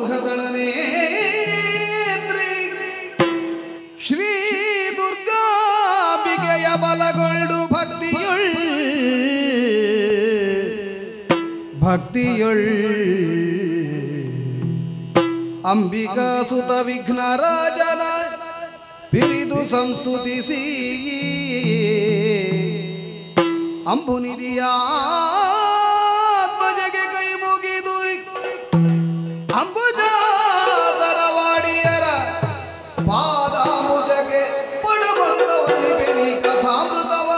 ಮಯೂಖದಳನೇ ಶ್ರೀ ದುರ್ಗಾಂಬಿಕೆಯ ಬಲಗೊಂಡು ಭಕ್ತಿಯುಳ್ ಅಂಬಿಕಾ ಸುತ ವಿಘ್ನರಾಜನ ಪಿರಿದು ಸಂಸ್ತುತಿಸಿ ಅಂಬುನಿಧಿಯ ಆತ್ಮಜಗೆ ಕೈ ಮುಗಿದು ಅಂಬುಜಾಸರವಾಡಿಯರ ಪಾದಾಂಬುಜಗೆ ಪಡಬಡಿದವಲ್ಲಿ ಬೆನಿ ಕಥಾಮೃತವ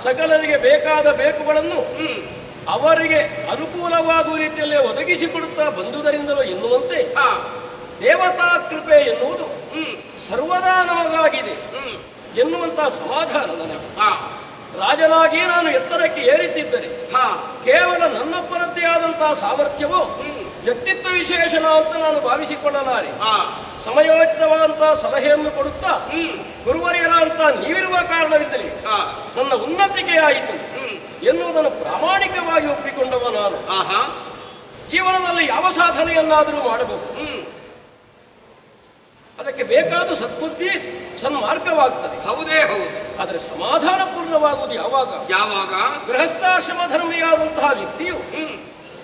ಸಕಲರಿಗೆ ಬೇಕಾದ ಬೇಕುಗಳನ್ನು ಅವರಿಗೆ ಅನುಕೂಲವಾಗುವ ರೀತಿಯಲ್ಲೇ ಒದಗಿಸಿಕೊಡುತ್ತಾ ಬಂದುದರಿಂದಲೋ ಎನ್ನುವಂತೆ ದೇವತಾ ಕೃಪೆ ಎನ್ನುವುದು ಸರ್ವದಾ ನಮಗಾಗಿದೆ ಎನ್ನುವಂತ ಸಮಾಧಾನ ನನಗೆ. ರಾಜನಾಗಿ ನಾನು ಎತ್ತರಕ್ಕೆ ಏರಿದ್ದಿದ್ದರೆ ಕೇವಲ ನನ್ನೊಬ್ಬರದ್ದೇ ಆದಂತಹ ಸಾಮರ್ಥ್ಯವೋ ವ್ಯಕ್ತಿತ್ವ ವಿಶೇಷಣ ಅಂತ ನಾನು ಭಾವಿಸಿಕೊಳ್ಳಲಾರೆ. ಸಮಯೋಚಿತವಾದಂತಹ ಸಲಹೆಯನ್ನು ಕೊಡುತ್ತಾ ಗುರುವರಿಯರ ಅಂತ ನೀವಿರುವ ಕಾರಣವಿದ್ದಲ್ಲಿ ನನ್ನ ಉನ್ನತಿಗೆ ಆಯಿತು ಎನ್ನುವುದನ್ನು ಪ್ರಾಮಾಣಿಕವಾಗಿ ಒಪ್ಪಿಕೊಂಡವ ನಾನು. ಜೀವನದಲ್ಲಿ ಯಾವ ಸಾಧನೆಯನ್ನಾದರೂ ಮಾಡಬಹುದು, ಅದಕ್ಕೆ ಬೇಕಾದ ಸದ್ಬುದ್ಧಿ ಸನ್ಮಾರ್ಗವಾಗ್ತದೆ. ಹೌದೇ ಹೌದು. ಆದರೆ ಸಮಾಧಾನಪೂರ್ಣವಾಗುವುದು ಯಾವಾಗ? ಯಾವಾಗ ಗೃಹಸ್ಥಾಶ್ರಮ ಧರ್ಮಿಯಾದಂತಹ ವ್ಯಕ್ತಿಯು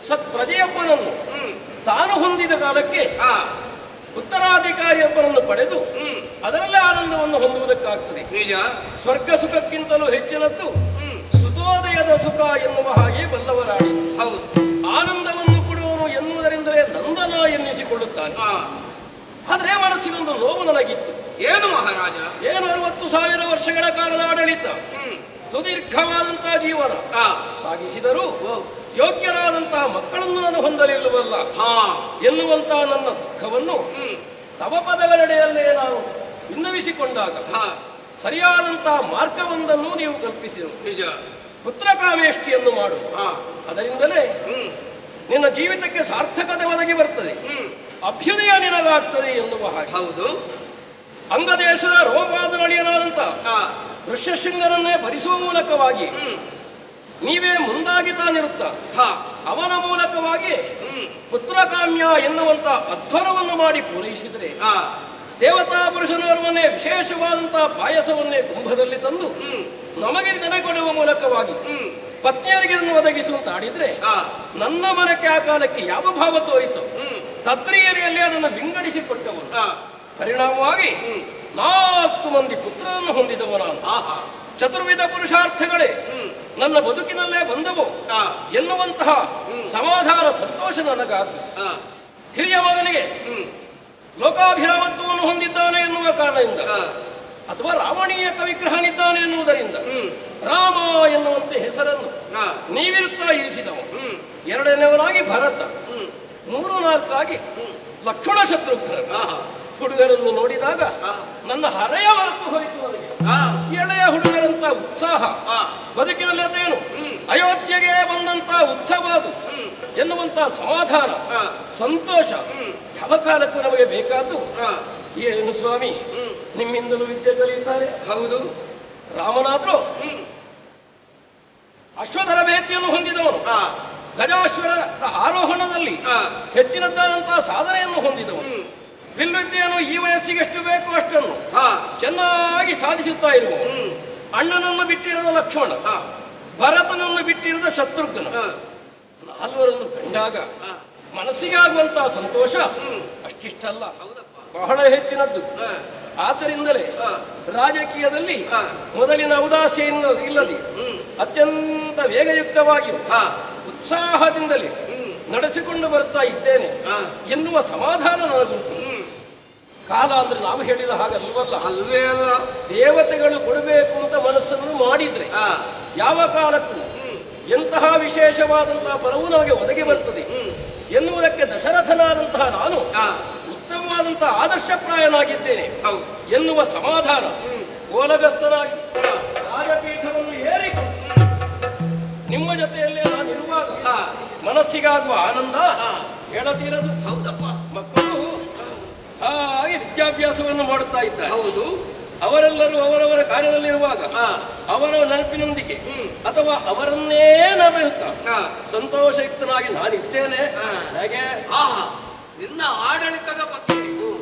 ಸತ್ಪ್ರಜೆಯೊಬ್ಬನನ್ನು ತಾನು ಹೊಂದಿದ ಕಾಲಕ್ಕೆ ಉತ್ತರಾಧಿಕಾರಿಯೊಬ್ಬನನ್ನು ಪಡೆದು ಅದರಲ್ಲೇ ಆನಂದವನ್ನು ಹೊಂದುವುದಕ್ಕಾಗ್ತದೆ. ನಿಜ. ಸ್ವರ್ಗ ಸುಖಕ್ಕಿಂತಲೂ ಹೆಚ್ಚಿನದ್ದು ಸುತೋದಯದ ಸುಖ ಎನ್ನುವ ಹಾಗೆ ಬಲ್ಲವರಾಡಿ. ಹೌದು. ಆನಂದವನ್ನು ಕೊಡುವನು ಎನ್ನುವುದರಿಂದಲೇ ನಂದನ ಎನ್ನಿಸಿಕೊಳ್ಳುತ್ತಾನೆ. ಆದರೆ ಮನಸ್ಸಿನೊಂದು ನೋವು ನನಗಿತ್ತು. ಏನು ಮಹಾರಾಜ? ಏನು 60,000 ವರ್ಷಗಳ ಕಾಲದ ಆಡಳಿತ, ಸುದೀರ್ಘವಾದಂತಹ ಜೀವನ ಸಾಗಿಸಿದರೂ ಯೋಗ್ಯರಾದಂತಹ ಮಕ್ಕಳನ್ನು ನಾನು ಹೊಂದಲಿಲ್ಲವಲ್ಲ ಎನ್ನುವಂತಹ ನನ್ನ ದುಃಖವನ್ನು ತವ ಪದಗಳೆಡೆಯಲ್ಲೇ ನಾನು ವಿನ್ನವಿಸಿಕೊಂಡಾಗ ಸರಿಯಾದಂತಹ ಮಾರ್ಗವೊಂದನ್ನು ನೀವು ಕಲ್ಪಿಸಿರು. ನಿಜ. ಪುತ್ರಕಾಮೇಷ್ಟಿಯನ್ನು ಮಾಡು. ಅದರಿಂದಲೇ ನಿನ್ನ ಜೀವಿತಕ್ಕೆ ಸಾರ್ಥಕತೆ ಒದಗಿ ಬರ್ತದೆ, ಅಭ್ಯುದಯ ನಿನಗಾಗ್ತದೆ ಎನ್ನುವ ಹಾಗೆ. ಹೌದು. ಅಂಗದೇಶದ ರೋಮಪಾದರಳಿಯನಾದಂತ ಋಷ್ಯಶೃಂಗನನ್ನೇ ಭರಿಸುವ ಮೂಲಕವಾಗಿ ನೀವೇ ಮುಂದಾಗಿ ತಾನಿರುತ್ತ ಅವನ ಮೂಲಕವಾಗಿ ಪುತ್ರಕಾಮ್ಯ ಎನ್ನುವಂತ ಅಧ್ವರವನ್ನು ಮಾಡಿ ಪೂರೈಸಿದರೆ ದೇವತಾ ಪುರುಷನವರನ್ನೇ ವಿಶೇಷವಾದಂತಹ ಪಾಯಸವನ್ನೇ ಕುಂಭದಲ್ಲಿ ತಂದು ನಮಗೆ ನೆನೆಕೊಡುವ ಮೂಲಕವಾಗಿ ಪತ್ನಿಯರಿಗೆ ಅದನ್ನು ಒದಗಿಸುವಂತಾಡಿದ್ರೆ ನನ್ನ ಮನಕ್ಕೆ ಆ ಕಾಲಕ್ಕೆ ಯಾವ ಭಾವ ತೋರಿತು ತತ್ರಿಯರಿಯಲ್ಲಿ ಅದನ್ನು ವಿಂಗಡಿಸಿಕೊಟ್ಟವರು. ಪರಿಣಾಮವಾಗಿ 4 ಮಂದಿ ಪುತ್ರರನ್ನು ಹೊಂದಿದವ ನಾನು. ಚತುರ್ವಿಧ ಪುರುಷಾರ್ಥಗಳೇ ನನ್ನ ಬದುಕಿನಲ್ಲೇ ಬಂದವು ಎನ್ನುವಂತಹ ಸಮಾಧಾನ ಸಂತೋಷ ನನಗಾಗ. ಹಿರಿಯ ಮಗನಿಗೆ ಲೋಕಾಭಿರಾಮತ್ವವನ್ನು ಹೊಂದಿದ್ದಾನೆ ಎನ್ನುವ ಕಾರಣದಿಂದ ಅಥವಾ ರಾವಣೀಯ ಕವಿಗ್ರಹನಿದ್ದಾನೆ ಎನ್ನುವುದರಿಂದ ರಾಮ ಎನ್ನುವಂತೆ ಹೆಸರನ್ನು ನೀವಿರುತ್ತಾ ಇರಿಸಿದವ. 2ನೇವನಾಗಿ ಭರತ, 3-4 ಲಕ್ಷ್ಮಣ ಶತ್ರುಘ್ನ. ಹುಡುಗರನ್ನು ನೋಡಿದಾಗ ನನ್ನ ಹರೆಯ ಮರೆತು ಹೋಯಿತು ನನಗೆ. ಎಳೆಯ ಹುಡುಗರಂತ ಉತ್ಸಾಹ ಬದುಕಿನಲ್ಲಿ ಅದೇನು ಅಯೋಧ್ಯೆಗೆ ಬಂದಂತ ಉತ್ಸವ ಅದು ಎನ್ನುವಂತ ಸಮಾಧಾನ ಸಂತೋಷ ಯಾವ ಕಾಲಕ್ಕೂ ನಮಗೆ ಬೇಕಾದ್ದು. ಏನು ಸ್ವಾಮಿ, ನಿಮ್ಮಿಂದಲೂ ವಿದ್ಯೆ ಕಲಿಯುತ್ತಾರೆ. ಹೌದು. ರಾಮನಾದ್ರೂ ಅಶ್ವಧರ ಭೇಟಿಯನ್ನು ಹೊಂದಿದವನು, ಗಜಾಶ್ವರ ಆರೋಹಣದಲ್ಲಿ ಹೆಚ್ಚಿನದ್ದಾದಂತಹ ಸಾಧನೆಯನ್ನು ಹೊಂದಿದವನು, ವಿಲ್ವಿದ್ಯೆಯನ್ನು ಈ ವಯಸ್ಸಿಗೆ ಎಷ್ಟು ಬೇಕೋ ಅಷ್ಟನ್ನು ಚೆನ್ನಾಗಿ ಸಾಧಿಸುತ್ತಾ ಇರುವವನು. ಅಣ್ಣನನ್ನು ಬಿಟ್ಟಿರದ ಲಕ್ಷ್ಮಣ, ಭರತನನ್ನು ಬಿಟ್ಟಿರದ ಶತ್ರುಘ್ನ, 4ರನ್ನು ಕಂಡಾಗ ಮನಸ್ಸಿಗೆ ಆಗುವಂತಹ ಸಂತೋಷ ಅಷ್ಟಿಷ್ಟಲ್ಲ, ಬಹಳ ಹೆಚ್ಚಿನದ್ದು. ಆದ್ದರಿಂದಲೇ ರಾಜಕೀಯದಲ್ಲಿ ಮೊದಲಿನ ಔದಾಸ್ಯ ಇಲ್ಲದೆ ಅತ್ಯಂತ ವೇಗಯುಕ್ತವಾಗಿ ಉತ್ಸಾಹದಿಂದಲೇ ನಡೆಸಿಕೊಂಡು ಬರ್ತಾ ಇದ್ದೇನೆ ಎನ್ನುವ ಸಮಾಧಾನ ನನಗುಂಟು. ಕಾಲ ಅಂದ್ರೆ ನಾವು ಹೇಳಿದ ಹಾಗಲ್ವಲ್ಲ, ಅಲ್ವೇ ಅಲ್ಲ. ದೇವತೆಗಳು ಕೊಡಬೇಕು ಅಂತ ಮನಸ್ಸನ್ನು ಮಾಡಿದ್ರೆ ಯಾವ ಕಾಲಕ್ಕೂ ಎಂತಹ ವಿಶೇಷವಾದಂತಹ ಫಲವು ನಮಗೆ ಒದಗಿ ಬರ್ತದೆ ಎನ್ನುವುದಕ್ಕೆ ದಶರಥನಾದಂತಹ ನಾನು ಉತ್ತಮವಾದಂತಹ ಆದರ್ಶಪ್ರಾಯನಾಗಿದ್ದೇನೆ ಎನ್ನುವ ಸಮಾಧಾನ ಓಲಗಸ್ತನಾಗಿ ರಾಜಪೀಠವನ್ನು ಏರಿಕೊಂಡು ನಿಮ್ಮ ಜೊತೆಯಲ್ಲೇ ನಾನಿರುವಾಗ ಮನಸ್ಸಿಗಾಗುವ ಆನಂದ ಹೇಳತೀರದು. ಹೌದಪ್ಪ. ಮಕ್ಕಳು ಹಾಗೆ ವಿದ್ಯಾಭ್ಯಾಸವನ್ನು ಮಾಡುತ್ತಾ ಇದ್ದಾರೆ. ಹೌದು. ಅವರೆಲ್ಲರೂ ಅವರವರ ಕಾರ್ಯದಲ್ಲಿರುವಾಗ ಅವರ ನೆನಪಿನೊಂದಿಗೆ ಅಥವಾ ಅವರನ್ನೇ ನಮೆಯುತ್ತಾ ಸಂತೋಷಯುಕ್ತನಾಗಿ ನಾನಿದ್ದೇನೆ. ಹೇಗೆ ನಿನ್ನ ಆಡಳಿತದ ಬಗ್ಗೆ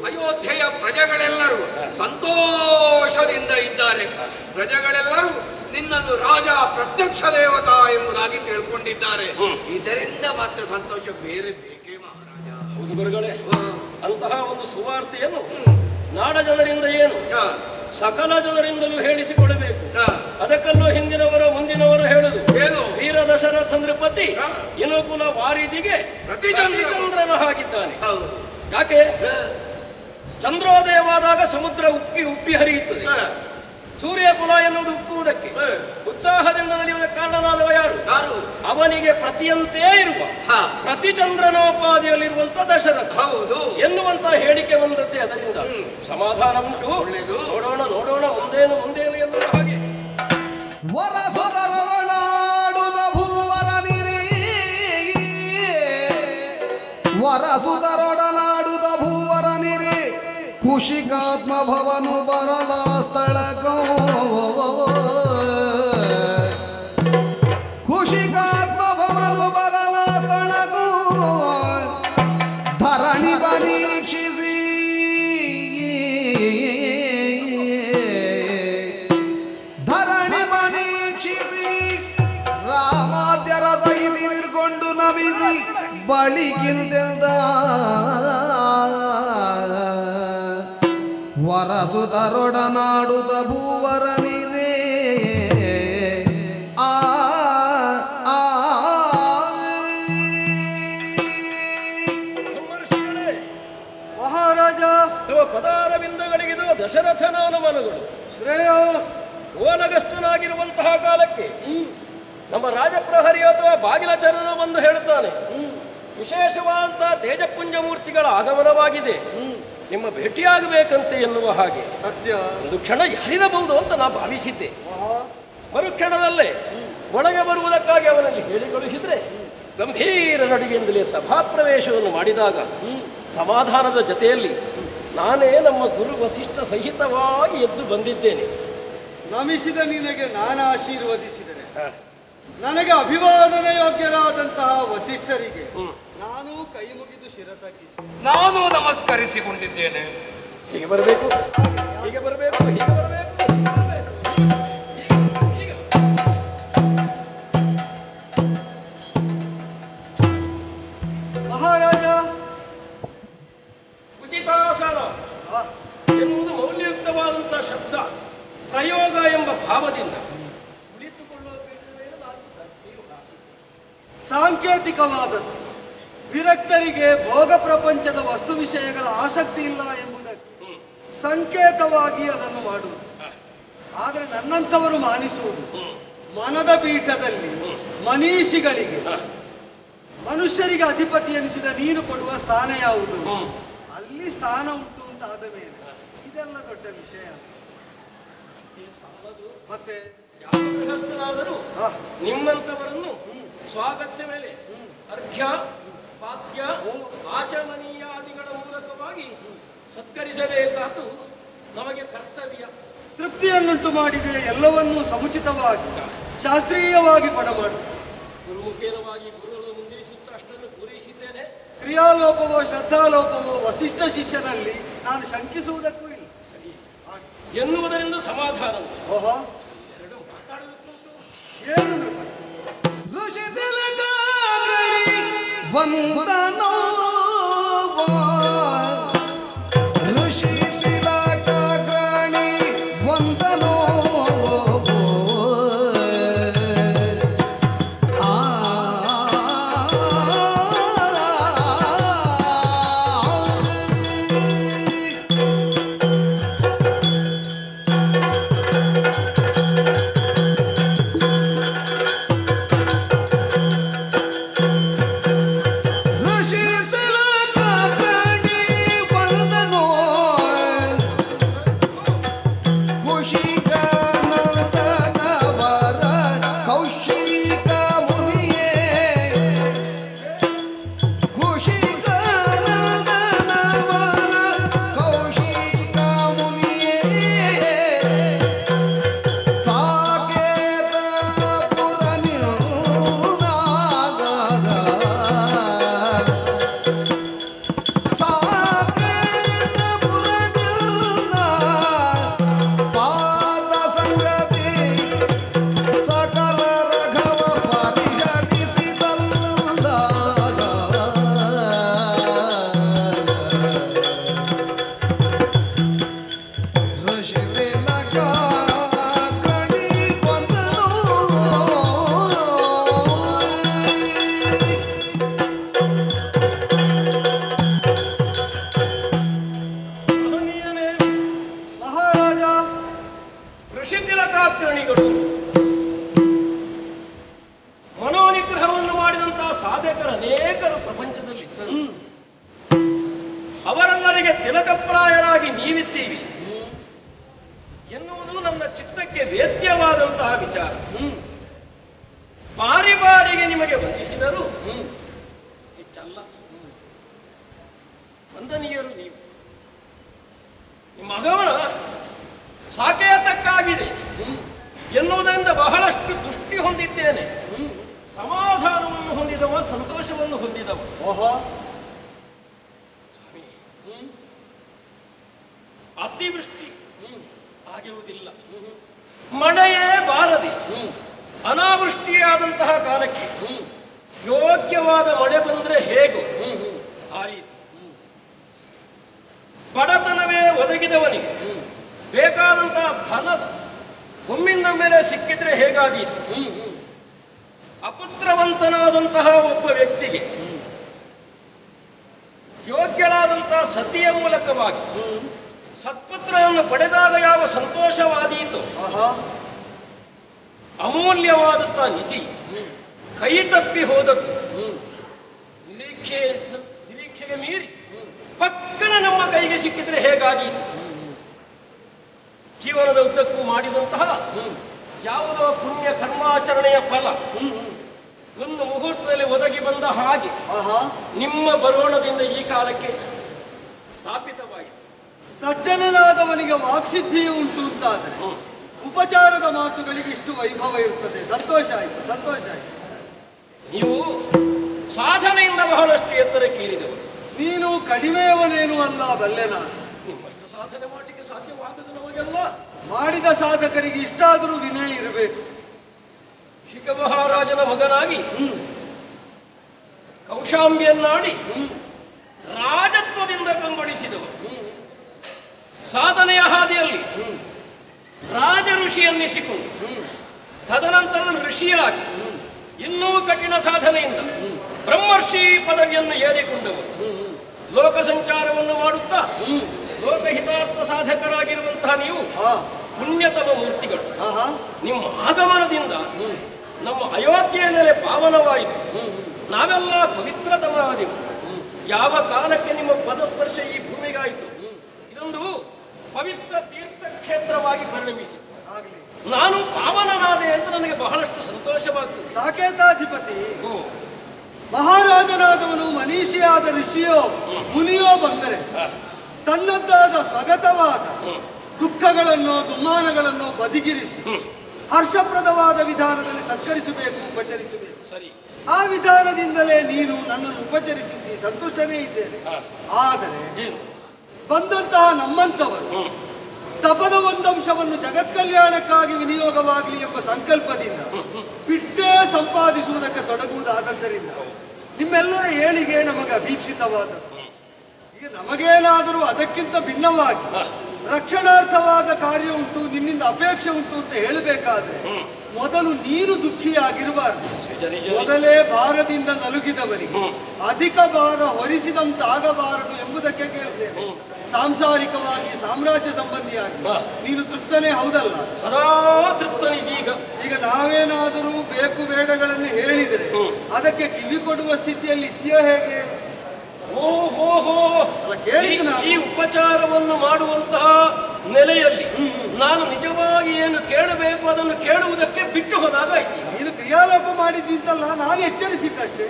ಅಯೋಧ್ಯೆಯ ಪ್ರಜೆಗಳೆಲ್ಲರೂ ಸಂತೋಷದಿಂದ ಇದ್ದಾರೆ. ಪ್ರಜೆಗಳೆಲ್ಲರೂ ನಿನ್ನನ್ನು ರಾಜ ಪ್ರತ್ಯಕ್ಷ ದೇವತಾ ಎಂಬುದಾಗಿ ತಿಳ್ಕೊಂಡಿದ್ದಾರೆ. ಇದರಿಂದ ಮಾತ್ರ ಸಂತೋಷ ಬೇರೆ ಬೇಕೇ ಮಹಾರಾಜ. ಹೌದು ಗುರುಗಳೇ, ಅಂತಹ ಒಂದು ಸುವಾರ್ತೆಯನ್ನು ನಾಡ ಜನರಿಂದ ಏನು ಸಕಲ ಜನರಿಂದಲೂ ಹೇಳಿಸಿಕೊಡಬೇಕು. ಅದಕ್ಕಲ್ಲೂ ಹಿಂದಿನವರು ಮುಂದಿನವರು ಹೇಳುದು ಏನು, ವೀರ ದಶರಥ ನೃಪತಿ ಇನುಕುಲ ವಾರಿದಿಗೆ ಪ್ರತಿಚಂದ್ರನ ಹಾಗಿದ್ದಾನೆ. ಯಾಕೆ ಚಂದ್ರೋದಯವಾದಾಗ ಸಮುದ್ರ ಉಕ್ಕಿ ಉಪ್ಪಿ ಹರಿಯುತ್ತದೆ. ಸೂರ್ಯಕುಲ ಎನ್ನುವುದು ಉಕ್ಕುವುದಕ್ಕೆ ಉತ್ಸಾಹದಿಂದ ನಡೆಯುವುದಕ್ಕೆ ಕಾರಣನಾದವ ಯಾರು? ಅವನಿಗೆ ಪ್ರತಿಯಂತೆ ಇರುವ ಪ್ರತಿಚಂದ್ರನೋಪಾದಿಯಲ್ಲಿರುವಂತ ದಶರಥ ಎನ್ನುವಂತಹ ಹೇಳಿಕೆ ಬಂದದ್ದೇ. ಅದರಿಂದ ಸಮಾಧಾನ ಉಂಟು. ನೋಡೋಣ ನೋಡೋಣ ಮುಂದೇನು ಮುಂದೇನು ಎನ್ನುವ ಹಾಗೆ. ವರಸುಧರೊಡನಾಡುದ ಭೂವರನಿರಿ, ವರಸುಧರೊಡನಾಡುದ ಭೂವರನಿರಿ, ಕುಶಿಕಾತ್ಮ ಭವನು ಬರಲ ಸ್ಥಳಕೋ, ಕುಶಿಕಾತ್ಮ ಭವನು ಬರಲ ಸ್ಥಳಕೋ, ಧರಣಿ ಪರೀಕ್ಷಿಸಿ ಧರಣಿ ಪರೀಕ್ಷಿಸಿ ರಾಮಾದ್ಯರ ಸಹಿತಿ ನಿರ್ಕೊಂಡು ನಮಿಸಿ ಬಳಿಗಿಂದ ವರಸುಧರೊಡನಾಡುದ ಭೂವರನಿರೇ. ಮಹಾರಾಜ ಪದಾರವಿಂದಗಳಿಗಿದು ದಶರಥನ ಮನಗಳು ಶ್ರೇಯ ಓಲಗಸ್ತನಾಗಿರುವಂತಹ ಕಾಲಕ್ಕೆ ನಮ್ಮ ರಾಜಪ್ರಹರಿ ಅಥವಾ ಬಾಗಿಲ ಚರಣ ಬಂದು ಹೇಳುತ್ತಾನೆ, ವಿಶೇಷವಾದಂತಹ ತೇಜಪುಂಜ ಮೂರ್ತಿಗಳ ಆಗಮನವಾಗಿದೆ, ನಿಮ್ಮ ಭೇಟಿಯಾಗಬೇಕಂತೆ ಎನ್ನುವ ಹಾಗೆ. ಸತ್ಯ. ಒಂದು ಕ್ಷಣ ಯಾರಿರಬಹುದು ಅಂತ ನಾ ಭಾವಿಸಿದ್ದೆ. ಮರುಕ್ಷಣದಲ್ಲೇ ಒಳಗೆ ಬರುವುದಕ್ಕಾಗಿ ಅವನಲ್ಲಿ ಹೇಳಿ ಕಳುಹಿಸಿದ್ರೆ ಗಂಭೀರ ನಡಿಗೆಯಿಂದಲೇ ಸಭಾಪ್ರವೇಶವನ್ನು ಮಾಡಿದಾಗ ಸಮಾಧಾನದ ಜೊತೆಯಲ್ಲಿ ನಾನೇ ನಮ್ಮ ಗುರು ವಸಿಷ್ಠ ಸಹಿತವಾಗಿ ಎದ್ದು ಬಂದಿದ್ದೇನೆ. ನಮಿಸಿದ ನಿನಗೆ ನಾನು ಆಶೀರ್ವದಿಸಿದರೆ ನನಗೆ ಅಭಿವಾದನ ಯೋಗ್ಯರಾದಂತಹ ವಸಿಷ್ಠರಿಗೆ ನಾನು ಕೈ ಮುಗಿದು ಶಿರ ತಗ್ಗಿಸಿ ನಾನು ನಮಸ್ಕರಿಸಿಕೊಂಡಿದ್ದೇನೆ. ಹೀಗೆ ಬರಬೇಕು, ಹೀಗೆ ಬರಬೇಕು, ಹೀಗೆ ಬರಬೇಕು, ಹೀಗೆ ಬರಬೇಕು. ಮಹಾರಾಜ. ಉಚಿತಾಸನ ಎನ್ನುವುದು ಮೌಲ್ಯಯುಕ್ತವಾದಂತಹ ಶಬ್ದ ಪ್ರಯೋಗ ಎಂಬ ಭಾವದಿಂದ ಕುಳಿತುಕೊಳ್ಳುವ ಪೀಠದ ಮೇಲೆ ನಾನು ನೀವು ಹಾಸಿದ್ದೆ. ಸಾಂಕೇತಿಕವಾದದ್ದು. ವಿರಕ್ತರಿಗೆ ಭೋಗ ಪ್ರಪಂಚದ ವಸ್ತು ವಿಷಯಗಳ ಆಸಕ್ತಿ ಇಲ್ಲ ಎಂಬುದಕ್ಕೆ ಸಂಕೇತವಾಗಿ ಅದನ್ನು ಮಾಡುವುದು. ಆದರೆ ನನ್ನಂಥವರು ಮಾನಿಸುವುದು ಮನದ ಪೀಠದಲ್ಲಿ ಮನೀಷಿಗಳಿಗೆ ಮನುಷ್ಯರಿಗೆ ಅಧಿಪತಿ ಎನಿಸಿದ ನೀನು ಕೊಡುವ ಸ್ಥಾನ ಯಾವುದು, ಅಲ್ಲಿ ಸ್ಥಾನ ಉಂಟು ಅಂತ ಆದ ಮೇಲೆ ಇದೆಲ್ಲ ದೊಡ್ಡ ವಿಷಯ. ಮತ್ತೆ ಯಾವ ಗೃಹಸ್ಥನಾದರೂ ನಿಮ್ಮಂಥವರನ್ನು ಸ್ವಾಗತ ಮೇಲೆ ಅರ್ಘ್ಯ ಪಾದ್ಯ ಆಚಮನೀಯಾದಿಗಳ ಮೂಲಕವಾಗಿ ಸತ್ಕರಿಸಬೇಕಾದ್ದು ನಮಗೆ ಕರ್ತವ್ಯ. ತೃಪ್ತಿಯನ್ನುಂಟು ಮಾಡಿದೆ ಎಲ್ಲವನ್ನೂ ಸಮುಚಿತವಾಗಿ ಶಾಸ್ತ್ರೀಯವಾಗಿ ಕೊಡಮಾಡು. ಗುರುಮುಖೇನವಾಗಿ ಗುರುಗಳು ಮುಂದಿರಿಸುತ್ತಾ ಅಷ್ಟನ್ನು ಪೂರೈಸಿದ್ದೇನೆ. ಕ್ರಿಯಾಲೋಪವೋ ಶ್ರದ್ಧಾಲೋಪವೋ ವಸಿಷ್ಠ ಶಿಷ್ಯನಲ್ಲಿ ನಾನು ಶಂಕಿಸುವುದಕ್ಕೂ ಇಲ್ಲ ಎನ್ನುವುದರಿಂದ ಸಮಾಧಾನ. ಓಹೋ, ಎರಡು ಮಾತಾಡುವುದುಂಟು. ಏನು ನೃಪ? ಋಷಿ ತಿಲಕಾಗ್ರಣಿ ವಂದನೋ ಋಷಿ ತಿಲಕಾಗ್ರಣಿ ವಂದನೋ ಮನೋನಿಗ್ರಹವನ್ನು ಮಾಡಿದಂತಹ ಸಾಧಕರು ಅನೇಕರು ಪ್ರಪಂಚದಲ್ಲಿದ್ದರು. ಅವರೆಲ್ಲರಿಗೆ ತಿಲಕಪ್ರಾಯರಾಗಿ ನೀವಿದ್ದೀವಿ ಎನ್ನುವುದು ನನ್ನ ಚಿತ್ತಕ್ಕೆ ವೇದ್ಯವಾದಂತಹ ವಿಚಾರ. ಬಾರಿ ಬಾರಿಗೆ ನಿಮಗೆ ವಂದಿಸಿದರು ಹೆಚ್ಚಲ್ಲ. ವಂದನೀಯರು ನೀವು. ನಿಮ್ಮ ಮಗವನ ಸಾಕೇತಕ್ಕಾಗಿದೆ ಎನ್ನುವುದರಿಂದ ಬಹಳಷ್ಟು ತುಷ್ಟಿ ಹೊಂದಿದ್ದೇನೆ. ಸಮಾಧಾನವನ್ನು ಹೊಂದಿದವ, ಸಂತೋಷವನ್ನು ಹೊಂದಿದವ. ಓಹೋ, ಅತಿವೃಷ್ಟಿ ಆಗಿರುವುದಿಲ್ಲ, ಮಳೆಯೇ ಬಾರದೆ ಅನಾವೃಷ್ಟಿಯಾದಂತಹ ಕಾಲಕ್ಕೆ ಯೋಗ್ಯವಾದ ಮಳೆ ಬಂದ್ರೆ ಹೇಗೋ ಆ ರೀತಿ ಬಡತನವೇ ಒದಗಿದವನಿಗೆ ಬೇಕಾದಂತಹ ಧನ ಒಮ್ಮಿಂದ ಮೇಲೆ ಸಿಕ್ಕಿದ್ರೆ ಹೇಗಾದೀತು. ಅಪುತ್ರವಂತನಾದಂತಹ ಒಬ್ಬ ವ್ಯಕ್ತಿಗೆ ಯೋಗ್ಯಳಾದಂತಹ ಸತಿಯ ಮೂಲಕವಾಗಿ ಸತ್ಪುತ್ರವನ್ನು ಪಡೆದಾಗ ಯಾವ ಸಂತೋಷವಾದೀತು, ಅಮೂಲ್ಯವಾದಂತಹ ನಿಧಿ ಕೈ ತಪ್ಪಿ ಹೋದದ್ದು ನಿರೀಕ್ಷೆಗೆ ಮೀರಿ ಪಕ್ಕನ ನಮ್ಮ ಕೈಗೆ ಸಿಕ್ಕಿದ್ರೆ ಹೇಗಾದೀತು. ಜೀವನದ ಉದ್ದಕ್ಕೂ ಮಾಡಿದಂತಹ ಯಾವುದೋ ಪುಣ್ಯ ಕರ್ಮಾಚರಣೆಯ ಫಲ ಒಂದು ಮುಹೂರ್ತದಲ್ಲಿ ಒದಗಿ ಬಂದ ಹಾಗೆ ಆಹಾ, ನಿಮ್ಮ ಬರೋಣದಿಂದ ಈ ಕಾಲಕ್ಕೆ ಸ್ಥಾಪಿತವಾಗಿದೆ. ಸಜ್ಜನನಾದವನಿಗೆ ವಾಕ್ಸಿದ್ಧಿಯು ಉಂಟು ಅಂತಾದರೆ ಉಪಚಾರದ ಮಾತುಗಳಿಗೆ ಇಷ್ಟು ವೈಭವ ಇರ್ತದೆ. ಸಂತೋಷ ಆಯ್ತು, ಸಂತೋಷ ಆಯ್ತು. ನೀವು ಸಾಧನೆಯಿಂದ ಬಹಳಷ್ಟು ಎತ್ತರಕ್ಕೇರಿದವರು. ನೀನು ಕಡಿಮೆಯವನೇನು ಅಲ್ಲ, ಬಲ್ಲೆ ನಾನು. ನಿಮ್ಮಷ್ಟು ಸಾಧನೆ ಮಾಡಲಿಕ್ಕೆ ಸಾಧ್ಯವಾಗದು ನಮಗೆಲ್ಲ. ಮಾಡಿದ ಸಾಧಕರಿಗೆ ಇಷ್ಟಾದರೂ ವಿನಯ ಇರಬೇಕು. ಶಿಖ ಮಹಾರಾಜನ ಮಗನಾಗಿ ಕೌಶಾಂಬಿಯನ್ನಾಡಿ ರಾಜತ್ವದಿಂದ ಕಂಗೊಳಿಸಿದವರು. ಸಾಧನೆಯ ಹಾದಿಯಲ್ಲಿ ರಾಜ ಋಷಿ ಅನ್ನಿಸಿಕೊಂಡು ತದನಂತರ ಋಷಿಯಾಗಿ ಇನ್ನೂ ಕಠಿಣ ಸಾಧನೆಯಿಂದ ಬ್ರಹ್ಮರ್ಷಿ ಪದವಿಯನ್ನು ಏರಿಕೊಂಡವರು. ಲೋಕ ಸಂಚಾರವನ್ನು ಮಾಡುತ್ತಾ ಲೋಕಹಿತಾರ್ಥ ಸಾಧಕರಾಗಿರುವಂತಹ ನೀವು ಪುಣ್ಯತಮ ಮೂರ್ತಿಗಳು. ನಿಮ್ಮ ಆಗಮನದಿಂದ ನಮ್ಮ ಅಯೋಧ್ಯೆಯ ನೆಲೆ ಪಾವನವಾಯಿತು. ನಾವೆಲ್ಲ ಪವಿತ್ರತಮವಾದೆವು. ಯಾವ ಕಾಲಕ್ಕೆ ನಿಮ್ಮ ಪದಸ್ಪರ್ಶ ಈ ಭೂಮಿಗಾಯಿತು, ಇದೊಂದು ಪವಿತ್ರ ತೀರ್ಥಕ್ಷೇತ್ರವಾಗಿ ಪರಿಣಮಿಸಿತು. ನಾನು ಪಾವನನಾದೆ ಅಂತ ನನಗೆ ಬಹಳಷ್ಟು ಸಂತೋಷವಾಗ್ತದೆ. ಸಾಕೇತಾಧಿಪತಿ, ಮಹಾರಾಜನಾದವನು ಮನೀಷಿಯಾದ ಋಷಿಯೋ ಮುನಿಯೋ ಬಂದರೆ ತನ್ನದ್ದಾದ ಸ್ವಗತವಾದ ದುಃಖಗಳನ್ನು ದುಮ್ಮಾನಗಳನ್ನು ಬದಿಗಿರಿಸಿ ಹರ್ಷಪ್ರದವಾದ ವಿಧಾನದಲ್ಲಿ ಸತ್ಕರಿಸಬೇಕು, ಉಪಚರಿಸಬೇಕು. ಸರಿ, ಆ ವಿಧಾನದಿಂದಲೇ ನೀನು ನನ್ನನ್ನು ಉಪಚರಿಸಿದ್ದಿ, ಸಂತುಷ್ಟನೇ ಇದ್ದೇನೆ. ಆದರೆ ಬಂದಂತಹ ನಮ್ಮಂಥವರು ತಪದ ಒಂದಂಶವನ್ನು ಜಗತ್ ಕಲ್ಯಾಣಕ್ಕಾಗಿ ವಿನಿಯೋಗವಾಗಲಿ ಎಂಬ ಸಂಕಲ್ಪದಿಂದ ಬಿಟ್ಟೇ ಸಂಪಾದಿಸುವುದಕ್ಕೆ ತೊಡಗುವುದಾದದ್ದರಿಂದ ನಿಮ್ಮೆಲ್ಲರ ಏಳಿಗೆ ನಮಗೆ ಅಭೀಪ್ಸಿತವಾದದ್ದು. ಈಗ ನಮಗೇನಾದರೂ ಅದಕ್ಕಿಂತ ಭಿನ್ನವಾಗಿ ರಕ್ಷಣಾರ್ಥವಾದ ಕಾರ್ಯ ಉಂಟು, ನಿನ್ನಿಂದ ಅಪೇಕ್ಷೆ ಉಂಟು ಅಂತ ಹೇಳಬೇಕಾದ್ರೆ ಮೊದಲು ನೀನು ದುಃಖಿಯಾಗಿರಬಾರದು. ಮೊದಲೇ ಭಾರದಿಂದ ನಲುಗಿದವರಿಗೆ ಅಧಿಕ ಭಾರ ಹೊರಿಸಿದಂತಾಗಬಾರದು ಎಂಬುದಕ್ಕೆ ಕೇಳ್ತೇನೆ. ಸಾಂಸಾರಿಕವಾಗಿ ಸಾಮ್ರಾಜ್ಯ ಸಂಬಂಧಿಯಾಗಿ ನೀನು ತೃಪ್ತನೇ ಹೌದಲ್ಲ? ಸದಾ ತೃಪ್ತನಿದೀಗ. ಈಗ ನಾವೇನಾದರೂ ಬೇಕು ಬೇಡಗಳನ್ನು ಹೇಳಿದರೆ ಅದಕ್ಕೆ ಕಿವಿ ಕೊಡುವ ಸ್ಥಿತಿಯಲ್ಲಿ ಇದೆಯೋ ಹೇಗೆ? ಈ ಉಪಚಾರವನ್ನು ಮಾಡುವಂತಹ ನೆಲೆಯಲ್ಲಿ ನಾನು ನಿಜವಾಗಿ ಏನು ಕೇಳಬೇಕು ಅದನ್ನು ಕೇಳುವುದಕ್ಕೆ ಬಿಟ್ಟು ಹೋದಾಗ ಆಯ್ತು. ನೀನು ಕ್ರಿಯಾಲೋಪ ಮಾಡಿದ್ದಿಂತಲ್ಲ, ನಾನು ಎಚ್ಚರಿಸಿದ್ದಷ್ಟೇ.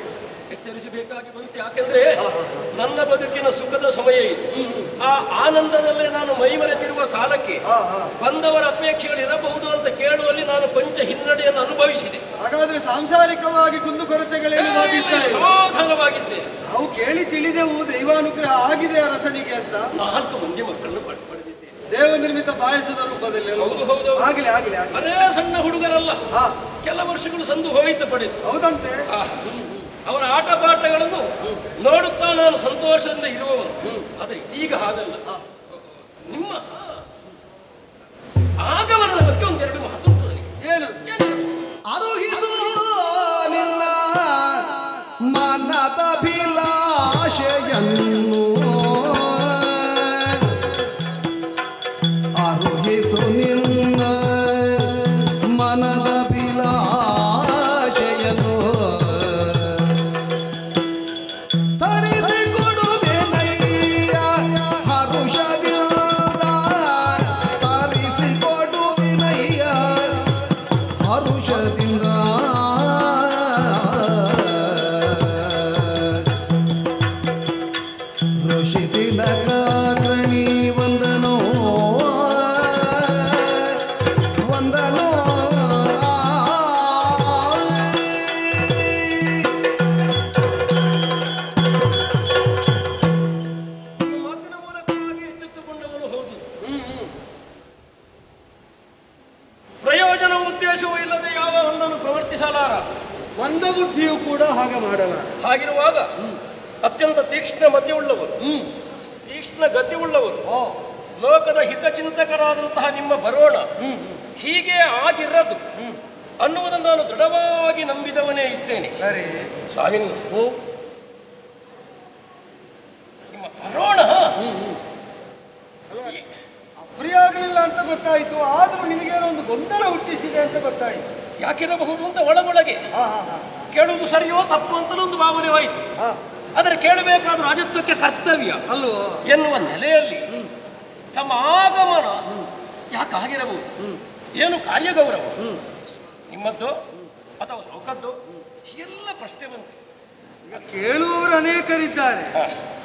ಎಚ್ಚರಿಸಬೇಕಾಗಿ ಬಂತು. ಯಾಕೆಂದ್ರೆ ನನ್ನ ಬದುಕಿನ ಸುಖದ ಸಮಯ ಇದು. ಆ ಆನಂದದಲ್ಲೇ ನಾನು ಮೈಮರೆತಿರುವ ಕಾಲಕ್ಕೆ ಬಂದವರ ಅಪೇಕ್ಷೆಗಳು ಇರಬಹುದು ಅಂತ ಕೇಳುವಲ್ಲಿ ನಾನು ಕೊಂಚ ಹಿನ್ನಡೆಯನ್ನು ಅನುಭವಿಸಿದೆ. ಹಾಗಾದ್ರೆ ಸಾಂಸಾರಿಕವಾಗಿ ಕುಂದುಕೊರತೆಗಳೇನು ಬಾಧಿಸ್ತಾ ಇಲ್ಲ? ಸಮಾಧಾನವಾಗಿದ್ದೇನೆ. ನಾವು ಕೇಳಿ ತಿಳಿದೆವು ದೈವಾನುಗ್ರಹ ಆಗಿದೆ ಅರಸನಿಗೆ ಅಂತ. 4 ಮಂದಿ ಮಕ್ಕಳನ್ನು ಪಡೆದಿದ್ದೇನೆ. ದೇವನಿರ್ಮಿತ ಪಾಯಸದ ರೂಪದಲ್ಲಿ. ಹೌದು. ಆಗಲಿ ಆಗಲಿ ಆಗಲಿ. ಅರೇ ಸಣ್ಣ ಹುಡುಗರಲ್ಲ, ಕೆಲ ವರ್ಷಗಳು ಸಂದು ಹೋಯಿತು ಪಡೆದು. ಹೌದಂತೆ. ಅವರ ಆಟ ಪಾಠಗಳನ್ನು ನೋಡುತ್ತಾ ನಾನು ಸಂತೋಷದಿಂದ ಇರುವವನು. ಆದರೆ ಇದೀಗ ಹಾಗಲ್ಲ. ನಿಮ್ಮ ಆಗಮನದ ಬಗ್ಗೆ ಒಂದೆರಡು ಮಾತು ನನಗೆ. ಏನು? ಅರುಹಿಸು ನಿನ್ನ ಮನದ ಅಭಿಲಾಷೆಯನ್ನು, ಅರುಹಿಸು ನಿನ್ನ ಮನದ ಅಭಿಲಾಷೆಯನ್ನು ತರಿಸಿಕೊಡುವೆನಯ್ಯ ಹರುಷದಿಂದ, ತರಿಸಿಕೊಡುವೆನಯ್ಯ ಹರುಷದಿಂದ. ಋಷಿ ತಿಲಕಾಗ್ರಣಿ ವಂದನೋ ವಂದನೋ. ಮಾತಿನ ಮೂಲಕವಾಗಿ ಎಚ್ಚೆತ್ತುಕೊಂಡವನು ಹೌದು. ಪ್ರಯೋಜನ ಉದ್ದೇಶವೂ ಇಲ್ಲದೆ ಯಾವ ಹಣ್ಣನ್ನು ಪ್ರವರ್ತಿಸಲಾರ. ಮಂದಬುದ್ಧಿಯು ಕೂಡ ಹಾಗೆ ಮಾಡಲ್ಲ. ಹಾಗಿರುವಾಗ ಅತ್ಯಂತ ತೀಕ್ಷ್ಣ ಮತಿಯುಳ್ಳವರು, ತೀಕ್ಷ್ಣ ಗತಿಯುಳ್ಳವರು, ಲೋಕದ ಹಿತಚಿಂತಕರಾದಂತಹ ನಿಮ್ಮ ಬರೋಣ ಹೀಗೆ ಆಗಿರದು ಅನ್ನುವುದನ್ನು ನಾನು ದೃಢವಾಗಿ ನಂಬಿದವನೇ ಇದ್ದೇನೆ. ಸರಿ ಸ್ವಾಮಿ, ನಿಮ್ಮ ಬರೋಣ ಅಪ್ರಿಯ ಆಗಲಿಲ್ಲ ಅಂತ ಗೊತ್ತಾಯ್ತು. ಆದ್ರೂ ನಿನಗೇನೋ ಒಂದು ಗೊಂದಲ ಹುಟ್ಟಿಸಿದೆ ಅಂತ ಗೊತ್ತಾಯ್ತು. ಯಾಕಿರಬಹುದು ಅಂತ ಒಳಗೊಳಗೆ ಕೇಳುವುದು ಸರಿಯೋ ತಪ್ಪು ಅಂತಲೂ ಒಂದು ಭಾವನೆವಾಯಿತು. ಆದರೆ ಕೇಳಬೇಕಾದ ರಾಜತ್ವಕ್ಕೆ ಕರ್ತವ್ಯ ಅಲ್ವೋ ಎನ್ನುವ ನೆಲೆಯಲ್ಲಿ ತಮ್ಮ ಆಗಮನ ಯಾಕಾಗಿರಬಹುದು? ಏನು ಕಾರ್ಯಗೌರವ ನಿಮ್ಮದ್ದು ಅಥವಾ ಲೋಕದ್ದು ಎಲ್ಲ ಪ್ರಶ್ನೆ ಬಂತು. ಈಗ ಕೇಳುವವರು ಅನೇಕರಿದ್ದಾರೆ,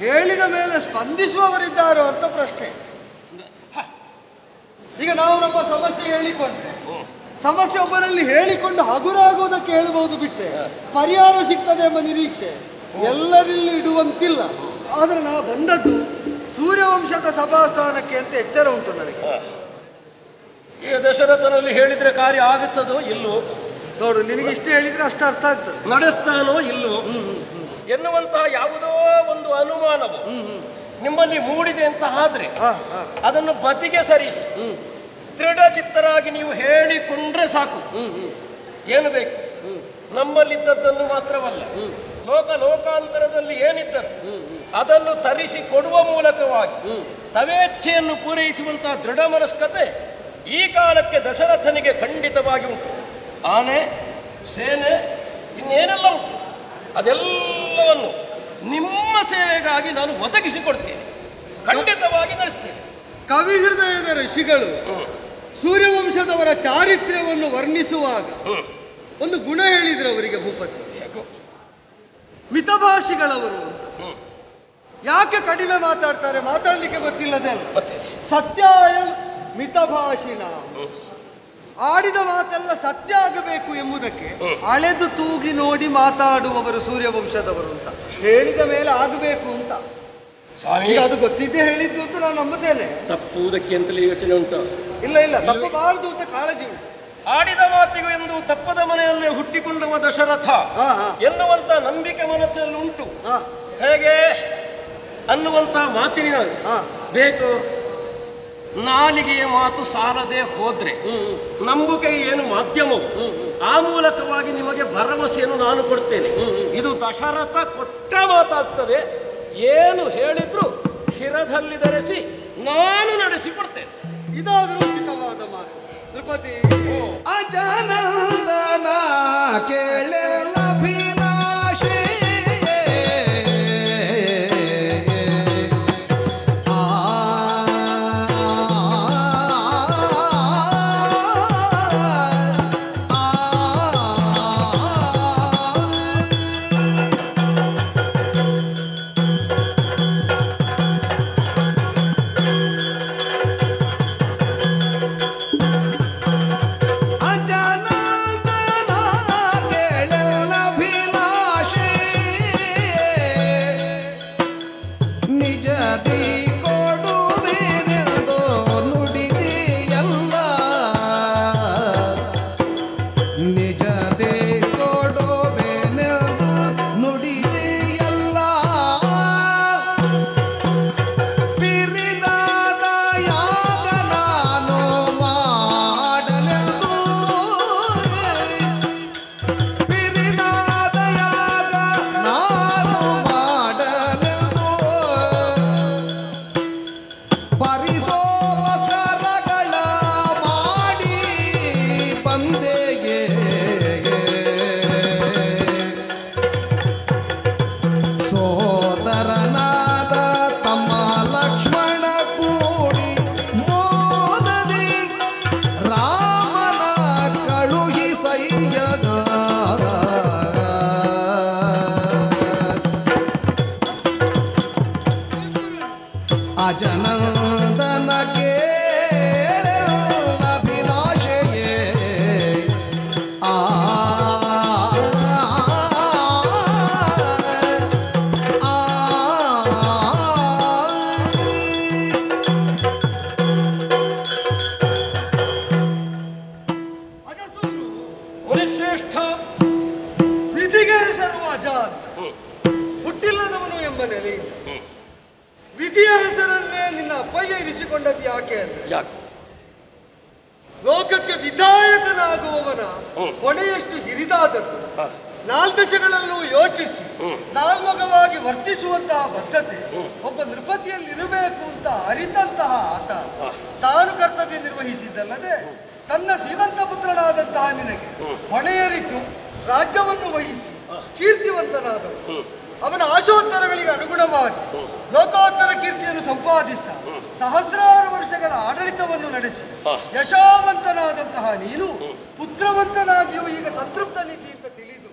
ಹೇಳಿದ ಮೇಲೆ ಸ್ಪಂದಿಸುವವರಿದ್ದಾರೋ ಅಂತ ಪ್ರಶ್ನೆ. ಈಗ ನಾವು ನಮ್ಮ ಸಮಸ್ಯೆ ಹೇಳಿಕೊಂಡ್ರೆ ಸಮಸ್ಯೆ ಒಬ್ಬರಲ್ಲಿ ಹೇಳಿಕೊಂಡು ಹಗುರಾಗುವುದಕ್ಕೆ ಹೇಳಬಹುದು ಬಿಟ್ಟೆ ಪರಿಹಾರ ಸಿಗ್ತದೆ ಎಂಬ ನಿರೀಕ್ಷೆ ಎಲ್ಲರಲ್ಲಿ ಇಡುವಂತಿಲ್ಲ. ಆದರೆ ನಾ ಬಂದದ್ದು ಸೂರ್ಯವಂಶದ ಸಭಾಸ್ಥಾನಕ್ಕೆ ಅಂತ ಎಚ್ಚರ ಉಂಟು ನನಗೆ. ಈ ದಶರಥನಲ್ಲಿ ಹೇಳಿದ್ರೆ ಕಾರ್ಯ ಆಗುತ್ತದೋ ಇಲ್ಲವೋ ನೋಡು, ನಿನಗೆ ಇಷ್ಟ ಹೇಳಿದ್ರೆ ಅಷ್ಟು ಅರ್ಥ ಆಗ್ತದೆ, ನಡೆಸ್ತಾನೋ ಇಲ್ಲವೋ ಎನ್ನುವಂತಹ ಯಾವುದೋ ಒಂದು ಅನುಮಾನವು ನಿಮ್ಮಲ್ಲಿ ಮೂಡಿದೆ ಅಂತ ಆದ್ರೆ ಅದನ್ನು ಬದಿಗೆ ಸರಿಸಿ ದೃಢಚಿತ್ತರಾಗಿ ನೀವು ಹೇಳಿಕೊಂಡ್ರೆ ಸಾಕು. ಏನು ಬೇಕು? ನಮ್ಮಲ್ಲಿದ್ದದ್ದನ್ನು ಮಾತ್ರವಲ್ಲ, ಲೋಕಾಂತರದಲ್ಲಿ ಏನಿದ್ದರು ಅದನ್ನು ತರಿಸಿ ಕೊಡುವ ಮೂಲಕವಾಗಿ ತವೇಚ್ಛೆಯನ್ನು ಪೂರೈಸುವಂತಹ ದೃಢ ಮನಸ್ಕತೆ ಈ ಕಾಲಕ್ಕೆ ದಶರಥನಿಗೆ ಖಂಡಿತವಾಗಿ ಉಂಟು. ಆನೆ, ಸೇನೆ, ಇನ್ನೇನೆಲ್ಲ ಉಂಟು, ಅದೆಲ್ಲವನ್ನು ನಿಮ್ಮ ಸೇವೆಗಾಗಿ ನಾನು ಒದಗಿಸಿಕೊಡ್ತೇನೆ, ಖಂಡಿತವಾಗಿ ನಡೆಸ್ತೇನೆ. ಕವಿ ಹೃದಯದ ಋಷಿಗಳು ಸೂರ್ಯವಂಶದವರ ಚಾರಿತ್ರ್ಯವನ್ನು ವರ್ಣಿಸುವಾಗ ಒಂದು ಗುಣ ಹೇಳಿದ್ರು ಅವರಿಗೆ ಭೂಪತಿ, ಮಿತಭಾಷಿಗಳವರು ಅಂತ. ಯಾಕೆ ಕಡಿಮೆ ಮಾತಾಡ್ತಾರೆ? ಮಾತಾಡ್ಲಿಕ್ಕೆ ಗೊತ್ತಿಲ್ಲದೆ ಅಲ್ಲ. ಸತ್ಯಾಯ ಮಿತಭಾಷಿಣ, ಆಡಿದ ಮಾತೆಲ್ಲ ಸತ್ಯ ಆಗಬೇಕು ಎಂಬುದಕ್ಕೆ ಅಳೆದು ತೂಗಿ ನೋಡಿ ಮಾತಾಡುವವರು ಸೂರ್ಯವಂಶದವರು ಅಂತ. ಹೇಳಿದ ಮೇಲೆ ಆಗಬೇಕು ಅಂತ. ಈಗ ಅದು ಗೊತ್ತಿದ್ದೇ ಹೇಳಿದ್ದು ಅಂತ ನಾನು ನಂಬುತ್ತೇನೆ. ತಪ್ಪುವುದಕ್ಕೆ ಅಂತಲೇ ಯೋಚನೆ ಉಂಟು? ಇಲ್ಲ ಇಲ್ಲ, ತಪ್ಪಬಾರದು ಅಂತ ಕಾಳಜಿ ಉಂಟು. ಆಡಿದ ಮಾತಿಗೂ ಎಂದು ತಪ್ಪದ ಮನೆಯಲ್ಲೇ ಹುಟ್ಟಿಕೊಂಡವ ದಶರಥ ಎನ್ನುವಂತ ನಂಬಿಕೆ ಮನಸ್ಸಿನಲ್ಲಿ ಉಂಟು. ಹೇಗೆ ಅನ್ನುವಂತ ಮಾತಿನ ಬೇಕು. ನಾಲಿಗೆಯ ಮಾತು ಸಾಲದೆ ಹೋದ್ರೆ ನಂಬುಕೆ ಏನು ಮಾಧ್ಯಮವು, ಆ ಮೂಲಕವಾಗಿ ನಿಮಗೆ ಭರವಸೆಯನ್ನು ನಾನು ಕೊಡ್ತೇನೆ. ಇದು ದಶರಥ ಕೊಟ್ಟ ಮಾತಾಗ್ತದೆ. ಏನು ಹೇಳಿದ್ರು ಶಿರದಲ್ಲಿ ಧರಿಸಿ ನಾನು ನಡೆಸಿಕೊಡ್ತೇನೆ. ಇದಾದರೂ ಉಚಿತವಾದ ಮಾತು. ನೃಪತಿ ಅಜನಂದನ ಕೇಳಭಿಲಾಷೆ ಅಜನಂದನ ಕೇಳಭಿಲಾಷೆಯೇ ಮುನಿಶ್ರೇಷ್ಠ, ವಿಧಿಗೆ ಹೆಸರು ಅಜಾನ್, ಹುಟ್ಟಿಲ್ಲದವನು ಎಂಬ ನೆಲೆಯಿಂದ ವಿಧಿಯ ಹೆಸರನ್ನೇ ನಿನ್ನ ಅಪ್ಪಯ್ಯ ಇರಿಸಿಕೊಂಡದ್ದು ಯಾಕೆ ಅಂದ್ರೆ ಲೋಕಕ್ಕೆ ವಿಧಾಯಕನಾಗುವವನ ಹೊಣೆಯಷ್ಟು ಹಿರಿದಾದದ್ದು. ನಾಲ್ದಶಗಳಲ್ಲೂ ಯೋಚಿಸಿ ನಾಲ್ಮೊಗವಾಗಿ ವರ್ತಿಸುವಂತಹ ಬದ್ಧತೆ ಒಬ್ಬ ನೃಪತಿಯಲ್ಲಿರಬೇಕು ಅಂತ ಅರಿತಂತಹ ಆತ ತಾನು ಕರ್ತವ್ಯ ನಿರ್ವಹಿಸಿದ್ದಲ್ಲದೆ ತನ್ನ ಶ್ರೀಮಂತ ಪುತ್ರನಾದಂತಹ ನಿನಗೆ ಹೊಣೆಯರಿತು ರಾಜ್ಯವನ್ನು ವಹಿಸಿ ಕೀರ್ತಿವಂತನಾದವು. ಅವನ ಆಶೋತ್ತರಗಳಿಗೆ ಅನುಗುಣವಾಗಿ ಲೋಕೋತ್ತರ ಕೀರ್ತಿಯನ್ನು ಸಂಪಾದಿಸ್ತಾ ಸಹಸ್ರಾರು ವರ್ಷಗಳ ಆಡಳಿತವನ್ನು ನಡೆಸಿ ಯಶೋವಂತನಾದಂತಹ ನೀನು ಪುತ್ರವಂತನಾಗಿಯೂ ಈಗ ಸಂತೃಪ್ತ ನೀತಿ ಅಂತ ತಿಳಿದು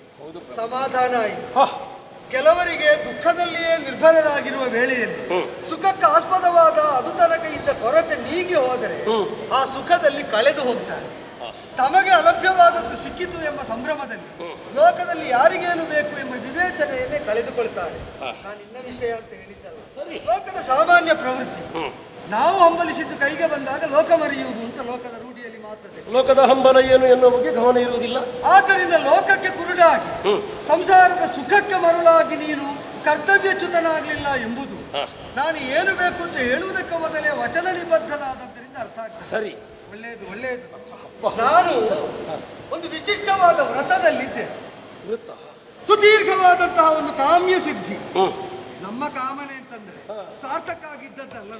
ಸಮಾಧಾನ ಆಯಿತು. ಹ, ಕೆಲವರಿಗೆ ದುಃಖದಲ್ಲಿಯೇ ನಿರ್ಭರರಾಗಿರುವ ವೇಳೆಯಲ್ಲಿ ಸುಖಕ್ಕೆ ಆಸ್ಪದವಾದ ಅದು ತನಕ ಇದ್ದ ಕೊರತೆ ನೀಗಿ ಹೋದರೆ ಆ ಸುಖದಲ್ಲಿ ಕಳೆದು ಹೋಗ್ತಾರೆ. ತಮಗೆ ಅಲಭ್ಯವಾದದ್ದು ಸಿಕ್ಕಿತು ಎಂಬ ಸಂಭ್ರಮದಲ್ಲಿ ಲೋಕದಲ್ಲಿ ಯಾರಿಗೇನು ಬೇಕು ಎಂಬ ವಿವೇಚನೆಯನ್ನೇ ಕಳೆದುಕೊಳ್ತಾರೆ. ನಾನು ಇನ್ನ ವಿಷಯ ಅಂತ ಹೇಳಿದ್ದಲ್ಲ, ಲೋಕದ ಸಾಮಾನ್ಯ ಪ್ರವೃತ್ತಿ. ನಾವು ಹಂಬಲಿಸಿದ್ದು ಕೈಗೆ ಬಂದಾಗ ಲೋಕ ಮರೆಯುವುದು ಅಂತ ಲೋಕದ ರೂಢಿಯಲ್ಲಿ ಮಾತದೆ. ಲೋಕದ ಹಂಬಲ ಏನು ಎನ್ನುವ ಬಗ್ಗೆ ಗಮನ ಇರುವುದಿಲ್ಲ. ಆದ್ದರಿಂದ ಲೋಕಕ್ಕೆ ಕುರುಡಾಗಿ ಸಂಸಾರದ ಸುಖಕ್ಕೆ ಮರುಳಾಗಿ ನೀನು ಕರ್ತವ್ಯಚ್ಯುತನಾಗಲಿಲ್ಲ ಎಂಬುದು ನಾನು ಏನು ಬೇಕು ಅಂತ ಹೇಳುವುದಕ್ಕೆ ಮೊದಲೇ ವಚನ ನಿಬದ್ಧನಾದದ್ದರಿಂದ ಅರ್ಥ ಆಗ್ತದೆ. ಸರಿ, ಒಳ್ಳೆಯದು ಒಳ್ಳೆಯದು. ನಾನು ಒಂದು ವಿಶಿಷ್ಟವಾದ ವ್ರತದಲ್ಲಿದ್ದೆ. ಸುದೀರ್ಘವಾದಂತಹ ಒಂದು ಕಾಮ್ಯ ಸಿದ್ಧಿ. ನಮ್ಮ ಕಾಮನೆ ಅಂತಂದ್ರೆ ಸಾರ್ಥಕ ಆಗಿದ್ದದ್ದಲ್ಲ,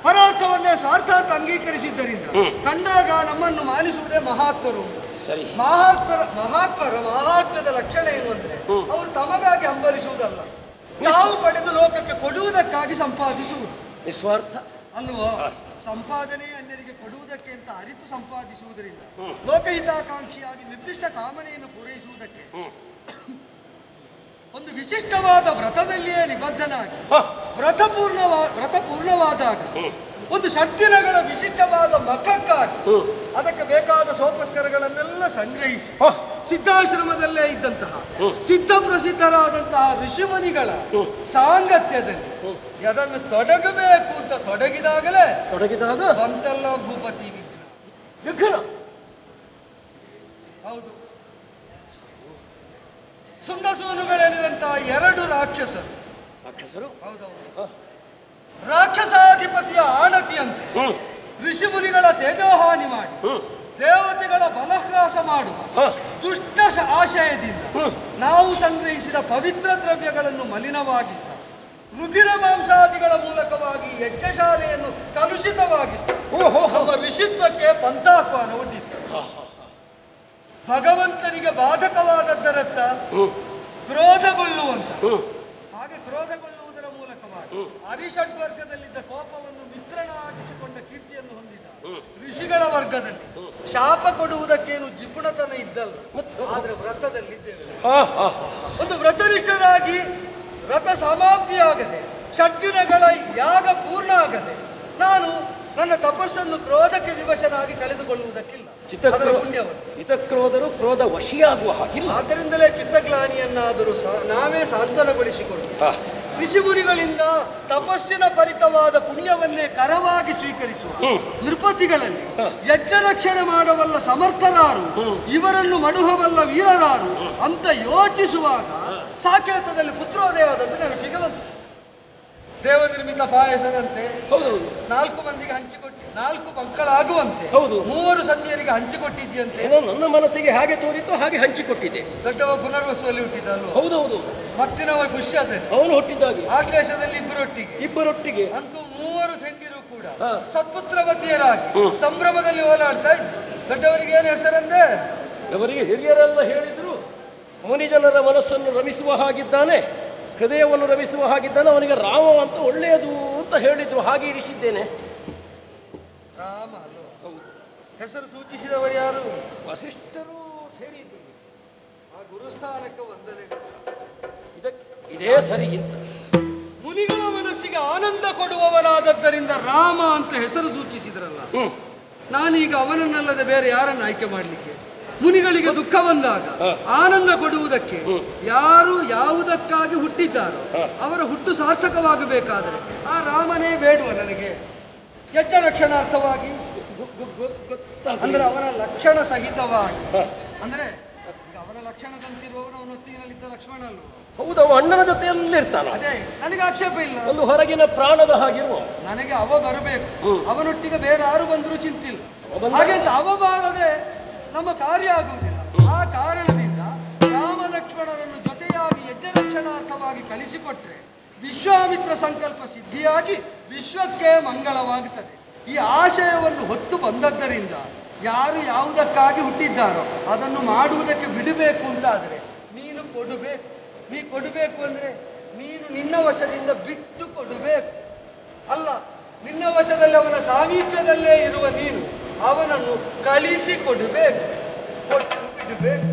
ಪರಾರ್ಥವನ್ನೇ ಸ್ವಾರ್ಥ ಅಂತ ಅಂಗೀಕರಿಸಿದ್ದರಿಂದ ಕಂಡಾಗ ನಮ್ಮನ್ನು ಮಾನಿಸುವುದೇ ಮಹಾತ್ಮರು. ಸರಿ, ಮಹಾತ್ಮದ ಲಕ್ಷಣ ಏನು ಅಂದ್ರೆ ಅವರು ತಮಗಾಗಿ ಹಂಬಲಿಸುವುದಲ್ಲ, ತಾವು ಪಡೆದು ಲೋಕಕ್ಕೆ ಕೊಡುವುದಕ್ಕಾಗಿ ಸಂಪಾದಿಸುವುದು. ನಿಸ್ವಾರ್ಥ ಅಲ್ವೋ? ಸಂಪಾದನೆ ಅನ್ಯರಿಗೆ ಕೊಡುವುದಕ್ಕೆ ಅಂತ ಅರಿತು ಸಂಪಾದಿಸುವುದರಿಂದ ಲೋಕಹಿತಾಕಾಂಕ್ಷಿಯಾಗಿ ನಿರ್ದಿಷ್ಟ ಕಾಮನೆಯನ್ನು ಪೂರೈಸುವುದಕ್ಕೆ ಒಂದು ವಿಶಿಷ್ಟವಾದ ವ್ರತದಲ್ಲಿಯೇ ನಿಬದ್ಧನಾಗಿ ವ್ರತ ಪೂರ್ಣವಾದಾಗ ಒಂದು ಷಡ್ದಿನಗಳ ವಿಶಿಷ್ಟವಾದ ಮಖಕ್ಕಾಗಿ ಅದಕ್ಕೆ ಬೇಕಾದ ಸೋಪಸ್ಕರಗಳನ್ನೆಲ್ಲ ಸಂಗ್ರಹಿಸಿ ಸಿದ್ಧಾಶ್ರಮದಲ್ಲೇ ಇದ್ದಂತಹ ಸಿದ್ಧ ಪ್ರಸಿದ್ಧರಾದಂತಹ ಋಷಿಮುನಿಗಳ ಸಾಂಗತ್ಯದಲ್ಲಿ ಅದನ್ನು ತೊಡಗಬೇಕು ಅಂತ ತೊಡಗಿದಾಗ ಬಂತಲ್ಲ ಭೂಪತಿ ವಿಘ್ನ. ಹೌದು, ಸುಂದಸೂನುಗಳೆನಿದಂತಹ ಎರಡು ರಾಕ್ಷಸರು ಹೌದೌದು ರಾಕ್ಷಸಾಧಿಪತಿಯ ಆಣತಿಯಂತೆ ಋಷಿಮುನಿಗಳ ತೇಜೋಹಾನಿ ಮಾಡಿ ದೇವತೆಗಳ ಬಲಹ್ರಾಸ ಮಾಡುವ ದುಷ್ಟ ಆಶಯದಿಂದ ನಾವು ಸಂಗ್ರಹಿಸಿದ ಪವಿತ್ರ ದ್ರವ್ಯಗಳನ್ನು ಮಲಿನವಾಗಿಸಿದ ರುಧಿರ ಮಾಂಸಾದಿಗಳ ಮೂಲಕವಾಗಿ ಯಜ್ಞಶಾಲೆಯನ್ನು ಕಲುಷಿತವಾಗಿಸಿದ ನಮ್ಮ ಋಷಿತ್ವಕ್ಕೆ ಪಂಥಾಹ್ವಾನ ಒಡ್ಡಿತ್ತು. ಭಗವಂತನಿಗೆ ಬಾಧಕವಾದದ್ದರತ್ತ ಕ್ರೋಧಗೊಳ್ಳುವಂತ, ಹಾಗೆ ಕ್ರೋಧಗೊಳ್ಳುವುದರ ಮೂಲಕವಾಗಿ ಅರಿಷಡ್ವರ್ಗದಲ್ಲಿದ್ದ ಕೋಪವನ್ನು ಮಿತ್ರನಾಗಿಸಿಕೊಂಡ ಕೀರ್ತಿಯನ್ನು ಹೊಂದಿದ ಋಷಿಗಳ ವರ್ಗದಲ್ಲಿ ಶಾಪ ಕೊಡುವುದಕ್ಕೇನು ಜಿಪುಣತನ ಇದ್ದಲ್ಲ, ಆದ್ರೆ ವ್ರತದಲ್ಲಿದ್ದೇವೆ. ಒಂದು ವ್ರತನಿಷ್ಠರಾಗಿ ವ್ರತ ಸಮಾಪ್ತಿಯಾಗದೆ ಷಡ್ದಿನಗಳ ಯಾಗ ಪೂರ್ಣ ಆಗದೆ ನಾನು ನನ್ನ ತಪಸ್ಸನ್ನು ಕ್ರೋಧಕ್ಕೆ ವಿವಶನಾಗಿ ಕಳೆದುಕೊಳ್ಳುವುದಕ್ಕಿಲ್ಲ. ಚಿತ್ತಕ್ರೋಧರು ಕ್ರೋಧ ವಶಿಯಾಗುವ ಹಾಗಿಲ್ಲ. ಆದ್ದರಿಂದಲೇ ಚಿತ್ತಗ್ಲಾನಿಯನ್ನಾದರೂ ನಾವೇ ಸಾಂತ್ವನಗೊಳಿಸಿಕೊಂಡು ಋಷಿಮುನಿಗಳಿಂದ ತಪಸ್ಸಿನ ಪರಿತವಾದ ಪುಣ್ಯವನ್ನೇ ಕರವಾಗಿ ಸ್ವೀಕರಿಸುವ ನೃಪತಿಗಳಲ್ಲಿ ಯಜ್ಞ ರಕ್ಷಣೆ ಮಾಡಬಲ್ಲ ಸಮರ್ಥರಾರು, ಇವರನ್ನು ಮಡುಹಬಲ್ಲ ವೀರರಾರು ಅಂತ ಯೋಚಿಸುವಾಗ ಸಾಕೇತದಲ್ಲಿ ಪುತ್ರೋದಯವಾದದ್ದು ನೆನಪಿಗೆ ಬಂತು. ದೇವನಿರ್ಮಿತ ಪಾಯಸದಂತೆ 4 ಮಂದಿಗೆ ಹಂಚಿಕೊಟ್ಟಿ 4 ಮಕ್ಕಳಾಗುವಂತೆ 3 ಸತಿಯರಿಗೆ ಹಂಚಿಕೊಟ್ಟಿದ್ಯಂತೆ. ನನ್ನ ಮನಸ್ಸಿಗೆ ಹಾಗೆ ತೋರಿತು, ಹಾಗೆ ಹಂಚಿಕೊಟ್ಟಿದೆ. ದೊಡ್ಡವ ಪುನರ್ವಸುವಲ್ಲಿ ಹುಟ್ಟಿದಲ್ವ? ಹೌದೌದು. ಮತ್ತಿನವ ಪುಷ್ಯದೆ ಅವನು ಹುಟ್ಟಿದ್ದಾಗೆ ಆಶ್ಲೇಷದಲ್ಲಿ ಇಬ್ಬರೊಟ್ಟಿಗೆ ಅಂತೂ 3 ಸೆಂಡಿರು ಕೂಡ ಸತ್ಪುತ್ರವತಿಯರಾಗಿ ಸಂಭ್ರಮದಲ್ಲಿ ಓಲಾಡ್ತಾ ಇದ್ರು. ದೊಡ್ಡವರಿಗೆ ಏನು ಹೆಸರಂದೆ? ಅವರಿಗೆ ಹಿರಿಯರೆಲ್ಲ ಹೇಳಿದ್ರು, ಮುನಿಜನರ ಮನಸ್ಸನ್ನು ರಮಿಸುವ ಹಾಗಿದ್ದಾನೆ, ಹೃದಯವನ್ನು ರಮಿಸುವ ಹಾಗಿದ್ದಾನೆ, ಅವನಿಗೆ ರಾಮ ಅಂತ ಒಳ್ಳೆಯದು ಅಂತ ಹೇಳಿದ್ರು. ಹಾಗೆ ಇರಿಸಿದ್ದೇನೆ. ರಾಮ ಹೆಸರು ಸೂಚಿಸಿದವರು ಯಾರು? ವಸಿಷ್ಠರು ಸೇರಿದ್ರು. ಆ ಗುರುಸ್ಥಾನಕ್ಕೆ ವಂದನೆ. ಇದೇ ಸರಿ ಅಂತ ಮುನಿಗಳ ಮನಸ್ಸಿಗೆ ಆನಂದ ಕೊಡುವವನಾದದ್ದರಿಂದ ರಾಮ ಅಂತ ಹೆಸರು ಸೂಚಿಸಿದ್ರಲ್ಲ. ನಾನೀಗ ಅವನನ್ನಲ್ಲದೆ ಬೇರೆ ಯಾರನ್ನು ಆಯ್ಕೆ ಮಾಡಲಿಕ್ಕೆ? ಮುನಿಗಳಿಗೆ ದುಃಖ ಬಂದಾಗ ಆನಂದ ಕೊಡುವುದಕ್ಕೆ ಯಾರು ಯಾವುದಕ್ಕಾಗಿ ಹುಟ್ಟಿದ್ದಾರೋ ಅವರ ಹುಟ್ಟು ಸಾರ್ಥಕವಾಗಬೇಕಾದರೆ ಆ ರಾಮನೇ ಬೇಡುವ ನನಗೆ. ಯಜ್ಞ ರಕ್ಷಣಾರ್ಥವಾಗಿ ಅಂದ್ರೆ ಅವನ ಲಕ್ಷಣ ಸಹಿತವಾಗಿ, ಅಂದ್ರೆ ಈಗ ಅವನ ಲಕ್ಷಣದಂತಿರುವವರು ಅವನ ಹೊತ್ತಿನಲ್ಲಿದ್ದ ಲಕ್ಷ್ಮಣ ಅಲ್ವ? ಹೌದು, ಅವ ಅಣ್ಣನ ಜೊತೆಯಲ್ಲಿ ಇರ್ತಾನೆ. ಅದೇ ನನಗೆ ಆಕ್ಷೇಪ ಇಲ್ಲ. ಒಂದು ಹೊರಗಿನ ಪ್ರಾಣದ ಹಾಗಿರುವ ನನಗೆ ಅವ ಬರಬೇಕು, ಅವನೊಟ್ಟಿಗೆ ಬೇರೆ ಯಾರು ಬಂದರೂ ಚಿಂತಿಲ್ಲ. ಹಾಗೆಂತ ಅವ ಬಾರದೆ ನಮ್ಮ ಕಾರ್ಯ ಆಗುವುದಿಲ್ಲ. ಆ ಕಾರಣದಿಂದ ರಾಮ ಲಕ್ಷ್ಮಣರನ್ನು ಜೊತೆಯಾಗಿ ಯಜ್ಞ ರಕ್ಷಣಾರ್ಥವಾಗಿ ಕಳಿಸಿಕೊಟ್ರೆ ವಿಶ್ವಾಮಿತ್ರ ಸಂಕಲ್ಪ ಸಿದ್ಧಿಯಾಗಿ ವಿಶ್ವಕ್ಕೆ ಮಂಗಳವಾಗುತ್ತದೆ. ಈ ಆಶಯವನ್ನು ಹೊತ್ತು ಬಂದದ್ದರಿಂದ ಯಾರು ಯಾವುದಕ್ಕಾಗಿ ಹುಟ್ಟಿದ್ದಾರೋ ಅದನ್ನು ಮಾಡುವುದಕ್ಕೆ ಬಿಡಬೇಕು ಅಂತಾದರೆ ನೀನು ಕೊಡಬೇಕು. ನೀ ಕೊಡಬೇಕು ಅಂದರೆ ನೀನು ನಿನ್ನ ವಶದಿಂದ ಬಿಟ್ಟು ಕೊಡಬೇಕು. ಅಲ್ಲ, ನಿನ್ನ ವಶದಲ್ಲಿ ಅವನ ಸಾಮೀಪ್ಯದಲ್ಲೇ ಇರುವ ನೀನು ಅವನನ್ನು ಕಳಿಸಿ ಕೊಡಬೇಕು, ಕೊಟ್ಟು ಬಿಡಬೇಕು.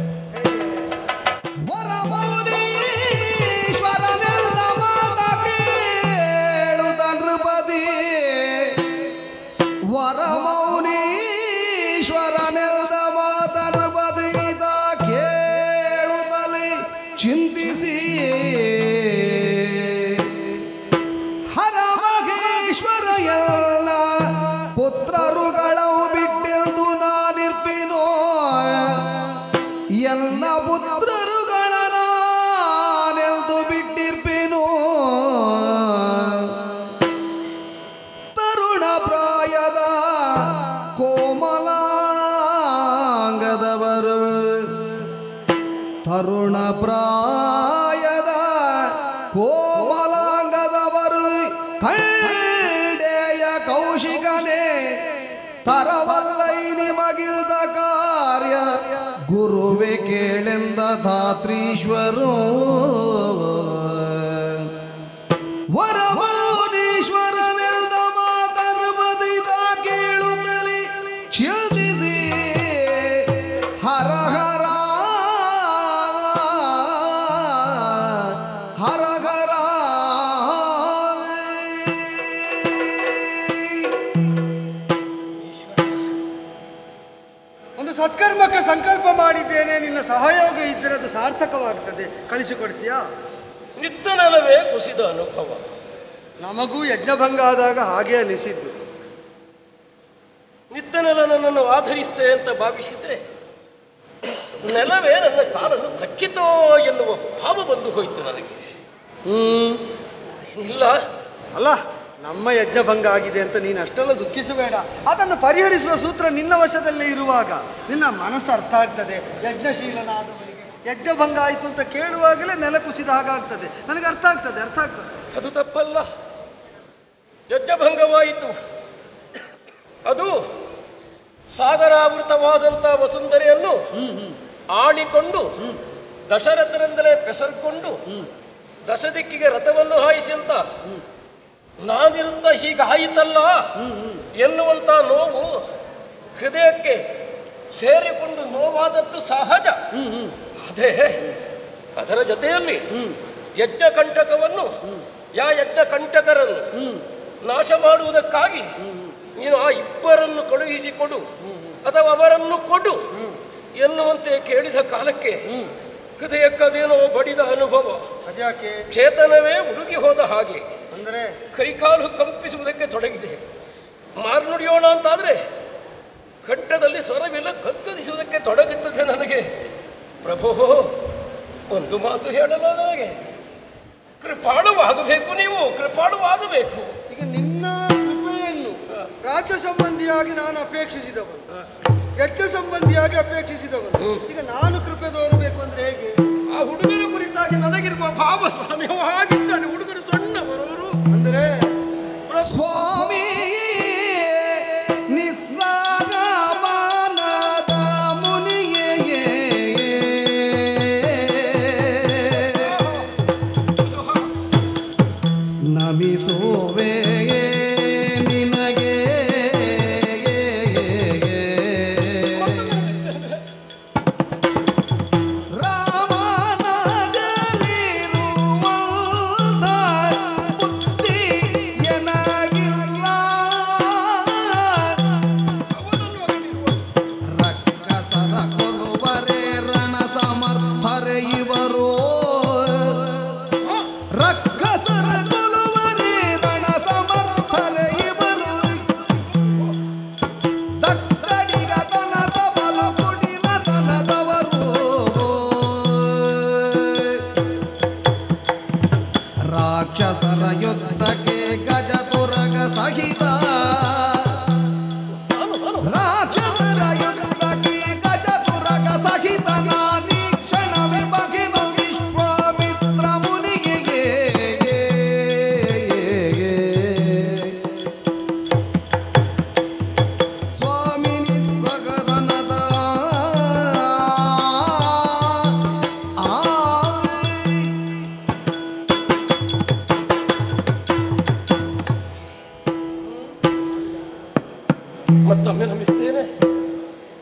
ಪ್ರಾಯದ ಕೋಮಲಾಂಗದವರು ಕಂಡೆಯ ಕೌಶಿಕನೇ ತರವಲ್ಲೈ ನಿಮಗಿಲ್ದ ಕಾರ್ಯ ಗುರುವೆ ಕೇಳೆಂದ ಧಾತ್ರೀಶ್ವರು ವರಮೌನೀಶ್ವರನೆಲ್ದ ಮಾತನ್ನು ಬದಿದ ಕೇಳುತ್ತಲೇ ಚಿಂತಿಸಿ ಹರ ಹರ ಹರ ಹರ ಒಂದು ಸತ್ಕರ್ಮಕ್ಕೆ ಸಂಕಲ್ಪ ಮಾಡಿದ್ದೇನೆ, ನಿನ್ನ ಸಹಯೋಗ ಇದ್ದರೆ ಅದು ಸಾರ್ಥಕವಾಗ್ತದೆ, ಕಳಿಸಿಕೊಡ್ತೀಯಾ? ನಿತ್ತನಲ್ಲವೇ ಕುಸಿದ ಅನುಭವ. ನಮಗೂ ಯಜ್ಞಭಂಗ ಆದಾಗ ಹಾಗೆ ಅನಿಸಿದ್ದು. ನಿತ್ತನೆಲ್ಲ ನನ್ನನ್ನು ಆಧರಿಸ್ತೇ ಅಂತ ಭಾವಿಸಿದ್ರೆ ನೆಲವೇ ನನ್ನ ಕಾಲನ್ನು ಕಚ್ಚಿತೋ ಎನ್ನುವ ಭಾವ ಬಂದು ಹೋಯಿತು ನನಗೆ. ಇಲ್ಲ ಅಲ್ಲ, ನಮ್ಮ ಯಜ್ಞಭಂಗ ಆಗಿದೆ ಅಂತ ನೀನು ಅಷ್ಟೆಲ್ಲ ದುಃಖಿಸಬೇಡ. ಅದನ್ನು ಪರಿಹರಿಸುವ ಸೂತ್ರ ನಿನ್ನ ವಶದಲ್ಲೇ ಇರುವಾಗ ನಿನ್ನ ಮನಸ್ಸು ಅರ್ಥ ಆಗ್ತದೆ. ಯಜ್ಞಶೀಲನಾದವನಿಗೆ ಯಜ್ಞಭಂಗ ಆಯಿತು ಅಂತ ಕೇಳುವಾಗಲೇ ನೆಲ ಕುಸಿದ ಹಾಗಾಗ್ತದೆ. ನನಗೆ ಅರ್ಥ ಆಗ್ತದೆ. ಅದು ತಪ್ಪಲ್ಲ. ಯಜ್ಞಭಂಗವಾಯಿತು, ಅದು ಸಾಗರಾವೃತವಾದಂಥ ವಸುಂಧರೆಯನ್ನು ಆಳಿಕೊಂಡು ದಶರಥರಿಂದಲೇ ಪೆಸರ್ಕೊಂಡು ದಶದಿಕ್ಕಿಗೆ ರಥವನ್ನು ಹಾಯಿಸಿ ಅಂತ ನಾನಿರುತ್ತ ಹೀಗಾಯಿತಲ್ಲ ಎನ್ನುವಂಥ ನೋವು ಹೃದಯಕ್ಕೆ ಸೇರಿಕೊಂಡು ನೋವಾದದ್ದು ಸಹಜ. ಆದರೆ ಅದರ ಜೊತೆಯಲ್ಲಿ ಯಜ್ಞಕಂಟಕವನ್ನು ಯಜ್ಞಕಂಟಕರನ್ನು ನಾಶ ಮಾಡುವುದಕ್ಕಾಗಿ ನೀನು ಆ ಇಬ್ಬರನ್ನು ಕಳುಹಿಸಿಕೊಡು ಅಥವಾ ಅವರನ್ನು ಕೊಡು ಎನ್ನುವಂತೆ ಕೇಳಿದ ಕಾಲಕ್ಕೆ ಹೃದಯಕ್ಕದೇನೋ ಬಡಿದ ಅನುಭವ. ಅದ್ಯಾಕೆ? ಚೇತನವೇ ಹುಡುಗಿ ಹೋದ ಹಾಗೆ ಅಂದರೆ ಕೈಕಾಲು ಕಂಪಿಸುವುದಕ್ಕೆ ತೊಡಗಿದೆ. ಮಾರ್ನುಡಿಯೋಣ ಅಂತಾದರೆ ಕಂಠದಲ್ಲಿ ಸ್ವರವಿಲ್ಲ, ಕಕ್ಕರಿಸುವುದಕ್ಕೆ ತೊಡಗುತ್ತದೆ ನನಗೆ. ಪ್ರಭೋ, ಒಂದು ಮಾತು ಹೇಳಲು ನನಗೆ ಕೃಪಾಳುವಾಗಬೇಕು, ನೀವು ಕೃಪಾಳುವಾಗಬೇಕು. ಈಗ ನಿನ್ನ ಕೃಪೆಯನ್ನು ರಾಜ್ಯ ಸಂಬಂಧಿಯಾಗಿ ನಾನು ಅಪೇಕ್ಷಿಸಿದವನು, ಯಜ್ಞ ಸಂಬಂಧಿಯಾಗಿ ಅಪೇಕ್ಷಿಸಿದವನು. ಈಗ ನಾನು ಕೃಪೆ ತೋರಬೇಕು ಅಂದ್ರೆ ಹೇಗೆ? ಆ ಹುಡುಗರ ಕುರಿತಾಗಿ ನನಗಿರುವ ಭಾವ ಸ್ವಾಮ್ಯವು ಆಗಿದ್ದಾನೆ. ಹುಡುಗರು ಸಣ್ಣವರವರು ಅಂದರೆ ಸ್ವಾಮಿ ನಿಸ್ಸಗಮನದ ಮುನಿಯೇ ನಮಿಸುವೆ ನಿನಗೆ ರಾಕ್ಷಸರ ಯುದ್ಧಕ್ಕೆ ಗಜ ತುರಗ ಸಹಿತ ರಾಕ್ಷಸರ ಯುದ್ಧಕ್ಕೆ ಗಜ ತುರಗ ಸಹಿತ ನಾನೀ ಕ್ಷಣವೇ ಬಗೆನು ವಿಶ್ವಾಮಿತ್ರ ಮುನಿಗೆ ಸ್ವಾಮಿ ಭಗವನದ ಮತ್ತೊಮ್ಮೆ ನಮಿಸ್ತೇನೆ.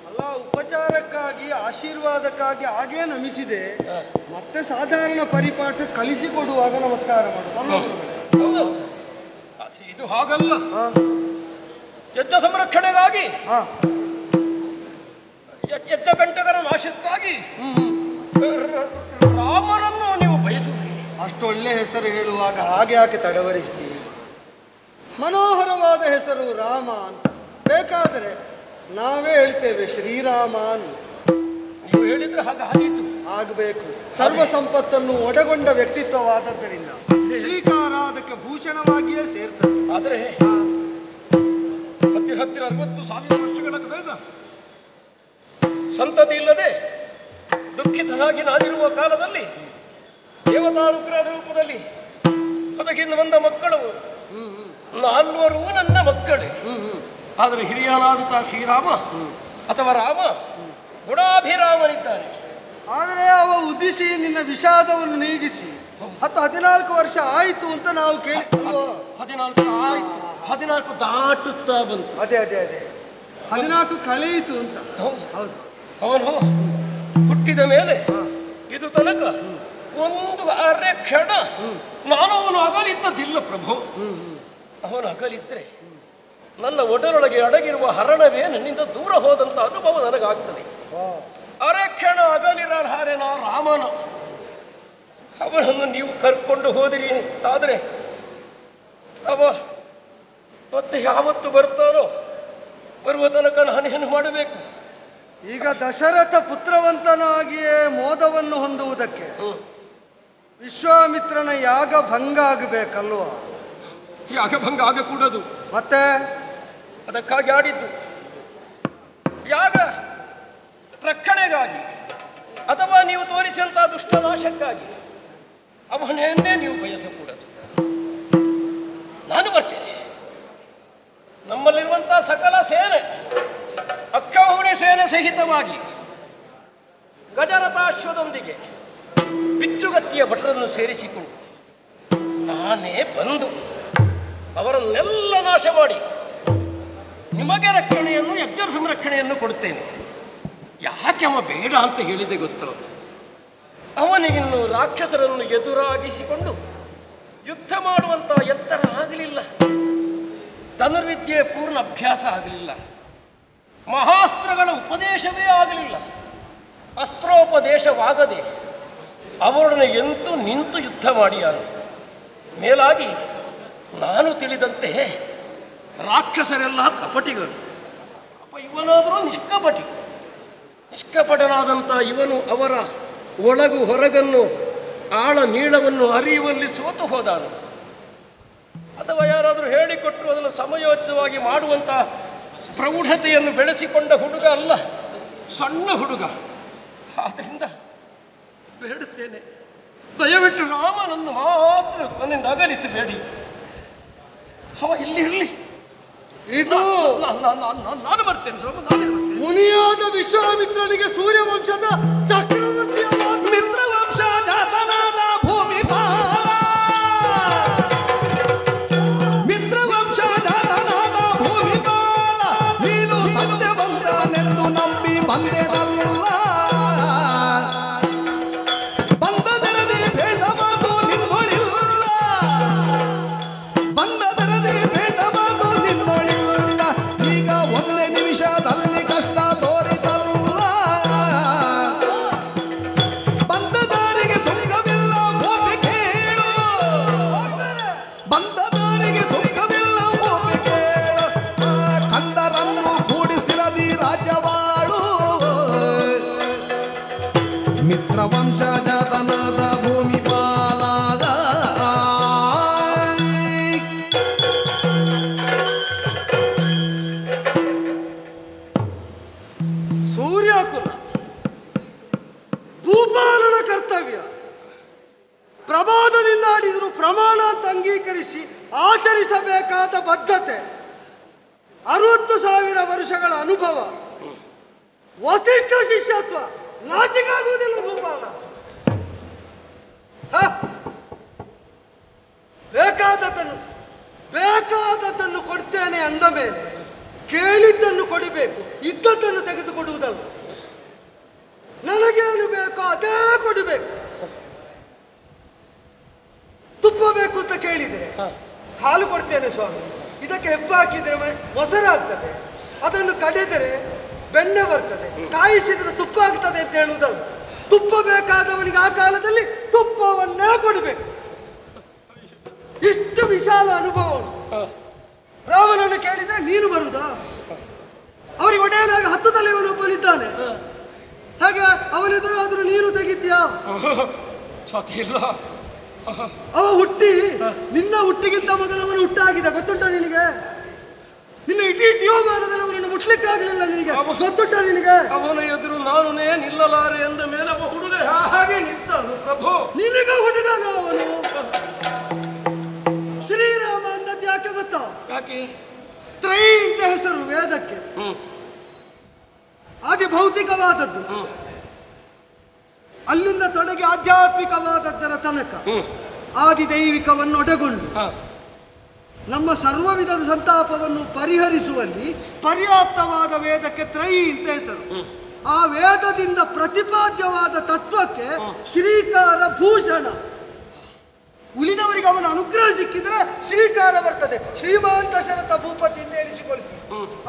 ಅಲ್ಲ, ಉಪಚಾರಕ್ಕಾಗಿ ಆಶೀರ್ವಾದಕ್ಕಾಗಿ ಹಾಗೇ ನಮಿಸಿದೆ. ಮತ್ತೆ ಸಾಧಾರಣ ಪರಿಪಾಠ ಕಲಿಸಿಕೊಡುವಾಗ ನಮಸ್ಕಾರ ಮಾಡು. ಹೌದು, ಆದರೆ ಇದು ಹಾಗಲ್ಲ. ಯಜ್ಞ ಸಂರಕ್ಷಣೆಗಾಗಿ, ಯಜ್ಞಕಂಟಕರ ನಾಶಕ್ಕಾಗಿ ರಾಮನನ್ನು ನೀವು ಬಯಸುತ್ತೀರಿ. ಅಷ್ಟೊಳ್ಳೆ ಹೆಸರು ಹೇಳುವಾಗ ಹಾಗೆ ಯಾಕೆ ತಡವರಿಸ್ತೀರಿ? ಮನೋಹರವಾದ ಹೆಸರು ರಾಮ ಅಂತ. ಬೇಕಾದರೆ ನಾವೇ ಹೇಳ್ತೇವೆ ಶ್ರೀರಾಮ ಅಂತ. ನೀವು ಹೇಳಿದ್ರೆ ಹಾಗಾದೀತು. ಆಗಬೇಕು. ಸರ್ವ ಸಂಪತ್ತನ್ನು ಒಳಗೊಂಡ ವ್ಯಕ್ತಿತ್ವವಾದದ್ದರಿಂದ ಶ್ರೀಕಾರ ಅದಕ್ಕೆ ಭೂಷಣವಾಗಿಯೇ ಸೇರ್ತದೆ. ಆದರೆ ಹತ್ತಿರ 60,000 ವರ್ಷಗಳ ಕಳೆದ ಸಂತತಿ ಇಲ್ಲದೆ ದುಃಖಿತನಾಗಿ ನಾನಿರುವ ಕಾಲದಲ್ಲಿ ದೇವತಾನುಗ್ರಹದ ರೂಪದಲ್ಲಿ ಅದಕ್ಕಿಂತ ಬಂದ ಮಕ್ಕಳು 4 ನನ್ನ ಮಕ್ಕಳೇ. ಆದರೆ ಹಿರಿಯನಾದಂಥ ಶ್ರೀರಾಮ ಅಥವಾ ರಾಮ ಗುಣಾಭಿರಾಮನಿದ್ದಾನೆ. ಆದರೆ ಅವ ಉದಿಸಿ ನಿನ್ನ ವಿಷಾದವನ್ನು ನೀಗಿಸಿ 14 ವರ್ಷ ಆಯಿತು ಅಂತ ನಾವು ಕೇಳಿ 14 ಆಯ್ತು, 14 ದಾಟುತ್ತಾ ಬಂತು. ಅದೇ 14 ಕಳೆಯಿತು ಅಂತ. ಹೌದು. ಅವನು ಹುಟ್ಟಿದ ಮೇಲೆ ಇದು ತನಕ ಒಂದು ಅರೆ ಕ್ಷಣ ನಾನು ಅವನು ಅಗಲಿದ್ದದಿಲ್ಲ ಪ್ರಭು. ಅವನು ಅಗಲಿದ್ರೆ ನನ್ನ ಒಡಲೊಳಗೆ ಅಡಗಿರುವ ಹರಣವೇ ನನ್ನಿಂದ ದೂರ ಹೋದಂತ ಅನುಭವ ನನಗಾಗ್ತದೆ. ಅರೆ ಕ್ಷಣ ಅಗಲಿರಲಾರೆ ನಾ ರಾಮನ. ಅವನನ್ನು ನೀವು ಕರ್ಕೊಂಡು ಹೋದಿರಿ ಅಂತಾದರೆ ಅವ ಮತ್ತೆ ಯಾವತ್ತು ಬರ್ತಾನೋ ಬರುವ ತನಕ ನಾನೇನು ಮಾಡಬೇಕು? ಈಗ ದಶರಥ ಪುತ್ರವಂತನಾಗಿಯೇ ಮೋದವನ್ನು ಹೊಂದುವುದಕ್ಕೆ ವಿಶ್ವಾಮಿತ್ರನ ಯಾಗ ಭಂಗ ಆಗಬೇಕಲ್ವಾ? ಯಾಗ ಭಂಗ ಆಗಕೂಡದು. ಮತ್ತೆ ಅದಕ್ಕಾಗಿ ಆಡಿದ್ದು ಯಾಗ ರಕ್ಷಣೆಗಾಗಿ ಅಥವಾ ನೀವು ತೋರಿಸಿದಂತಹ ದುಷ್ಟನಾಶಕ್ಕಾಗಿ ಅವನನ್ನೇ ನೀವು ಬಯಸಕೂಡದು. ನಾನು ಬರ್ತೇನೆ. ನಮ್ಮಲ್ಲಿರುವಂತಹ ಸಕಲ ಸೇನೆ ಅಕ್ಷೌಹಿಣಿ ಸೇನೆ ಸಹಿತವಾಗಿ ಗಜರಥಾಶ್ವದೊಂದಿಗೆ ಬಿಚ್ಚುಗತ್ತಿಯ ಭಟರನ್ನು ಸೇರಿಸಿಕೊಂಡು ನಾನೇ ಬಂದು ಅವರನ್ನೆಲ್ಲ ನಾಶ ಮಾಡಿ ನಿಮಗೆ ರಕ್ಷಣೆಯನ್ನು ಯಜ್ಞ ಸಂರಕ್ಷಣೆಯನ್ನು ಕೊಡುತ್ತೇನೆ. ಯಾಕೆ ಅವ ಬೇಡ ಅಂತ ಹೇಳಿದೆ ಗೊತ್ತೋ? ಅವನಿಗಿನ್ನು ರಾಕ್ಷಸರನ್ನು ಎದುರಾಗಿಸಿಕೊಂಡು ಯುದ್ಧ ಮಾಡುವಂಥ ಎತ್ತರ ಆಗಲಿಲ್ಲ, ಧನುರ್ವಿದ್ಯೆ ಪೂರ್ಣ ಅಭ್ಯಾಸ ಆಗಲಿಲ್ಲ, ಮಹಾಸ್ತ್ರಗಳ ಉಪದೇಶವೇ ಆಗಲಿಲ್ಲ, ಅಸ್ತ್ರೋಪದೇಶವಾಗದೆ ಅವರೊಡನೆ ನಿಂತು ಯುದ್ಧ ಮಾಡಿಯಾನು. ಮೇಲಾಗಿ ನಾನು ತಿಳಿದಂತೆ ರಾಕ್ಷಸರೆಲ್ಲ ಕಪಟಿಗಳು. ಇವನಾದರೂ ನಿಷ್ಕಪಟನಾದಂಥ ಇವನು ಅವರ ಒಳಗು ಹೊರಗನ್ನು ಆಳ ನೀಳವನ್ನು ಅರಿಯುವಲ್ಲಿ ಸೋತು ಹೋದಾನು. ಅಥವಾ ಯಾರಾದರೂ ಹೇಳಿಕೊಟ್ಟು ಅದನ್ನು ಸಮಯೋಚಿತವಾಗಿ ಮಾಡುವಂಥ ಪ್ರೌಢತೆಯನ್ನು ಬೆಳೆಸಿಕೊಂಡ ಹುಡುಗ ಅಲ್ಲ, ಸಣ್ಣ ಹುಡುಗ. ಆದ್ದರಿಂದ ಬೇಡುತ್ತೇನೆ, ದಯವಿಟ್ಟು ರಾಮನನ್ನು ಮಾತ್ರ ನನ್ನಿಂದ ಅಗಲಿಸಬೇಡಿ. ಅವ ಇಲ್ಲಿ ಇರಲಿ. ಇದು ನಾನು ಬರ್ತೇನೆ ಸ್ವಾಮಿ, ನಾನೇ ಬರ್ತೇನೆ. ಮುನಿಯಾದ ವಿಶ್ವಾಮಿತ್ರನಿಗೆ ಸೂರ್ಯವಂಶದ ಚಕ್ರವರ್ತಿಯ ಮಿತ್ರವಂಶ ಜಾತನಾದ ಭೂಮಿಪಾಲ, ಮಿತ್ರವಂಶ ಜಾತನಾದ ಭೂಮಿಪಾಲ, ನೀನು ಸತ್ಯವಂತನೆಂದು ನಂಬಿ ಬಂದೆನಲ್ಲ. ಬಂದದರದಿ ಬೇಡ ಮಾತು ನಿನ್ನೊಳಿಲ್ಲ, ಬಂದದರದಿ ಬೇಡ ಮಾತು ನಿನ್ನೊಳಿಲ್ಲ. ಈಗ ಒಂದೇ ನಿಮಿಷದಲ್ಲಿ ಕಷ್ಟ ತೋರಿತಲ್ಲ. ಬಂದ ದಾರಿಗೆ ಸುಂಕವಿಲ್ಲ ಭೂಮಿ ಕೇಳು, ಬಂದ ದಾರಿಗೆ ಸುಂಕವಿಲ್ಲ ಭೂಮಿ ಕೇಳು. ಕಂದರನ್ನು ಕೂಡಿಸ್ತಿರದಿ ರಾಜ್ಯವಾಳು, ಮಿತ್ರವಂಶ ಜಾತನಾದ ಭೂಮಿ ಪಾಲಾಗ. ಸೂರ್ಯಕುಲ ಭೂಪಾಲನ ಕರ್ತವ್ಯ. ಪ್ರಮಾದದಿಂದ ಆಡಿದ್ರು ಪ್ರಮಾಣ ಅಂತ ಅಂಗೀಕರಿಸಿ ಆಚರಿಸಬೇಕಾದ ಬದ್ಧತೆ, 60,000 ವರ್ಷಗಳ ಅನುಭವ, ವಸಿಷ್ಠ ಶಿಷ್ಯತ್ವ. ನಾಚಿಕಾಗುವುದಿಲ್ಲ ಭೂಪಾಲ. ಬೇಕಾದದ್ದನ್ನು ಕೊಡ್ತೇನೆ ಅಂದ ಮೇಲೆ ಕೇಳಿದ್ದನ್ನು ಕೊಡಬೇಕು, ಇದ್ದದ್ದನ್ನು ತೆಗೆದುಕೊಡುವುದಲ್ಲ. ನನಗೇನು ಬೇಕೋ ಅದೇ ಕೊಡಬೇಕು. ತುಪ್ಪ ಬೇಕು ಅಂತ ಕೇಳಿದರೆ ಹಾಲು ಕೊಡ್ತೇನೆ ಸ್ವಾಮಿ, ಇದಕ್ಕೆ ಹೆಪ್ಪು ಹಾಕಿದರೆ ಮೊಸರಾಗ್ತದೆ, ಅದನ್ನು ಕಡೆದರೆ ಬೆಣ್ಣೆ ಬರ್ತದೆ, ಕಾಯಿಸಿದರೆ ತುಪ್ಪ ಆಗ್ತದೆ ಅಂತ ಹೇಳುವುದಲ್ಲ. ತುಪ್ಪ ಬೇಕಾದವನಿಗೆ ಆ ಕಾಲದಲ್ಲಿ ತುಪ್ಪವನ್ನೇ ಕೊಡಬೇಕು. ಇಷ್ಟು ವಿಶಾಲ ಅನುಭವ. ರಾಮನನ್ನು ಕೇಳಿದ್ರೆ ನೀನು ಬರುದಾ? ಅವರಿಗೆ ಒಡೆಯನಾಗಿ 10 ತಲೆಯವನೊಬ್ಬನಿದ್ದಾನೆ, ಹಾಗೆ ಅವನೆದುರಾದ್ರೂ ನೀನು ತೆಗಿದ್ಯಾ? ಅವ ಹುಟ್ಟಿ ನಿನ್ನ ಹುಟ್ಟಿಗಿಂತ ಮೊದಲು ಅವನು ಹುಟ್ಟಾಗಿದೆ, ಗೊತ್ತುಂಟ ನಿನಗೆ? ನಿನ್ನ ಇಡೀ ಜೀವಮಾನದಲ್ಲಿ ಅವನನ್ನು ಮುಟ್ಲಿಕ್ಕಾಗಲಿಲ್ಲ ನಿನಗೆ, ಗೊತ್ತುಂಟ ನಿನಗೆ? ಅವನ ಎದುರು ನಾನೇ ನಿಲ್ಲಲಾರೆ ಎಂದ ಮೇಲೆ ಅವ ಹುಡುಗ ಹಾಗೆ ನಿಂತನು ಪ್ರಭು. ನಿನಗ ಹುಡುಗನ ಅವನು ಶ್ರೀರಾಮ ಅಂದದ್ದು ಯಾಕೆ ಗೊತ್ತಾ? ಯಾಕೆ? ತ್ರೈ ಅಂತ ಹೆಸರು ವೇದಕ್ಕೆ. ಹಾಗೆ ಭೌತಿಕವಾದದ್ದು ಅಲ್ಲಿಂದ ತೊಡಗಿ ಆಧ್ಯಾತ್ಮಿಕವಾದದ್ದರ ತನಕ ಆದಿದೈವಿಕವನ್ನು ಒಡೆಗೊಂಡು ನಮ್ಮ ಸರ್ವ ವಿಧದ ಸಂತಾಪವನ್ನು ಪರಿಹರಿಸುವಲ್ಲಿ ಪರ್ಯಾಪ್ತವಾದ ವೇದಕ್ಕೆ ತ್ರೈ ಅಂತ ಹೆಸರು. ಆ ವೇದದಿಂದ ಪ್ರತಿಪಾದ್ಯವಾದ ತತ್ವಕ್ಕೆ ಶ್ರೀಕಾರ ಭೂಷಣ. ಉಳಿದವರಿಗೆ ಅವನ ಅನುಗ್ರಹ ಸಿಕ್ಕಿದ್ರೆ ಶ್ರೀಕಾರ ಬರ್ತದೆ. ಶ್ರೀಮಾನ್ ದಶರಥ ಭೂಪತಿ ಅಂತ ಎನಿಸಿಕೊಳ್ತೀವಿ.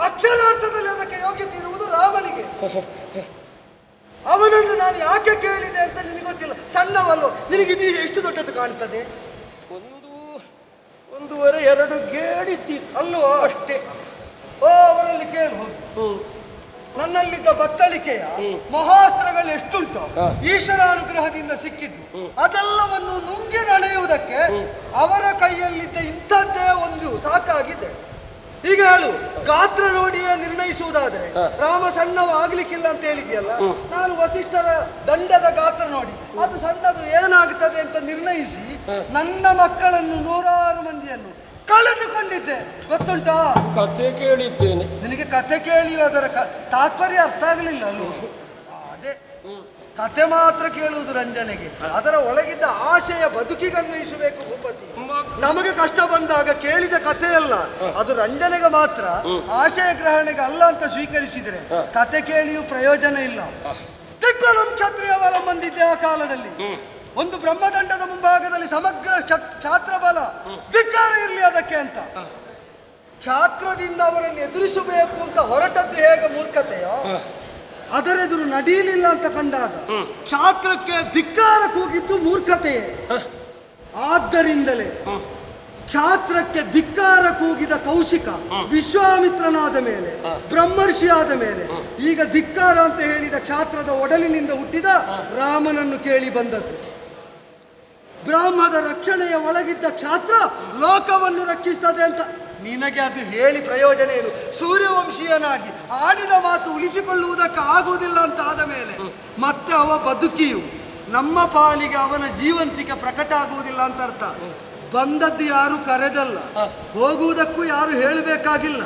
ಅಕ್ಷರಾರ್ಥದಲ್ಲಿ ಅದಕ್ಕೆ ಯೋಗ್ಯತೆ ಇರುವುದು ರಾಮನಿಗೆ. ಅವನನ್ನು ನಾನು ಯಾಕೆ ಕೇಳಿದೆ ಅಂತ ನಿನಗೆ ಗೊತ್ತಿಲ್ಲ. ಸಣ್ಣವಲ್ಲೋ, ನಿನಗಿದು ಎಷ್ಟು ದೊಡ್ಡದು ಕಾಣ್ತದೆ? 1.5 ಗೇಡಿತ್ತಿತ್ತು ಅಲ್ಲೋ ಅಷ್ಟೇ. ಓ, ಅವರಲ್ಲಿ ಕೇಳು. ನನ್ನಲ್ಲಿದ್ದ ಬತ್ತಳಿಕೆಯ ಮಹಾಸ್ತ್ರಗಳು ಎಷ್ಟುಂಟು ಈಶ್ವರ ಅನುಗ್ರಹದಿಂದ ಸಿಕ್ಕಿದ್ದು ಅದೆಲ್ಲವನ್ನು ನುಂಗಿ ನಡೆಯುವುದಕ್ಕೆ ಅವರ ಕೈಯಲ್ಲಿದ್ದ ಇಂಥದ್ದೇ ಒಂದು ಸಾಕಾಗಿದೆ. ಈಗ ಹೇಳು, ಗಾತ್ರ ನೋಡಿಯೇ ನಿರ್ಣಯಿಸುವುದಾದ್ರೆ ರಾಮ ಸಣ್ಣವ ಆಗ್ಲಿಕ್ಕಿಲ್ಲ ಅಂತ ಹೇಳಿದ್ಯಲ್ಲ. ನಾನು ವಸಿಷ್ಠರ ದಂಡದ ಗಾತ್ರ ನೋಡಿ ಅದು ಸಣ್ಣದು ಏನಾಗ್ತದೆ ಅಂತ ನಿರ್ಣಯಿಸಿ ನನ್ನ ಮಕ್ಕಳನ್ನು 100 ಮಂದಿಯನ್ನು ಕಳೆದುಕೊಂಡಿದ್ದೆ, ಗೊತ್ತುಂಟಾ? ಕಥೆ ಕೇಳಿದ್ದೇನೆ. ನಿನಗೆ ಕಥೆ ಕೇಳಿಯೋ ಅದರ ತಾತ್ಪರ್ಯ ಅರ್ಥ ಆಗಲಿಲ್ಲ ಅಲ್ವ? ಅದೇ ಕಥೆ ಮಾತ್ರ ಕೇಳುವುದು ರಂಜನೆಗೆ, ಅದರ ಒಳಗಿದ್ದ ಆಶಯ ಬದುಕಿಗನ್ವಯಿಸಬೇಕು ಭೂಪತಿ. ನಮಗೆ ಕಷ್ಟ ಬಂದಾಗ ಕೇಳಿದ ಕಥೆಯಲ್ಲ, ಅದು ರಂಜನೆಗೆ ಮಾತ್ರ, ಆಶಯ ಗ್ರಹಣೆಗೆ ಅಲ್ಲ ಅಂತ ಸ್ವೀಕರಿಸಿದ್ರೆ ಕಥೆ ಕೇಳಿಯೂ ಪ್ರಯೋಜನ ಇಲ್ಲ. ದಿಗ್ಬಲಂ ಕ್ಷತ್ರಿಯ ಬಲ ಬಂದಿದ್ದೆ ಆ ಕಾಲದಲ್ಲಿ. ಒಂದು ಬ್ರಹ್ಮದಂಡದ ಮುಂಭಾಗದಲ್ಲಿ ಸಮಗ್ರ ಕ್ಷಾತ್ರ ಬಲ, ಧಿಕ್ಕಾರ ಇರಲಿ ಅದಕ್ಕೆ ಅಂತ. ಕ್ಷಾತ್ರದಿಂದ ಅವರನ್ನು ಎದುರಿಸಬೇಕು ಅಂತ ಹೊರಟದ್ದು ಹೇಗೆ ಮೂರ್ಖತೆಯೋ, ಅದರೆದುರು ನಡೀಲಿಲ್ಲ ಅಂತ ಕಂಡಾಗ ಕ್ಷಾತ್ರಕ್ಕೆ ಧಿಕ್ಕಾರ ಕೂಗಿದ್ದು ಮೂರ್ಖತೆಯೇ. ಆದ್ದರಿಂದಲೇ ಕ್ಷಾತ್ರಕ್ಕೆ ಧಿಕ್ಕಾರ ಕೂಗಿದ ಕೌಶಿಕ ವಿಶ್ವಾಮಿತ್ರನಾದ ಮೇಲೆ, ಬ್ರಹ್ಮರ್ಷಿಯಾದ ಮೇಲೆ, ಈಗ ಧಿಕ್ಕಾರ ಅಂತ ಹೇಳಿದ ಕ್ಷಾತ್ರದ ಒಡಲಿನಿಂದ ಹುಟ್ಟಿದ ರಾಮನನ್ನು ಕೇಳಿ ಬಂದದ್ದು. ಬ್ರಾಹ್ಮದ ರಕ್ಷಣೆಯ ಒಳಗಿದ್ದ ಕ್ಷಾತ್ರ ಲೋಕವನ್ನು ರಕ್ಷಿಸ್ತದೆ ಅಂತ ನಿನಗೆ ಅದು ಹೇಳಿ ಪ್ರಯೋಜನ ಏನು? ಸೂರ್ಯವಂಶೀಯನಾಗಿ ಆಡಿದ ಮಾತು ಉಳಿಸಿಕೊಳ್ಳುವುದಕ್ಕೆ ಆಗುವುದಿಲ್ಲ ಅಂತ ಆದ ಮೇಲೆ ಮತ್ತೆ ಅವ ಬದುಕಿಯು ನಮ್ಮ ಪಾಲಿಗೆ ಅವನ ಜೀವಂತಿಕೆ ಪ್ರಕಟ ಆಗುವುದಿಲ್ಲ ಅಂತ ಅರ್ಥ. ಬಂದದ್ದು ಯಾರು ಕರೆದಲ್ಲ, ಹೋಗುವುದಕ್ಕೂ ಯಾರು ಹೇಳಬೇಕಾಗಿಲ್ಲ,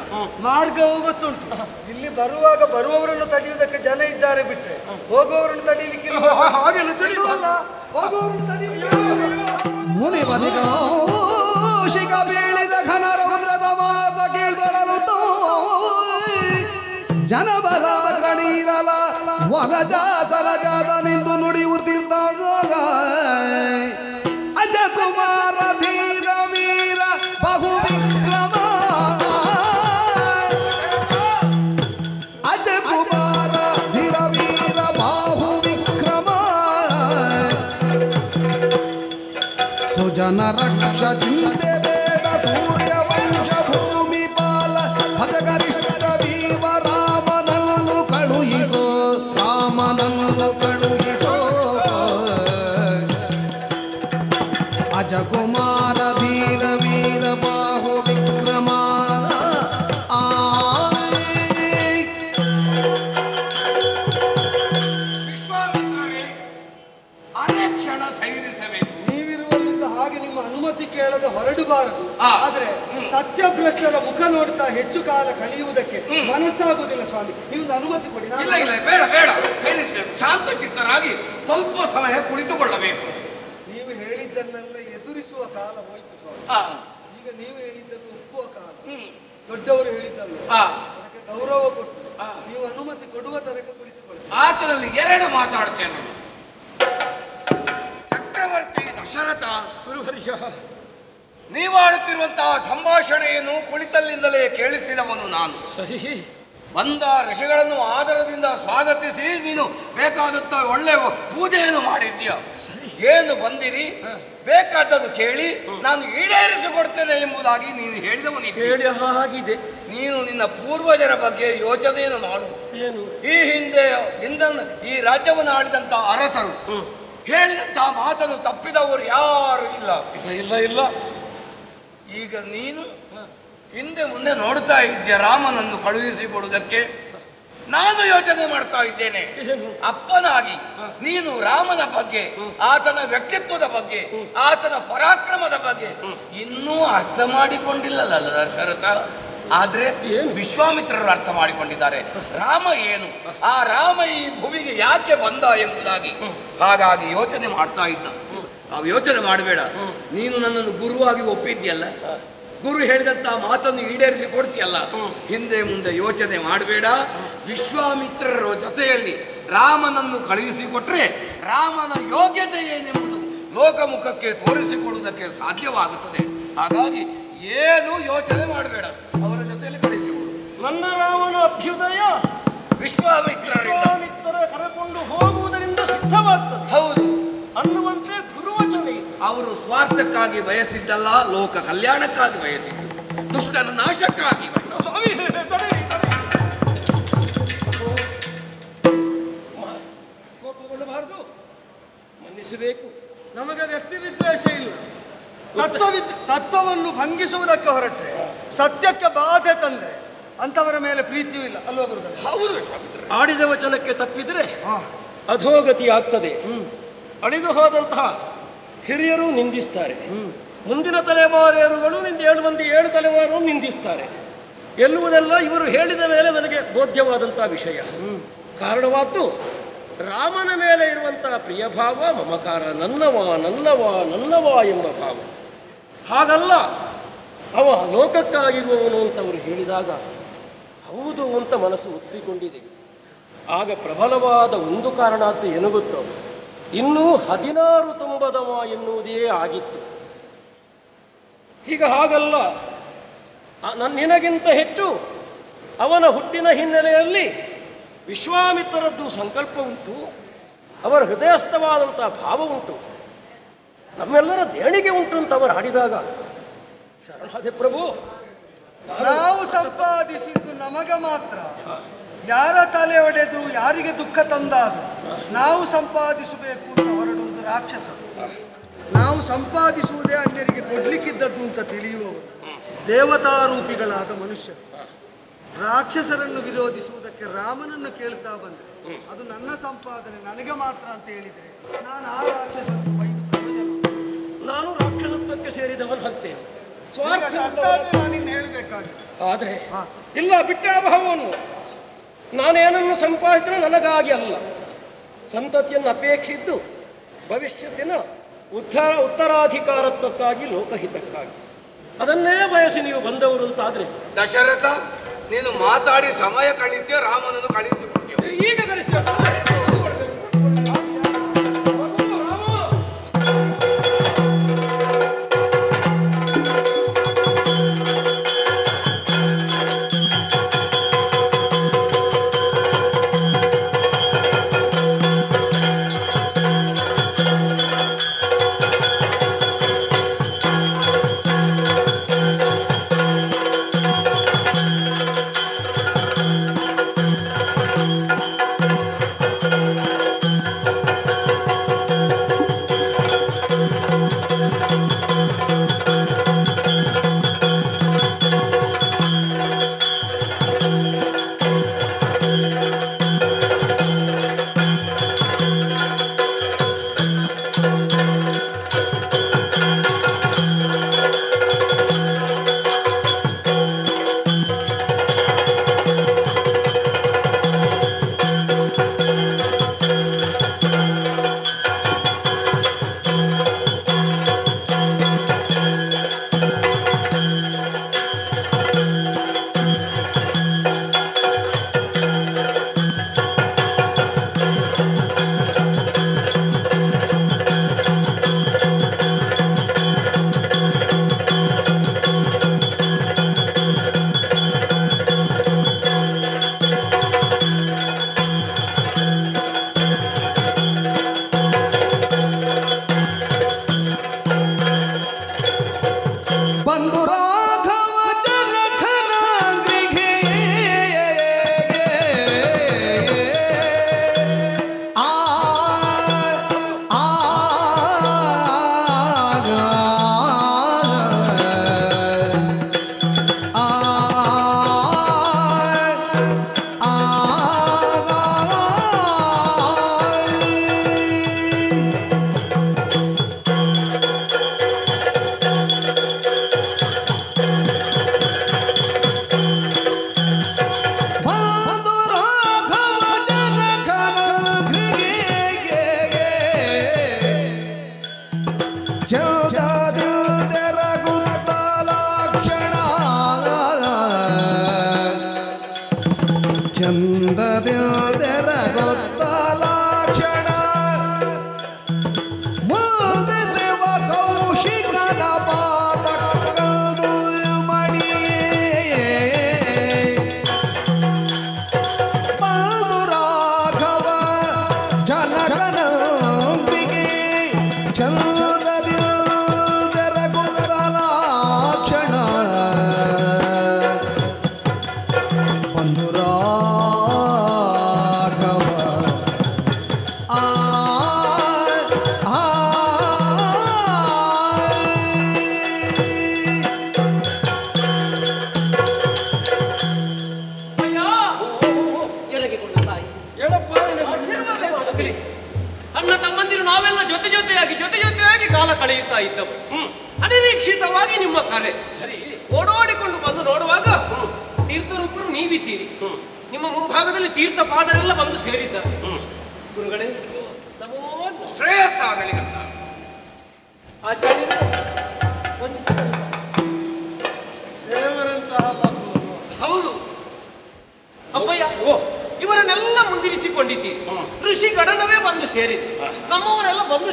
ಮಾರ್ಗವೂ ಗೊತ್ತುಂಟು. ಇಲ್ಲಿ ಬರುವಾಗ ಬರುವವರನ್ನು ತಡೆಯುವುದಕ್ಕೆ ಜನ ಇದ್ದಾರೆ ಬಿಟ್ಟರೆ ಹೋಗುವವರನ್ನು ತಡೆಯಲಿಕ್ಕಿಲ್ಲ. ಹೋಗುವವರನ್ನು ತಡೆಯಲಿಕ್ಕೆ ಮುನಿ ಬದಿಗ ಬೀಳಿದ ಘನ ರೌದ್ರದ ಮಾತ ಕೇಳ್ದೊಳಲು ಜನಬಲ ಗಣೀರಲ ವನಜ ಸರಜಾದ ನಿಂದು ನುಡಿಯುತ್ತಿದ್ದಾಗ ಅಜಕುಮಾರ ಧೀರ ವೀರ ಬಹು ವಿಕ್ರಮ ಅಜಕುಮಾರ ಧೀರ ವೀರ ಬಾಹು ವಿಕ್ರಮ ಸುಜನ ರಕ್ಷ ಚಿಂತೆ ಬೇಡ ಸೂರ್ಯ ವಂಶ ಭೂಮಿ ಪಾಲ ಭಜಗರಿಷ್ಠ ವೀವ ರಾಮನನ್ನು ಕಳುಹಿಸೋ, ರಾಮನನ್ನು ಕಳುಹಿಸೋ. ಅಜಕುಮಾರ ಧೀರ ವೀರ ಬಾಹು ವಿಕ್ರಮ ಅದೇ ಕ್ಷಣ ಸೈರಿಸಬೇಕು. ನೀವಿರುವಲ್ಲಿಂದ ಹಾಗೆ ನಿಮ್ಮ ಅನುಮತಿ ಕೇಳದೆ ಹೊರಡಬಾರದು. ಆದ್ರೆ ಸತ್ಯಭ್ರಷ್ಟರ ಮುಖ ನೋಡ್ತಾ ಹೆಚ್ಚು ಕಾಲ ಕಳೆಯುವುದಕ್ಕೆ ಮನಸ್ಸಾಗುವುದಿಲ್ಲ ಸ್ವಾಮಿ. ನೀವು ಅನುಮತಿ ಕೊಡಿ. ಇಲ್ಲ ಇಲ್ಲ, ಬೇಡ ಬೇಡ, ಸೈರಿಸಬೇಕು. ಶಾಂತ ಚಿತ್ತರಾಗಿ ಸ್ವಲ್ಪ ಸಮಯ ಕುಳಿತುಕೊಳ್ಳಬೇಕು. ನೀವು ಹೇಳಿದ್ದನ್ನೆಲ್ಲ ಎದುರಿಸುವ ಕಾಲ ಹೋಯ್ತು ಸ್ವಾಮಿ. ಈಗ ನೀವು ಹೇಳಿದ್ದನ್ನು ಒಪ್ಪುವ ಕಾಲ. ದೊಡ್ಡವರು ಹೇಳಿದ್ದಲ್ಲ, ಅದಕ್ಕೆ ಗೌರವ ಕೊಟ್ಟು ನೀವು ಅನುಮತಿ ಕೊಡುವ ತನಕ ಕುಳಿತುಕೊಳ್ಳಿ. ಆತನಲ್ಲಿ 2 ಮಾತಾಡ್ತೇನೆ. ಚಕ್ರವರ್ತಿ ದಶರಥ, ಗುರುಹರ್ಷ, ನೀವಾಡುತ್ತಿರುವಂತಹ ಸಂಭಾಷಣೆಯನ್ನು ಕುಳಿತಲ್ಲಿಂದಲೇ ಕೇಳಿಸಿದವನು ನಾನು. ಸರಿ. ಬಂದ ಋಷಿಗಳನ್ನು ಆದರದಿಂದ ಸ್ವಾಗತಿಸಿ ನೀನು ಬೇಕಾದಂತ ಒಳ್ಳೆ ಪೂಜೆಯನ್ನು ಮಾಡಿದ್ಯಾ. ಏನು ಬಂದಿರಿ, ಬೇಕಾದನ್ನು ಕೇಳಿ ನಾನು ಈಡೇರಿಸಿಕೊಡ್ತೇನೆ ಎಂಬುದಾಗಿ ನೀನು ಹೇಳಿದವನು. ಕೇಳಿ ಹಾಗಿದೆ. ನೀನು ನಿನ್ನ ಪೂರ್ವಜರ ಬಗ್ಗೆ ಯೋಚನೆಯನ್ನು ಮಾಡು. ಏನು? ಈ ಹಿಂದೆ ಈ ರಾಜ್ಯವನ್ನು ಆಳಿದಂತ ಅರಸರು ಹೇಳಿದಂತಹ ಮಾತನ್ನು ತಪ್ಪಿದವರು ಯಾರು ಇಲ್ಲ. ಇಲ್ಲ ಇಲ್ಲ. ಈಗ ನೀನು ಹಿಂದೆ ಮುಂದೆ ನೋಡ್ತಾ ಇದ್ದೆ ರಾಮನನ್ನು ಕಳುಹಿಸಿಕೊಡುವುದಕ್ಕೆ. ನಾನು ಯೋಚನೆ ಮಾಡ್ತಾ ಇದ್ದೇನೆ, ಅಪ್ಪನಾಗಿ ನೀನು ರಾಮನ ಬಗ್ಗೆ, ಆತನ ವ್ಯಕ್ತಿತ್ವದ ಬಗ್ಗೆ, ಆತನ ಪರಾಕ್ರಮದ ಬಗ್ಗೆ ಇನ್ನೂ ಅರ್ಥ ಮಾಡಿಕೊಂಡಿಲ್ಲಲ್ಲ ದಶರಥ. ಆದ್ರೆ ವಿಶ್ವಾಮಿತ್ರರು ಅರ್ಥ ಮಾಡಿಕೊಂಡಿದ್ದಾರೆ ರಾಮ ಏನು, ಆ ರಾಮ ಈ ಭೂಮಿಗೆ ಯಾಕೆ ಬಂದ ಎಂಬುದಾಗಿ. ಹಾಗಾಗಿ ಯೋಚನೆ ಮಾಡ್ತಾ ಇದ್ದ. ನಾವು ಯೋಚನೆ ಮಾಡಬೇಡ, ನೀನು ನನ್ನನ್ನು ಗುರುವಾಗಿ ಒಪ್ಪಿದ್ಯಲ್ಲ, ಗುರು ಹೇಳಿದಂತ ಮಾತನ್ನು ಈಡೇರಿಸಿ ಕೊಡ್ತೀಯಲ್ಲ, ಹಿಂದೆ ಮುಂದೆ ಯೋಚನೆ ಮಾಡಬೇಡ. ವಿಶ್ವಾಮಿತ್ರರ ಜೊತೆಯಲ್ಲಿ ರಾಮನನ್ನು ಕಳುಹಿಸಿಕೊಟ್ರೆ ರಾಮನ ಯೋಗ್ಯತೆ ಏನೆಂಬುದು ಲೋಕಮುಖಕ್ಕೆ ತೋರಿಸಿಕೊಡುವುದಕ್ಕೆ ಸಾಧ್ಯವಾಗುತ್ತದೆ. ಹಾಗಾಗಿ ಏನು ಯೋಚನೆ ಮಾಡಬೇಡ, ಅವರ ಜೊತೆಯಲ್ಲಿ ಕಳಿಸಿಕೊಡು. ನನ್ನ ರಾಮನ ಅಭ್ಯುದಯ ವಿಶ್ವಾಮಿತ್ರ ಕರೆಕೊಂಡು ಹೋಗುವುದರಿಂದ ಸಿದ್ಧವಾಗ್ತದೆ. ಹೌದು ಅನ್ನುವಂತೆ ಗುರುವಚನೆ. ಅವರು ಸ್ವಾರ್ಥಕ್ಕಾಗಿ ಬಯಸಿದ್ದಲ್ಲ, ಲೋಕ ಕಲ್ಯಾಣಕ್ಕಾಗಿ ಬಯಸಿದ್ದು, ದುಷ್ಟನ ನಾಶಕ್ಕಾಗಿ ಸ್ವಾಮಿ ಕೋಪಗೊಳ್ಳಬಾರದು, ಮನ್ನಿಸಬೇಕು. ನಮಗೆ ವ್ಯಕ್ತಿ ವಿದ್ವೇಷ ಇಲ್ಲ. ತತ್ವವನ್ನು ಭಂಗಿಸುವುದಕ್ಕೆ ಹೊರಟ್ರೆ, ಸತ್ಯಕ್ಕೆ ಬಾಧೆ ತಂದ್ರೆ ಅಂತವರ ಮೇಲೆ ಪ್ರೀತಿಯೂ ಇಲ್ಲ ಅಲ್ವಾ ಗುರುಗಳು? ಹೌದು. ಆಡಿದ ವಚನಕ್ಕೆ ತಪ್ಪಿದ್ರೆ ಅಧೋಗತಿ ಆಗ್ತದೆ. ಅಳಿದು ಹೋದಂತಹ ಹಿರಿಯರು ನಿಂದಿಸ್ತಾರೆ, ಮುಂದಿನ ತಲೆಮಾರಿಯರುಗಳು 7 ತಲೆಮಾರು ನಿಂದಿಸ್ತಾರೆ ಎನ್ನುವುದೆಲ್ಲ ಇವರು ಹೇಳಿದ ಮೇಲೆ ನನಗೆ ಬೋಧ್ಯವಾದಂತಹ ವಿಷಯ. ಕಾರಣವಾದ್ದು ರಾಮನ ಮೇಲೆ ಇರುವಂತಹ ಪ್ರಿಯ ಭಾವ, ಮಮಕಾರ, ನನ್ನವ ನನ್ನವ ನನ್ನವ ಎಂಬ ಭಾವ. ಹಾಗಲ್ಲ, ಅವ ಲೋಕಕ್ಕಾಗಿರುವವನು ಅಂತ ಅವರು ಹೇಳಿದಾಗ ಹೌದು ಅಂತ ಮನಸ್ಸು ಒಪ್ಪಿಕೊಂಡಿದೆ. ಆಗ ಪ್ರಬಲವಾದ ಒಂದು ಕಾರಣ ಅಂತ ಏನು ಗೊತ್ತೋ, ಇನ್ನೂ 16 ತುಂಬದವ ಎನ್ನುವುದೇ ಆಗಿತ್ತು. ಈಗ ಹಾಗಲ್ಲ, ನಿನಗಿಂತ ಹೆಚ್ಚು ಅವನ ಹುಟ್ಟಿನ ಹಿನ್ನೆಲೆಯಲ್ಲಿ ವಿಶ್ವಾಮಿತ್ರರದ್ದು ಸಂಕಲ್ಪ ಉಂಟು, ಅವರ ಹೃದಯಸ್ಥವಾದಂಥ ಭಾವ ಉಂಟು, ನಮ್ಮೆಲ್ಲರ ದೇಣಿಗೆ ಉಂಟು ಅಂತ ಅವರು ಹಾಡಿದಾಗ ಶರಣಾದೆ ಪ್ರಭು. ನಾವು ಸಂಪಾದಿಸಿದ್ದು ನಮಗೆ ಮಾತ್ರ, ಯಾರ ತಲೆ ಒಡೆದು ಯಾರಿಗೆ ದುಃಖ ತಂದಾದು ನಾವು ಸಂಪಾದಿಸಬೇಕು ಅಂತ ಹೊರಡುವುದು ರಾಕ್ಷಸ. ನಾವು ಸಂಪಾದಿಸುವುದೇ ಅನ್ಯರಿಗೆ ಕೊಡ್ಲಿಕ್ಕಿದ್ದದ್ದು ಅಂತ ತಿಳಿಯುವವರು ದೇವತಾರೂಪಿಗಳಾದ ಮನುಷ್ಯರು. ರಾಕ್ಷಸರನ್ನು ವಿರೋಧಿಸುವುದಕ್ಕೆ ರಾಮನನ್ನು ಕೇಳ್ತಾ ಬಂದರೆ ಅದು ನನ್ನ ಸಂಪಾದನೆ ನನಗೆ ಮಾತ್ರ ಅಂತ ಹೇಳಿದರೆ ನಾನು ಆ ರಾಕ್ಷಸರನ್ನು ಬೈದು ಪ್ರಯೋಜನ. ನಾನು ರಾಕ್ಷಸತ್ವಕ್ಕೆ ಸೇರಿದವನು ಹಾಕ್ತೇನೆ, ನಾನಿನ್ನು ಹೇಳಬೇಕಾಗಿದೆ. ಆದರೆ ಇಲ್ಲ, ಬಿಟ್ಟ ಭಾವವನ್ನು ನಾನೇನನ್ನು ಸಂಪಾದಿಸಿದ್ರೆ ನನಗಾಗಿ ಅಲ್ಲ, ಸಂತತಿಯನ್ನು ಅಪೇಕ್ಷಿದ್ದು ಭವಿಷ್ಯತ್ತಿನ ಉತ್ತರಾಧಿಕಾರತ್ವಕ್ಕಾಗಿ, ಲೋಕಹಿತಕ್ಕಾಗಿ ಅದನ್ನೇ ಬಯಸಿ ನೀವು ಬಂದವರು ಅಂತಾದ್ರೆ. ದಶರಥ, ನೀನು ಮಾತಾಡಿ ಸಮಯ ಕಳೀತೀಯ, ರಾಮನನ್ನು ಕಳಿಸಿಕೊಡ್ತೀಯ. ಈಗ ಕಳಿಸಿ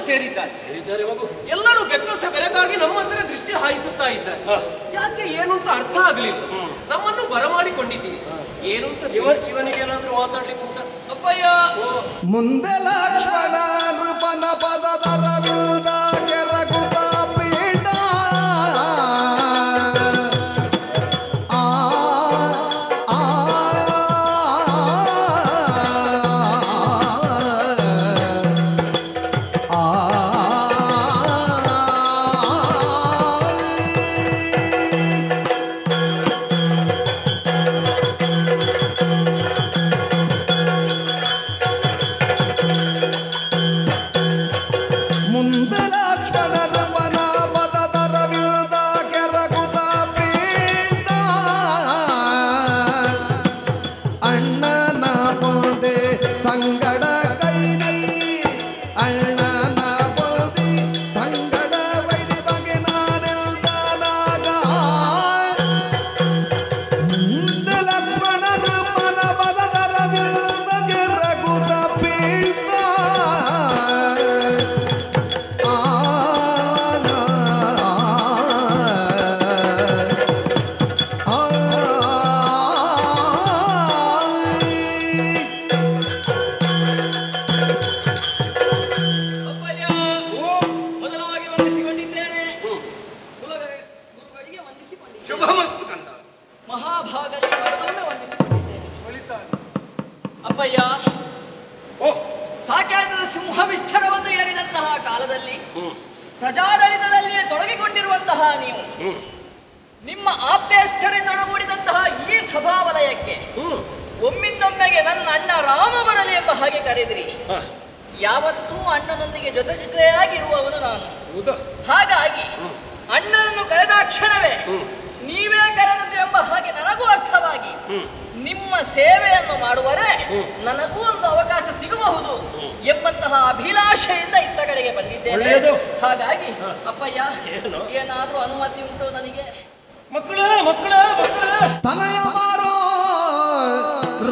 ಸೇರಿದ್ದಾರೆ ಮಗು. ಎಲ್ಲರೂ ಬೆಕ್ಕಸ ಬೆರಗಾಗಿ ನಮ್ಮ ಹತ್ರ ದೃಷ್ಟಿ ಹಾಯಿಸುತ್ತಾ ಇದ್ದಾರೆ. ಯಾಕೆ ಏನು ಅಂತ ಅರ್ಥ ಆಗಲಿಲ್ಲ. ನಮ್ಮನ್ನು ಬರಮಾಡಿಕೊಂಡಿದ್ದೀರಿ ಏನು ಅಂತ ಇವನಿಗೆ ಏನಾದ್ರೂ ಮಾತಾಡ್ಲಿಕ್ಕೆ ಉಂಟ? ಅಪ್ಪಯ್ಯ ಮುಂದೆ ಲಕ್ಷ್ಮಣ ನೃಪನ ಪದದರವಿಲ್ದ ಕೆರಗುತ್ತ ಪೀಠ ಆ ಆ ಮುಂದೆ ಲಕ್ಷ್ಮಣ ನೃಪನ ಪದದರವಿಲ್ದ ಕೆರಗುತ್ತ ಪೀಠ ಅಣ್ಣನ ಬಂದೆ ಸಂಗಡ ಕೈದಿ ಅಣ್ಣನ ಬಂದಿ ಸಂಗಡ ವೈದಿ ಬಗೆ ನಾನೆಲ್ದಾನಾಗ ಮುಂದೆ ಲಕ್ಷ್ಮಣ ನೃಪನ ಪದದರವಿಲ್ದ ಕೆರಗುತ್ತ ಪೀಠ ಅಪ್ಪಯ್ಯ ಮೊದಲವಾಗಿ ವಂದಿಸಿಕೊಂಡಿದ್ದೇನೆ. ಗುರುಗಳಿಗೆ ವಂದಿಸಿಕೊಂಡಿದ್ದೇನೆ. ಶುಭಮಸ್ತು ಕಂದ. ಮಹಾಭಾಗರಿಗೆ ಮಗದೊಮ್ಮೆ ವಂದಿಸಿಕೊಂಡಿದ್ದೇನೆ. ಅಪ್ಪಯ್ಯ ಓ ಸಾಕ್ಯಾಟದ ಸಿಂಹ ವಿಸ್ತಾರವನ್ನು ಏರಿದಂತಹ ಕಾಲದಲ್ಲಿ ಪ್ರಜಾಡಳಿತದಲ್ಲಿಯೇ ತೊಡಗಿಕೊಂಡಿರುವಂತಹ ನೀವು ನಿಮ್ಮ ಆಪ್ತೇಷ್ಠರೆನ್ನೊಡಗೂಡಿದಂತಹ ಈ ಸಭಾವಲಯಕ್ಕೆ ಒಮ್ಮಿಂದೊಮ್ಮೆಗೆ ನನ್ನ ಅಣ್ಣ ರಾಮ ಬರಲಿ ಎಂಬ ಹಾಗೆ ಕರೆದಿರಿ. ಯಾವತ್ತೂ ಅಣ್ಣನೊಂದಿಗೆ ಜೊತೆಯಾಗಿರುವವನು ನಾನು. ಹಾಗಾಗಿ ಅಣ್ಣನನ್ನು ಕರೆದ ಕ್ಷಣವೇ ನೀವೇ ಕರೆದದ್ದು ಎಂಬ ಹಾಗೆ ನನಗೂ ಅರ್ಥವಾಗಿ ನಿಮ್ಮ ಸೇವೆಯನ್ನು ಮಾಡುವರೆ ನನಗೂ ಒಂದು ಅವಕಾಶ ಸಿಗಬಹುದು ಎಂಬಂತಹ ಅಭಿಲಾಷೆಯಿಂದ ಇತ್ತ ಕಡೆಗೆ ಬಂದಿದ್ದೇನೆ. ಹಾಗಾಗಿ ಅಪ್ಪಯ್ಯ ಏನಾದ್ರೂ ಅನುಮತಿ ಉಂಟು ನನಗೆ? ತನಯ ಮಾರೋ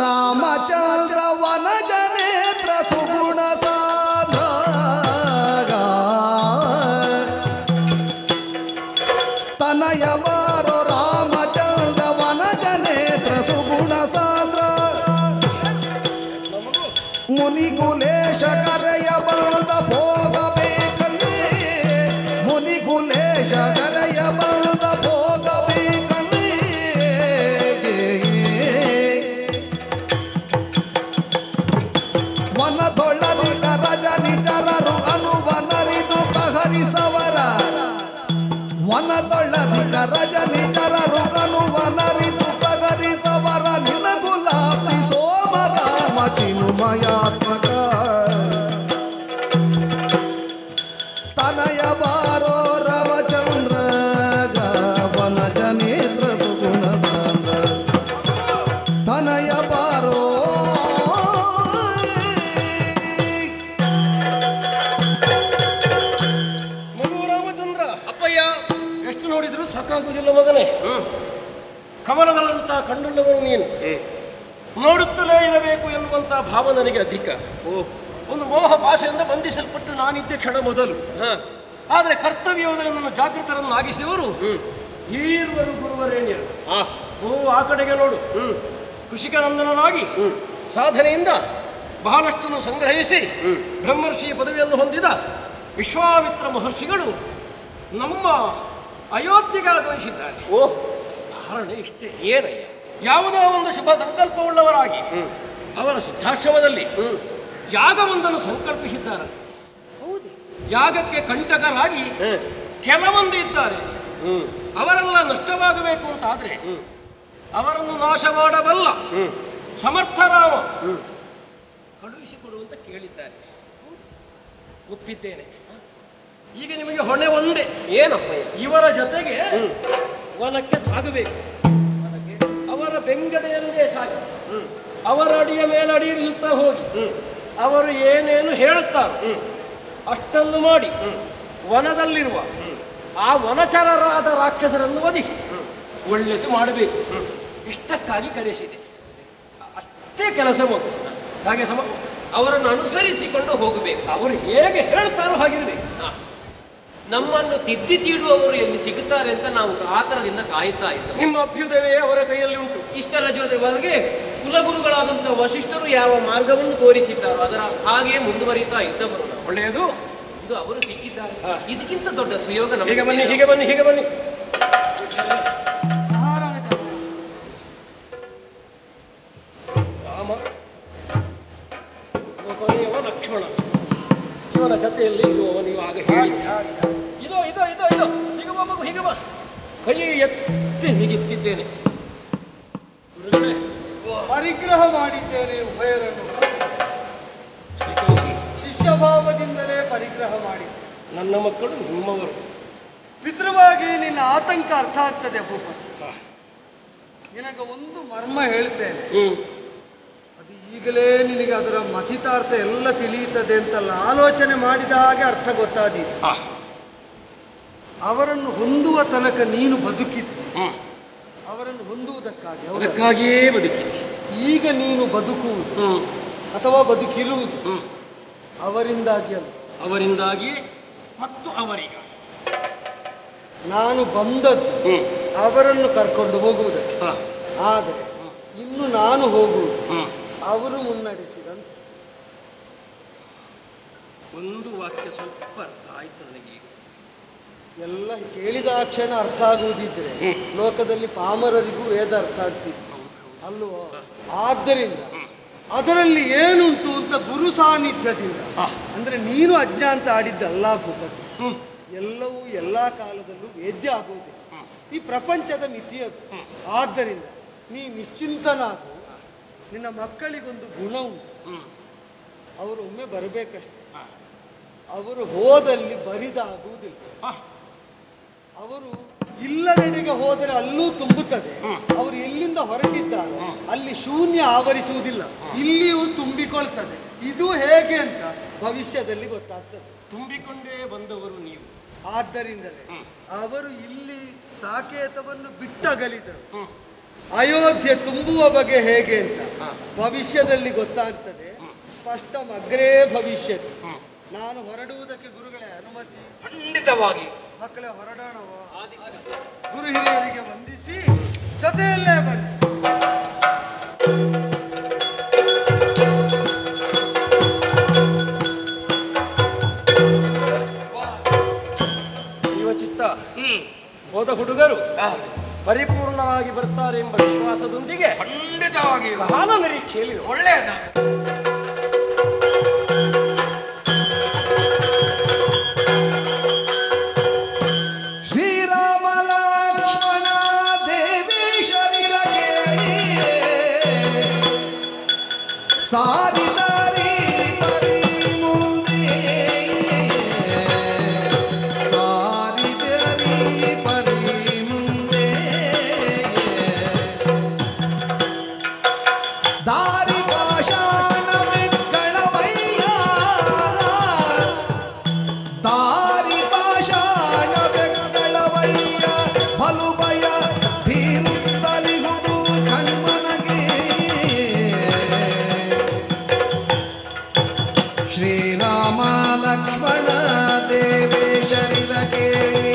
ರಾಮಚಂದ್ರ ವನಜ ನೇತ್ರ ಸುಗುಣ ಸಾಧ ತನಯ ಮಾರೋ ರಾಮಚಂದ್ರ ವನಜ ನೇತ್ರ ಸುಗುಣ ಸಾದ್ರ ಮುನಿಕುಲೇಶ ಕರೆಯ ಬಂದ ಭೋಗಬೇಕಲ್ಲಿ ಮುನಿಕುಲೇಶ ಕರೆಯ ಬಂದ ಭೋಗಬೇಕಲ್ಲಿ ವನದೊಳ್ಳದಿಗ ರಜನಿ ಜರರು ಅನುವನರಿದು ಪ್ರಹರಿಸವರ ವನದೊಳ್ಳದಿಗ ರಜನಿ ಜರರು ಅನುವನರಿದು ಪ್ರಹರಿಸವರ ನಿನಗುಲಾಪಿ ಸೋಮ ರಾಮ ಚಿನ್ಮಯಾತ್ಮಕ ತನಯ ಬಾರೋ ರಾಮಚಂದ್ರ ವನಜ ನೇತ್ರ ಸುಗುಣ ಸಾಂದ್ರ ತನಯ ಬಾರೋ ಮಗು ರಾಮಚಂದ್ರ, ಅಪ್ಪಯ್ಯ ಎಷ್ಟು ನೋಡಿದ್ರು ಸಾಕಾಗುವುದಿಲ್ಲ ಮಗನೇ. ಕಮಲಗಳಂತ ಕಣ್ಣುಳ್ಳವನು ನೀನು, ನೋಡುತ್ತಲೇ ಇರಬೇಕು ಎನ್ನುವಂತ ಭಾವ ನನಗೆ ಅಧಿಕ. ಒಂದು ಮೋಹ ಭಾಷೆಯಿಂದ ಬಂಧಿಸಲ್ಪಟ್ಟು ನಾನಿದ್ದೆ ಕ್ಷಣ ಮೊದಲು. ಆದರೆ ಕರ್ತವ್ಯದಲ್ಲಿ ನನ್ನ ಜಾಗೃತರನ್ನಾಗಿಸಿದವರು ಈರುವರು ಗುರುವರೇಣ್ಯರು. ಓ ಆ ಕಡೆಗೆ ನೋಡು, ಕೃಷಿಕನಂದನನಾಗಿ ಸಾಧನೆಯಿಂದ ಬಹಳಷ್ಟನ್ನು ಸಂಗ್ರಹಿಸಿ ಬ್ರಹ್ಮರ್ಷಿ ಪದವಿಯನ್ನು ಹೊಂದಿದ ವಿಶ್ವಾಮಿತ್ರ ಮಹರ್ಷಿಗಳು ನಮ್ಮ ಅಯೋಧ್ಯೆಗೆ ಆಗಮಿಸಿದ್ದಾರೆ. ಕಾರಣ ಇಷ್ಟೇ. ಏನಯ್ಯ, ಯಾವುದೋ ಒಂದು ಶುಭ ಸಂಕಲ್ಪವುಳ್ಳವರಾಗಿ ಅವರ ಸಿದ್ಧಾಶ್ರಮದಲ್ಲಿ ಯಾಗವೊಂದನ್ನು ಸಂಕಲ್ಪಿಸಿದ್ದಾರೆ. ಯಾಗಕ್ಕೆ ಕಂಟಕರಾಗಿ ಕೆಲವೊಂದು ಇದ್ದಾರೆ. ಅವರೆಲ್ಲ ನಷ್ಟವಾಗಬೇಕು ಅಂತಾದ್ರೆ ಅವರನ್ನು ನಾಶ ಮಾಡಬಲ್ಲ ಸಮರ್ಥರಾಮ ಕಳುಹಿಸಿಕೊಡುವಂತ ಕೇಳಿದ್ದಾರೆ. ಒಪ್ಪಿದ್ದೇನೆ. ಈಗ ನಿಮಗೆ ಹೊಣೆ ಒಂದೇ. ಏನಪ್ಪ? ಇವರ ಜೊತೆಗೆ ವನಕ್ಕೆ ಸಾಗಬೇಕು. ಅವರ ಬೆಂಗಡೆಯಲ್ಲೇ ಸಾಗಿ ಅವರ ಅಡಿಯ ಮೇಲೆ ಅಡಿಯಿರುತ್ತಾ ಹೋಗಿ ಅವರು ಏನೇನು ಹೇಳುತ್ತಾರೆ ಅಷ್ಟನ್ನು ಮಾಡಿ ವನದಲ್ಲಿರುವ ಆ ವನಚರರಾದ ರಾಕ್ಷಸರನ್ನು ವಧಿಸಿ ಒಳ್ಳೆದು ಮಾಡಬೇಕು. ಇಷ್ಟಕ್ಕಾಗಿ ಕರೆಸಿದೆ. ಅಷ್ಟೇ ಕೆಲಸ ಹಾಗೆ ಅವರನ್ನು ಅನುಸರಿಸಿಕೊಂಡು ಹೋಗಬೇಕು. ಅವರು ಹೇಗೆ ಹೇಳ್ತಾರೋ ಹಾಗಿರ್ಬೇಕು. ನಮ್ಮನ್ನು ತಿದ್ದಿ ತೀಡುವವರು ಎಲ್ಲಿ ಸಿಗುತ್ತಾರೆ ಅಂತ ನಾವು ಆತರದಿಂದ ಕಾಯುತ್ತಾ ಇದ್ದೇವೆ. ನಿಮ್ಮ ಅಭ್ಯುದಯವೇ ಅವರ ಕೈಯಲ್ಲಿ ಉಂಟು. ಇಷ್ಟರ ಜೊತೆಗೆ ಕುಲಗುರುಗಳಾದಂತಹ ವಶಿಷ್ಠರು ಯಾವ ಮಾರ್ಗವನ್ನು ತೋರಿಸಿದ್ದಾರೋ ಅದರ ಹಾಗೆ ಮುಂದುವರಿತಾ ಇದ್ದವರು ನಾವು. ಒಳ್ಳೆಯದು. ಇದು ಅವರು ಸಿಕ್ಕಿದ್ದಾರೆ. ಇದಕ್ಕಿಂತ ದೊಡ್ಡ ಸುಯೋಗ ನಮಗೆ. ಹೀಗೆ ಬನ್ನಿ, ಹೀಗೆ ಬನ್ನಿ, ಹೀಗೆ ಬನ್ನಿ. ಮಹಾರಾಜ ರಾಮ ಕೊನೆಯವ ಲಕ್ಷ್ಮಣ, ಇವನ ಜೊತೆಯಲ್ಲಿ ಇರುವವ ನೀವು ಆಗ ಹೇಳಿ. ಇದೋ ಇದೋ ಇದೋ ಇದೋ ಹೀಗೆ ಬಾ ಮಗು, ಹೀಗೆ ಬಾ. ಕೈ ಎತ್ತಿ ಹೀಗಿತ್ತಿದ್ದೇನೆ. ಪರಿಗ್ರಹ ಮಾಡಿದ್ದೇನೆ ಉಭಯರನ್ನು. ಸ್ವೀಕರಿಸಿ. ಶಿಷ್ಯಭಾವದಿಂದಲೇ ಪರಿಗ್ರಹ ಮಾಡಿದ್ದೆ. ನನ್ನ ಮಕ್ಕಳು ನಿಮ್ಮವರು. ಪಿತೃವಾಗಿ ನಿನ್ನ ಆತಂಕ ಅರ್ಥ ಆಗ್ತದೆ ಭೂಪತಿ. ನಿನಗೆ ಒಂದು ಮರ್ಮ ಹೇಳ್ತೇನೆ, ಅದು ಈಗಲೇ ನಿನಗೆ ಅದರ ಮಥಿತಾರ್ಥ ಎಲ್ಲ ತಿಳಿಯುತ್ತದೆ ಅಂತಲ್ಲ, ಆಲೋಚನೆ ಮಾಡಿದ ಹಾಗೆ ಅರ್ಥ ಗೊತ್ತಾದೀತು. ಅವರನ್ನು ಹೊಂದುವ ತನಕ ನೀನು ಬದುಕಿದ್ದು, ಅವರನ್ನು ಹೊಂದುವುದಕ್ಕಾಗಿ. ಅದಕ್ಕಾಗಿಯೇ ಬದುಕಿದೆ. ಈಗ ನೀನು ಬದುಕುವುದು ಅಥವಾ ಬದುಕಿರುವುದು ಅವರಿಂದಾಗಿ ಅಲ್ಲ, ಅವರಿಂದಾಗಿ ಮತ್ತು ಅವರಿಗೆ. ನಾನು ಬಂದದ್ದು ಅವರನ್ನು ಕರ್ಕೊಂಡು ಹೋಗುವುದಕ್ಕೆ. ಆದರೆ ಇನ್ನು ನಾನು ಹೋಗುವುದು ಅವರು ಮುನ್ನಡೆಸಿದಂತೆ. ಒಂದು ವಾಕ್ಯ ಸ್ವಲ್ಪ ಅರ್ಥ ಆಯ್ತು ನನಗೆ. ಎಲ್ಲ ಕೇಳಿದ ಕ್ಷಣ ಅರ್ಥ ಆಗುವುದಿದ್ರೆ ಲೋಕದಲ್ಲಿ ಪಾಮರರಿಗೂ ವೇದ ಅರ್ಥ ಆಗ್ತಿತ್ತು ಅಲ್ವೋ? ಆದ್ದರಿಂದ ಅದರಲ್ಲಿ ಏನುಂಟು ಅಂತ ಗುರು ಸಾನ್ನಿಧ್ಯದಿಂದ, ಅಂದ್ರೆ ನೀನು ಅಜ್ಞ ಅಂತ ಆಡಿದ್ದಲ್ಲ ಭೂಪತಿ, ಎಲ್ಲವೂ ಎಲ್ಲ ಕಾಲದಲ್ಲೂ ವೇದ್ಯ ಆಗುವುದಿಲ್ಲ. ಈ ಪ್ರಪಂಚದ ಮಿತಿಯದು. ಆದ್ದರಿಂದ ನೀ ನಿಶ್ಚಿಂತನಾಗು. ನಿನ್ನ ಮಕ್ಕಳಿಗೊಂದು ಗುಣ ಉಂಟು, ಅವರು ಒಮ್ಮೆ ಬರಬೇಕಷ್ಟೆ. ಅವರು ಹೋದಲ್ಲಿ ಬರಿದಾಗುವುದಿಲ್ಲ. ಅವರು ಇಲ್ಲದೆಡೆಗೆ ಹೋದರೆ ಅಲ್ಲೂ ತುಂಬುತ್ತದೆ. ಅವರು ಎಲ್ಲಿಂದ ಹೊರಟಿದ್ದಾರೆ ಅಲ್ಲಿ ಶೂನ್ಯ ಆವರಿಸುವುದಿಲ್ಲ, ಇಲ್ಲಿಯೂ ತುಂಬಿಕೊಳ್ತದೆ. ಇದು ಹೇಗೆ ಅಂತ ಭವಿಷ್ಯದಲ್ಲಿ ಗೊತ್ತಾಗ್ತದೆ. ತುಂಬಿಕೊಂಡೇ ಬಂದವರು ನೀವು. ಆದ್ದರಿಂದಲೇ ಅವರು ಇಲ್ಲಿ ಸಾಕೇತವನ್ನು ಬಿಟ್ಟಗಲಿದರು. ಅಯೋಧ್ಯೆ ತುಂಬುವ ಬಗೆ ಹೇಗೆ ಅಂತ ಭವಿಷ್ಯದಲ್ಲಿ ಗೊತ್ತಾಗ್ತದೆ. ಸ್ಪಷ್ಟ ಅಗ್ರೇ ಭವಿಷ್ಯತ್. ನಾನು ಹೊರಡುವುದಕ್ಕೆ ಗುರುಗಳೇ ಅನುಮತಿ? ಖಂಡಿತವಾಗಿ. ಮಕ್ಕಳೇ ಹೊರಡೋಣವ? ಗುರು ಹಿರಿಯರಿಗೆ ವಂದಿಸಿ ಜೊತೆಯಲ್ಲೇ ಬನ್ನಿ. ಚಿತ್ತ ಹೋದ ಹುಡುಗರು ಪರಿಪೂರ್ಣವಾಗಿ ಬರ್ತಾರೆ ಎಂಬ ವಿಶ್ವಾಸದೊಂದಿಗೆ ಖಂಡಿತವಾಗಿ ಕಾಲ ನಿರೀಕ್ಷೆಯಲ್ಲಿ ಒಳ್ಳೆಯದ. ಶ್ರೀರಾಮ ಲಕ್ಷ್ಮಣ ದೇವೇಶರಿರ ಕೇಳಿ ಸಾರಿದರಿ ಪರಿ ಮುಂದೆ, ಸಾರಿದರಿ ಪರಿ ಮುಂದೆ ದಾರಿ ಪಾಷಾಣ ಬೆಕ್ಕಳವಯ್ಯ, ದಾರಿ ಪಾಷಾಣ ಬೆಕ್ಕಳವಯ್ಯ ಬಲು ಭಯ ಬೀರುತ್ತಲಿಹುದು ಕಣ್ಮನಗೆ. ಶ್ರೀರಾಮ ಲಕ್ಷ್ಮಣ ದೇವೇಶರಿರ ಕೇಳಿ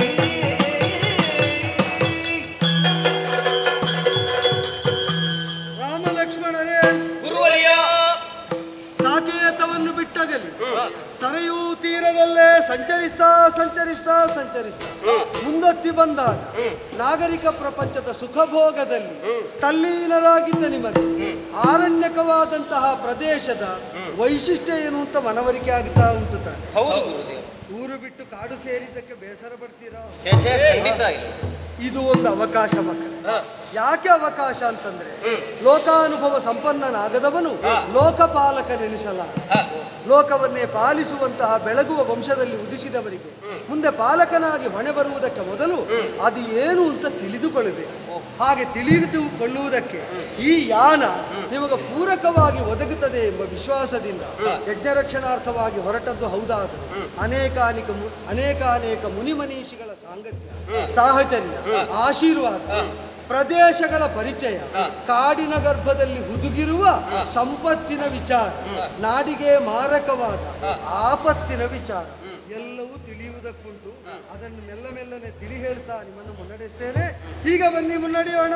ರಾಮ ಲಕ್ಷ್ಮಣರೇ, ಗುರುವರಿಯ ಸಾಕೇತವನ್ನು ಬಿಟ್ಟಗಲಿ ಸರಯೂ ತೀರದಲ್ಲೇ ಸಂಚರಿಸ್ತಾ ಸಂಚರಿಸ್ತಾ ಸಂಚರಿಸ್ತಾ ಮುಂದತ್ತಿ ಬಂದಾಗ ನಾಗರಿಕ ಪ್ರಪಂಚದ ಸುಖಭೋಗದಲ್ಲಿ ತಲ್ಲೀನರಾಗಿದ್ದ ನಿಮಗೆ ಆರಣ್ಯಕವಾದಂತಹ ಪ್ರದೇಶದ ವೈಶಿಷ್ಟ್ಯ ಏನು ಅಂತ ಮನವರಿಕೆ ಆಗ್ತಾ ಉಂಟು ತಾನೆ? ಹೌದು ಗುರುದೇವ. ಊರು ಬಿಟ್ಟು ಕಾಡು ಸೇರಿದ್ದಕ್ಕೆ ಬೇಸರ ಪಡ್ತೀರಾ? ಖಂಡಿತ ಇಲ್ಲ. ಇದು ಒಂದು ಅವಕಾಶ ಮಕ್ಕಳು. ಯಾಕೆ ಅವಕಾಶ ಅಂತಂದ್ರೆ ಲೋಕಾನುಭವ ಸಂಪನ್ನನಾಗದವನು ಲೋಕಪಾಲಕನೆನಿಸಲಾರ. ಲೋಕವನ್ನೇ ಪಾಲಿಸುವಂತಹ ಬೆಳಗುವ ವಂಶದಲ್ಲಿ ಉದಿಸಿದವರಿಗೆ ಮುಂದೆ ಪಾಲಕನಾಗಿ ಹೊಣೆ ಬರುವುದಕ್ಕೆ ಮೊದಲು ಅದು ಏನು ಅಂತ ತಿಳಿದುಕೊಳ್ಳಬೇಕು. ಹಾಗೆ ತಿಳಿದುಕೊಳ್ಳುವುದಕ್ಕೆ ಈ ಯಾನ ನಿಮಗೆ ಪೂರಕವಾಗಿ ಒದಗುತ್ತದೆ ಎಂಬ ವಿಶ್ವಾಸದಿಂದ ಯಜ್ಞರಕ್ಷಣಾರ್ಥವಾಗಿ ಹೊರಟದ್ದು ಹೌದಾದರೂ ಅನೇಕಾನೇಕ ಮುನಿಮನೀಷಿಗಳ ಸಾಂಗತ್ಯ, ಸಾಹಚರ್ಯ, ಆಶೀರ್ವಾದ ಪ್ರದೇಶಗಳ ಪರಿಚಯ, ಕಾಡಿನ ಗರ್ಭದಲ್ಲಿ ಹುದುಗಿರುವ ಸಂಪತ್ತಿನ ವಿಚಾರ, ನಾಡಿಗೆ ಮಾರಕವಾದ ಆಪತ್ತಿನ ವಿಚಾರ ಎಲ್ಲವೂ ತಿಳಿಯುವುದಕ್ಕುಂಟು. ಅದನ್ನು ಮೆಲ್ಲ ಮೆಲ್ಲನೆ ತಿಳಿ ಹೇಳ್ತಾ ನಿಮ್ಮನ್ನು ಮುನ್ನಡೆಸ್ತೇನೆ. ಈಗ ಬನ್ನಿ ಮುನ್ನಡೆಯೋಣ.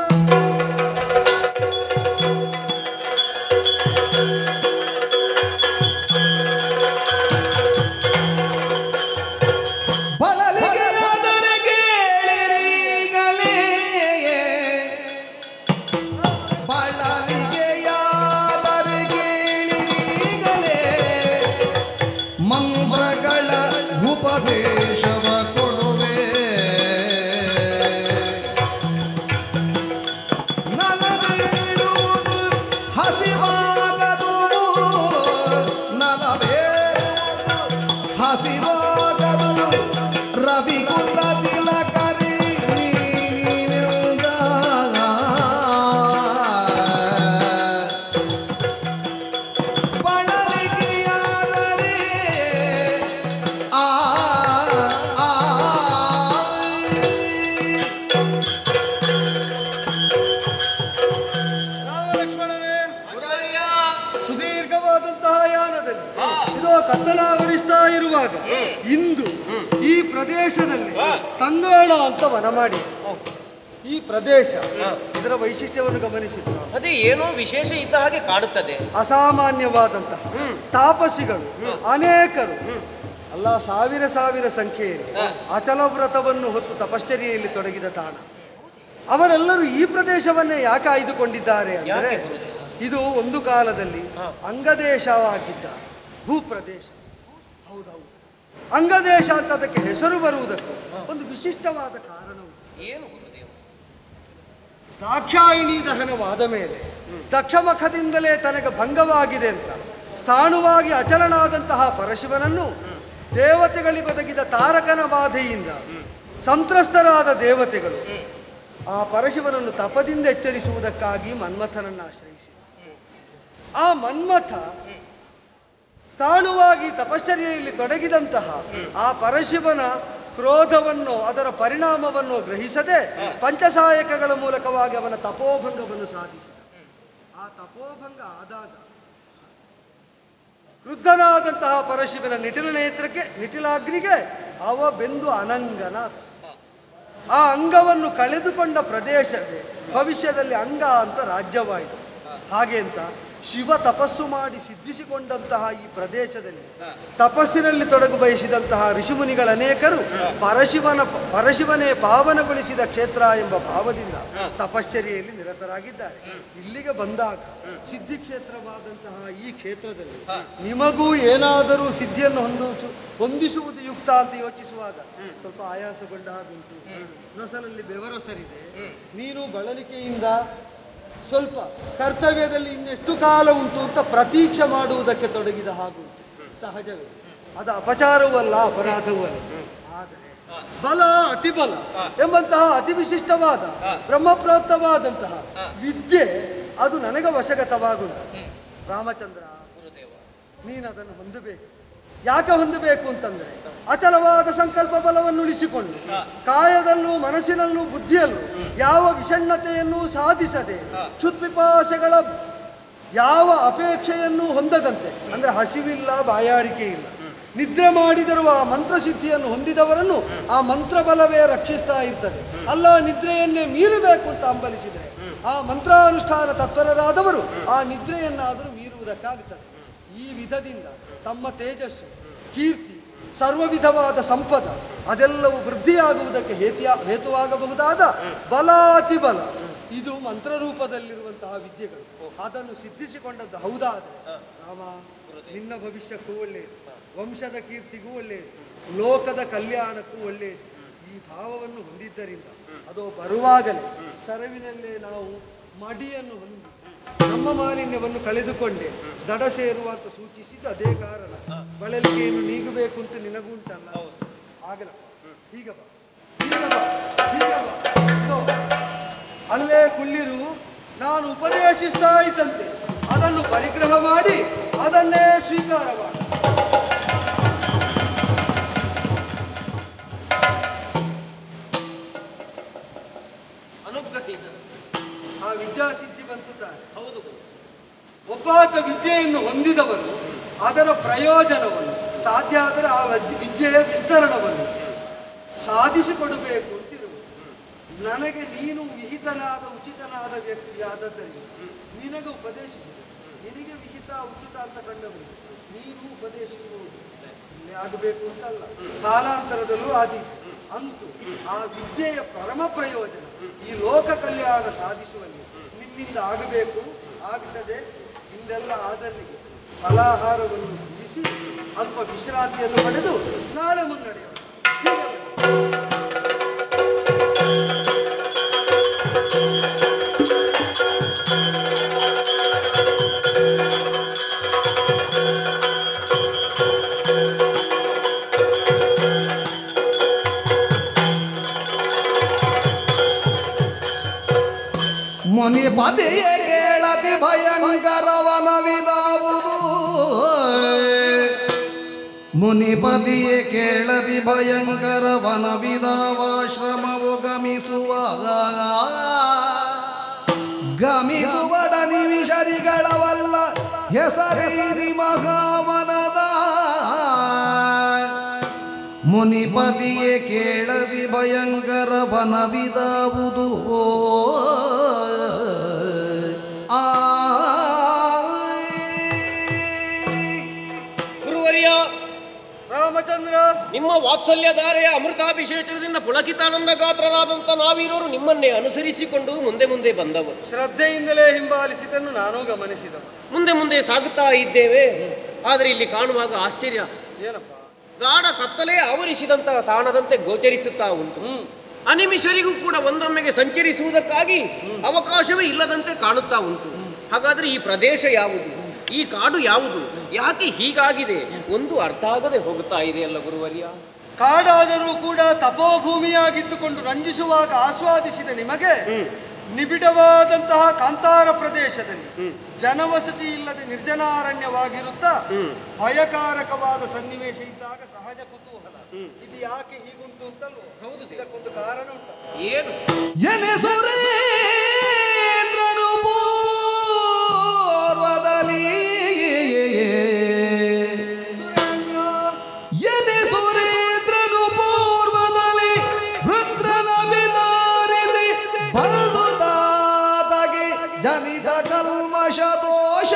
ಉಪದೇಶವ ಕೊಡುವೆ ನಲವೇರುವುದು ಹಸಿವಾಗದು, ನಲವೇರುವುದು ಹಸಿವಾಗದು, ರವಿಕುಲ ತಿಲಕರಿ ನೀನಿಲ್ದ ಬಳಲಿಕೆಯಾದರೆ ಸುದೀರ್ಘವಾದಂತಹ ಯಾನದಲ್ಲಿ ಇದು ಕತ್ತಲಾವರಿಸ್ತಾ ಇರುವಾಗ ಇಂದು ಈ ಪ್ರದೇಶದಲ್ಲಿ ತಂಗಾಳ ಅಂತ ವನ ಮಾಡಿ, ಈ ಪ್ರದೇಶ ಇದರ ವೈಶಿಷ್ಟ್ಯವನ್ನು ಗಮನಿಸಿದ್ರು. ಅದೇ ಏನೋ ವಿಶೇಷ ಇದ್ದ ಹಾಗೆ ಕಾಡುತ್ತದೆ. ಅಸಾಮಾನ್ಯವಾದಂತಹ ತಾಪಸಿಗಳು ಅನೇಕರು ಅಲ್ಲ, ಸಾವಿರ ಸಾವಿರ ಸಂಖ್ಯೆಯಲ್ಲಿ ಅಚಲ ವ್ರತವನ್ನು ಹೊತ್ತು ತಪಶ್ಚರ್ಯೆಯಲ್ಲಿ ತೊಡಗಿದ ತಾಣ. ಅವರೆಲ್ಲರೂ ಈ ಪ್ರದೇಶವನ್ನೇ ಯಾಕೆ ಆಯ್ದುಕೊಂಡಿದ್ದಾರೆ ಅಂದರೆ, ಇದು ಒಂದು ಕಾಲದಲ್ಲಿ ಅಂಗದೇಶವಾಗಿದ್ದ ಭೂಪ್ರದೇಶ. ಹೌದೌದು, ಅಂಗದೇಶ ಅಂತ ಅದಕ್ಕೆ ಹೆಸರು ಬರುವುದಕ್ಕೂ ಒಂದು ವಿಶಿಷ್ಟವಾದ ಕಾರಣವು ಏನು? ದಾಕ್ಷಾಯಿಣಿ ದಹನವಾದ ಮೇಲೆ ದಕ್ಷಮಖದಿಂದಲೇ ತನಗೆ ಭಂಗವಾಗಿದೆ ಅಂತ ಸ್ಥಾಣುವಾಗಿ ಅಚಲನಾದಂತಹ ಪರಶಿವನನ್ನು ದೇವತೆಗಳಿಗೊದಗಿದ ತಾರಕನ ಬಾಧೆಯಿಂದ ಸಂತ್ರಸ್ತರಾದ ದೇವತೆಗಳು ಆ ಪರಶಿವನನ್ನು ತಪದಿಂದ ಎಚ್ಚರಿಸುವುದಕ್ಕಾಗಿ ಮನ್ಮಥನನ್ನು ಆಶ್ರಯಿಸಿದರು. ಆ ಮನ್ಮಥ ಸ್ಥಾಣುವಾಗಿ ತಪಶ್ಚರ್ಯೆಯಲ್ಲಿ ತೊಡಗಿದಂತಹ ಆ ಪರಶಿವನ ಕ್ರೋಧವನ್ನು, ಅದರ ಪರಿಣಾಮವನ್ನು ಗ್ರಹಿಸದೆ ಪಂಚಸಾಯಕಗಳ ಮೂಲಕವಾಗಿ ಅವನ ತಪೋಭಂಗವನ್ನು ಸಾಧಿಸಿದ. ಆ ತಪೋಭಂಗ ಆದಾಗ ಕ್ರುದ್ಧನಾದಂತಹ ಪರಶಿವನ ನಿಟಿಲ ನೇತ್ರಕ್ಕೆ, ನಿಟಿಲಾಗ್ನಿಗೆ ಅವ ಬೆಂದು ಅನಂಗನ. ಆ ಅಂಗವನ್ನು ಕಳೆದುಕೊಂಡ ಪ್ರದೇಶವೇ ಭವಿಷ್ಯದಲ್ಲಿ ಅಂಗ ಅಂತ ರಾಜ್ಯವಾಯಿತು. ಹಾಗೆ ಅಂತ ಶಿವ ತಪಸ್ಸು ಮಾಡಿ ಸಿದ್ಧಿಸಿಕೊಂಡಂತಹ ಈ ಪ್ರದೇಶದಲ್ಲಿ ತಪಸ್ಸಿನಲ್ಲಿ ತೊಡಗು ಬಯಸಿದಂತಹ ಋಷಿಮುನಿಗಳ ಅನೇಕರು ಪರಶಿವನೇ ಪಾವನಗೊಳಿಸಿದ ಕ್ಷೇತ್ರ ಎಂಬ ಭಾವದಿಂದ ತಪಶ್ಚರ್ಯೆಯಲ್ಲಿ ನಿರತರಾಗಿದ್ದಾರೆ. ಇಲ್ಲಿಗೆ ಬಂದಾಗ ಸಿದ್ಧಿ ಕ್ಷೇತ್ರವಾದಂತಹ ಈ ಕ್ಷೇತ್ರದಲ್ಲಿ ನಿಮಗೂ ಏನಾದರೂ ಸಿದ್ಧಿಯನ್ನು ಹೊಂದಿಸುವುದು ಯುಕ್ತ ಅಂತ ಯೋಚಿಸುವಾಗ ಸ್ವಲ್ಪ ಆಯಾಸಗೊಂಡ ಹಾಗುಂಟು, ನೊಸಲಲ್ಲಿ ಬೆವರೊಸರಿದೆ. ನೀನು ಬಳಲಿಕೆಯಿಂದ ಸ್ವಲ್ಪ ಕರ್ತವ್ಯದಲ್ಲಿ ಇನ್ನೆಷ್ಟು ಕಾಲ ಉಂಟು ಅಂತ ಪ್ರತೀಕ್ಷೆ ಮಾಡುವುದಕ್ಕೆ ತೊಡಗಿದ ಹಾಗೂ ಸಹಜವೇ. ಅದು ಅಪಚಾರವೂ ಅಲ್ಲ, ಅಪರಾಧವೂ ಅಲ್ಲ. ಆದರೆ ಬಲ ಅತಿಬಲ ಎಂಬಂತಹ ಅತಿ ವಿಶಿಷ್ಟವಾದ ಬ್ರಹ್ಮಪ್ರೋಕ್ತವಾದಂತಹ ವಿದ್ಯೆ ಅದು ನನಗೆ ವಶಗತವಾಗುವುದು. ರಾಮಚಂದ್ರ, ನೀನು ಅದನ್ನು ಹೊಂದಬೇಕು. ಯಾಕೆ ಹೊಂದಬೇಕು ಅಂತಂದ್ರೆ, ಅಚಲವಾದ ಸಂಕಲ್ಪ ಬಲವನ್ನು ಉಳಿಸಿಕೊಂಡು ಕಾಯದಲ್ಲೂ ಮನಸ್ಸಿನಲ್ಲೂ ಬುದ್ಧಿಯಲ್ಲೂ ಯಾವ ವಿಷಣ್ಣತೆಯನ್ನು ಸಾಧಿಸದೆ ಕ್ಷುತ್ಪಿಪಾಸೆಗಳ ಯಾವ ಅಪೇಕ್ಷೆಯನ್ನು ಹೊಂದದಂತೆ, ಅಂದ್ರೆ ಹಸಿವಿಲ್ಲ, ಬಾಯಾರಿಕೆ ಇಲ್ಲ, ನಿದ್ರೆ ಮಾಡಿದರೂ ಆ ಮಂತ್ರಸಿದ್ಧಿಯನ್ನು ಹೊಂದಿದವರನ್ನು ಆ ಮಂತ್ರಬಲವೇ ರಕ್ಷಿಸ್ತಾ ಇರ್ತದೆ. ಅಲ್ಲ, ನಿದ್ರೆಯನ್ನೇ ಮೀರಬೇಕು ಅಂತ ಹಂಬಲಿಸಿದರೆ ಆ ಮಂತ್ರಾನುಷ್ಠಾನ ತತ್ಪರರಾದವರು ಆ ನಿದ್ರೆಯನ್ನಾದರೂ ಮೀರುವುದಕ್ಕಾಗುತ್ತದೆ. ಈ ವಿಧದಿಂದ ತಮ್ಮ ತೇಜಸ್ಸು, ಕೀರ್ತಿ, ಸರ್ವ ವಿಧವಾದ ಸಂಪದ ಅದೆಲ್ಲವೂ ವೃದ್ಧಿಯಾಗುವುದಕ್ಕೆ ಹೇತುವಾಗಬಹುದಾದ ಬಲಾತಿಬಲ ಇದು ಮಂತ್ರರೂಪದಲ್ಲಿರುವಂತಹ ವಿದ್ಯೆಗಳು. ಅದನ್ನು ಸಿದ್ಧಿಸಿಕೊಂಡದ್ದು ಹೌದಾದರೆ ರಾಮ, ನಿನ್ನ ಭವಿಷ್ಯಕ್ಕೂ ಒಳ್ಳೆಯದು, ವಂಶದ ಕೀರ್ತಿಗೂ ಒಳ್ಳೆಯದು, ಲೋಕದ ಕಲ್ಯಾಣಕ್ಕೂ ಒಳ್ಳೆಯದು. ಈ ಭಾವವನ್ನು ಹೊಂದಿದ್ದರಿಂದ ಅದು ಬರುವಾಗಲೇ ಸರವಿನಲ್ಲೇ ನಾವು ಮಡಿಯನ್ನು ಹೊಂದಿ ನಮ್ಮ ಮಾಲಿನ್ಯವನ್ನು ಕಳೆದುಕೊಂಡೆ ದಡ ಸೇರುವ ಅಂತ ಸೂಚಿಸಿದ್ದು ಅದೇ ಕಾರಣ. ಬಳಲಿಕೆಯನ್ನು ನೀಗಬೇಕು ಅಂತ ನಿನಗುಂಟಲ್ಲ, ಆಗಲ್ಲ. ಈಗ ಬಾ, ಈಗ ಬಾ, ಈಗ ಬಾ. ಅಲ್ಲೇ ಕುಳ್ಳಿರು, ನಾನು ಉಪದೇಶಿಸ್ತಾ ಇದ್ದಂತೆ ಅದನ್ನು ಪರಿಗ್ರಹ ಮಾಡಿ ಅದನ್ನೇ ಸ್ವೀಕಾರ ಮಾಡಿ. ಅನುಗ್ರಹಿತ. ಆ ವಿದ್ಯಾಸಿದ್ಧಿ ಬಂತು ತಾನೆ. ಹೌದು. ಒಬ್ಬಾತ ವಿದ್ಯೆಯನ್ನು ಹೊಂದಿದವನು ಅದರ ಪ್ರಯೋಜನವನ್ನು ಸಾಧ್ಯ ಆದರೆ ಆ ವಿದ್ಯೆಯ ವಿಸ್ತರಣವನ್ನು ಸಾಧಿಸಿಕೊಡಬೇಕು ಅಂತಿರುವುದು. ನನಗೆ ನೀನು ವಿಹಿತನಾದ ಉಚಿತನಾದ ವ್ಯಕ್ತಿಯಾದದ್ದರಿಂದ ನಿನಗೆ ಉಪದೇಶಿಸಿದೆ. ನಿನಗೆ ವಿಹಿತ ಉಚಿತ ಅಂತ ಕಂಡವರು ನೀನು ಉಪದೇಶಿಸುವುದು ಆಗಬೇಕು ಅಂತಲ್ಲ, ಕಾಲಾಂತರದಲ್ಲೂ ಆದೀತು. ಅಂತೂ ಆ ವಿದ್ಯೆಯ ಪರಮ ಪ್ರಯೋಜನ ಈ ಲೋಕ ಕಲ್ಯಾಣ ಸಾಧಿಸುವಲ್ಲಿ ನಿನ್ನಿಂದ ಆಗಬೇಕು, ಆಗ್ತದೆ. ಹಿಂದೆಲ್ಲ ಆದಲ್ಲಿಗೆ ಫಲಾಹಾರವನ್ನು ಮುಗಿಸಿ ಅಲ್ಪ ವಿಶ್ರಾಂತಿಯನ್ನು ಪಡೆದು ನಾಳೆ ಮುನ್ನಡೆಯೋಣ. ಮುನಿ ಪದೆಯ ಕೇಳತಿ ಭಯಂಕರವನವಿದಾವುದು, ಮುನಿ ಪದಿಯೇ ಕೇಳತಿ ಭಯಂಕರವನವಿದಾವಾಶ್ರಮವು ಗಮಿಸುವಡ ನಿಮಿಷರಿಗಳವಲ್ಲ ಹೆಸರೀರಿ ಮಹಾವನದ. ಮುನಿಪತಿಯೇ ಕೇಳದಿ ಭಯಂಕರವನವಿದಾವುದು. ಗುರುವರ್ಯ ರಾಮಚಂದ್ರ, ನಿಮ್ಮ ವಾತ್ಸಲ್ಯಧಾರೆಯ ಅಮೃತಾಭಿಷೇಚನದಿಂದ ಪುಳಕಿತಾನಂದ ಗಾತ್ರರಾದಂಥ ನಾವಿರೋರು ನಿಮ್ಮನ್ನೇ ಅನುಸರಿಸಿಕೊಂಡು ಮುಂದೆ ಮುಂದೆ ಬಂದವರು. ಶ್ರದ್ಧೆಯಿಂದಲೇ ಹಿಂಬಾಲಿಸಿದನ್ನು ನಾನೂ ಗಮನಿಸಿದವ. ಮುಂದೆ ಮುಂದೆ ಸಾಗುತ್ತಾ ಇದ್ದೇವೆ. ಆದರೆ ಇಲ್ಲಿ ಕಾಣುವಾಗ ಆಶ್ಚರ್ಯ. ಏನಪ್ಪ? ಗಾಢ ಕತ್ತಲೆ ಆವರಿಸಿದಂತಹ ತಾಣದಂತೆ ಗೋಚರಿಸುತ್ತಾ ಉಂಟು. ಅನಿಮಿಷರಿಗೂ ಕೂಡ ಒಂದೊಮ್ಮೆಗೆ ಸಂಚರಿಸುವುದಕ್ಕಾಗಿ ಅವಕಾಶವೇ ಇಲ್ಲದಂತೆ ಕಾಣುತ್ತಾ ಉಂಟು. ಹಾಗಾದ್ರೆ ಈ ಪ್ರದೇಶ ಯಾವುದು, ಈ ಕಾಡು ಯಾವುದು, ಯಾಕೆ ಹೀಗಾಗಿದೆ ಒಂದು ಅರ್ಥ ಆಗದೆ ಹೋಗುತ್ತಾ ಇದೆಯಲ್ಲ ಗುರುವರ್ಯ. ಕಾಡಾದರೂ ಕೂಡ ತಪೋಭೂಮಿಯಾಗಿದ್ದುಕೊಂಡು ರಂಜಿಸುವಾಗ ಆಸ್ವಾದಿಸಿದ ನಿಮಗೆ ನಿಬಿಡವಾದಂತಹ ಕಾಂತಾರ ಪ್ರದೇಶದಲ್ಲಿ ಜನವಸತಿ ಇಲ್ಲದೆ ನಿರ್ಜನಾರಣ್ಯವಾಗಿರುತ್ತಾ ಭಯಕಾರಕವಾದ ಸನ್ನಿವೇಶ ಇದ್ದಾಗ ಸಹಜ ಕುತೂಹಲ. ಇದು ಯಾಕೆ ಹೀಗುಂಟು ಅಂತಲ್ವೋ? ಹೌದು, ಇದಕ್ಕೊಂದು ಕಾರಣ ಉಂಟು. ಏನು? ಸುರೇಂದ್ರನು ಪೂರ್ವದಲ್ಲಿ ಸುರೇಂದ್ರನು ಪೂರ್ವದಲ್ಲಿ ರುದ್ರನ ವಿದಾರಿಸಿ ಬಲ್ದುದಾತಗೆ ಜನಿತ ಕಲ್ಮಶ ದೋಷ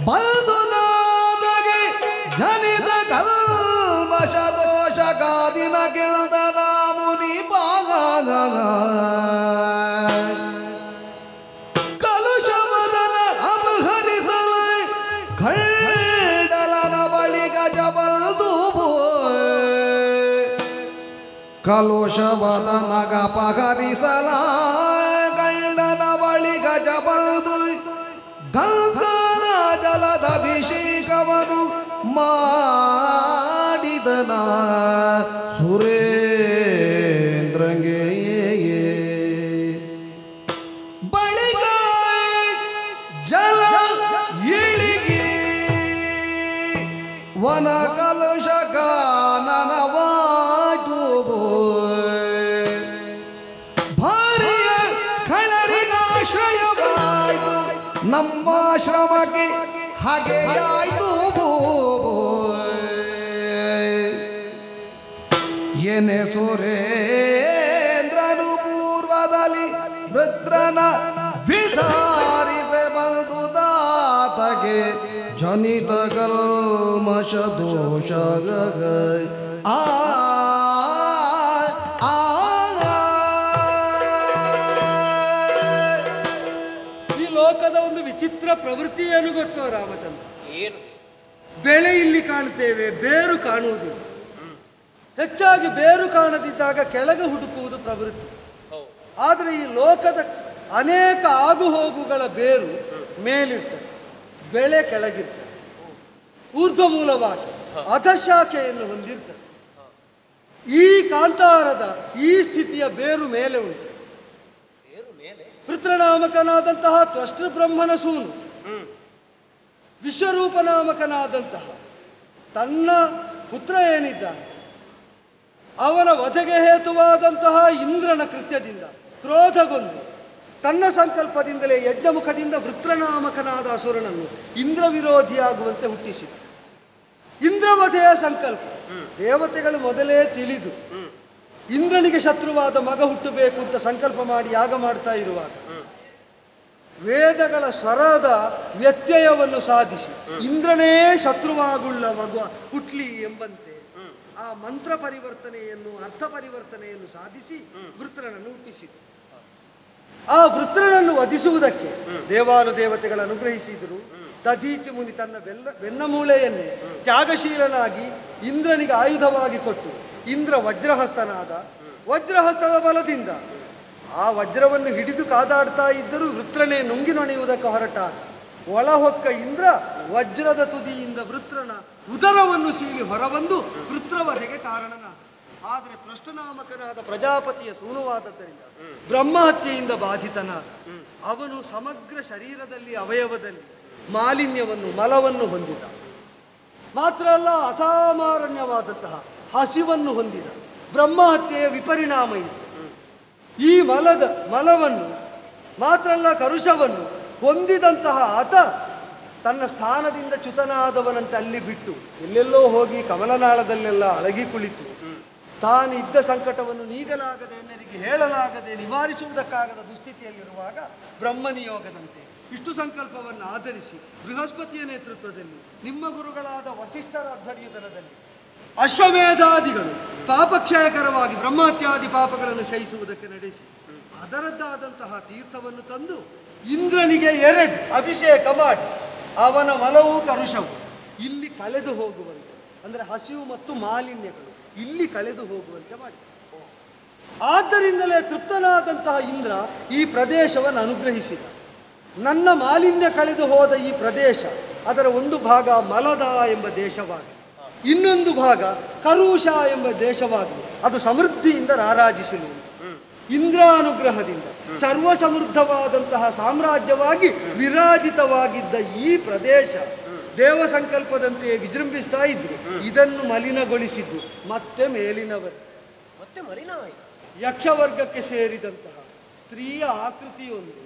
ಬಲ್ದುದಾತಗೆ ಜನಿತ ಕಲ್ಮಶ ದೋಷ ಗಾದಿನ ಗೆಲ್ದನ ಮುನಿ ಪಾಗ ಕಲುಷವದನ ಅಪಹರಿಸಲ ಖಂಡಲನ ಬಳಿ ಗಜಬಲ್ದು ಕಲುಷವದನಗ ಅಪಹರಿಸಲ ಗಂಡನ ಬಳಿ ಗಜಬಲ್ದು ಗಂಗಾ ಜಲದ ಅಭಿಷೇಕವನು ಮಾಡಿದನ ಸುರೇಂದ್ರಂಗೆ. ಬಳಿಕ ಜಲ ಇಳಿಗಿ ವನ ಕಲುಷ ಕಾನನವಾಯ್ತು ಭಾರಿಯ ಖಳರಿಗಾಶ್ರಯವಾಯ್ತು ನಮ್ಮಾಶ್ರಮಕ್ಕೆ ಹಾಗೆಯಾಯ್ತು. ಏನೆ ಸುರೇಂದ್ರನು ಪೂರ್ವದಲ್ಲಿ ರುದ್ರನ ವಿಧಾರಿಸೆ ಬಲ್ದುದಾತಗೆ ಜನಿತ ಕಲ್ಮಶ ದೋಷ ಆ ಈ ಲೋಕದ ಒಂದು ವಿಚಿತ್ರ ಪ್ರವೃತ್ತಿ ಏನು ಗೊತ್ತೋ ರಾಮಚಂದ್ರ? ಏನು? ಬೆಳೆ ಇಲ್ಲಿ ಕಾಣ್ತೇವೆ, ಬೇರು ಕಾಣುವುದಿಲ್ಲ. ಹೆಚ್ಚಾಗಿ ಬೇರು ಕಾಣದಿದ್ದಾಗ ಕೆಳಗೆ ಹುಡುಕುವುದು ಪ್ರವೃತ್ತಿ. ಆದರೆ ಈ ಲೋಕದ ಅನೇಕ ಆಗುಹೋಗುಗಳ ಬೇರು ಮೇಲಿರ್ತದೆ, ಬೆಳೆ ಕೆಳಗಿರ್ತದೆ. ಊರ್ಧ್ವ ಮೂಲವಾಗಿ ಅಧಶಾಖೆಯನ್ನು ಹೊಂದಿರ್ತದೆ. ಈ ಕಾಂತಾರದ ಈ ಸ್ಥಿತಿಯ ಬೇರು ಮೇಲೆ ಉಂಟು. ಪೃತ್ರನಾಮಕನಾದಂತಹ ತ್ವಷ್ಟೃ ಬ್ರಹ್ಮನ ಸೂನು, ವಿಶ್ವರೂಪನಾಮಕನಾದಂತಹ ತನ್ನ ಪುತ್ರ ಏನಿದ್ದಾನೆ ಅವನ ವಧೆಗೆ ಹೇತುವಾದಂತಹ ಇಂದ್ರನ ಕೃತ್ಯದಿಂದ ಕ್ರೋಧಗೊಂಡು ತನ್ನ ಸಂಕಲ್ಪದಿಂದಲೇ ಯಜ್ಞಮುಖದಿಂದ ವೃತ್ರನಾಮಕನಾದ ಅಸುರನನ್ನು ಇಂದ್ರ ವಿರೋಧಿಯಾಗುವಂತೆ ಹುಟ್ಟಿಸಿದ. ಇಂದ್ರವಧೆಯ ಸಂಕಲ್ಪ ದೇವತೆಗಳು ಮೊದಲೇ ತಿಳಿದು ಇಂದ್ರನಿಗೆ ಶತ್ರುವಾದ ಮಗ ಹುಟ್ಟಬೇಕು ಅಂತ ಸಂಕಲ್ಪ ಮಾಡಿ ಯಾಗ ಮಾಡ್ತಾ ಇರುವಾಗ ವೇದಗಳ ಸ್ವರದ ವ್ಯತ್ಯಯವನ್ನು ಸಾಧಿಸಿ ಇಂದ್ರನೇ ಶತ್ರುವಾಗುಳ್ಳ ಮಗು ಹುಟ್ಲಿ ಎಂಬಂತೆ ಆ ಮಂತ್ರ ಪರಿವರ್ತನೆಯನ್ನು ಅರ್ಥ ಪರಿವರ್ತನೆಯನ್ನು ಸಾಧಿಸಿ ವೃತ್ರನನ್ನು ಹುಟ್ಟಿಸಿದರು. ಆ ವೃತ್ರನನ್ನು ವಧಿಸುವುದಕ್ಕೆ ದೇವಾನುದೇವತೆಗಳು ಅನುಗ್ರಹಿಸಿದರು. ದಧೀಚಿ ಮುನಿ ತನ್ನ ಬೆನ್ನಮೂಳೆಯನ್ನೇ ತ್ಯಾಗಶೀಲನಾಗಿ ಇಂದ್ರನಿಗೆ ಆಯುಧವಾಗಿ ಕೊಟ್ಟು ಇಂದ್ರ ವಜ್ರಹಸ್ತನಾದ. ವಜ್ರಹಸ್ತದ ಬಲದಿಂದ ಆ ವಜ್ರವನ್ನು ಹಿಡಿದು ಕಾದಾಡ್ತಾ ಇದ್ದರೂ ವೃತ್ರನೇ ನುಂಗಿ ನೊಣೆಯುವುದಕ್ಕೆ ಹೊರಟ. ಒಳಹೊಕ್ಕ ಇಂದ್ರ ವಜ್ರದ ತುದಿಯಿಂದ ವೃತ್ರನ ಉದರವನ್ನು ಸೀಳಿ ಹೊರಬಂದು ವೃತ್ರವಧೆಗೆ ಕಾರಣನಾದ. ಆದರೆ ಪೃಷ್ಠನಾಮಕನಾದ ಪ್ರಜಾಪತಿಯ ಸೂನುವಾದದ್ದರಿಂದ ಬ್ರಹ್ಮಹತ್ಯೆಯಿಂದ ಬಾಧಿತನಾದ. ಅವನು ಸಮಗ್ರ ಶರೀರದಲ್ಲಿ ಅವಯವದಲ್ಲಿ ಮಾಲಿನ್ಯವನ್ನು ಮಲವನ್ನು ಹೊಂದಿದ. ಮಾತ್ರ ಅಲ್ಲ, ಅಸಾಮಾನ್ಯವಾದಂತಹ ಹಸಿವನ್ನು ಹೊಂದಿದ. ಬ್ರಹ್ಮಹತ್ಯೆಯ ವಿಪರಿಣಾಮ ಇದು. ಈ ಮಲವನ್ನು ಮಾತ್ರ ಅಲ್ಲ, ಕರುಷವನ್ನು ಹೊಂದಿದಂತಹ ಆತ ತನ್ನ ಸ್ಥಾನದಿಂದ ಚ್ಯುತನಾದವನಂತೆ ಅಲ್ಲಿ ಬಿಟ್ಟು ಎಲ್ಲೆಲ್ಲೋ ಹೋಗಿ ಕಮಲನಾಳದಲ್ಲೆಲ್ಲ ಅಳಗಿ ಕುಳಿತು ತಾನಿದ್ದ ಸಂಕಟವನ್ನು ನೀಗಲಾಗದೆ ಎಲ್ಲರಿಗೆ ಹೇಳಲಾಗದೆ ನಿವಾರಿಸುವುದಕ್ಕಾಗದ ದುಸ್ಥಿತಿಯಲ್ಲಿರುವಾಗ ಬ್ರಹ್ಮನಿಯೋಗದಂತೆ ವಿಷ್ಣು ಸಂಕಲ್ಪವನ್ನು ಆಧರಿಸಿ ಬೃಹಸ್ಪತಿಯ ನೇತೃತ್ವದಲ್ಲಿ ನಿಮ್ಮ ಗುರುಗಳಾದ ವಸಿಷ್ಠರ ಅಧ್ವರ್ಯುತನದಲ್ಲಿ ಅಶ್ವಮೇಧಾದಿಗಳು ಪಾಪಕ್ಷಯಕರವಾಗಿ ಬ್ರಹ್ಮಹತ್ಯಾದಿ ಪಾಪಗಳನ್ನು ಕ್ಷಯಿಸುವುದಕ್ಕೆ ನಡೆಸಿ ಅದರದ್ದಾದಂತಹ ತೀರ್ಥವನ್ನು ತಂದು ಇಂದ್ರನಿಗೆ ಎರೆದು ಅಭಿಷೇಕ ಮಾಡಿ ಅವನ ಮಲವೂ ಕರುಷವು ಇಲ್ಲಿ ಕಳೆದು ಹೋಗುವಂತೆ, ಅಂದರೆ ಹಸಿವು ಮತ್ತು ಮಾಲಿನ್ಯಗಳು ಇಲ್ಲಿ ಕಳೆದು ಹೋಗುವಂತೆ ಮಾಡಿ. ಆದ್ದರಿಂದಲೇ ತೃಪ್ತನಾದಂತಹ ಇಂದ್ರ ಈ ಪ್ರದೇಶವನ್ನು ಅನುಗ್ರಹಿಸಿದ. ನನ್ನ ಮಾಲಿನ್ಯ ಕಳೆದು ಹೋದ ಈ ಪ್ರದೇಶ ಅದರ ಒಂದು ಭಾಗ ಮಲದ ಎಂಬ ದೇಶವಾಗಲಿ, ಇನ್ನೊಂದು ಭಾಗ ಕರುಷ ಎಂಬ ದೇಶವಾಗಲಿ ಅದು ಸಮೃದ್ಧಿಯಿಂದ ರಾರಾಜಿಸಲಿ. ಇಂದ್ರಾನುಗ್ರಹದಿಂದ ಸರ್ವ ಸಮೃದ್ಧವಾದಂತಹ ಸಾಮ್ರಾಜ್ಯವಾಗಿ ವಿರಾಜಿತವಾಗಿದ್ದ ಈ ಪ್ರದೇಶ ದೇವ ಸಂಕಲ್ಪದಂತೆಯೇ ವಿಜೃಂಭಿಸ್ತಾ ಇದ್ರು. ಇದನ್ನು ಮಲಿನಗೊಳಿಸಿದ್ದು ಮತ್ತೆ ಮೇಲಿನವರು, ಮತ್ತೆ ಮಲಿನವಾಯಿತು. ಯಕ್ಷವರ್ಗಕ್ಕೆ ಸೇರಿದಂತಹ ಸ್ತ್ರೀಯ ಆಕೃತಿಯೊಂದು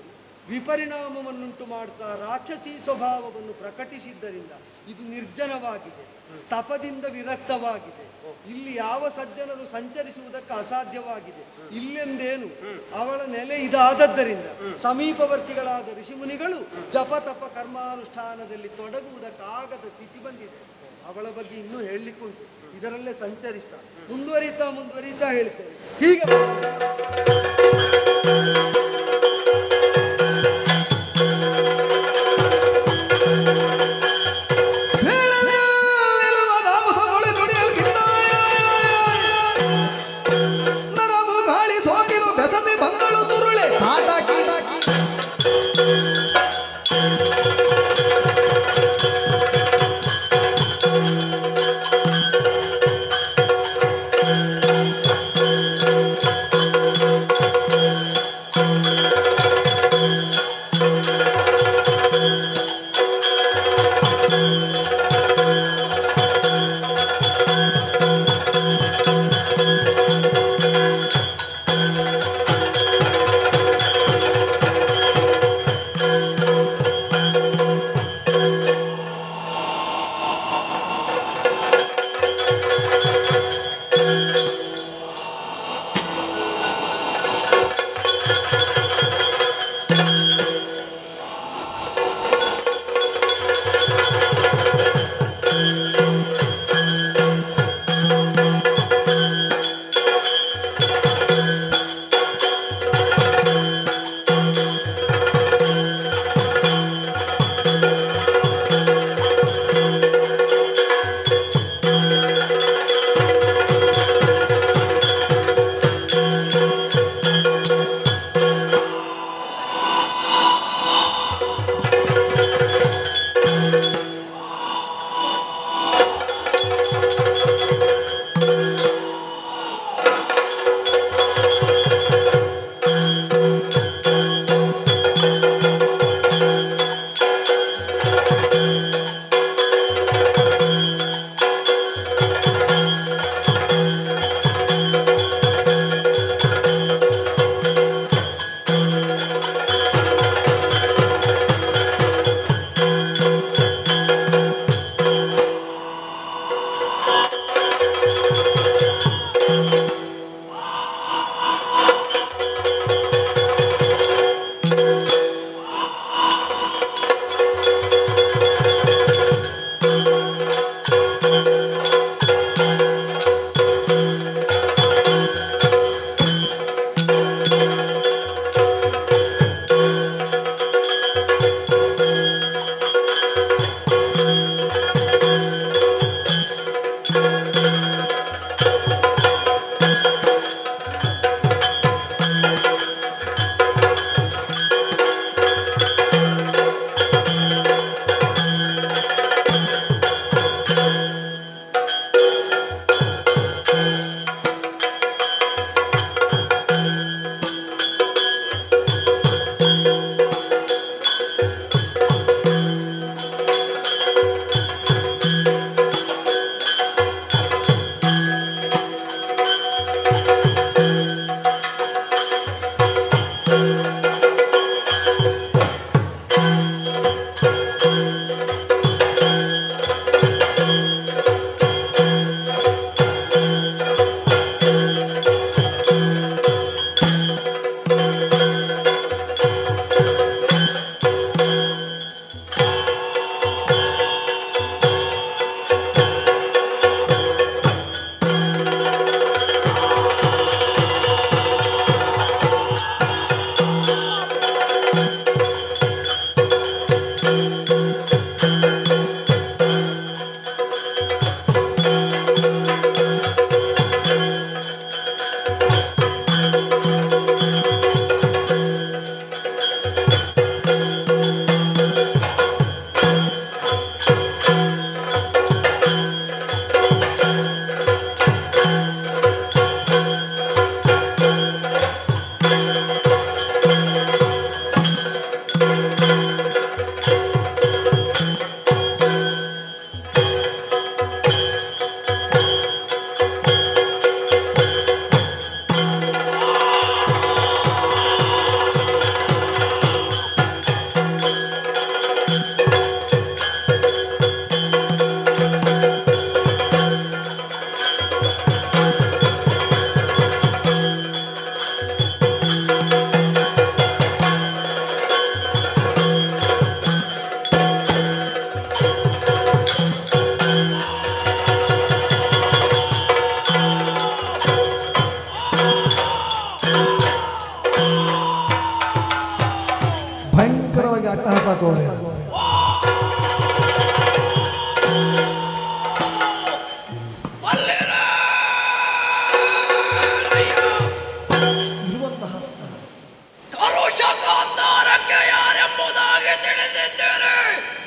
ವಿಪರಿಣಾಮವನ್ನುಂಟು ಮಾಡ್ತಾ ರಾಕ್ಷಸಿ ಸ್ವಭಾವವನ್ನು ಪ್ರಕಟಿಸಿದ್ದರಿಂದ ಇದು ನಿರ್ಜನವಾಗಿದೆ, ತಪದಿಂದ ವಿರಕ್ತವಾಗಿದೆ. ಇಲ್ಲಿ ಯಾವ ಸಜ್ಜನರು ಸಂಚರಿಸುವುದಕ್ಕೆ ಅಸಾಧ್ಯವಾಗಿದೆ. ಇಲ್ಲೆಂದೇನು ಅವಳ ನೆಲೆ ಇದಾದದ್ದರಿಂದ ಸಮೀಪವರ್ತಿಗಳಾದ ಋಷಿಮುನಿಗಳು ಜಪ ತಪ ಕರ್ಮಾನುಷ್ಠಾನದಲ್ಲಿ ತೊಡಗುವುದಕ್ಕಾಗದ ಸ್ಥಿತಿ ಬಂದಿದೆ. ಅವಳ ಬಗ್ಗೆ ಇನ್ನೂ ಹೇಳಲಿಕ್ಕುಂಟು, ಇದರಲ್ಲೇ ಸಂಚರಿಸ್ತಾ ಮುಂದುವರಿತಾ ಹೇಳ್ತೇವೆ. ಹೀಗೆ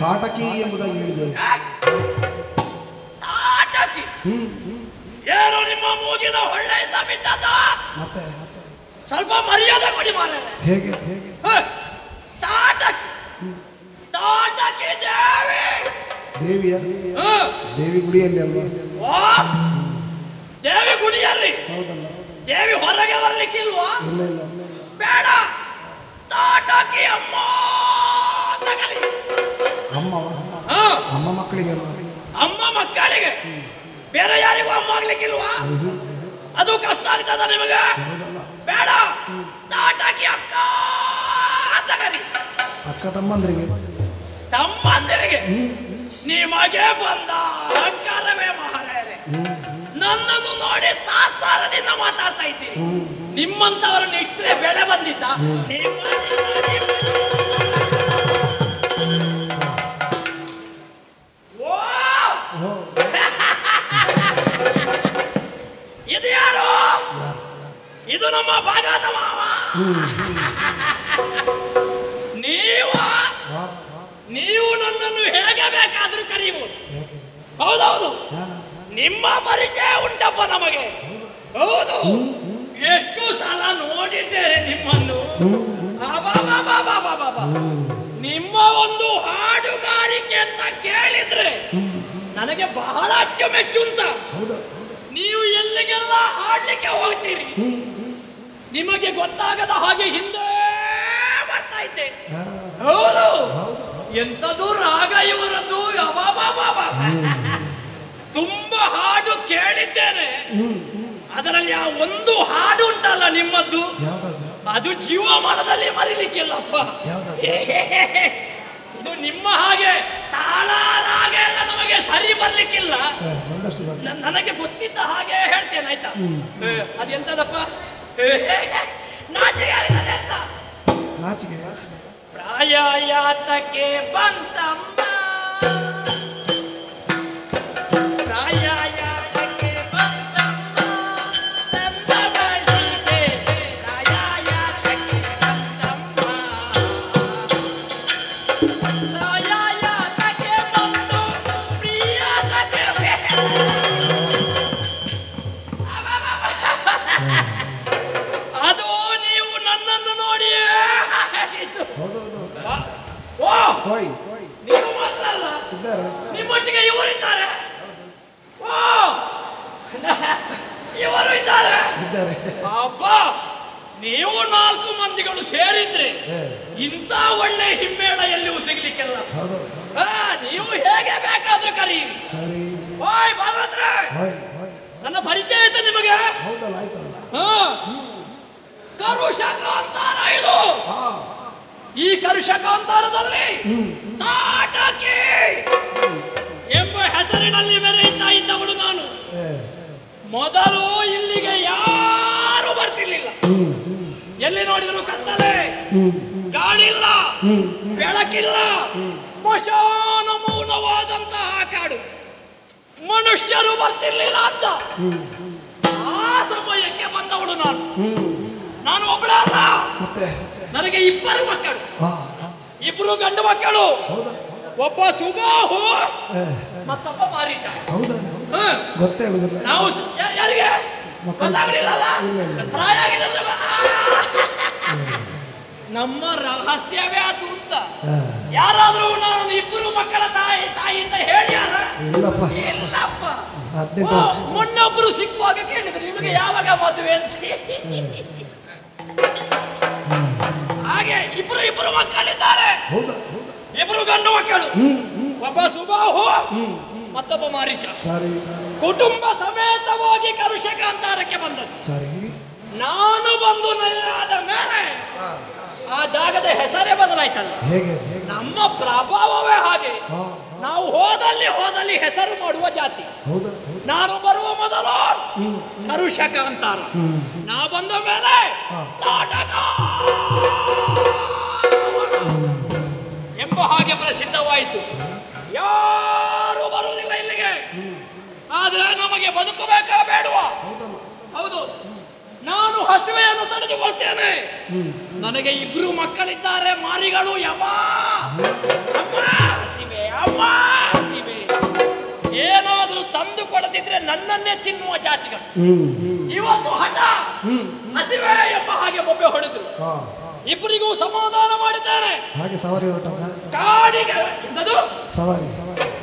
ತಾಟಕಿ ಎಂಬುದಾಗಿ ಹೇಳಿದ್ದೇವೆ. ತಾಟಕಿ ಏನು ನಿಮ್ಮ ಮೂಗಿನ ಹೊಳ್ಳೆಯಿಂದ ಬಿದ್ದದ? ಮತ್ತೆ ಸ್ವಲ್ಪ ಮರ್ಯಾದೆ ಕೊಡಿ ಮಾರೆ. ಹೇಗೆ ಹೇಗೆ ತಾಟಕಿ ತಾಟಕಿ ದೇವಿ. ದೇವಿಯ ದೇವಿ ಗುಡಿಯಲ್ಲಿ ಅಲ್ವಾ? ದೇವಿ ಗುಡಿಯಲ್ಲಿ? ಹೌದಲ್ಲ. ದೇವಿ ಹೊರಗೆ ಬರ್ಲಿಕ್ಕಿಲ್ವಾ? ಇಲ್ಲ ಇಲ್ಲ ಬೇಡ, ತಾಟಕಿ ಅಮ್ಮ ತಗಲಿ. ಅಮ್ಮ ಅಮ್ಮ ಮಕ್ಕಳಿಗೆ ಅಮ್ಮ ಮಕ್ಕಳಿಗೆ, ಬೇರೆ ಯಾರಿಗೂ ಅಮ್ಮ ಆಗ್ಲಿಕ್ಕಿಲ್ವಾ? ಅದು ಕಷ್ಟ ಆಗ್ತದ ನಿಮಗೆ? ಬೇಡ, ತಾಟಕಿ ಅಕ್ಕ ತಗಲಿ. ಅಕ್ಕ ತಮ್ಮಂದ್ರಿಗೆ ತಮ್ಮಂದಿರಿಗೆ ನಿಮಗೆ ಬಂದ ಅಹಂಕಾರವೇ ಮಹಾರಾಯರೇ. ನನ್ನನ್ನು ನೋಡಿ ತಾತ್ಸಾರದಿಂದ ಮಾತಾಡ್ತಾ ಇದ್ದೀರಿ. ನಿಮ್ಮಂತವರನ್ನು ಇಟ್ಟರೆ ಬೆಳೆ ಬಂದಿದ್ದ. ಇದು ಯಾರು? ಇದು ನಮ್ಮ ಭಾಗದ ಮಾವ. ನೀವು ನನ್ನನ್ನು ಹೇಗೆ ಬೇಕಾದ್ರೂ ಕರೀಬಹುದು. ಹೌದೌದು, ನಿಮ್ಮ ಪರಿಚಯ ಉಂಟಪ್ಪ ನಮಗೆ. ಹೌದು, ಎಷ್ಟು ಸಲ ನೋಡಿದ್ದೇನೆ ನಿಮ್ಮನ್ನು. ನಿಮ್ಮ ಒಂದು ಹಾಡುಗಾರಿಕೆ ಅಂತ ಕೇಳಿದ್ರೆ ನನಗೆ ಬಹಳ ಅಚ್ಚುಮೆಚ್ಚು ಅಂತ. ನೀವು ಎಲ್ಲಿಗೆಲ್ಲ ಹಾಡ್ಲಿಕ್ಕೆ ಹೋಗ್ತೀರಿ, ನಿಮಗೆ ಗೊತ್ತಾಗದ ಹಾಗೆ ಹಿಂದೆ ಬರ್ತಾ ಇದ್ದೆ. ಹೌದು, ಎಂಥದ್ದು ರಾಗ ಇವರದ್ದು. ತುಂಬಾ ಹಾಡು ಕೇಳಿದ್ದೇನೆ. ಅದರಲ್ಲಿ ಆ ಒಂದು ಹಾಡು ಉಂಟಲ್ಲ ನಿಮ್ಮದ್ದು, ಅದು ಜೀವಮಾನದಲ್ಲಿ ಮರಿಲಿಕ್ಕಿಲ್ಲಪ್ಪ. ಇದು ನಿಮ್ಮ ಹಾಗೆ ತಾಳ ರಾಗ ಎಲ್ಲ ನಮಗೆ ಸರಿ ಬರ್ಲಿಕ್ಕಿಲ್ಲ. ನನಗೆ ಗೊತ್ತಿದ್ದ ಹಾಗೆ ಹೇಳ್ತೇನೆ, ಆಯ್ತಾ? ಅದೆಂತದಪ್ಪ? ನಾಚಿಕೆ ಆಗ್ತದೆ ಅಂತ. ನಾಚಿಕೆ ಪ್ರಾಯ ಯಾತಕ್ಕೆ ಬಂತಮ್ಮ, ಪ್ರಾಯ ಯಾತಕ್ಕೆ ಬಂತಮ್ಮ, ನನ್ನ ಬಳಿಗೆ ಪ್ರಾಯ ಯಾತಕ್ಕೆ ಬಂತಮ್ಮ, ಪ್ರಾಯ ಯಾತಕ್ಕೆ ಬಂತು ಪ್ರಿಯತಕ್ಕೆ. ಅದು ನೀವು ನನ್ನನ್ನು ನೋಡಿ ನೀವು ಮಾತ್ರ ಅಲ್ಲ, ನಿಮ್ಮೊಟ್ಟಿಗೆ ಇವರಿದ್ದಾರೆ. ಇವರು ಇದ್ದಾರೆ. ಅಬ್ಬ, ನೀವು 4 ಮಂದಿಗಳು ಸೇರಿದ್ರೆ ಇಂಥ ಒಳ್ಳೆ ಹಿಮ್ಮೇಳ ಎಲ್ಲಿಯೂ ಸಿಗ್ಲಿಕ್ಕಿಲ್ಲ. ನೀವು ಹೇಗೆ ಬೇಕಾದ್ರೂ ಕರೀರಿ. ಓಯ್ ಭಾಗವತ್ರ, ನನ್ನ ಪರಿಚಯ ಆಯ್ತಾ ನಿಮಗೆ? ಕರುಷಕಾಂತಾರ ಇದು. ಈ ಕರುಷಕಾಂತಾರದಲ್ಲಿ ತಾಟಕಿ ಎಂಬ ಹೆಸರಿನಲ್ಲಿ ಮೆರೆಯುತ್ತಾ ಇದ್ದವಳು ನಾನು. ಮೊದಲು ಇಲ್ಲಿಗೆ ಯಾರು ಬರ್ತಿರ್ಲಿಲ್ಲ. ಎಲ್ಲಿ ನೋಡಿದ್ರು ಕತ್ತಲೆ, ಗಾಳಿಲ್ಲ, ಬೆಳಕಿಲ್ಲ, ಸ್ಮಶಾನ ಮೌನವಾದಂತಹ ಕಾಡು. ಮನುಷ್ಯರು ಬರ್ತಿರ್ಲಿಲ್ಲ ಅಂತ ಆ ಸಮಯಕ್ಕೆ ಬಂದವಳು ನಾನು. ನಾನು ಒಬ್ಬಳ ಅಲ್ಲ, ನನಗೆ 2 ಮಕ್ಕಳು, 2 ಗಂಡು ಮಕ್ಕಳು. ಒಬ್ಬ ಸುಬಾಹು, ಮತ್ತೊಬ್ಬ ಮಾರೀಚ. ನಾವು ಯಾರಿಗೆ ಗೊತ್ತಾಗಲಿಲ್ಲ. ಪ್ರಾಯ ಆಗಿದೆ ನಮ್ಮ ರಹಸ್ಯವೇ ಅದು ಅಂತ. ಯಾರಾದ್ರೂ ನಾನು 2 ಮಕ್ಕಳ ತಾಯಿ ಅಂತ ಹೇಳಿ ಯಾರ? ಇಲ್ಲಪ್ಪ. ಮೊನ್ನೊಬ್ರು ಸಿಕ್ಕುವಾಗ ಕೇಳಿದ್ರು, ನಿಮಗೆ ಯಾವಾಗ ಮದುವೆ ಅಂತ. ಹಾಗೆ ಇಬ್ರು ಮಕ್ಕಳಿದ್ದಾರೆ, 2 ಗಂಡು ಮಕ್ಕಳು. ಒಬ್ಬ ಸುಬಾಹು, ಮತ್ತೊಬ್ಬ ಮಾರೀಚ. ಕುಟುಂಬ ಸಮೇತವಾಗಿ ಕರುಷಕಾಂತಾರಕ್ಕೆ ಬಂದದ್ದು. ನಾನು ಬಂದು ನೆಲೆಯಾದ ಮೇಲೆ ಆ ಜಾಗದ ಹೆಸರೇ ಬದಲಾಯ್ತಲ್ಲ. ನಮ್ಮ ಪ್ರಭಾವವೇ ಹಾಗೆ. ನಾವು ಹೋದಲ್ಲಿ ಹೆಸರು ಮಾಡುವ ಜಾತಿ. ನಾನು ಬರುವ ಮೊದಲು ಕರುಷಕಾಂತಾರ, ನಾ ಬಂದ ಮೇಲೆ ತಾಟಕ ಎಂಬ ಹಾಗೆ ಪ್ರಸಿದ್ಧವಾಯಿತು. ಯಾರು ಬರುವುದಿಲ್ಲ ಇಲ್ಲಿಗೆ. ಆದ್ರೆ ನಮಗೆ ಬದುಕಬೇಕಾ ಬೇಡವಾ? ಹೌದು, ನಾನು ಹಸಿವೆಯನ್ನು ತಡೆದುಕೊಳ್ತೇನೆ. ನನಗೆ 2 ಮಕ್ಕಳಿದ್ದಾರೆ, ಮಾರಿಗಳು. ಯಮ ಅಮ್ಮ ಹಸಿವೆ. ಮಾಸಿವೆ. ಏನಾದರೂ ತಂದು ಕೊಡದಿದ್ರೆ ನನ್ನನ್ನೇ ತಿನ್ನುವ ಜಾತಿಗಳು. ಇವತ್ತು ಹಠ ಹಸಿವೆ ಎಂಬ ಹಾಗೆ ಬೊಬ್ಬೆ ಹೊಡೆದು ಇಬ್ಬರಿಗೂ ಸಮಾಧಾನ ಮಾಡಿದ್ದಾರೆ. ಹಾಗೆ ಸವಾರಿ ಹೊರಟದ ಕಾಡಿಗೆ ಸವಾರಿ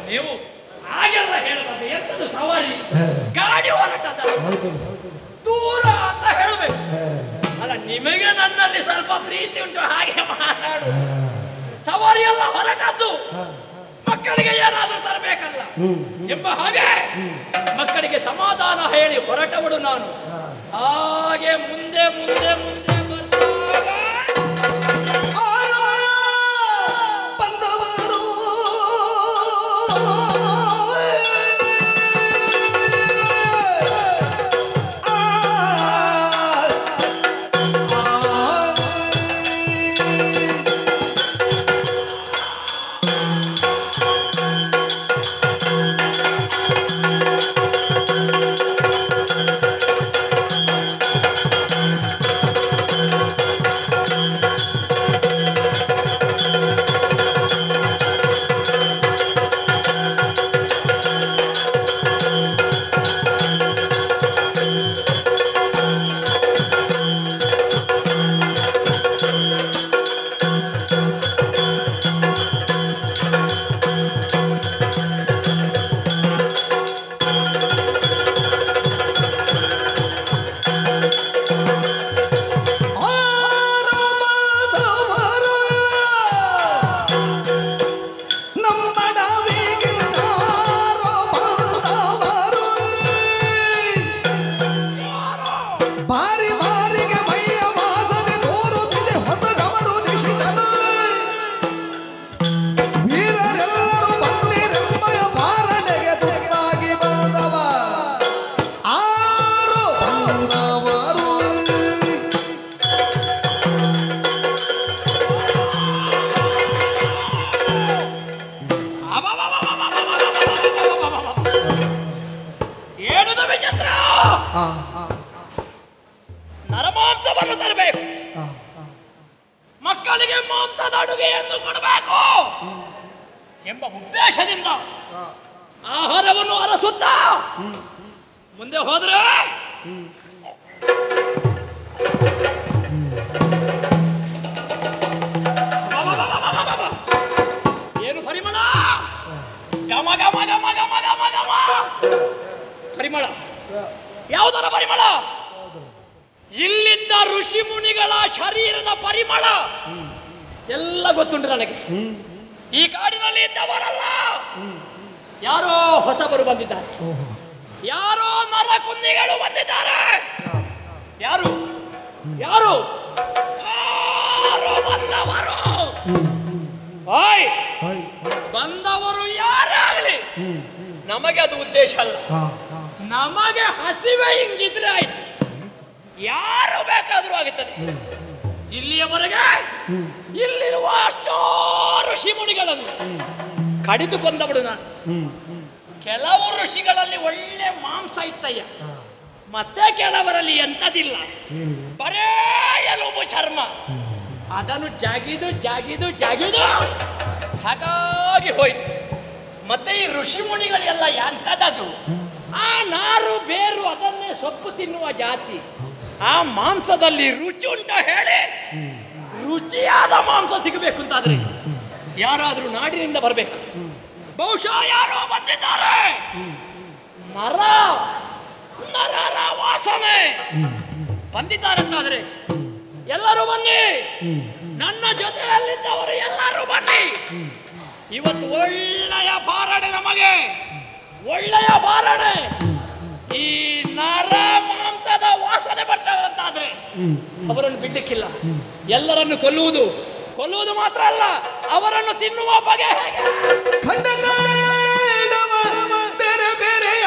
ನೀವು ಹಾಗೆಲ್ಲ ಹೇಳಬಾರ್ದು. ಎಂತದು ಸವಾರಿ? ಗಾಡಿ ಹೊರಟದ ದೂರ ಅಂತ ಹೇಳ್ಬೇಕು. ಅಲ್ಲ, ನಿಮಗೆ ನನ್ನಲ್ಲಿ ಸ್ವಲ್ಪ ಪ್ರೀತಿ ಉಂಟು ಹಾಗೆ ಮಾತಾಡು. ಸವಾರಿ ಎಲ್ಲ ಹೊರಟದ್ದು ಮಕ್ಕಳಿಗೆ ಏನಾದ್ರೂ ತರಬೇಕಲ್ಲ ಎಂಬ ಹಾಗೆ ಮಕ್ಕಳಿಗೆ ಸಮಾಧಾನ ಹೇಳಿ ಹೊರಟವಳು ನಾನು. ಹಾಗೆ ಮುಂದೆ ಮುಂದೆ ಮುಂದೆ ಬರ್ತಾಗ ನರಮಾಂಸವನ್ನು ತರಬೇಕು. ಮಕ್ಕಳಿಗೆ ಮಾಂಸದ ಅಡುಗೆಯನ್ನು ಕೊಡಬೇಕು ಎಂಬ ಉದ್ದೇಶದಿಂದ ಆಹಾರವನ್ನು ಅರಸುತ್ತಾ ಮುಂದೆ ಹೋದ್ರೆ ಏನು ಪರಿಮಳ, ಗಮ ಗಮ ಗಮ ಗಮ ಗಮ ಗಮ ಪರಿಮಳ. ಯಾವುದರ ಪರಿಮಳ? ಇಲ್ಲಿದ್ದ ಋಷಿ ಮುನಿಗಳ ಶರೀರದ ಪರಿಮಳ ಎಲ್ಲ ಗೊತ್ತುಂಟು ನನಗೆ. ಈ ಕಾಡಿನಲ್ಲಿ ಇದ್ದವರಲ್ಲ, ಯಾರೋ ಹೊಸಬರು ಬಂದಿದ್ದಾರೆ, ಯಾರೋ ನರಕುಂದಿಗಳು ಬಂದಿದ್ದಾರೆ. ಯಾರು ಯಾರು ಯಾರೋ ಬಂದವರು. ಬಂದವರು ಯಾರೇ ಆಗಲಿ ನಮಗೆ ಅದು ಉದ್ದೇಶ ಅಲ್ಲ. ನಮಗೆ ಹಸಿವೆ ಹಿಂಗಿದ್ರೆ ಆಯ್ತು, ಯಾರು ಬೇಕಾದ್ರೂ ಆಗುತ್ತದೆ. ಇಲ್ಲಿಯವರೆಗೆ ಇಲ್ಲಿರುವ ಅಷ್ಟೋ ಋಷಿ ಮುನಿಗಳನ್ನು ಕಡಿದು ಕೊಂದವಳು ನಾನು. ಕೆಲವು ಋಷಿಗಳಲ್ಲಿ ಒಳ್ಳೆ ಮಾಂಸ ಇತ್ತಯ್ಯ, ಮತ್ತೆ ಕೆಲವರಲ್ಲಿ ಎಂಥದಿಲ್ಲ, ಬರೇ ಎಲುಬು ಚರ್ಮ. ಅದನ್ನು ಜಗಿದು ಜಗಿದು ಜಗಿದು ಸಾಕಾಗಿ ಹೋಯ್ತು. ಮತ್ತೆ ಈ ಋಷಿ ಮುನಿಗಳೆಲ್ಲ ಎಂಥದ್ದು, ಆ ನಾರು ಬೇರು ಅದನ್ನೇ ಸೊಪ್ಪು ತಿನ್ನುವ ಜಾತಿ. ಆ ಮಾಂಸದಲ್ಲಿ ರುಚಿ ಉಂಟ ಹೇಳಿ, ರುಚಿಯಾದ ಮಾಂಸ ಸಿಗಬೇಕು ಅಂತಾದ್ರೆ ಯಾರಾದ್ರೂ ನಾಡಿನಿಂದ ಬರಬೇಕು. ಬಹುಶಃ ಯಾರೋ ಬಂದಿದ್ದಾರೆ. ನರರ ವಾಸನೆ ಬಂದಿದ್ದಾರೆ ಅಂತಾದ್ರೆ ಎಲ್ಲರೂ ಬನ್ನಿ, ನನ್ನ ಜೊತೆಯಲ್ಲಿದ್ದವರು ಎಲ್ಲರೂ ಬನ್ನಿ. ಇವತ್ತು ಒಳ್ಳೆಯ ಬಾರಣೆ, ನಮಗೆ ಒಳ್ಳೆಯ ಬಾರಣೆ. ಈ ನರ ಮಾಂಸದ ವಾಸನೆ ಬರ್ತದಂತಾದ್ರೆ ಅವರನ್ನು ಬಿಡ್ಲಿಕ್ಕಿಲ್ಲ. ಎಲ್ಲರನ್ನು ಕೊಲ್ಲುವುದು ಮಾತ್ರ ಅಲ್ಲ, ಅವರನ್ನು ತಿನ್ನುವ ಬಗೆ ಹೇಗೆ? ಬೇರೆ ಬೇರೆಯ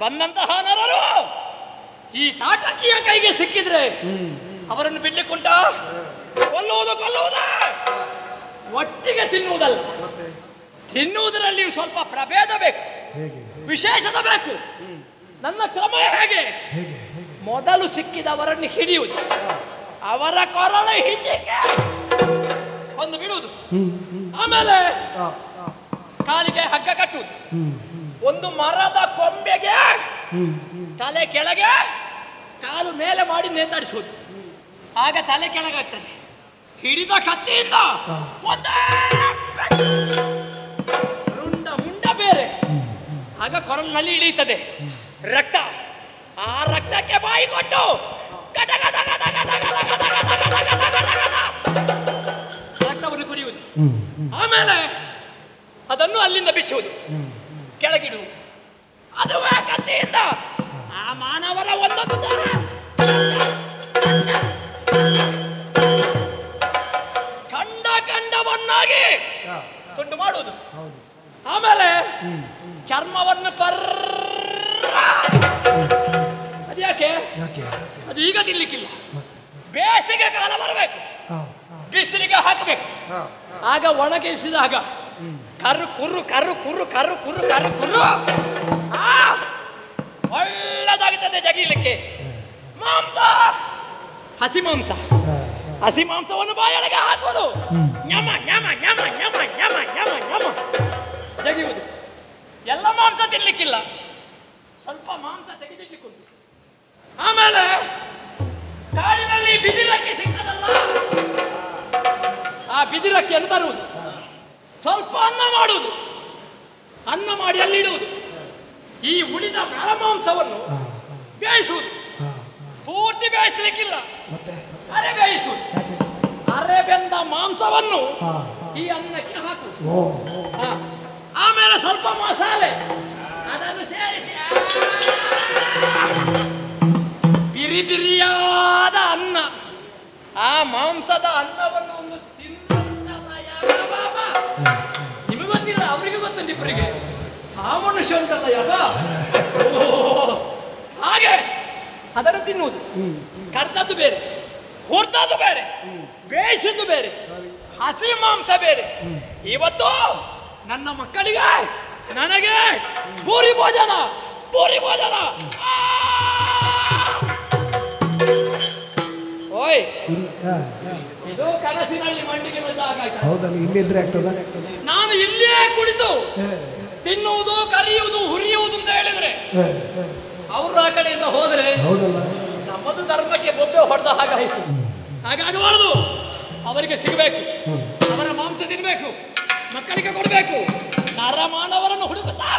ಬಂದಂತಹ ನರರು ಈ ತಾಟಕಿಯ ಕೈಗೆ ಸಿಕ್ಕಿದ್ರೆ ಅವರನ್ನು ಬಿಡ್ಲಿಕ್ಕುಂಟ? ಕೊಲ್ಲುವುದು ಒಟ್ಟಿಗೆ ತಿನ್ನುವುದಲ್ಲ, ತಿನ್ನುವುದರಲ್ಲಿ ಸ್ವಲ್ಪ ಪ್ರಭೇದ ಬೇಕು, ವಿಶೇಷತೆ ಬೇಕು. ನನ್ನ ಕ್ರಮ ಹೇಗೆ? ಮೊದಲು ಸಿಕ್ಕಿದವರನ್ನು ಹಿಡಿಯುವುದು, ಅವರ ಕೊರಳ ಹಿಚಿಕೆ ಒಂದು ಬಿಡುವುದು, ಆಮೇಲೆ ಕಾಲಿಗೆ ಹಗ್ಗ ಕಟ್ಟುವುದು, ಒಂದು ಮರದ ಕೊಂಬೆಗೆ ತಲೆ ಕೆಳಗೆ ಕಾಲು ಮೇಲೆ ಮಾಡಿ ನೇತಾಡಿಸುವುದು. ಆಗ ತಲೆ ಕೆಳಗಾಗ್ತದೆ. ಹಿಡಿದ ಕತ್ತಿಯಿಂದ ಮುಂಡ ಬೇರೆ, ಆಗ ಕೊರಳಿನಲ್ಲಿ ಇಳಿಯುತ್ತದೆ ರಕ್ತ. ಆ ರಕ್ತಕ್ಕೆ ಬಾಯಿ ಕೊಟ್ಟು ರಕ್ತವನ್ನು ಕುಡಿಯುವುದು. ಆಮೇಲೆ ಅದನ್ನು ಅಲ್ಲಿಂದ ಬಿಚ್ಚುವುದು, ಕೆಳಗಿಡುವುದು. ಅದುವೇ ಕತ್ತಿಯಿಂದ ಆ ಮಾನವರ ಒಂದೊಂದು ಖಂಡವನ್ನಾಗಿ ತುಂಡು ಮಾಡುವುದು. ಆಮೇಲೆ ಚರ್ಮವನ್ನು ಅದ್ಯಾಕೆ? ಅದು ಈಗ ತಿನ್ಲಿಕ್ಕಿಲ್ಲ, ಬೇಸಿಗೆ ಕಾಲ ಬರಬೇಕು, ಬಿಸಿಲಿಗೆ ಹಾಕಬೇಕು. ಆಗ ಒಣಗಿಸಿದಾಗ ಕರ್ರು ಕುರ್ರು ಕರ್ರು ಕುರ್ರು ಕರ್ರು ಕುರ್ರು ಕರ್ರು ಕುರ್ರು ಒಳ್ಳೆದಾಗುತ್ತದೆ ಜಗಿಲಿಕ್ಕೆ. ಮಾಂಸ, ಹಸಿ ಮಾಂಸ, ಹಸಿ ಮಾಂಸವನ್ನು ಬಾಯೊಳಗೆ ಹಾಕುವುದು, ಞಮ ಞಮ ಞಮ ಞಮ ಞಮ ಞಮ ಞಮ ಜಗಿಯುವುದು. ಎಲ್ಲ ಮಾಂಸ ತಿನ್ಲಿಕ್ಕಿಲ್ಲ, ಸ್ವಲ್ಪ ಮಾಂಸ ತೆಗೆದಿಟ್ಟುಕೊಂಡು ಆಮೇಲೆ ಕಾಡಿನಲ್ಲಿ ಬಿದಿರಕ್ಕೆ ಸಿಗ್ತದಲ್ಲ, ಆ ಬಿದಿರಕ್ಕೆಯನ್ನು ತರುವುದು, ಸ್ವಲ್ಪ ಅನ್ನ ಮಾಡುವುದು, ಅನ್ನ ಮಾಡಿ ಅಲ್ಲಿ ಇಡುವುದು. ಈ ಉಳಿದ ನರಮಾಂಸವನ್ನು ಬೇಯಿಸುವುದು, ಪೂರ್ತಿ ಬೇಯಿಸಲಿಕ್ಕಿಲ್ಲ, ಅರೆ ಬೇಯಿಸುವುದು. ಅರೆ ಬೆಂದ ಮಾಂಸವನ್ನು ಈ ಅನ್ನಕ್ಕೆ ಹಾಕುವುದು. ಆಮೇಲೆ ಸ್ವಲ್ಪ ಮಸಾಲೆ ಅದನ್ನು ಸೇರಿಸಿ ಬಿರಿ ಬಿರಿಯಾದ ಅನ್ನ. ಆ ಮಾಂಸದ ಅನ್ನವನ್ನು ಒಂದು ನಿಮಗೆ ಗೊತ್ತಿಲ್ಲ, ಅವರಿಗೆ ಗೊತ್ತುಂಟು ಇಬ್ಬರಿಗೆ. ಆ ಮನುಷ್ಯ ಉಂಟಲ್ಲ ಯಾಗ, ಹಾಗೆ ಅದನ್ನು ತಿನ್ನುವುದು. ಕರ್ದದ್ದು ಬೇರೆ, ಹುರ್ದದ್ದು ಬೇರೆ, ಬೇಯಿಸಿದ್ದು ಬೇರೆ, ಹಸಿ ಮಾಂಸ ಬೇರೆ. ಇವತ್ತು ನನ್ನ ಮಕ್ಕಳಿಗೆ ನನಗೆ ಪೂರಿ ಭೋಜನ, ಪೂರಿ ಭೋಜನ. ಓಯ್, ಇದು ಕನಸಿನಲ್ಲಿ ಮಂಡಿಗೆ ಬಂದಾಗ ನಾನು ಇಲ್ಲೇ ಕುಳಿತು ತಿನ್ನುವುದು, ಕರಿಯುವುದು, ಹುರಿಯುವುದು ಅಂತ ಹೇಳಿದ್ರೆ ಅವರು ಆ ಕಡೆಯಿಂದ ಹೋದ್ರೆ ನಮ್ಮದು ಧರ್ಮಕ್ಕೆ ಬೊಬ್ಬೆ ಹೊಡೆದ ಹಾಗಾಯಿತು. ಹಾಗಾಗಬಾರದು. ಅವರಿಗೆ ಸಿಗಬೇಕು, ಅವರ ಮಾಂಸ ತಿನ್ಬೇಕು, ಮಕ್ಕಳಿಗೆ ಕೊಡಬೇಕು. ನರಮಾನವರನ್ನು ಹುಡುಕುತ್ತಾ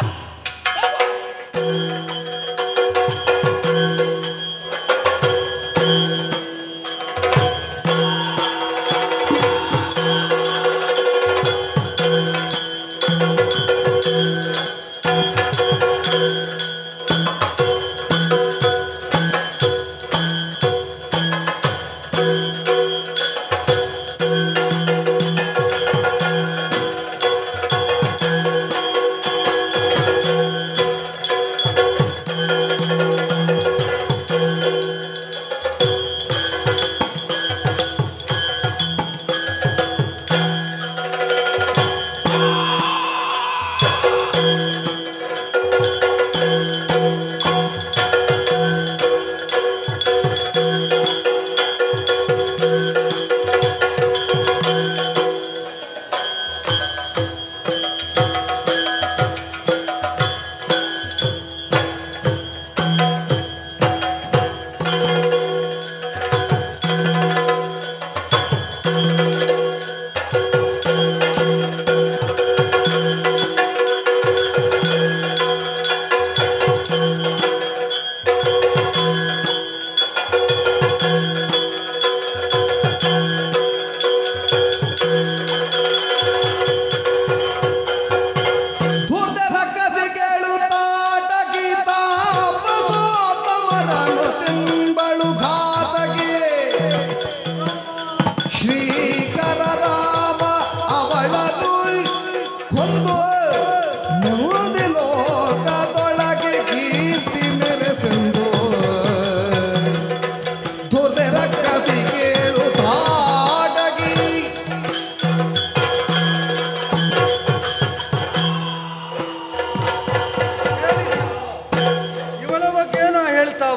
ಕೊಂದು ಲೋಕದೊಳಗೆ ಕೀರ್ತಿ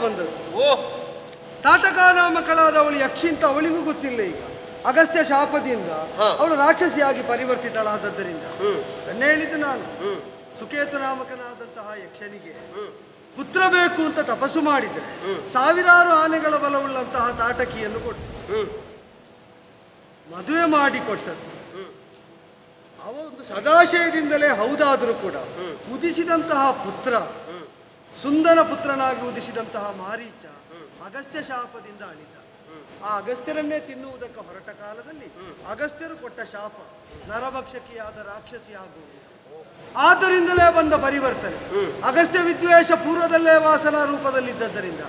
ಬಂದದ್ದು. ಓಹ್, ತಾಟಕ ನಾಮಕಳಾದ ಅವಳು ಯಕ್ಷಿ ಅಂತ ಅವಳಿಗೂ ಗೊತ್ತಿಲ್ಲ. ಈಗ ಅಗಸ್ತ್ಯ ಶಾಪದಿಂದ ಅವಳು ರಾಕ್ಷಸಿಯಾಗಿ ಪರಿವರ್ತಿತಳಾದದ್ದರಿಂದ ಅದನ್ನೇ ಹೇಳಿದ್ದು ನಾನು. ಸುಕೇತು ನಾಮಕನಾದಂತಹ ಯಕ್ಷನಿಗೆ ಪುತ್ರ ಬೇಕು ಅಂತ ತಪಸ್ಸು ಮಾಡಿದರೆ ಸಾವಿರಾರು ಆನೆಗಳ ಬಲವುಳ್ಳಂತಹ ತಾಟಕಿಯನ್ನು ಕೊಟ್ಟು ಮದುವೆ ಮಾಡಿಕೊಟ್ಟದ್ದು. ಅವ ಒಂದು ಸದಾಶಯದಿಂದಲೇ ಹೌದಾದರೂ ಕೂಡ ಉದಿಸಿದಂತಹ ಪುತ್ರ, ಸುಂದರ ಪುತ್ರನಾಗಿ ಉದಿಸಿದಂತಹ ಮಾರೀಚ ಅಗಸ್ತ್ಯ ಶಾಪದಿಂದ ಅಳಿದ. ಆ ಅಗಸ್ತ್ಯರನ್ನೇ ತಿನ್ನುವುದಕ್ಕೆ ಹೊರಟ ಕಾಲದಲ್ಲಿ ಅಗಸ್ತ್ಯರು ಕೊಟ್ಟ ಶಾಪ ನರಭಕ್ಷಕಿಯಾದ ರಾಕ್ಷಸಿ ಆಗುವುದು. ಆದ್ದರಿಂದಲೇ ಬಂದ ಪರಿವರ್ತನೆ. ಅಗಸ್ತ್ಯ ವಿದ್ವೇಷ ಪೂರ್ವದಲ್ಲೇ ವಾಸನ ರೂಪದಲ್ಲಿದ್ದರಿಂದ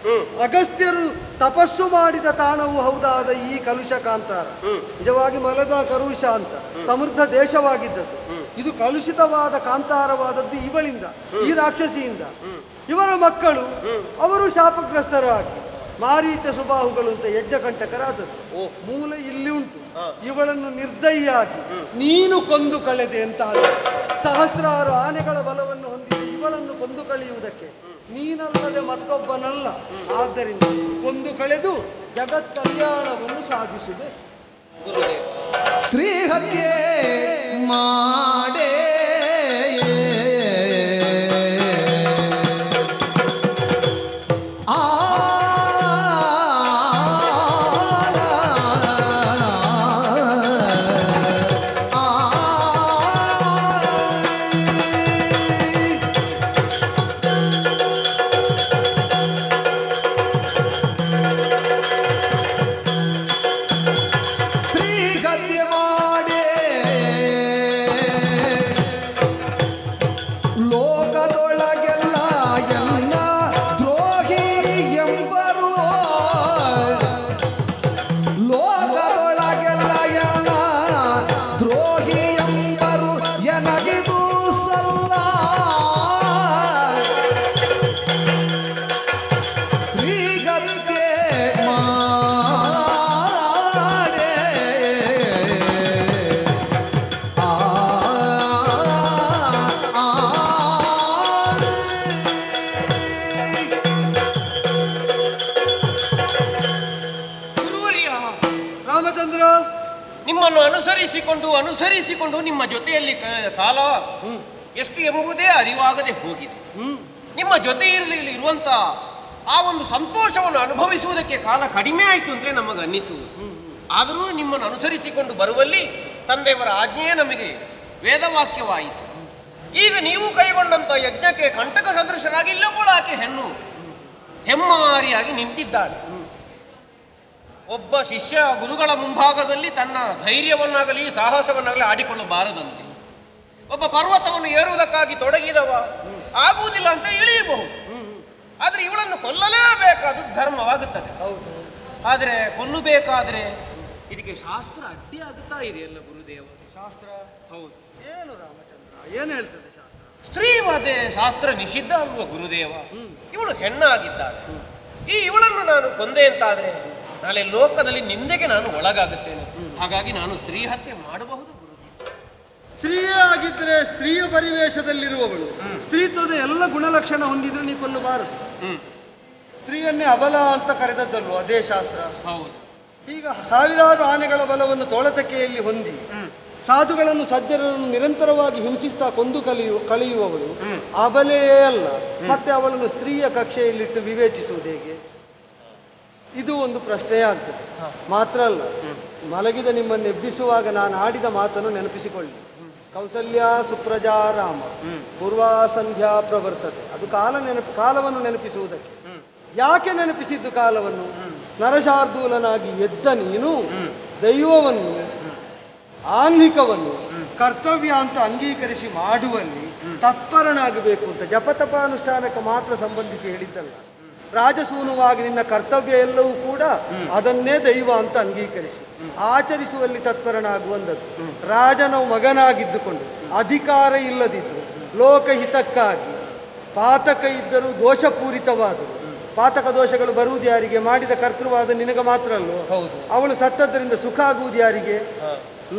ಅಗಸ್ತ್ಯರು ತಪಸ್ಸು ಮಾಡಿದ ತಾಣವು ಹೌದಾದ ಈ ಕಲುಷ ಕಾಂತಾರ ನಿಜವಾಗಿ ಮಲದ ಕರುಷ ಅಂತ ಸಮೃದ್ಧ ದೇಶವಾಗಿದ್ದದ್ದು. ಇದು ಕಲುಷಿತವಾದ ಕಾಂತಾರವಾದದ್ದು ಇವಳಿಂದ, ಈ ರಾಕ್ಷಸಿಯಿಂದ. ಇವರ ಮಕ್ಕಳು ಅವರು ಶಾಪಗ್ರಸ್ತರಾಗಿ ಮಾರೀಚ ಸುಬಾಹುಗಳು ಅಂತ ಯಜ್ಞಕಂಟಕರಾದದ್ದು. ಮೂಲ ಇಲ್ಲಿ ಉಂಟು. ಇವಳನ್ನು ನಿರ್ದಯಿಯಾಗಿ ನೀನು ಕೊಂದು ಕಳೆದೆ ಅಂತ. ಸಹಸ್ರಾರು ಆನೆಗಳ ಬಲವನ್ನು ಹೊಂದಿದ ಇವಳನ್ನು ಕೊಂದು ಕಳೆಯುವುದಕ್ಕೆ ನೀನಲ್ಲದೆ ಮತ್ತೊಬ್ಬನಲ್ಲ. ಆದ್ದರಿಂದ ಕೊಂದು ಕಳೆದು ಜಗತ್ ಕಲ್ಯಾಣವನ್ನು ಸಾಧಿಸಿದೆ. ಸ್ತ್ರೀ ಹತ್ಯೆ ಮಾಡೇ ಅನುಸರಿಸಿಕೊಂಡು ನಿಮ್ಮ ಜೊತೆಯಲ್ಲಿ ಕಾಲ ಎಷ್ಟು ಎಂಬುದೇ ಅರಿವಾಗದೆ ಹೋಗಿದೆ. ನಿಮ್ಮ ಜೊತೆ ಇರುವಂತ ಆ ಒಂದು ಸಂತೋಷವನ್ನು ಅನುಭವಿಸುವುದಕ್ಕೆ ಕಾಲ ಕಡಿಮೆ ಆಯಿತು ಅಂದ್ರೆ ನಮಗೆ ಅನ್ನಿಸುವುದು. ಆದರೂ ನಿಮ್ಮನ್ನು ಅನುಸರಿಸಿಕೊಂಡು ಬರುವಲ್ಲಿ ತಂದೆಯವರ ಆಜ್ಞೆಯೇ ನಮಗೆ ವೇದವಾಕ್ಯವಾಯಿತು. ಈಗ ನೀವು ಕೈಗೊಂಡಂತ ಯಜ್ಞಕ್ಕೆ ಕಂಟಕ ಸದೃಶರಾಗಿ ಇಲ್ಲೊಬ್ಬಳು ಆಕೆ ಹೆಣ್ಣು ಹೆಮ್ಮಾರಿಯಾಗಿ ನಿಂತಿದ್ದಾಳೆ. ಒಬ್ಬ ಶಿಷ್ಯ ಗುರುಗಳ ಮುಂಭಾಗದಲ್ಲಿ ತನ್ನ ಧೈರ್ಯವನ್ನಾಗಲಿ ಸಾಹಸವನ್ನಾಗಲಿ ಆಡಿಕೊಳ್ಳಬಾರದಂತೆ. ಒಬ್ಬ ಪರ್ವತವನ್ನು ಏರುವುದಕ್ಕಾಗಿ ತೊಡಗಿದವ ಆಗುವುದಿಲ್ಲ ಅಂತ ಇಳಿಯಬಹುದು. ಆದರೆ ಇವಳನ್ನು ಕೊಲ್ಲಲೇಬೇಕಾದದ್ದು ಧರ್ಮವಾಗುತ್ತದೆ. ಆದರೆ ಕೊಲ್ಲಬೇಕಾದ್ರೆ ಇದಕ್ಕೆ ಶಾಸ್ತ್ರ ಅಡ್ಡಿ ಆಗುತ್ತಾ ಇದೆಯಲ್ಲ ಗುರುದೇವ. ಶಾಸ್ತ್ರ ಹೌದು. ಏನು ರಾಮಚಂದ್ರ ಏನು ಹೇಳ್ತದೆ ಶಾಸ್ತ್ರ? ಸ್ತ್ರೀ ವಧೆ ಶಾಸ್ತ್ರ ನಿಷಿದ್ಧ ಅಲ್ವ ಗುರುದೇವ. ಇವಳು ಹೆಣ್ಣಾಗಿದ್ದಾಳೆ. ಈ ಇವಳನ್ನು ನಾನು ಕೊಂದೆ ಅಂತಾದ್ರೆ ನಾಳೆ ಲೋಕದಲ್ಲಿ ನಿಂದೆಗೆ ನಾನು ಒಳಗಾಗುತ್ತೇನೆ. ಹಾಗಾಗಿ ನಾನು ಸ್ತ್ರೀ ಹತ್ಯೆ ಮಾಡಬಹುದು ಗುರುದೇವ. ಸ್ತ್ರೀಯೇ ಆಗಿದ್ರೆ ಸ್ತ್ರೀಯ ಪರಿವೇಶದಲ್ಲಿರುವವಳು ಸ್ತ್ರೀತ್ವದ ಎಲ್ಲ ಗುಣಲಕ್ಷಣ ಹೊಂದಿದ್ರೆ ನೀ ಕೊಲ್ಲಬಾರದು. ಸ್ತ್ರೀಯನ್ನೇ ಅಬಲ ಅಂತ ಕರೆದದ್ದಲ್ವ ಅದೇ ಶಾಸ್ತ್ರ. ಹೌದು. ಈಗ ಸಾವಿರಾರು ಆನೆಗಳ ಬಲವನ್ನು ತೋಳತಕೆಯಲ್ಲಿ ಹೊಂದಿ ಸಾಧುಗಳನ್ನು ಸಜ್ಜನರನ್ನು ನಿರಂತರವಾಗಿ ಹಿಂಸಿಸ್ತಾ ಕೊಂದು ಕಳೆಯುವವಳು ಅಬಲೆಯೇ ಅಲ್ಲ. ಮತ್ತೆ ಅವಳನ್ನು ಸ್ತ್ರೀಯ ಕಕ್ಷೆಯಲ್ಲಿಟ್ಟು ವಿವೇಚಿಸುವುದು ಹೇಗೆ? ಇದು ಒಂದು ಪ್ರಶ್ನೆಯೇ ಆಗ್ತದೆ. ಮಾತ್ರ ಅಲ್ಲ, ಮಲಗಿದ ನಿಮ್ಮನ್ನು ಎಬ್ಬಿಸುವಾಗ ನಾನು ಆಡಿದ ಮಾತನ್ನು ನೆನಪಿಸಿಕೊಳ್ಳಿ. ಕೌಸಲ್ಯ ಸುಪ್ರಜಾ ರಾಮ ಪೂರ್ವಾ ಸಂಧ್ಯಾ ಪ್ರವರ್ತತೆ. ಅದು ಕಾಲವನ್ನು ನೆನಪಿಸುವುದಕ್ಕೆ. ಯಾಕೆ ನೆನಪಿಸಿದ್ದು ಕಾಲವನ್ನು? ನರಶಾರ್ದೂಲನಾಗಿ ಎದ್ದ ನೀನು ದೈವವನ್ನು ಆನ್ಹಿಕವನ್ನು ಕರ್ತವ್ಯ ಅಂತ ಅಂಗೀಕರಿಸಿ ಮಾಡುವಲ್ಲಿ ತತ್ಪರನಾಗಬೇಕು ಅಂತ ಜಪತಪಾನುಷ್ಠಾನಕ್ಕೆ ಮಾತ್ರ ಸಂಬಂಧಿಸಿ ಹೇಳಿದ್ದಲ್ಲ. ರಾಜಸೂನುವಾಗಿ ನಿನ್ನ ಕರ್ತವ್ಯ ಎಲ್ಲವೂ ಕೂಡ ಅದನ್ನೇ ದೈವ ಅಂತ ಅಂಗೀಕರಿಸಿ ಆಚರಿಸುವಲ್ಲಿ ತತ್ಪರನಾಗುವಂಥದ್ದು. ರಾಜನ ಮಗನಾಗಿದ್ದುಕೊಂಡು ಅಧಿಕಾರ ಇಲ್ಲದಿದ್ದು ಲೋಕಹಿತಕ್ಕಾಗಿ ಪಾತಕ ಇದ್ದರೂ ದೋಷಪೂರಿತವಾದರು. ಪಾತಕ ದೋಷಗಳು ಬರುವುದು ಯಾರಿಗೆ? ಮಾಡಿದ ಕರ್ತೃವಾದ ನಿನಗೆ ಮಾತ್ರ ಅಲ್ಲೋ. ಅವಳು ಸತ್ತದ್ದರಿಂದ ಸುಖ ಆಗುವುದು ಯಾರಿಗೆ?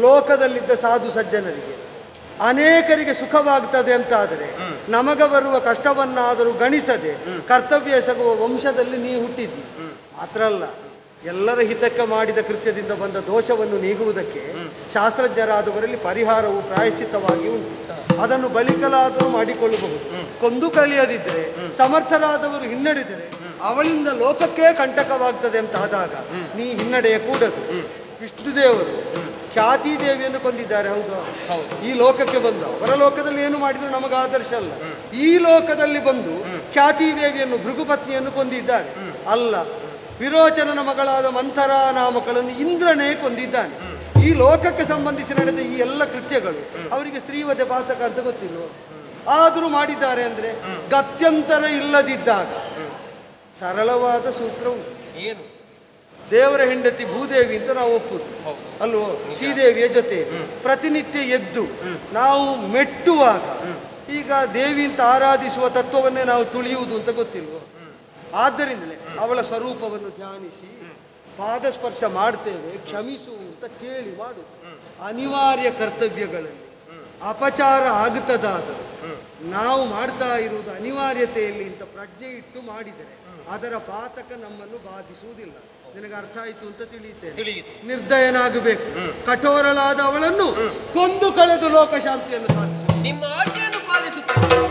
ಲೋಕದಲ್ಲಿದ್ದ ಸಾಧು ಸಜ್ಜನರಿಗೆ. ಅನೇಕರಿಗೆ ಸುಖವಾಗ್ತದೆ ಅಂತಾದರೆ ನಮಗ ಬರುವ ಕಷ್ಟವನ್ನಾದರೂ ಗಣಿಸದೆ ಕರ್ತವ್ಯ ಎಸಗುವ ವಂಶದಲ್ಲಿ ನೀ ಹುಟ್ಟಿದ್ದಿ. ಮಾತ್ರ ಅಲ್ಲ, ಎಲ್ಲರ ಹಿತಕ್ಕೆ ಮಾಡಿದ ಕೃತ್ಯದಿಂದ ಬಂದ ದೋಷವನ್ನು ನೀಗುವುದಕ್ಕೆ ಶಾಸ್ತ್ರಜ್ಞರಾದವರಲ್ಲಿ ಪರಿಹಾರವು ಪ್ರಾಯಶ್ಚಿತ್ತವಾಗಿ ಉಂಟು. ಅದನ್ನು ಬಳಿಕಲಾದರೂ ಮಾಡಿಕೊಳ್ಳಬಹುದು. ಕೊಂದು ಕಳಿಯದಿದ್ದರೆ, ಸಮರ್ಥರಾದವರು ಹಿನ್ನಡೆದರೆ ಅವಳಿಂದ ಲೋಕಕ್ಕೆ ಕಂಟಕವಾಗ್ತದೆ ಅಂತ ಆದಾಗ ನೀ ಹಿನ್ನಡೆಯ ಕೂಡದು. ವಿಷ್ಣುದೇವರು ಖ್ಯಾತಿ ದೇವಿಯನ್ನು ಕೊಂದಿದ್ದಾರೆ. ಹೌದು, ಈ ಲೋಕಕ್ಕೆ ಬಂದು ಅವರ ಲೋಕದಲ್ಲಿ ಏನು ಮಾಡಿದ್ರು ನಮಗೆ ಆದರ್ಶ ಅಲ್ಲ. ಈ ಲೋಕದಲ್ಲಿ ಬಂದು ಖ್ಯಾತಿ ದೇವಿಯನ್ನು ಭೃಗುಪತ್ನಿಯನ್ನು ಕೊಂದಿದ್ದಾರೆ. ಅಲ್ಲ, ವಿರೋಚನನ ಮಗಳಾದ ಮಂಥರಾ ನಾಮಕಳನ್ನು ಇಂದ್ರನೇ ಕೊಂದಿದ್ದಾನೆ. ಈ ಲೋಕಕ್ಕೆ ಸಂಬಂಧಿಸಿ ನಡೆದ ಈ ಎಲ್ಲ ಕೃತ್ಯಗಳು ಅವರಿಗೆ ಸ್ತ್ರೀವಧೆ ಪಾತಕ ಅಂತ ಗೊತ್ತಿಲ್ವೋ? ಆದರೂ ಮಾಡಿದ್ದಾರೆ ಅಂದರೆ ಗತ್ಯಂತರ ಇಲ್ಲದಿದ್ದಾಗ ಸರಳವಾದ ಸೂತ್ರ ಉಂಟು. ಏನು? ದೇವರ ಹೆಂಡತಿ ಭೂದೇವಿ ಅಂತ ನಾವು ಒಪ್ಪುದು ಅಲ್ವೋ? ಶ್ರೀದೇವಿಯ ಜೊತೆ ಪ್ರತಿನಿತ್ಯ ಎದ್ದು ನಾವು ಮೆಟ್ಟುವಾಗ ಈಗ ದೇವಿ ಅಂತ ಆರಾಧಿಸುವ ತತ್ವವನ್ನೇ ನಾವು ತುಳಿಯುವುದು ಅಂತ ಗೊತ್ತಿಲ್ವೋ? ಆದ್ದರಿಂದಲೇ ಅವಳ ಸ್ವರೂಪವನ್ನು ಧ್ಯಾನಿಸಿ ಪಾದಸ್ಪರ್ಶ ಮಾಡ್ತೇವೆ, ಕ್ಷಮಿಸು ಅಂತ ಕೇಳಿ ಮಾಡು. ಅನಿವಾರ್ಯ ಕರ್ತವ್ಯಗಳಲ್ಲಿ ಅಪಚಾರ ಆಗುತ್ತದಾದರೂ ನಾವು ಮಾಡ್ತಾ ಇರುವುದು ಅನಿವಾರ್ಯತೆಯಲ್ಲಿ ಅಂತ ಪ್ರಜ್ಞೆ ಇಟ್ಟು ಮಾಡಿದರೆ ಅದರ ಪಾತಕ ನಮ್ಮನ್ನು ಬಾಧಿಸುವುದಿಲ್ಲ. ನಿನಗೆ ಅರ್ಥ ಆಯಿತು ಅಂತ ತಿಳಿಯುತ್ತೇನೆ. ನಿರ್ದಯನಾಗಬೇಕು. ಕಠೋರಳಾದ ಅವಳನ್ನು ಕೊಂದು ಕಳೆದು ಲೋಕಶಾಂತಿಯನ್ನು ಸಾಧಿಸು. ನಿಮ್ಮ ಆಜ್ಞೆಯನ್ನು ಪಾಲಿಸುತ್ತೇನೆ.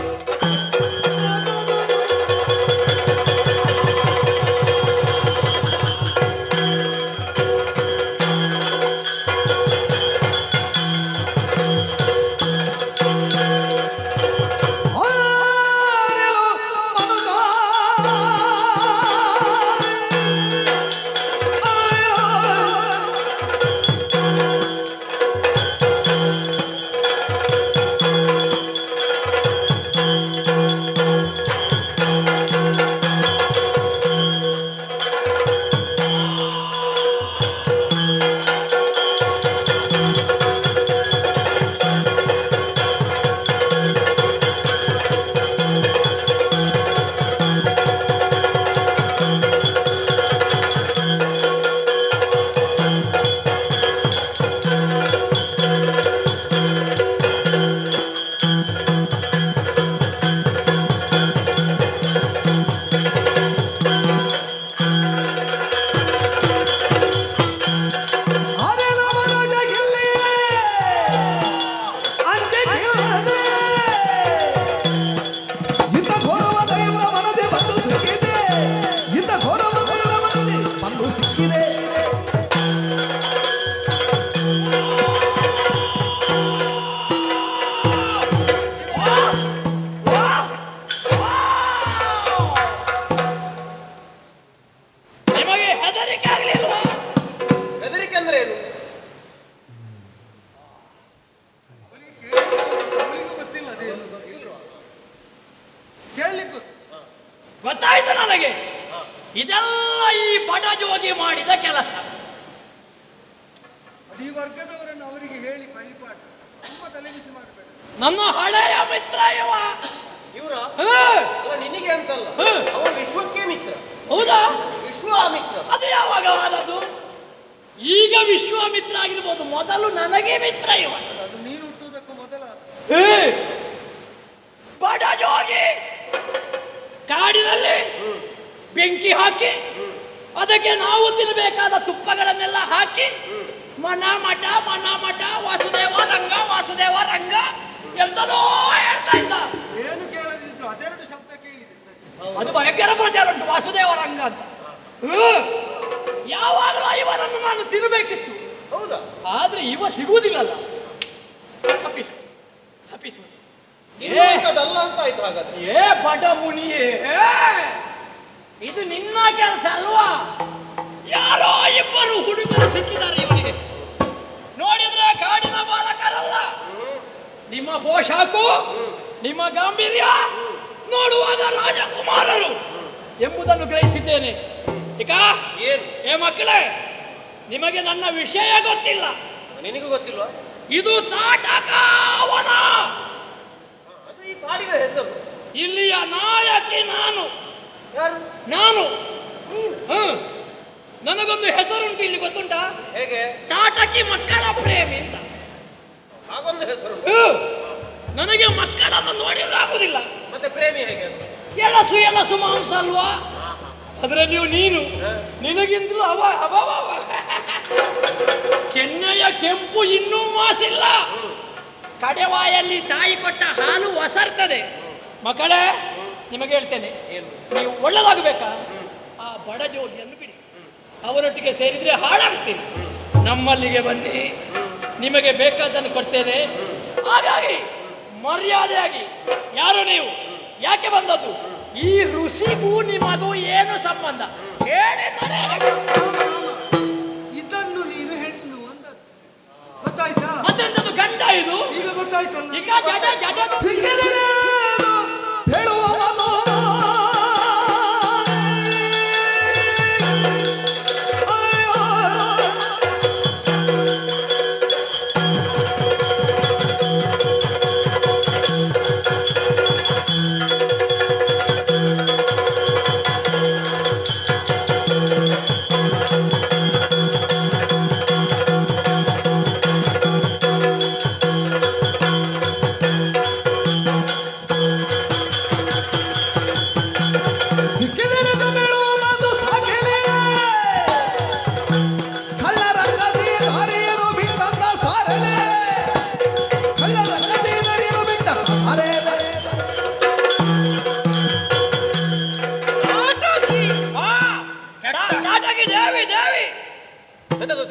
ಗೊತ್ತಾಯ್ತು ನನಗೆ, ಇದೆಲ್ಲ ಈ ಬಡ ಜೋಗಿ ಮಾಡಿದ ಕೆಲಸ. ಈ ವರ್ಗದವರನ್ನು ಅವರಿಗೆ ಹೇಳಿ ಪರಿಪಾಠ ತುಂಬಾ ತಲೆಬಿಸಿ ಮಾಡಬೇಡ. ನನ್ನ ಹಳೆಯ ಮಿತ್ರ ಇವರ ನಿನಗೆ ಅಂತಲ್ಲ, ಅವರು ವಿಶ್ವಕ್ಕೆ ಮಿತ್ರ. ಹೌದಾ? ವಿಶ್ವಾಮಿತ್ರ. ಅದು ಯಾವಾಗ ಆದದ್ದು? ಈಗ ವಿಶ್ವಾಮಿತ್ರ ಆಗಿರ್ಬೋದು, ಮೊದಲು ನನಗೆ ಮಿತ್ರ ಅದು ನೀನು ಹುಟ್ಟುವುದಕ್ಕೂ ಮೊದಲ ಬಡ ಜೋಗಿ ಕಾಡಿನಲ್ಲಿ ಬೆಂಕಿ ಹಾಕಿ ಅದಕ್ಕೆ ನಾವು ತಿನ್ನಬೇಕಾದ ತುಪ್ಪಗಳನ್ನೆಲ್ಲ ಹಾಕಿ ಮನ ಮಠ ವಾಸುದೇವ ರಂಗ ಎಂತದೋ ಹೇಳ್ತಾ ಇದ್ದ. ಏನು ಕೇಳದಿದ್ರು ಅದೆರಡು ಶಬ್ದ ಕೇಳಿದೆ. ಅದು ಭಯಂಕರ ಪ್ರಚಾರ ಉಂಟು, ವಾಸುದೇವ ರಂಗ ಅಂತ. ಯಾವಾಗಲೂ ಇವರನ್ನು ನಾನು ತಿನ್ನಬೇಕಿತ್ತು. ಹೌದಾ? ಆದ್ರೆ ಇವ ಸಿಗುವುದಿಲ್ಲಲ್ಲ. ತಪ್ಪಿಸು ಅಲ್ಲ ಅಂತ ಆಯ್ತು. ಹಾಗಾದ್ರೆ ಏ ಪಟ ಮುನಿಯೇ, ಇದು ನಿನ್ನ ಕೆಲಸ ಅಲ್ವಾ? ಯಾರೋ ಇಬ್ಬರು ಹುಡುಗರು ಸಿಕ್ಕಿದ್ದಾರೆ ಇವನಿಗೆ. ನೋಡಿದ್ರೆ ಕಾಡಿನ ಬಾಲಕರಲ್ಲ. ನಿಮ್ಮ ಪೋಷಾಕು, ನಿಮ್ಮ ಗಾಂಭೀರ್ಯ ನೋಡುವಾಗ ರಾಜಕುಮಾರರು ಎಂಬುದನ್ನು ಗ್ರಹಿಸಿದ್ದೇನೆ. ಈಗ ಏ ಮಕ್ಕಳೇ, ನಿಮಗೆ ನನ್ನ ವಿಷಯ ಗೊತ್ತಿಲ್ಲ. ನಿನಗೂ ಗೊತ್ತಿಲ್ವಾ? ಇದು ತಾಟಕವನ. ಅದು ಈ ಕಾಡಿನ ಹೆಸರು. ಇಲ್ಲಿಯ ನಾಯಕಿ ನಾನು. ಯಾರು? ನಾನು. ನನಗೊಂದು ಹೆಸರುಂಟು ಇಲ್ಲಿ, ಗೊತ್ತುಂಟಾ? ಹೇಗೆ? ತಾಟಕಿ ಮಕ್ಕಳ ಪ್ರೇಮಿ ಅಂತ. ಹಾಗೊಂದು ಹೆಸರು. ನನಗೆ ಮಕ್ಕಳನ್ನು ನೋಡಿದ್ರೆ ಆಗುದಿಲ್ಲ. ಮತ್ತೆ ಪ್ರೇಮಿ ಹೇಗೆ ಅದು? ಎಲಸು ಮಾಂಸ ಅಲ್ವಾ? ಅದರಲ್ಲಿಯೂ ನೀನು ನಿನಗಿಂತಲೂ ಅವ ಕೆನ್ನೆಯ ಕೆಂಪು ಇನ್ನೂ ಮಾಸಿಲ್ಲ. ಕಡೆವಾಯಲ್ಲಿ ತಾಯಿ ಕೊಟ್ಟ ಹಾಲು ಒಸರ್ತದೆ. ಮಕ್ಕಳೇ, ನಿಮಗೆ ಹೇಳ್ತೇನೆ, ನೀವು ಒಳ್ಳೆದಾಗಬೇಕಾ? ಆ ಬಡ ಜೋಗಿಯನ್ನು ಬಿಡಿ, ಅವರೊಟ್ಟಿಗೆ ಸೇರಿದ್ರೆ ಹಾಳಾಗ್ತೀರಿ. ನಮ್ಮಲ್ಲಿಗೆ ಬನ್ನಿ, ನಿಮಗೆ ಬೇಕಾದ್ದನ್ನು ಕೊಡ್ತೇನೆ. ಹಾಗಾಗಿ ಮರ್ಯಾದೆಯಾಗಿ, ಯಾರು ನೀವು, ಯಾಕೆ ಬಂದದ್ದು, ಈ ಋಷಿಗೂ ನಿಮಗೂ ಏನು ಸಂಬಂಧ ಹೇಳಿ ನಡೆಯಲಿ. ಇದನ್ನು ನೀನು ಹೆಣ್ಣು ಅಂದದ್ದು ಗೊತ್ತಾಯ್ತಾ? ಮತ್ತೆಂತದ್ದು ಗಂಡ ಇದು? ಈಗ ಗೊತ್ತಾಯ್ತಲ್ಲ. ಈಗ ಜಡ ಸಿಂಗರೇನು ಹೇಳುವ ಮಾತು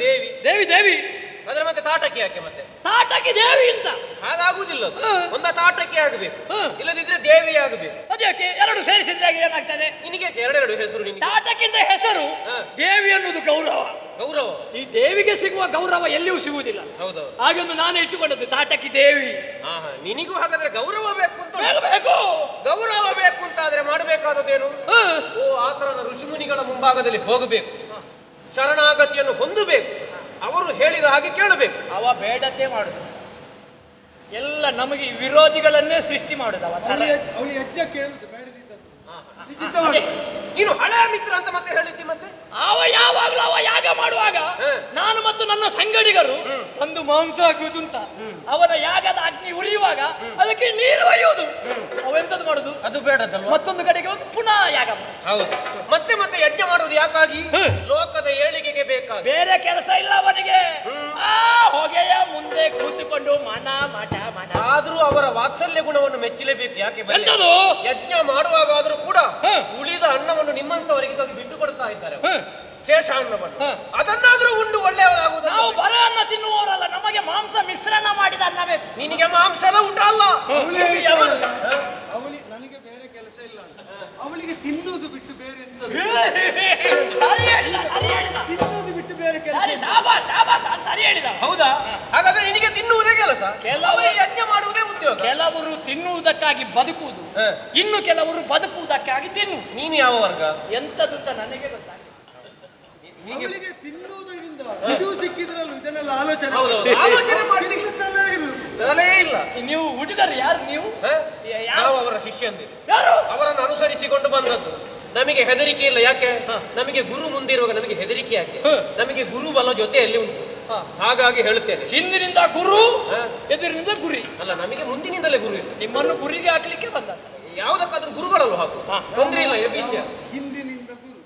ದೇವಿ ದೇವಿ ದೇವಿ ಅದರ ಮತ್ತೆ ತಾಟಕಿ ಯಾಕೆ? ಮತ್ತೆ ತಾಟಕಿ ದೇವಿ ಅಂತ ಹಾಗಾಗುದಿಲ್ಲ. ಒಂದ ತಾಟಕಿ ಆಗಬೇಕು, ಇಲ್ಲದಿದ್ರೆ ದೇವಿ ಆಗಬೇಕು. ಅದಕ್ಕೆ ಎರಡು ಸೇರಿಸಿದ್ರೆ ಏನಾಗ್ತದೆ? ನಿನಗೆ ಎರಡೆರಡು ಹೆಸರು. ನಿನಗೆ ತಾಟಕಿಂದ ಹೆಸರು, ದೇವಿ ಅನ್ನೋದು ಗೌರವ. ಗೌರವ ಈ ದೇವಿಗೆ ಸಿಗುವ ಗೌರವ ಎಲ್ಲಿಯೂ ಸಿಗುವುದಿಲ್ಲ. ಹೌದೌದು. ಹಾಗೊಂದು ನಾನೇ ಇಟ್ಟುಕೊಂಡದ್ದು ತಾಟಕಿ ದೇವಿ. ನಿನಿಗೂ ಹಾಗಾದ್ರೆ ಗೌರವ ಬೇಕು ಅಂತ ಬೇಕು. ಗೌರವ ಬೇಕು ಅಂತ ಆದ್ರೆ ಮಾಡಬೇಕಾದದೇನು? ಓ ಆ ತರದ ಋಷಿಮುನಿಗಳ ಮುಂಭಾಗದಲ್ಲಿ ಹೋಗಬೇಕು, ಶರಣಾಗತಿಯನ್ನು ಹೊಂದಬೇಕು, ಅವರು ಹೇಳಿದ ಹಾಗೆ ಕೇಳಬೇಕು. ಅವ ಬೇಡತೆ ಮಾಡುದು ಎಲ್ಲ ನಮಗೆ ವಿರೋಧಿಗಳನ್ನೇ ಸೃಷ್ಟಿ ಮಾಡುದು. ಅವಳು ಯಜ್ಞ ಕೇಳುದು ಬೇಡದಿದ್ದದ್ದು. ನೀನು ಹಳೆಯ ಮಿತ್ರ ಅಂತ ಮತ್ತೆ ಹೇಳಿದ್ದಿ. ಮತ್ತೆ ಅವ ಯಾವಾಗಲೂ ಅವ ಯಾಗ ಮಾಡುವಾಗ ನಾನು ಮತ್ತು ನನ್ನ ಸಂಗಡಿಗರು ತಂದು ಮಾಂಸ ಹಾಕುವುದು ಅಂತ, ಅವನ ಯಾಗದ ಅಗ್ನಿ ಉರಿಯುವಾಗ ಅದಕ್ಕೆ ನೀರು ಒಯ್ಯುವುದು. ಅವೆಂತದ್ದು ಮಾಡುದು? ಅದು ಬೇಡದಲ್ವ? ಮತ್ತೊಂದು ಕಡೆಗೆ ಹೋಗಿ ಪುನಃ ಯಾಗ ಮಾಡುದು. ಹೌದು. ಮತ್ತೆ ಮತ್ತೆ ಯಜ್ಞ ಮಾಡುವುದು ಯಾಕಾಗಿ? ಲೋಕದ ಏಳಿಗೆಗೆ ಬೇಕಾಗಿ. ಬೇರೆ ಕೆಲಸ ಇಲ್ಲ ಅವನಿಗೆ. ಆ ಹೊಗೆಯ ಮುಂದೆ ಕೂತುಕೊಂಡು ಮನ ಮಠ ಮಠ. ಆದ್ರೂ ಅವರ ವಾತ್ಸಲ್ಯ ಗುಣವನ್ನು ಮೆಚ್ಚಲೇಬೇಕು. ಯಾಕೆ? ಎಂತದು? ಯಜ್ಞ ಮಾಡುವಾಗಾದ್ರೂ ಕೂಡ ಉಳಿದ ಅನ್ನವನ್ನು ನಿಮ್ಮಂತವರಿಗೆ ತಂದು ಬಿಟ್ಟು ಕೊಡ್ತಾ ಇದ್ದಾರೆ, ಶೇಷ ಅನ್ನವನ್ನು. ಅದನ್ನಾದ್ರೂ ಉಂಡು ಒಳ್ಳೆಯದಾಗುವುದು. ನಾವು ಬರ ಅನ್ನ ತಿನ್ನುವವರಲ್ಲ, ನಮಗೆ ಮಾಂಸ ಮಿಶ್ರಣ ಮಾಡಿದ ಅನ್ನ ಬೇಕು. ನಿನಗೆ ಮಾಂಸದ ಊಟ ಅಲ್ಲ. ಅವಳಿ ನನಗೆ ಬೇರೆ ಕೆಲಸ ಇಲ್ಲ, ಅವಳಿಗೆ ತಿನ್ನುವುದು ಬಿಟ್ಟು ಬೇರೆ ಎಂತದು? ಸರಿ ಹೇಳಿದ, ಸರಿ ಹೇಳಿದ. ತಿನ್ನುವುದು ಬಿಟ್ಟು ಬೇರೆ ಕೆಲಸ. ಸರಿ, ಸಾಬಾಸ್ ಸಾಬಾಸ್, ಸರಿ ಹೇಳಿದ. ಹೌದಾ? ಹಾಗಾದ್ರೆ ನಿನಗೆ ತಿನ್ನುವುದೇ ಕೆಲಸ, ಕೆಲವರು ಯಜ್ಞ ಮಾಡುವುದೇ ಉದ್ಯೋಗ. ಕೆಲವರು ತಿನ್ನುವುದಕ್ಕಾಗಿ ಬದುಕುವುದು, ಇನ್ನು ಕೆಲವರು ಬದುಕುವುದಕ್ಕಾಗಿ ತಿನ್ನು. ನೀನು ಯಾವ ವರ್ಗ? ಎಂತದ್ದು ಅಂತ ನನಗೆ ಗೊತ್ತಾಗ್ತದೆ. ಅವಳಿಗೆ ತಿನ್ನುವುದರಿಂದ ಇದು ಸಿಕ್ಕಿದ್ರಲ್ಲ, ಇದನ್ನೆಲ್ಲ ಆಲೋಚನೆ ಆಲೋಚನೆ ಮಾಡಿ ತಿನ್ನುತ್ತಲೇ ಇರುವುದು. ತಲೆ ಇಲ್ಲ. ನೀವು ಹುಡುಗರು ಯಾರು? ನೀವು ನಾವು ಅವರ ಶಿಷ್ಯಂದಿರು, ಯಾರು? ಅವರನ್ನು ಅನುಸರಿಸಿಕೊಂಡು ಬಂದದ್ದು. ನಮಗೆ ಹೆದರಿಕೆ ಇಲ್ಲ. ಯಾಕೆ? ನಮಗೆ ಗುರು ಮುಂದಿರುವಾಗ ನಮಗೆ ಹೆದರಿಕೆ ಯಾಕೆ? ನಮಗೆ ಗುರು ಬಲ ಜೊತೆಯಲ್ಲಿ ಉಂಟು. ಹಾಗಾಗಿ ಹೇಳುತ್ತೇನೆ, ಹಿಂದಿನಿಂದ ಗುರು, ಎದುರಿನಿಂದ ಗುರಿ ಅಲ್ಲ, ನಮಗೆ ಮುಂದಿನಿಂದಲೇ ಗುರು ಇಲ್ಲ. ನಿಮ್ಮನ್ನು ಗುರಿಗೆ ಹಾಕ್ಲಿಕ್ಕೆ ಬಂದ. ಯಾವುದಕ್ಕಾದ್ರೂ ಗುರುಗಳಲ್ಲೂ ಹಾಕು, ತೊಂದರೆ ಇಲ್ಲ. ವಿಷಯ ಹಿಂದಿನಿಂದ ಗುರು,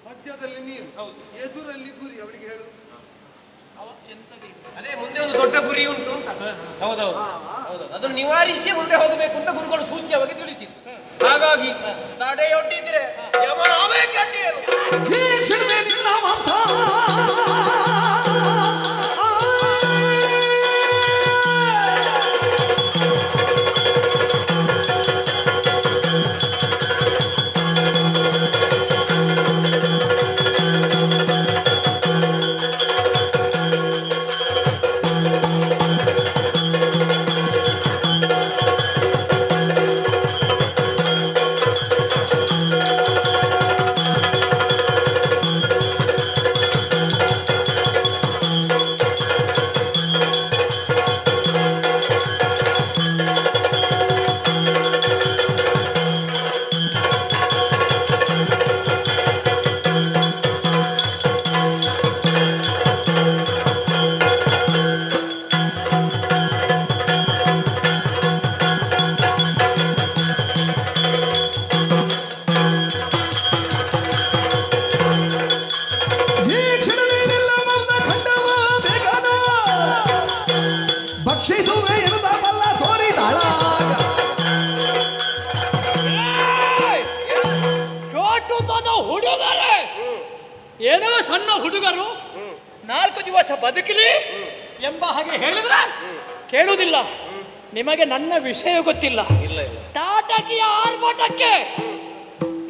ಮಧ್ಯದಲ್ಲಿ ನೀನು, ಎದುರಲ್ಲಿ ಗುರಿ. ಅವಳಿಗೆ ಹೇಳು, ಅದೇ ಮುಂದೆ ಒಂದು ದೊಡ್ಡ ಗುರಿ ಉಂಟು ಅಂತ. ಹೌದೌದು, ಹೌದೌದು. ಅದನ್ನು ನಿವಾರಿಸಿ ಮುಂದೆ ಹೋಗಬೇಕು ಅಂತ ಗುರುಗಳು ಸೂಚ್ಯವಾಗಿ ತಿಳಿಸಿದ್ರು. ಹಾಗಾಗಿ ತಡೆಯೊಡ್ಡಿದ್ರೆ ಯಮನ ಆವೇಗಕ್ಕೆ ಅಡ್ಡಿಯೇನು? ಈ ಕ್ಷಣವೇ ನಿನ್ನ ಮಾಂಸ ಏನೋ ಸಣ್ಣ ಹುಡುಗರು 4 ದಿವಸ ಬದುಕಲಿ ಎಂಬ ಹಾಗೆ ಹೇಳಿದ್ರೆ ಕೇಳುವುದಿಲ್ಲ. ನಿಮಗೆ ನನ್ನ ವಿಷಯ ಗೊತ್ತಿಲ್ಲ. ತಾಟಕಿಯ ಆರ್ಭಟಕ್ಕೆ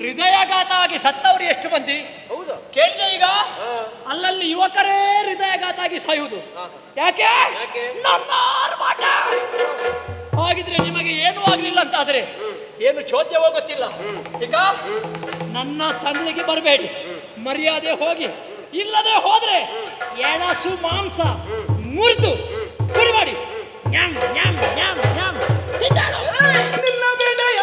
ಹೃದಯಾಘಾತ ಆಗಿ ಸತ್ತವರು ಎಷ್ಟು ಮಂದಿ ಹೌದು ಕೇಳಿದೆ ಈಗ. ಅಲ್ಲಲ್ಲಿ ಯುವಕರೇ ಹೃದಯಾಘಾತ ಆಗಿ ಸಾಯುವುದು ಯಾಕೆ? ನನ್ನ ಆರ್ಭಟ. ಹಾಗಿದ್ರೆ ನಿಮಗೆ ಏನೂ ಆಗ್ಲಿಲ್ಲ ಅಂತಾದ್ರೆ ಏನು ಚೋದ್ಯವೋ ಗೊತ್ತಿಲ್ಲ. ಈಗ ನನ್ನ ಸನ್ನಿಗೆ ಬರಬೇಡಿ, ಮರ್ಯಾದೆ ಹೋಗಿ. ಇಲ್ಲದೆ ಹೋದ್ರೆ ಎಣಸು ಮಾಂಸ ಮುರಿದು ಪುಡಿ ಮಾಡಿ ನ್ಯಾಮ್ ನ್ಯಾಮ್ ನ್ಯಾಮ್ ನ್ಯಾಮ್ ತಿಂದಾಡು. ನಿನ್ನ ಬೆಡೆಯ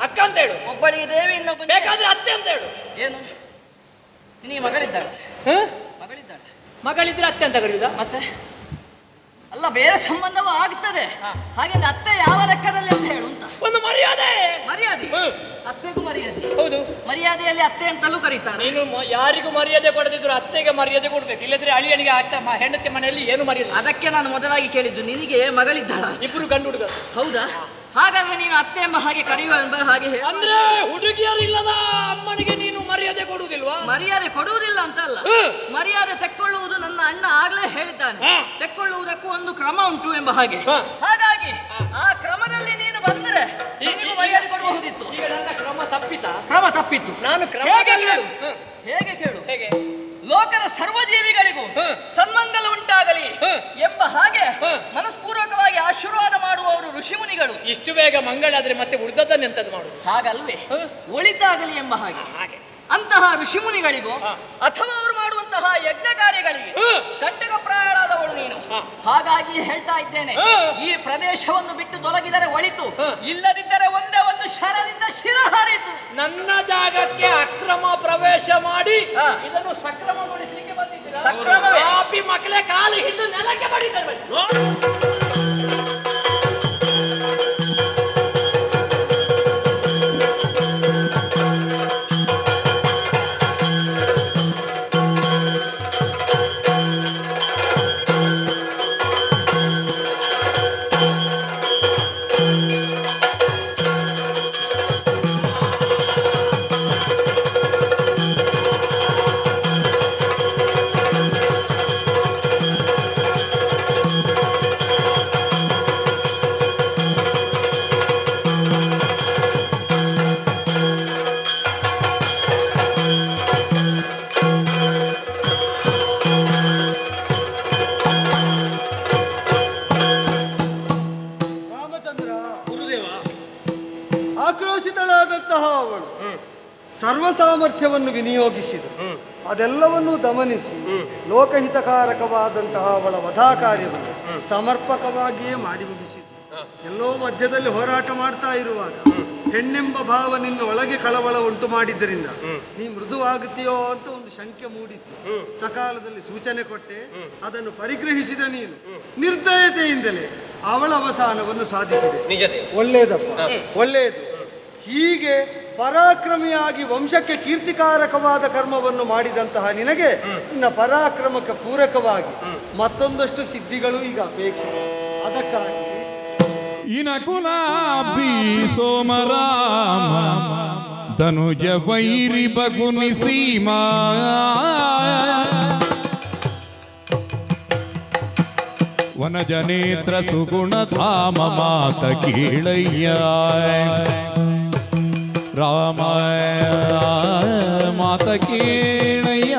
ಅಕ್ಕ ಅಂತ ಹೇಳು. ಒಬ್ಬಳಿಗೆ ದೇವಿ, ಇನ್ನೊಬ್ಬ ಬೇಕಾದ್ರೆ ಅತ್ತೆ ಅಂತ ಹೇಳು. ಏನು ನಿನಗೆ ಮಗಳಿದ್ದಾಳೆ? ಮಗಳಿದ್ದಾಳೆ. ಮಗಳಿದ್ರೆ ಅತ್ತೆ ಅಂತ ಕರೆಯುವುದಾ? ಮತ್ತೆ ಅಲ್ಲ, ಬೇರೆ ಸಂಬಂಧವೂ ಆಗ್ತದೆ. ಹಾಗೆ ಅತ್ತೆ ಯಾವ ಲೆಕ್ಕದಲ್ಲಿ ಅಂತ ಹೇಳು ಅಂತ. ಒಂದು ಮರ್ಯಾದೆ. ಮರ್ಯಾದೆ ಅತ್ತೆಗೂ ಮರ್ಯಾದೆ. ಹೌದು, ಮರ್ಯಾದೆಯಲ್ಲಿ ಅತ್ತೆ ಅಂತಲೂ ಕರೀತಾರೆ. ನೀನು ಯಾರಿಗೂ ಮರ್ಯಾದೆ ಕೊಡದಿದ್ರು ಅತ್ತೆಗೆ ಮರ್ಯಾದೆ ಕೊಡ್ಬೇಕು. ಇಲ್ಲದ್ರೆ ಅಳಿಯನಿಗೆ ಆಗ್ತಾ ಹೆಂಡತಿ ಮನೆಯಲ್ಲಿ ಏನು ಮರ್ಯಾದೆ? ಅದಕ್ಕೆ ನಾನು ಮೊದಲಾಗಿ ಕೇಳಿದ್ದು, ನಿನಗೆ ಮಗಳಿದ್ದಾಳ? ಇಬ್ರು ಗಂಡು ಹುಡುಗ. ಹೌದಾ? ಹಾಗಾದ್ರೆ ನೀನು ಅತ್ತೆ ಎಂಬ ಹಾಗೆ ಕರೆಯುವ ಎಂಬ ಹಾಗೆ ಅಂದ್ರೆ ಹುಡುಗಿಯರಿಲ್ಲದ ಅಮ್ಮನಿಗೆ ನೀನು ಮರ್ಯಾದೆ ಕೊಡುವುದಿಲ್ವಾ? ಮರ್ಯಾದೆ ಕೊಡುವುದಿಲ್ಲ ಅಂತ ಅಲ್ಲ, ಮರ್ಯಾದೆ ತೆಕ್ಕೊಳ್ಳುವುದು ನನ್ನ ಅಣ್ಣ ಆಗ್ಲೇ ಹೇಳಿದ್ದಾನೆ. ತೆಕ್ಕೊಳ್ಳುವುದಕ್ಕೂ ಒಂದು ಕ್ರಮ ಉಂಟು ಎಂಬ ಹಾಗೆ. ಹಾಗಾಗಿ ಆ ಕ್ರಮದಲ್ಲಿ ನೀನು ಬಂದರೆ ನಿನಗೂ ಮರ್ಯಾದೆ ಕೊಡಬಹುದಿತ್ತು. ಈಗ ನನ್ನ ಕ್ರಮ ತಪ್ಪಿತಾ? ಕ್ರಮ ತಪ್ಪಿತ್ತು. ನಾನು ಹೇಗೆ ಕೇಳು. ಹೇಗೆ? ಲೋಕದ ಸರ್ವಜೀವಿಗಳಿಗೂ ಸನ್ಮಂಗಲ ಉಂಟಾಗಲಿ ಎಂಬ ಹಾಗೆ ಮನಸ್ಪೂರ್ವಕವಾಗಿ ಆಶೀರ್ವಾದ ಮಾಡುವವರು ಋಷಿಮುನಿಗಳು. ಇಷ್ಟು ಬೇಗ ಮಂಗಳಾದ್ರೆ ಮತ್ತೆ ಉಳಿದದ್ದನ್ನೆಂತದ್ದು ಮಾಡುದು? ಹಾಗಲ್ವೇ, ಒಳಿತಾಗಲಿ ಎಂಬ ಹಾಗೆ. ಅಂತಹ ಋಷಿಮುನಿಗಳಿಗೂ ಅಥವಾ ಅವರು ಮಾಡುವಂತಹ ಯಜ್ಞ ಕಾರ್ಯಗಳಿಗೆ ಕಂಟಕಪ್ರಾಯಳಾದವಳು ನೀನು. ಹಾಗಾಗಿ ಹೇಳ್ತಾ ಇದ್ದೇನೆ, ಈ ಪ್ರದೇಶವನ್ನು ಬಿಟ್ಟು ತೊಲಗಿದರೆ ಒಳಿತು, ಇಲ್ಲದಿದ್ದರೆ ಒಂದೇ ಒಂದು ಶರದಿಂದ ಶಿರ ಹಾರಿತು. ನನ್ನ ಜಾಗಕ್ಕೆ ಅಕ್ರಮ ಪ್ರವೇಶ ಮಾಡಿ ಇದನ್ನು ಸಕ್ರಮಗೊಳಿಸಲಿಕ್ಕೆ ಬಂದಿದ್ದೀರಾ? ಸಕ್ರಮವೇ? ಪಾಪಿ ಮಕ್ಕಳೇ ಕಾಲು ಹಿಡಿದು ನೆಲಕ್ಕೆ ಬಡಿತಾರೆ. ಆಕ್ರೋಶಿತಳಾದಂತಹ ಅವಳು ಸರ್ವ ಸಾಮರ್ಥ್ಯವನ್ನು ವಿನಿಯೋಗಿಸಿದ ಅದೆಲ್ಲವನ್ನೂ ದಮನಿಸಿ ಲೋಕಹಿತಕಾರಕವಾದಂತಹ ಅವಳ ವಧಾ ಕಾರ್ಯವನ್ನು ಸಮರ್ಪಕವಾಗಿಯೇ ಮಾಡಿ ಮುಗಿಸಿದ. ಎಲ್ಲೋ ಮಧ್ಯದಲ್ಲಿ ಹೋರಾಟ ಮಾಡ್ತಾ ಇರುವಾಗ ಹೆಣ್ಣೆಂಬ ಭಾವ ನಿನ್ನ ಒಳಗೆ ಕಳವಳ ಉಂಟು ಮಾಡಿದ್ದರಿಂದ ನೀ ಮೃದುವಾಗುತ್ತೀಯೋ ಅಂತ ಒಂದು ಶಂಕೆ ಮೂಡಿತ್ತು. ಸಕಾಲದಲ್ಲಿ ಸೂಚನೆ ಕೊಟ್ಟೆ, ಅದನ್ನು ಪರಿಗ್ರಹಿಸಿದ ನೀನು ನಿರ್ದಯತೆಯಿಂದಲೇ ಅವಳ ಅವಸಾನವನ್ನು ಸಾಧಿಸಿದೆ. ಒಳ್ಳೆಯದಪ್ಪ, ಒಳ್ಳೆಯದು. ಹೀಗೆ ಪರಾಕ್ರಮಿಯಾಗಿ ವಂಶಕ್ಕೆ ಕೀರ್ತಿಕಾರಕವಾದ ಕರ್ಮವನ್ನು ಮಾಡಿದಂತಹ ನಿನಗೆ ನಿನ್ನ ಪರಾಕ್ರಮಕ್ಕೆ ಪೂರಕವಾಗಿ ಮತ್ತೊಂದಷ್ಟು ಸಿದ್ಧಿಗಳು ಈಗ ಅಪೇಕ್ಷಿತ. ಅದಕ್ಕಾಗಿ ಇನಕುಲಾಬ್ಧಿ ಸೋಮರಾಮ ಧನುಜ ವೈರಿ ಬಗುನಿ ಸೀಮಾ ವನಜ ನೇತ್ರ ಸುಗುಣ ಧಾಮ ಮಾತ ಕೀಳಯ್ಯ ರಾಮ ಮಾತ ಕೀಳಯ್ಯ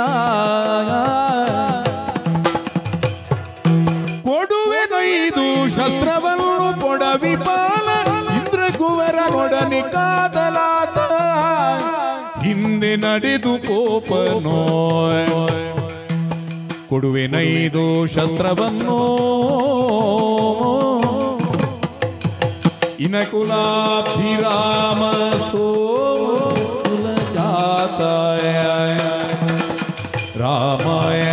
ಕೊಡುವೆದೈದು ಶಸ್ತ್ರವನ್ನು ಕೊಡವಿ ಪಾಲ ಕಾದಲಾತ ಹಿಂದೆ ನಡೆದು ಕೋಪನೋ ಕೊಡುವೆನೈದು ಶಸ್ತ್ರವನ್ನು ಇನಕುಲಾಭಿರಾಮ ಸೋಲ ಜಾತಾಯ ರಾಮಾಯ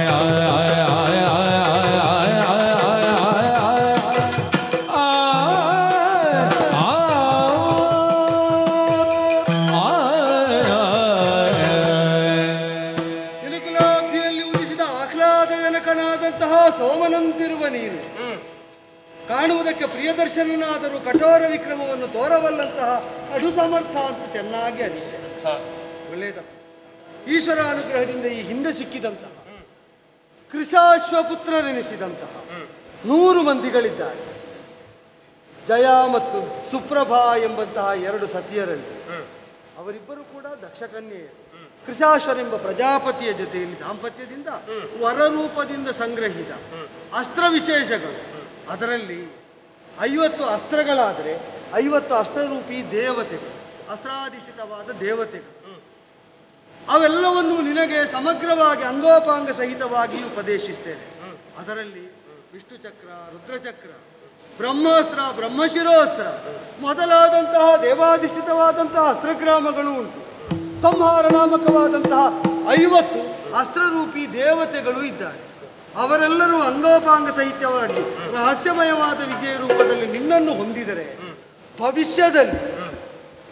ಸೋಮನಂತಿರುವ ನೀನು ಕಾಣುವುದಕ್ಕೆ ಪ್ರಿಯದರ್ಶನನಾದರೂ ಕಠೋರ ವಿಕ್ರಮವನ್ನು ತೋರಬಲ್ಲಂತಹ ಅಡು ಸಮರ್ಥ ಅಂತ ಚೆನ್ನಾಗಿ ಅರಿತೆ. ಒಳ್ಳೆಯದಪ್ಪ. ಈಶ್ವರ ಅನುಗ್ರಹದಿಂದ ಈ ಹಿಂದೆ ಸಿಕ್ಕಿದಂತಹ ಕೃಶಾಶ್ವಪುತ್ರರೆನಿಸಿದಂತಹ 100 ಮಂದಿಗಳಿದ್ದಾರೆ. ಜಯ ಮತ್ತು ಸುಪ್ರಭಾ ಎಂಬಂತಹ 2 ಸತಿಯರಲ್ಲಿ ಅವರಿಬ್ಬರು ಕೂಡ ದಕ್ಷಕನ್ಯೆಯರು. ಕೃಶಾಶ್ವರೆಂಬ ಪ್ರಜಾಪತಿಯ ಜೊತೆಯಲ್ಲಿ ದಾಂಪತ್ಯದಿಂದ ವರರೂಪದಿಂದ ಸಂಗ್ರಹಿತ ಅಸ್ತ್ರ ವಿಶೇಷಗಳು. ಅದರಲ್ಲಿ 50 ಅಸ್ತ್ರಗಳಾದರೆ 50 ಅಸ್ತ್ರರೂಪಿ ದೇವತೆಗಳು, ಅಸ್ತ್ರಾಧಿಷ್ಠಿತವಾದ ದೇವತೆಗಳು. ಅವೆಲ್ಲವನ್ನು ನಿನಗೆ ಸಮಗ್ರವಾಗಿ ಅಂಗೋಪಾಂಗ ಸಹಿತವಾಗಿ ಉಪದೇಶಿಸ್ತೇನೆ. ಅದರಲ್ಲಿ ವಿಷ್ಣುಚಕ್ರ, ರುದ್ರಚಕ್ರ, ಬ್ರಹ್ಮಾಸ್ತ್ರ, ಬ್ರಹ್ಮಶಿರೋಸ್ತ್ರ ಮೊದಲಾದಂತಹ ದೇವಾಧಿಷ್ಠಿತವಾದಂತಹ ಅಸ್ತ್ರಗ್ರಾಮಗಳು ಉಂಟು. ಸಂಹಾರ ನಾಮಕವಾದಂತಹ 50 ಅಸ್ತ್ರರೂಪಿ ದೇವತೆಗಳು ಇದ್ದಾರೆ. ಅವರೆಲ್ಲರೂ ಅಂಗೋಪಾಂಗ ಸಹಿತವಾಗಿ ರಹಸ್ಯಮಯವಾದ ವಿದ್ಯೆಯ ರೂಪದಲ್ಲಿ ನಿನ್ನನ್ನು ಹೊಂದಿದರೆ ಭವಿಷ್ಯದಲ್ಲಿ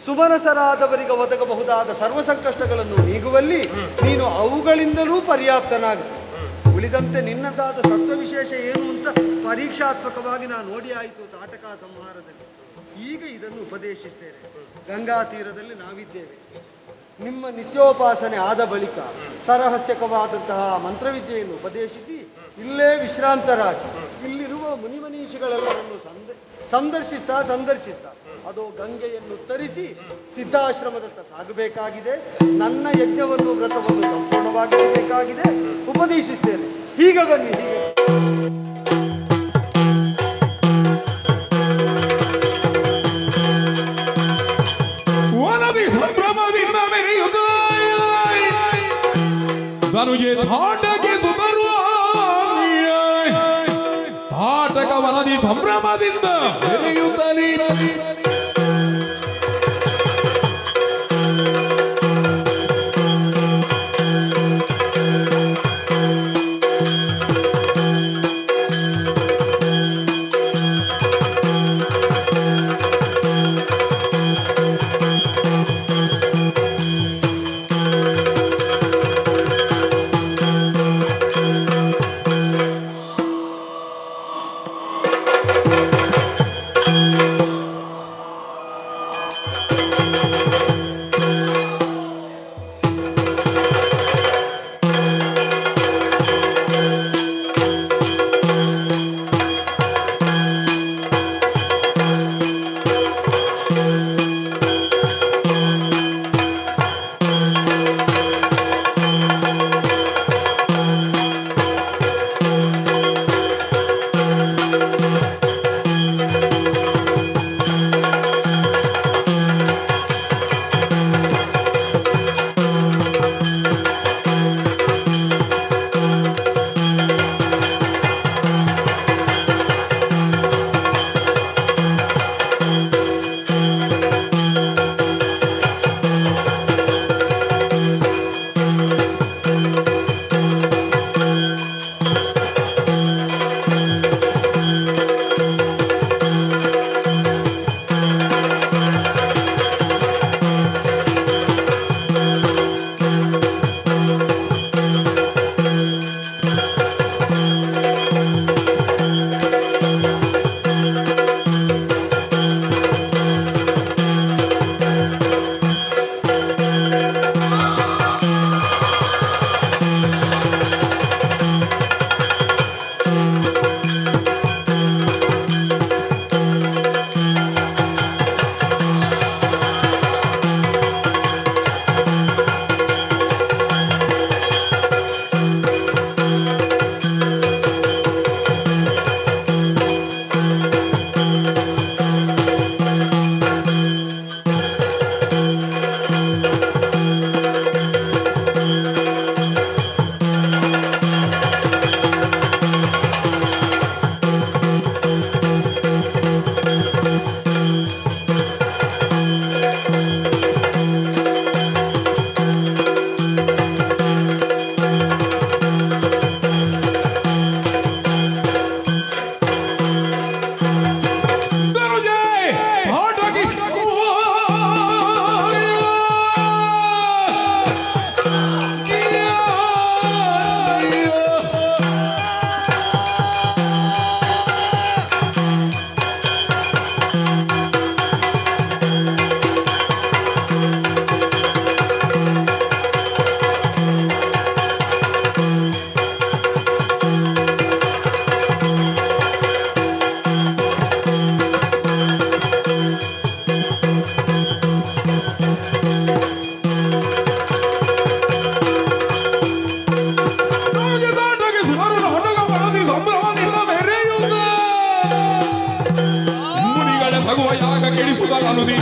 ಸುಮನಸರಾದವರಿಗೆ ಒದಗಬಹುದಾದ ಸರ್ವ ಸಂಕಷ್ಟಗಳನ್ನು ನೀಗುವಲ್ಲಿ ನೀನು ಅವುಗಳಿಂದಲೂ ಪರ್ಯಾಪ್ತನಾಗುತ್ತೆ. ಉಳಿದಂತೆ ನಿನ್ನದಾದ ಸತ್ವವಿಶೇಷ ಏನು ಅಂತ ಪರೀಕ್ಷಾತ್ಮಕವಾಗಿ ನಾನು ನೋಡಿ ಆಯಿತು ತಾಟಕ ಸಂಹಾರದಲ್ಲಿ. ಈಗ ಇದನ್ನು ಉಪದೇಶಿಸ್ತೇನೆ. ಗಂಗಾ ತೀರದಲ್ಲಿ ನಾವಿದ್ದೇವೆ. ನಿಮ್ಮ ನಿತ್ಯೋಪಾಸನೆ ಆದ ಬಳಿಕ ಸರಹಸ್ಯಕವಾದಂತಹ ಮಂತ್ರವಿದ್ಯೆಯನ್ನು ಉಪದೇಶಿಸಿ ಇಲ್ಲೇ ವಿಶ್ರಾಂತರಾಗಿ ಇಲ್ಲಿರುವ ಮುನಿಮನೀಷಿಗಳೆಲ್ಲರನ್ನು ಸಂದರ್ಶಿಸ್ತಾ ಅದು ಗಂಗೆಯನ್ನು ತರಿಸಿ ಸಿದ್ಧಾಶ್ರಮದತ್ತ ಸಾಗಬೇಕಾಗಿದೆ. ನನ್ನ ಯಜ್ಞವನ್ನು ವ್ರತವನ್ನು ಸಂಪೂರ್ಣವಾಗಿಸಬೇಕಾಗಿದೆ. ಉಪದೇಶಿಸ್ತೇನೆ. ಹೀಗೆ ಬನ್ನಿ, ಹೀಗೆ ಸಂಭ್ರಮದಿಂದ ಮೆರೆಯುತ್ತ ಧನುಜೆ ತಾಟಕ್ಕೆ ಸುತರುವ ತಾಟಕ ವನದಿ ಸಂಭ್ರಮದಿಂದ ಮೆರೆಯುತ್ತಲೇ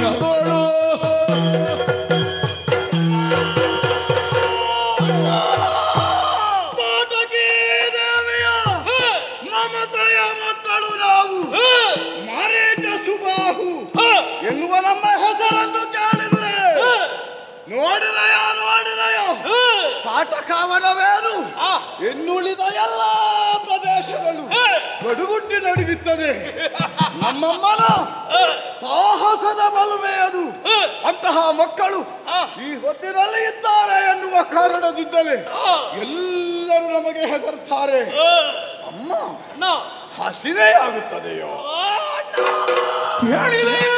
ಶಿರದೋಳು ತಾಟಕಿ ದೇವಿಯ ಮಮತೆಯ ಮಕ್ಕಳು ನಾವು ಮಾರೇಟ ಸುಬಾಹು ಎನ್ನುವ ನಮ್ಮ ಹೆಸರನ್ನು ಕೇಳಿದರೆ ನೋಡಿದಯೋ ತಾಟಕಾವನವೇನು ಇನ್ನುಳಿದ ಎಲ್ಲ ಪ್ರದೇಶಗಳು ಗಡುಗುಟ್ಟಿ ನಡುಗುತ್ತದೆ. ನಮ್ಮಮ್ಮನ ಸಾಹಸದ ಬಲುಮೆ ಅದು. ಅಂತಹ ಮಕ್ಕಳು ಈ ಹೊತ್ತಿನಲ್ಲಿ ಇದ್ದಾರೆ ಎನ್ನುವ ಕಾರಣದಿಂದಲೇ ಎಲ್ಲರೂ ನಮಗೆ ಹೆದರ್ತಾರೆ. ಅಮ್ಮ ಹಸಿವೆಯಾಗುತ್ತದೆಯೋ ಕೇಳಿದೆಯಾ?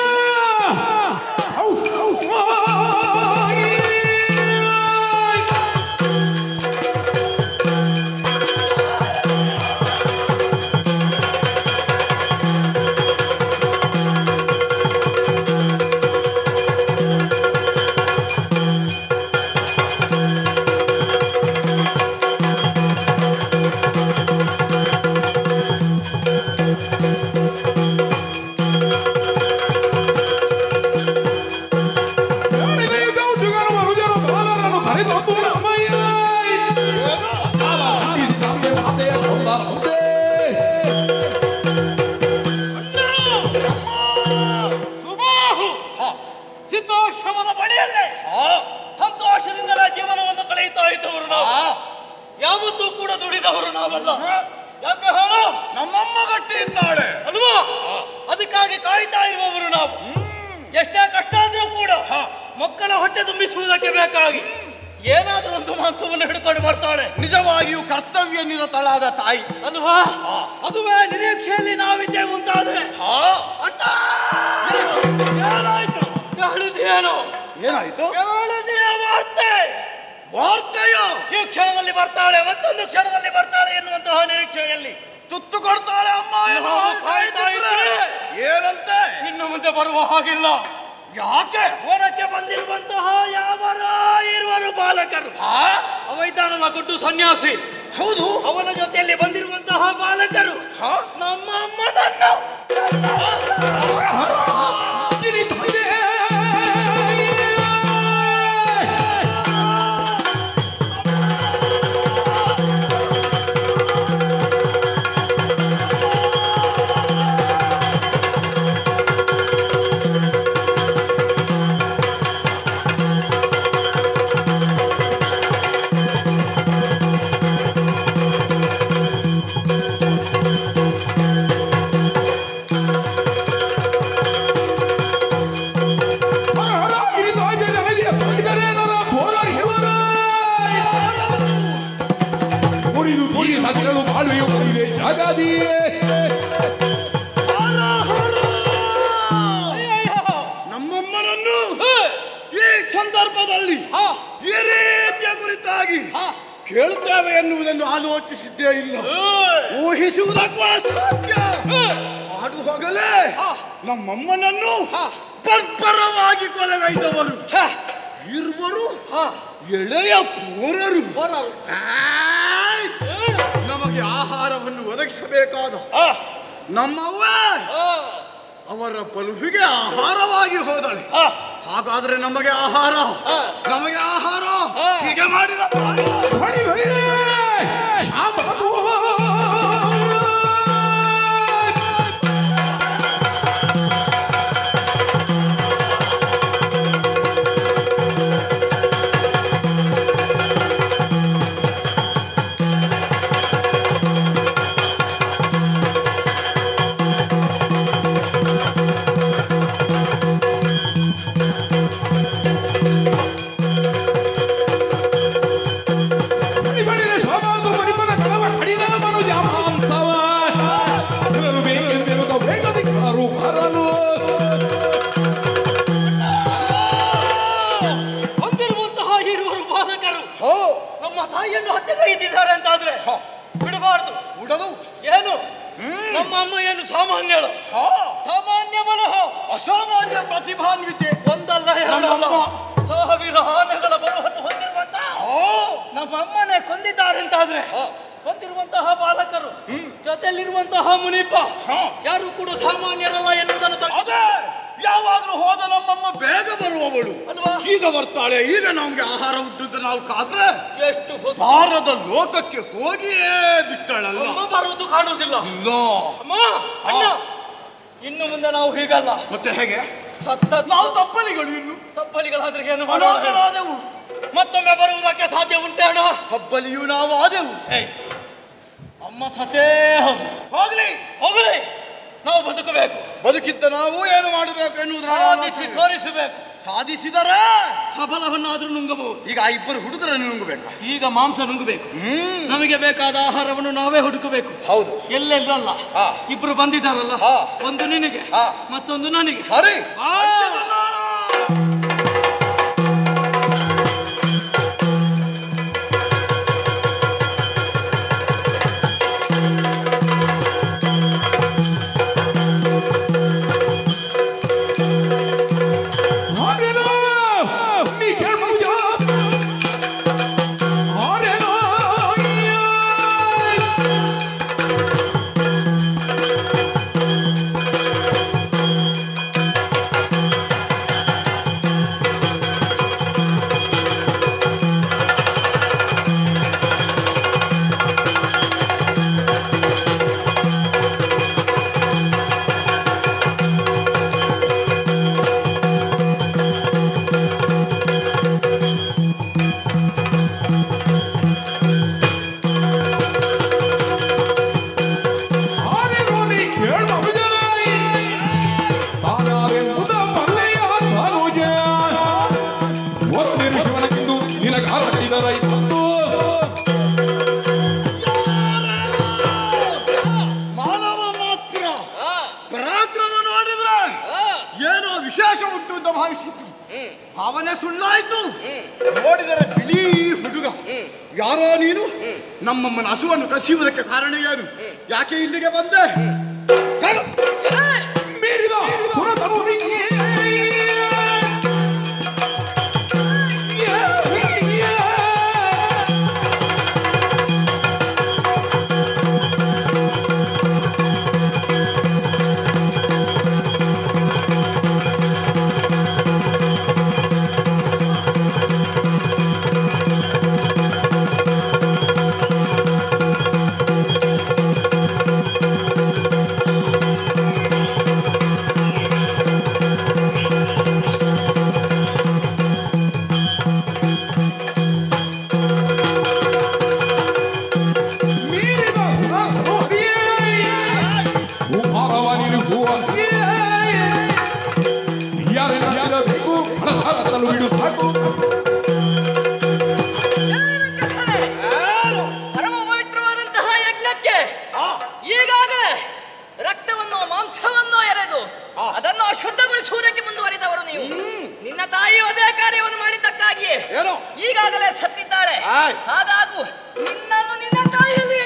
ಸಿದ್ಧಾಶ್ರಮದ ಬಳಿಯಲ್ಲೇ ಸಂತೋಷದಿಂದಲೇ ಜೀವನವನ್ನು ಕಳೆಯುತ್ತಾ ಇದ್ದವರು ನಾವು. ಯಾವತ್ತೂ ಕೂಡ ದುಡಿದವರು ನಾವಲ್ಲ. ಯಾಕೆ ಹೇಳು? ನಮ್ಮಮ್ಮ ಗಟ್ಟಿ ಇದ್ದಾಳೆ ಅಲ್ವಾ? ಅದಕ್ಕಾಗಿ ಕಾಯ್ತಾ ಇರುವವರು ನಾವು. ಎಷ್ಟೇ ಕಷ್ಟ ಆದ್ರೂ ಕೂಡ ಮಕ್ಕಳ ಹೊಟ್ಟೆ ತುಂಬಿಸುವುದಕ್ಕೆ ಬೇಕಾಗಿ ಏನಾದ್ರೂ ಒಂದು ಮಾಂಸವನ್ನು ಹಿಡ್ಕೊಂಡು ಬರ್ತಾಳೆ. ನಿಜವಾಗಿಯೂ ಕರ್ತವ್ಯ ನಿರತಳಾದ ತಾಯಿ ಅಲ್ವಾ? ಅದುವೇ ನಿರೀಕ್ಷೆಯಲ್ಲಿ ನಾವಿದ್ದೇವೆ ಮುಂತಾದ್ರೆ ಏನಾಯ್ತು? ಹೇಳಿದೇನು? ಏನಾಯ್ತು? ಹೇಳಿದೆಯ ವಾರ್ತೆಯೋ ಈ ಕ್ಷಣದಲ್ಲಿ ಬರ್ತಾಳೆ, ಮತ್ತೊಂದು ಕ್ಷಣದಲ್ಲಿ ಬರ್ತಾಳೆ ಎನ್ನುವಂತಹ ನಿರೀಕ್ಷೆಯಲ್ಲಿ ತುತ್ತು ಕೊಡ್ತಾಳೆ ಅಮ್ಮ. ಕಾಯ್ತಾ ಇದ್ರೆ ಏನಂತೆ? ಇನ್ನು ಮುಂದೆ ಬರುವ ಹಾಗಿಲ್ಲ. ಯಾಕೆ? ಹೊರಕ್ಕೆ ಬಂದಿರುವಂತಹ ಯಾವರ ಇರುವರು ಬಾಲಕರು. ಅವ ಇದ್ದಾನಲ್ಲ ಗುಡ್ಡು ಸನ್ಯಾಸಿ, ಹೌದು, ಅವನ ಜೊತೆಯಲ್ಲಿ ಬಂದಿರುವಂತಹ ಬಾಲಕರು ನಮ್ಮ ಅಮ್ಮನನ್ನು ನಮ್ಮಮ್ಮನನ್ನು ಈ ಸಂದರ್ಭದಲ್ಲಿ ಈ ರೀತಿಯ ಕುರಿತಾಗಿ ಕೇಳುತ್ತೇವೆ ಎನ್ನುವುದನ್ನು ಆಲೋಚಿಸಿದ್ದೇ ಇಲ್ಲ. ಊಹಿಸುವುದಕ್ಕೂ ಅಸಾಧ್ಯ. ಹಾಡು ಹೋಗಲೇ ನಮ್ಮಮ್ಮನನ್ನು ಬರ್ಬರವಾಗಿ ಕೊಲೆಗೈದವರು ಇರುವರು ಎಳೆಯ ಪೋರರು. ನಮಗೆ ಆಹಾರವನ್ನು ಒದಗಿಸಬೇಕಾದ ನಮ್ಮವ್ವ ಅವರ ಪಲುವಿಗೆ ಆಹಾರವಾಗಿ ಹೋದಳೆ. ಹಾಗಾದ್ರೆ ನಮಗೆ ಆಹಾರ ಹೀಗೆ ಮಾಡಿದ ತಾಯಿಯನ್ನು ಹತ್ಯೆಗೈದಿದ್ದಾರೆ ಅಂತಾದ್ರೆ ಬಿಡಬಾರ್ದು. ಬಿಡದು ಏನು? ನಮ್ಮ ಅಮ್ಮ ಏನು ಸಾಮಾನ್ಯಳು? ಸಾಮಾನ್ಯ ಬಲಹ, ಅಸಾಮಾನ್ಯ ಪ್ರತಿಭಾನ್ವಿತೆ. ಒಂದಲ್ಲ ಎರಡಲ್ಲ, ಸಾವಿರ ಆನೆಗಳ ಬಲವನ್ನು ಹೊಂದಿರುವಂತಹ ನಮ್ಮ ಅಮ್ಮನೇ ಕೊಂದಿದ್ದಾರೆ ಅಂತಾದ್ರೆ ಬಂದಿರುವಂತಹ ಬಾಲಕರು ಜೊತೆಯಲ್ಲಿರುವಂತಹ ಮುನಿಪ ಯಾರು ಕೂಡ ಸಾಮಾನ್ಯರಲ್ಲ ಎನ್ನುವುದನ್ನು ಯಾವಾಗಲೂ ಹೋದ ನಮ್ಮಮ್ಮ ಬೇಗ ಬರುವವಳು ಈಗ ಬರ್ತಾಳೆ. ಈಗ ನಮ್ಗೆ ಆಹಾರ ಹುಟ್ಟಿದ್ರೆ ನಾವು ಕಾದ್ರೆ ಎಷ್ಟು ಭಾರದ ಲೋಕಕ್ಕೆ ಹೋಗಿಯೇ ಬಿಟ್ಟಳಲ್ಲ. ಬರುವುದು ಕಾಣುವುದಿಲ್ಲ. ಇಲ್ಲ ಅಮ್ಮ ಅಣ್ಣ, ಇನ್ನು ಮುಂದೆ ನಾವು ಹೀಗಲ್ಲ. ಮತ್ತೆ ಹೇಗೆ ನಾವು ತಪ್ಪಲಿಗಳು ಇನ್ನು ತಪ್ಪಲಿಗಳಾದ್ರೆ ಏನು ಅನಾಥರಾದೆವು. ಮತ್ತೊಮ್ಮೆ ಬರುವುದಕ್ಕೆ ಸಾಧ್ಯ ಉಂಟೆ ಅಣ್ಣ? ತಪ್ಪಲಿಯೂ ನಾವು ಆದೆವು. ಅಮ್ಮ ಸತೇ ಹೋಗ್ಲಿ ಹೋಗ್ಲಿ, ನಾವು ಬದುಕಬೇಕು. ಬದುಕಿದ್ದ ನಾವು ಏನು ಮಾಡಬೇಕು ಎನ್ನುವುದನ್ನು ತೋರಿಸಬೇಕು. ಸಾಧಿಸಿದರೆ ಸಫಲವನ್ನಾದ್ರೂ ನುಂಗಬಹುದು. ಈಗ ಆ ಇಬ್ಬರು ಹುಡುಗರನ್ನು ನುಂಗಬೇಕು. ಈಗ ಮಾಂಸ ನುಂಗಬೇಕು. ನಮಗೆ ಬೇಕಾದ ಆಹಾರವನ್ನು ನಾವೇ ಹುಡುಕಬೇಕು. ಹೌದು, ಎಲ್ಲೆಲ್ಲಲ್ಲ. ಇಬ್ರು ಬಂದಿದ್ದಾರಲ್ಲ, ಒಂದು ನಿನಗೆ ಮತ್ತೊಂದು ನನಗೆ. ಸರಿ ಭಾವನೆ ಸುಳ್ಳಾಯ್ತು. ನೋಡಿದರೆ ಬಿಳಿ ಹುಡುಗ ಯಾರೋ ನೀನು ನಮ್ಮಮ್ಮನ ಹಸುವನ್ನು ಕಸಿಯುವುದಕ್ಕೆ ಕಾರಣ ಏನು? ಯಾಕೆ ಇಲ್ಲಿಗೆ ಬಂದೆ? ಪರಮ ಪವಿತ್ರವಾದಂತಹ ಯಜ್ಞಕ್ಕೆ ಈಗಾಗಲೇ ರಕ್ತವನ್ನು ಮಾಂಸವನ್ನು ಎರೆದು ಅದನ್ನು ಅಶುದ್ಧಗೊಳಿಸುವುದಕ್ಕೆ ಮುಂದುವರಿದವರು ನೀವು. ನಿನ್ನ ತಾಯಿಯು ಅದೇ ಕಾರ್ಯವನ್ನು ಮಾಡಿದ್ದಕ್ಕಾಗಿಯೇ ಈಗಾಗಲೇ ಸತ್ತಿದ್ದಾಳೆ. ಹಾಗಾಗು ನಿನ್ನನ್ನು ನಿನ್ನ ತಾಯಿಯಲ್ಲಿ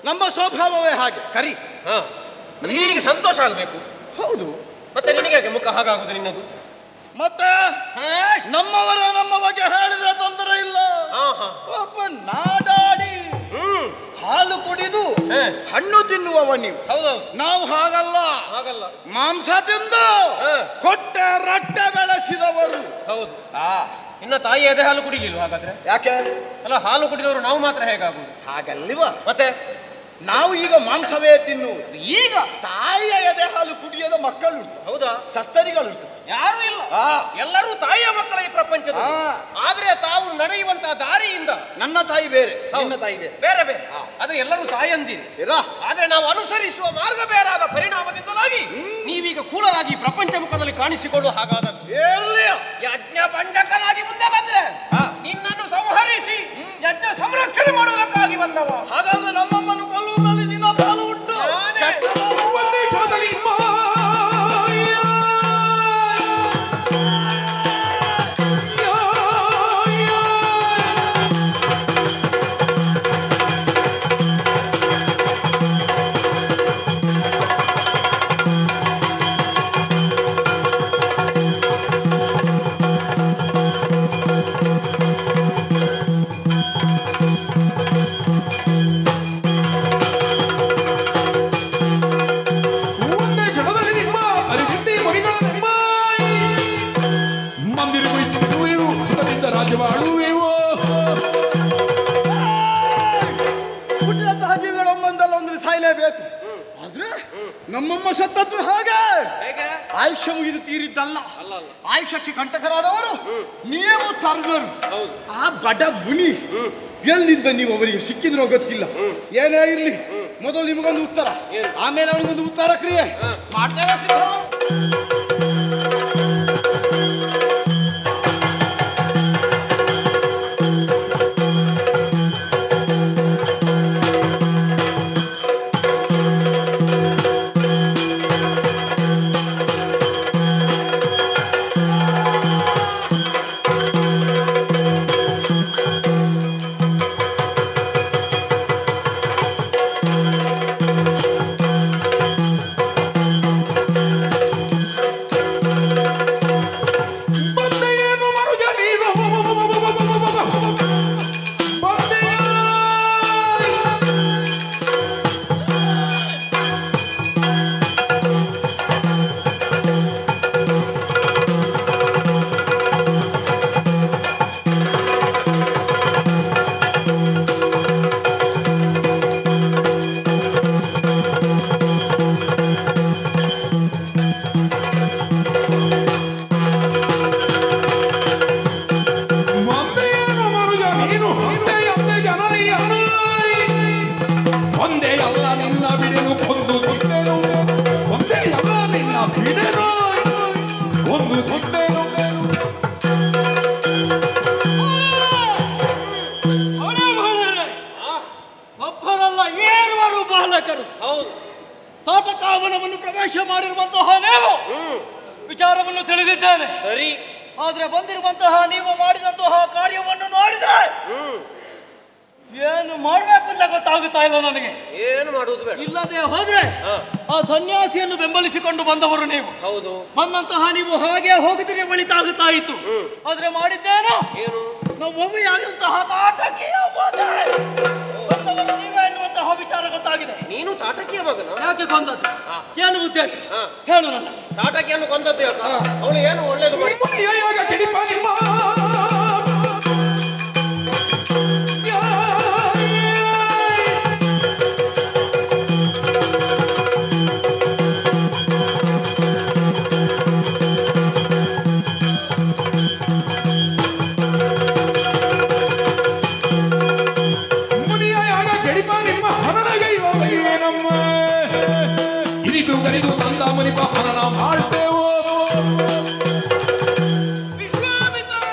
ನಮ್ಮ ಸ್ವಭಾವವೇ ಹಾಗೆ. ಕರಿ ನನಗೆ ನಿನಗೆ ಸಂತೋಷ ಆಗಬೇಕು. ಹೌದು, ಮತ್ತೆ ನಿನಗೆ ಮುಖ ಹಾಗಾಗುದು ನಿನ್ನದು. ಮತ್ತೆ ನಮ್ಮವರ ನಮ್ಮ ಬಗ್ಗೆ ಹೇಳಿದ್ರೆ ತೊಂದರೆ ಇಲ್ಲ. ಒಬ್ಬ ನಾಡಾಡಿ ಹಾಲು ಕುಡಿದು ಹಣ್ಣು ತಿನ್ನುವವ ನೀವು. ನಾವು ಹಾಗಲ್ಲ, ಮಾಂಸ ತಿಂದು ಹೊಟ್ಟೆ ರಟ್ಟೆ ಬೆಳೆಸಿದವರು. ಹೌದು. ಇನ್ನ ತಾಯಿ ಎದೆ ಹಾಲು ಕುಡಿಲಿಲ್ಲ ಹಾಗಾದ್ರೆ? ಯಾಕೆ? ಅಲ್ಲ, ಹಾಲು ಕುಡಿದವರು ನಾವು ಮಾತ್ರ ಹೇಗಾಗುದು? ಹಾಗಲ್ಲಿವ. ಮತ್ತೆ ನಾವು ಈಗ ಮಾಂಸವೇ ತಿನ್ನುವುದು. ಈಗ ತಾಯಿಯ ಎದೆ ಹಾಲು ಕುಡಿಯದ ಮಕ್ಕಳುಂಟು, ಹೌದಾ? ಸಸ್ತರಿಗಳುಂಟು, ಯಾರು ಇಲ್ಲ. ಎಲ್ಲರೂ ತಾಯಿಯ ಮಕ್ಕಳ ಈ ಪ್ರಪಂಚದ. ಆದ್ರೆ ತಾವು ನಡೆಯುವಂತಹ ದಾರಿಯಿಂದ ನನ್ನ ತಾಯಿ ಬೇರೆ, ನಿನ್ನ ತಾಯಿ ಬೇರೆ, ಬೇರೆ ಬೇರೆ. ಆದ್ರೆ ಎಲ್ಲರೂ ತಾಯಂದಿರಿ. ಆದ್ರೆ ನಾವು ಅನುಸರಿಸುವ ಮಾರ್ಗ ಬೇರಾದ ಪರಿಣಾಮದಿಂದಲಾಗಿ ನೀವೀಗ ಕೂಡಲಾಗಿ ಪ್ರಪಂಚ ಮುಖದಲ್ಲಿ ಕಾಣಿಸಿಕೊಳ್ಳುವ ಹಾಗಾದದ್ದು. ಯಜ್ಞ ಪಂಚಕನಾಗಿ ಮುಂದೆ ಬಂದ್ರೆ ನಿನ್ನನ್ನು ಸಂಹರಿಸಿ ಯಜ್ಞ ಸಂರಕ್ಷಣೆ ಮಾಡುವುದಕ್ಕಾಗಿ ಬಂದವ. ಹಾಗಾದ್ರೆ ನಮ್ಮಮ್ಮನ್ನು ಕೊಲ್ಲುವುದರಲ್ಲಿ ನಿನ್ನ ಪಾಲು ಉಂಟು. ಒಂದೇ ಕ್ಷಣದಲ್ಲಿ ಹುಟ್ಟಿದಂತಹ ಜೀವಿಗಳೊಮ್ಮಂದಲ್ಲ ಒಂದು ಸಾಯಲೇಬೇಕು. ಆದ್ರೆ ನಮ್ಮಮ್ಮ ಸತ್ತದ್ದು ಹಾಗೆ ಆಯುಷ್ಯ ಮುಗಿದು ತೀರಿದ್ದಲ್ಲ. ಆಯುಷ್ಯಕ್ಕೆ ಕಂಟಕರಾದವರು ನೀವು ತರ್ಗರು. ಆ ಬಡ ಮುನಿ ಎಲ್ಲಿಂದ ನೀವು ಅವರಿಗೆ ಸಿಕ್ಕಿದ್ರೋ ಗೊತ್ತಿಲ್ಲ. ಏನೇ ಇರ್ಲಿ, ಮೊದಲು ನಿಮಗೊಂದು ಉತ್ತರ, ಆಮೇಲೆ ಅವನಿಗೊಂದು ಉತ್ತರ ಕ್ರಿಯೆ ಮಾಡ್ತೇವೆ. ಒಬ್ಬರಲ್ಲ ಏರುವರು ಬಾಲಕರು. ತಾಟಕಾವನವನ್ನು ಪ್ರವೇಶ ಮಾಡಿರುವಂತಹ ನೀವು ವಿಚಾರವನ್ನು ತಿಳಿದಿದ್ದೇನೆ. ಸರಿ, ಆದ್ರೆ ಬಂದಿರುವಂತಹ ನೀವು ಮಾಡಿದಂತಹ ಕಾರ್ಯವನ್ನು ನೋಡಿದ್ರೆ ಏನು ಮಾಡ್ಬೇಕು ಅಂತ ಗೊತ್ತಾಗುತ್ತಾ ಇಲ್ಲ ನನಗೆ. ಏನು ಮಾಡುವುದು ಬೇಡ. ಇಲ್ಲದೆ ಹೋದ್ರೆ ಆ ಸನ್ಯಾಸಿಯನ್ನು ಬೆಂಬಲಿಸಿಕೊಂಡು ಬಂದವರು ನೀವು. ಹೌದು, ಬಂದಂತಹ ನೀವು ಹಾಗೆ ಹೋಗಿದ್ರೆ ಒಳಿತಾಗುತ್ತಾ ಇತ್ತು. ಆದ್ರೆ ಮಾಡಿದ್ದೇನು? ಏನು? ನಾವು ಒಮ್ಮೆಯಾದಂತಹ ತಾಟಕಿಯ ನೀವೇ ಎನ್ನುವಂತಹ ವಿಚಾರ ಗೊತ್ತಾಗಿದೆ. ನೀನು ತಾಟಕಿಯ ಮಗನ? ಯಾಕೆ ಕೊಂದದ್ದು? ಏನು ಉದ್ದೇಶ ಹೇಳು ನನ್ನ. ತಾಟಕಿಯನ್ನು ಕೊಂದದ್ದು ಯಾಕ? ಅವಳು ಏನು ಒಳ್ಳೇದು ಮಾಡಿ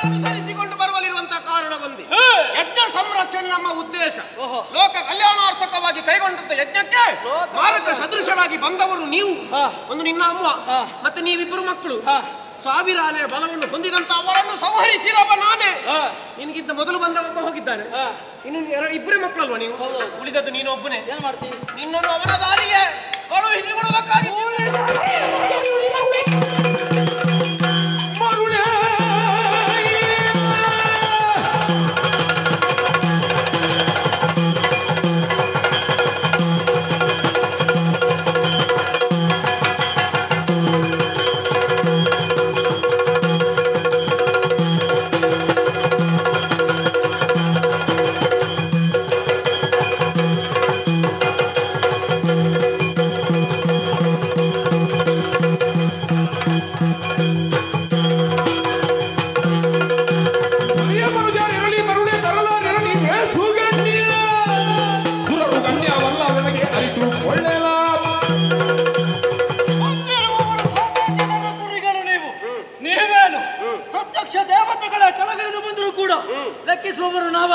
ಅನುಸರಿಸಿಕೊಂಡು ಬರುವಲ್ಲಿರುವಂತಹ ಕಾರಣ ಬಂದಿ. ಯಜ್ಞ ಸಂರಕ್ಷಣೆ ನಮ್ಮ ಉದ್ದೇಶ. ಲೋಕ ಕಲ್ಯಾಣಾರ್ಥಕವಾಗಿ ಕೈಗೊಂಡಂತ ಯಜ್ಞಕ್ಕೆ ಮಾರಕ ಸದೃಶರಾಗಿ ಬಂದವರು ನೀವು. ಒಂದು ನಿನ್ನ ಅಮ್ಮ ಮತ್ತೆ ನೀವಿಬ್ಬರು ಮಕ್ಕಳು. 1000 ಆನೆಯ ಬಲವನ್ನು ಹೊಂದಿದಂತ ಅವರನ್ನು ಸಂಹರಿಸಿದವ ನಾನೇ. ನಿನಗಿಂತ ಮೊದಲು ಬಂದ ಒಬ್ಬ ಹೋಗಿದ್ದಾನೆ. ಇನ್ನು ಇಬ್ಬರೇ ಮಕ್ಕಳಲ್ವಾ ನೀವು? ಉಳಿದದ್ದು ನೀನು ಒಬ್ಬನೇ. ಏನ್ ಮಾಡ್ತೀನಿ? ನಿನ್ನನ್ನು ಅವನ ದಾರಿಗೆ ಕಳುಹಿಸಿಕೊಡುವುದಕ್ಕಾಗಿ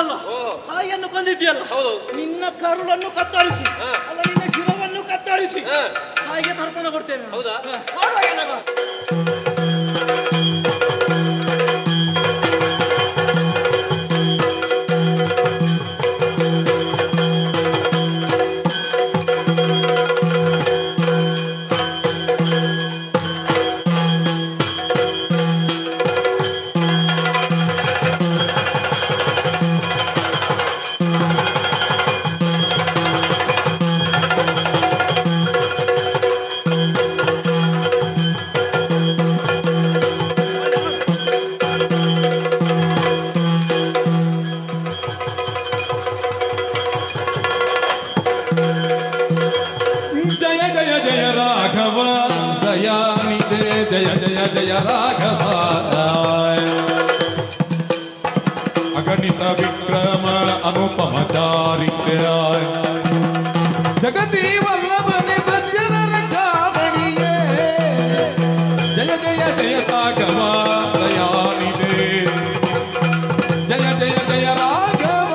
ಅಲ್ಲ ತಾಯಿಯನ್ನು ಕೊಂದಿದ್ಯಲ್ಲ, ನಿನ್ನ ಕರುಳನ್ನು ಕತ್ತರಿಸಿ ಅಲ್ಲ ನಿನ್ನ ಶಿರವನ್ನು ಕತ್ತರಿಸಿ ತಾಯಿಗೆ ತರ್ಪಣ ಕೊಡ್ತೇನೆ. ಹೌದಾ? ಅಗಣಿತ ವಿಕ್ರಮ ಅನುಪಮ ಚಾರಿತ್ರ್ಯಾಯ ಜಗತಿ ವಲ್ಲಭನೆ ಭಜನರ ಕಾವಣಿಯೇ ಜಯ ಜಯ ಜಯ ರಾಘವ ದಯಾನಿಧೆ ಜಯ ಜಯ ಜಯ ರಾಘವ.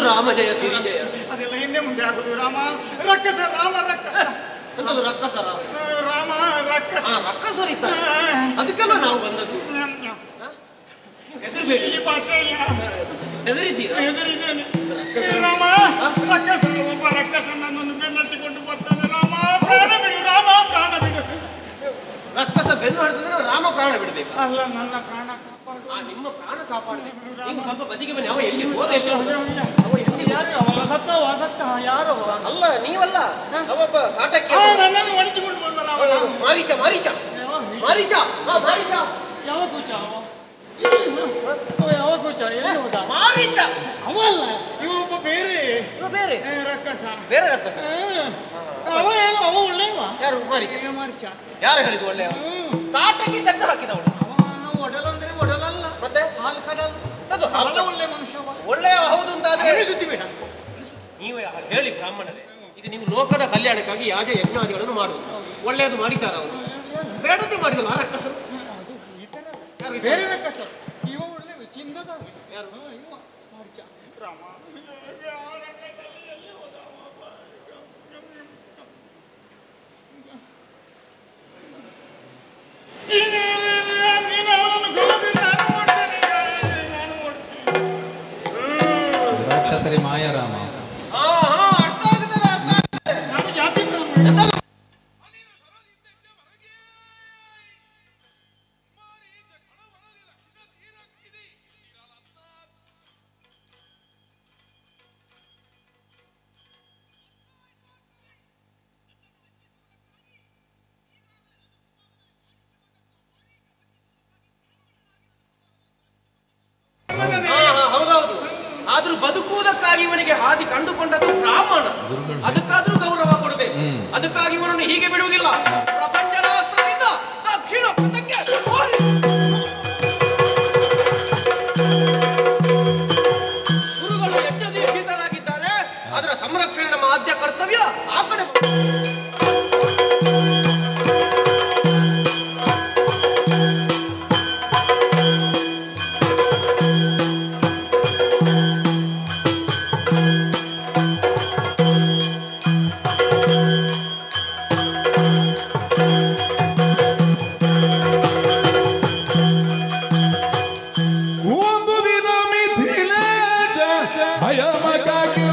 ರಾಮ ಜಯ ಸಿರಿ ಜಯ ಅದೆಲ್ಲ ಹಿಂದೆ ಮುಂದೆ ಆಗುದು. ರಾಮ ರಕ್ಕಸ, ರಾಮ ರಕ್ಕಸ, ಎಂತದು ರಕ್ಕಸರ? ರಾಮ ರಕ್ಕಸ, ರಕ್ಕಸರಿತ ಅದಕ್ಕೆಲ್ಲ ನಾವು ಬಂದದ್ದು. ಹೆದರ್ಬೇಡಿ, ಈ ಭಾಷೆಯ ಹೆದರಿದ್ದೀರಾ? ಹೆದರಿದ್ದೇನೆ. ರಾಮ ರಕ್ಕಸ, ಒಬ್ಬ ರಕ್ಕಸ ನನ್ನನ್ನು ಬೆನ್ನಟ್ಟಿಕೊಂಡು ಬರ್ತಾನೆ. ರಾಮ ಪ್ರಾಣ ಬಿಡು, ರಾಮ ಪ್ರಾಣ ಬಿಡು. ರಕ್ಕಸ ಬೆನ್ನು ಹೊಡೆದ್ರೆ ರಾಮ ಪ್ರಾಣ ಬಿಡಬೇಕು. ಅಲ್ಲ, ನನ್ನ ಪ್ರಾಣ ಕಾಪಾಡು. ನಿಮ್ಮ ಪ್ರಾಣ ಕಾಪಾಡಬೇಕು. ಈಗ ಸ್ವಲ್ಪ ಬದಿಗೆ ಬನ್ನಿ. ಅವ ಎಲ್ಲಿ ಹೋದ? ಯಾರು ಅಲ್ಲ, ನೀವಲ್ಲ, ಅವೊಬ್ಬ ಕಾಟಕ್ಕೆ ನನ್ನನ್ನು ಒಡಿಸಿಕೊಂಡು ಬರುವ ರಾಮ. ಮಾರೀಚ ಮಾರೀಚ ಮಾರೀಚ ಮಾರೀಚ. ಯಾವ ಕೂಚ ಯಾವ ಕೂಚ ಎಲ್ಲಿ ಹೋದ? ಮಾರೀಚ ಅವಲ್ಲ, ಇವೊಬ್ಬ ಬೇರೆ ಬೇರೆ ರಕ್ಕಸ, ಬೇರೆ ರಕ್ಕಸ. ಅವ ಏನು, ಅವ ಒಳ್ಳೆಯವ. ಯಾರು? ಮಾರೀಚ. ಮಾರೀಚ ಯಾರು ಹೇಳಿದ್ರು ಒಳ್ಳೆಯ? ತಾಟಕ್ಕೆ ತೆಗೆದು ಹಾಕಿದವಳು. ಅವನು ಒಡಲು ಅಂದ್ರೆ ಒಡಲಲ್ಲ, ಮತ್ತೆ ಹಾಲು ಕಡಲು. ಅದು ಒಳ್ಳೆ ಮನುಷ್ಯ, ಒಳ್ಳೆಯ ಹೌದು ಅಂತ ಆದ್ರೆ ಸುದ್ದಿ ಬೇಡ. ನೀವೇ ಹೇಳಿ ಬ್ರಾಹ್ಮಣರೇ. ಈಗ ನೀವು ಲೋಕದ ಕಲ್ಯಾಣಕ್ಕಾಗಿ ಯಾಜ ಯಜ್ಞಾದಿಗಳನ್ನು ಮಾಡುವುದು, ಒಳ್ಳೆಯದು ಮಾಡಿದ್ದಾರೆ ಅವರು. ಬೇಡತೆ ಮಾಡಿದಲ್ಲ ಆ ರಕ್ಕಸರು. ಬೇರೆ ರಕ್ಕಸ, ಇವ ಒಳ್ಳೆ ಚಿನ್ನದ. ಯಾರು? ಇವ ಮಾರೀಚ. ರಾಮ ನೀನು ಅವನನ್ನು ಗೌರವಿಸಿ ನಾನು ಮಾಡ್ತೇನೆ. ರಾಕ್ಷಸರಿ ಮಾಯರಾಮ. ಅರ್ಥ ಆಗುತ್ತದೆ, ಅರ್ಥ ಆಗುತ್ತದೆ. ನಾನು ಜಾತಿ ಬ್ರಾಹ್ಮಣ. ಹೌದೌದು. ಆದ್ರೂ ಬದುಕುವುದಕ್ಕಾಗಿ ಇವನಿಗೆ ಹಾದಿ ಕಂಡುಕೊಂಡದ್ದು ಬ್ರಾಹ್ಮಣ. ಅದಕ್ಕಾದ್ರೂ ಗೌರವ ಕೊಡಬೇಕು. ಅದಕ್ಕಾಗಿ ಇವನನ್ನು ಹೀಗೆ ಬಿಡುವುದಿಲ್ಲ. ಪ್ರಪಂಚನಾಸ್ತ್ರದಿಂದ ದಕ್ಷಿಣ ಪಥಕ್ಕೆ ಓಡಿ. ಗುರುಗಳು ಯಜ್ಞದೀಕ್ಷಿತರಾಗಿದ್ದಾರೆ. ಅದರ ಸಂರಕ್ಷಣೆ ನಮ್ಮ ಆದ್ಯ ಕರ್ತವ್ಯ. ಆ ಕಡೆ ಒಂದು ದಿನ ಮಿಥಿಲೇಶ ಭಯಮಕಾಗಿ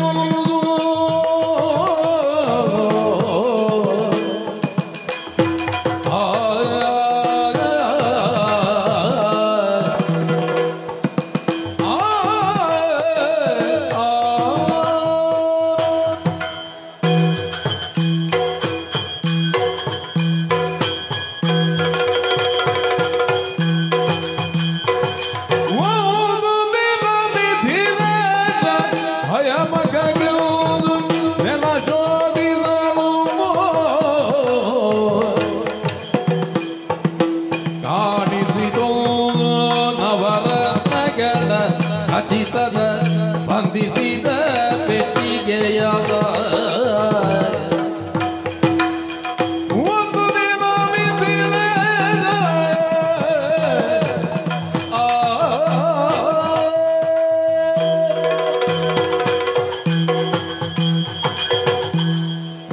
ಒಂದು ದಿನ ಮಿಥಿಲೆ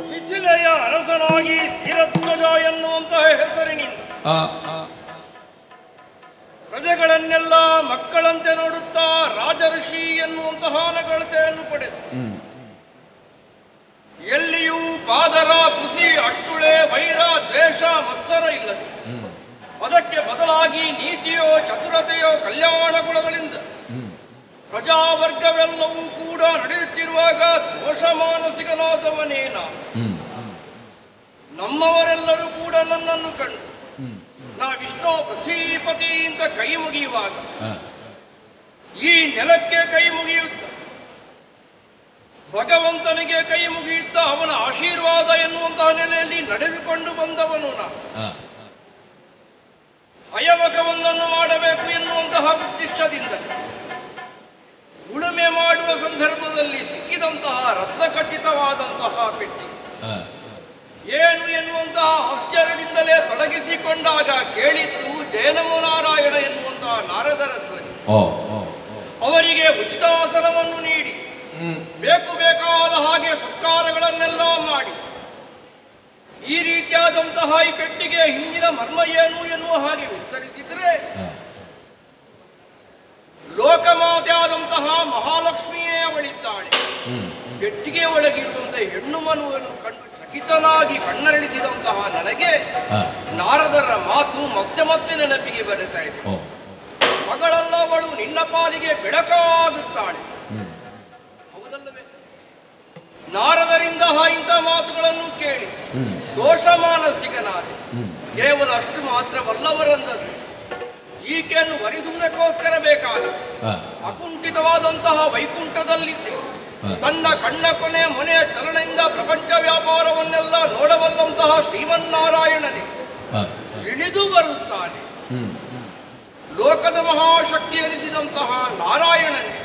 ಮಿಥಿಲೆಯ ಅರಸನಾಗಿ ಶ್ರೀರಧ್ವಜ ಎನ್ನುವಂತಹ ಹೆಸರಿನಿಂದ ಪ್ರಜೆಗಳನ್ನೆಲ್ಲ ಮಕ್ಕಳಂತೆ ನೋಡುತ್ತಾ ರಾಜಋಷಿ ಎನ್ನುವಂತಹ ನಗಳತೆಯನ್ನು ಪಡೆದು ಎಲ್ಲಿಯೂ ಪಾದರ ಪುಸಿ ಅಟ್ಟುಳೆ ವೈರ ದ್ವೇಷ ಮತ್ಸರ ಇಲ್ಲದೆ ಅದಕ್ಕೆ ಬದಲಾಗಿ ನೀತಿಯೋ ಚತುರತೆಯೋ ಕಲ್ಯಾಣ ಗುಣಗಳಿಂದ ಪ್ರಜಾವರ್ಗವೆಲ್ಲವೂ ಕೂಡ ನಡೆಯುತ್ತಿರುವಾಗ ದೋಷ ಮಾನಸಿಕನಾದವನೇನ ನಮ್ಮವರೆಲ್ಲರೂ ಕೂಡ ನನ್ನನ್ನು ಕಂಡು ನಾ ವಿಷ್ಣು ಪೃಥ್ವೀಪತಿ ಅಂತ ಕೈ ಮುಗಿಯುವಾಗ ಈ ನೆಲಕ್ಕೆ ಕೈ ಮುಗಿಯುತ್ತ ಭಗವಂತನಿಗೆ ಕೈ ಮುಗಿಯುತ್ತಾ ಅವನ ಆಶೀರ್ವಾದ ಎನ್ನುವಂತಹ ನೆಲೆಯಲ್ಲಿ ನಡೆದುಕೊಂಡು ಬಂದವನು ನಾ ಹಯವಕವೊಂದನ್ನು ಮಾಡಬೇಕು ಎನ್ನುವಂತಹ ಉದ್ದೇಶದಿಂದಲೇ ಉಳುಮೆ ಮಾಡುವ ಸಂದರ್ಭದಲ್ಲಿ ಸಿಕ್ಕಿದಂತಹ ರತ್ನಖಚಿತವಾದಂತಹ ಪೆಟ್ಟಿ ಏನು ಎನ್ನುವಂತಹ ಆಶ್ಚರ್ಯದಿಂದಲೇ ತೊಡಗಿಸಿಕೊಂಡಾಗ ಕೇಳಿದ್ದು ಜಯನಮನಾರಾಯಣ ಎನ್ನುವಂತಹ ನಾರದರ ಧ್ವನಿ. ಅವರಿಗೆ ಉಚಿತಾಸನವನ್ನು ನೀಡಿ ಬೇಕು ಬೇಕಾದ ಹಾಗೆ ಸತ್ಕಾರಗಳನ್ನೆಲ್ಲ ಮಾಡಿ ಈ ರೀತಿಯಾದಂತಹ ಈ ಪೆಟ್ಟಿಗೆ ಹಿಂದಿನ ಮರ್ಮ ಏನು ಎನ್ನುವ ಹಾಗೆ ವಿಸ್ತರಿಸಿದರೆ ಲೋಕಮಾತೆಯಾದಂತಹ ಮಹಾಲಕ್ಷ್ಮಿಯೇ ಅವಳಿದ್ದಾಳೆ. ಪೆಟ್ಟಿಗೆ ಒಳಗಿರುವಂತಹ ಹೆಣ್ಣು ಮನುವನ್ನು ಕಂಡು ಚಕಿತನಾಗಿ ಕಣ್ಣರಳಿಸಿದಂತಹ ನನಗೆ ನಾರದರ ಮಾತು ಮತ್ತೆ ಮತ್ತೆ ನೆನಪಿಗೆ ಬರುತ್ತಾ ಇದೆ. ಮಗಳಲ್ಲವಳು ನಿನ್ನ ಪಾಲಿಗೆ ಬೆಳಕಾಗುತ್ತಾಳೆ. ಹೌದಲ್ಲವೇ? ನಾರದರಿಂದ ಇಂಥ ಮಾತುಗಳನ್ನು ಕೇಳಿ ದೋಷ ಮಾನಸಿಕನಾದೆ. ಕೇವಲ ಅಷ್ಟು ಮಾತ್ರವಲ್ಲವರಂದದ್ದು ಈಕೆಯನ್ನು ವರಿಸುವುದಕ್ಕೋಸ್ಕರ ಬೇಕಾದ ಅಕುಂಠಿತವಾದಂತಹ ವೈಕುಂಠದಲ್ಲಿದ್ದೆ ತನ್ನ ಕಣ್ಣ ಕೊನೆ ಮನೆಯ ಚಲನೆಯಿಂದ ಪ್ರಪಂಚ ವ್ಯಾಪಾರವನ್ನೆಲ್ಲ ನೋಡಬಲ್ಲಂತಹ ಶ್ರೀಮನ್ನಾರಾಯಣನೇ ಇಳಿದು ಬರುತ್ತಾನೆ. ಲೋಕದ ಮಹಾಶಕ್ತಿ ಎನಿಸಿದಂತಹ ನಾರಾಯಣನೇ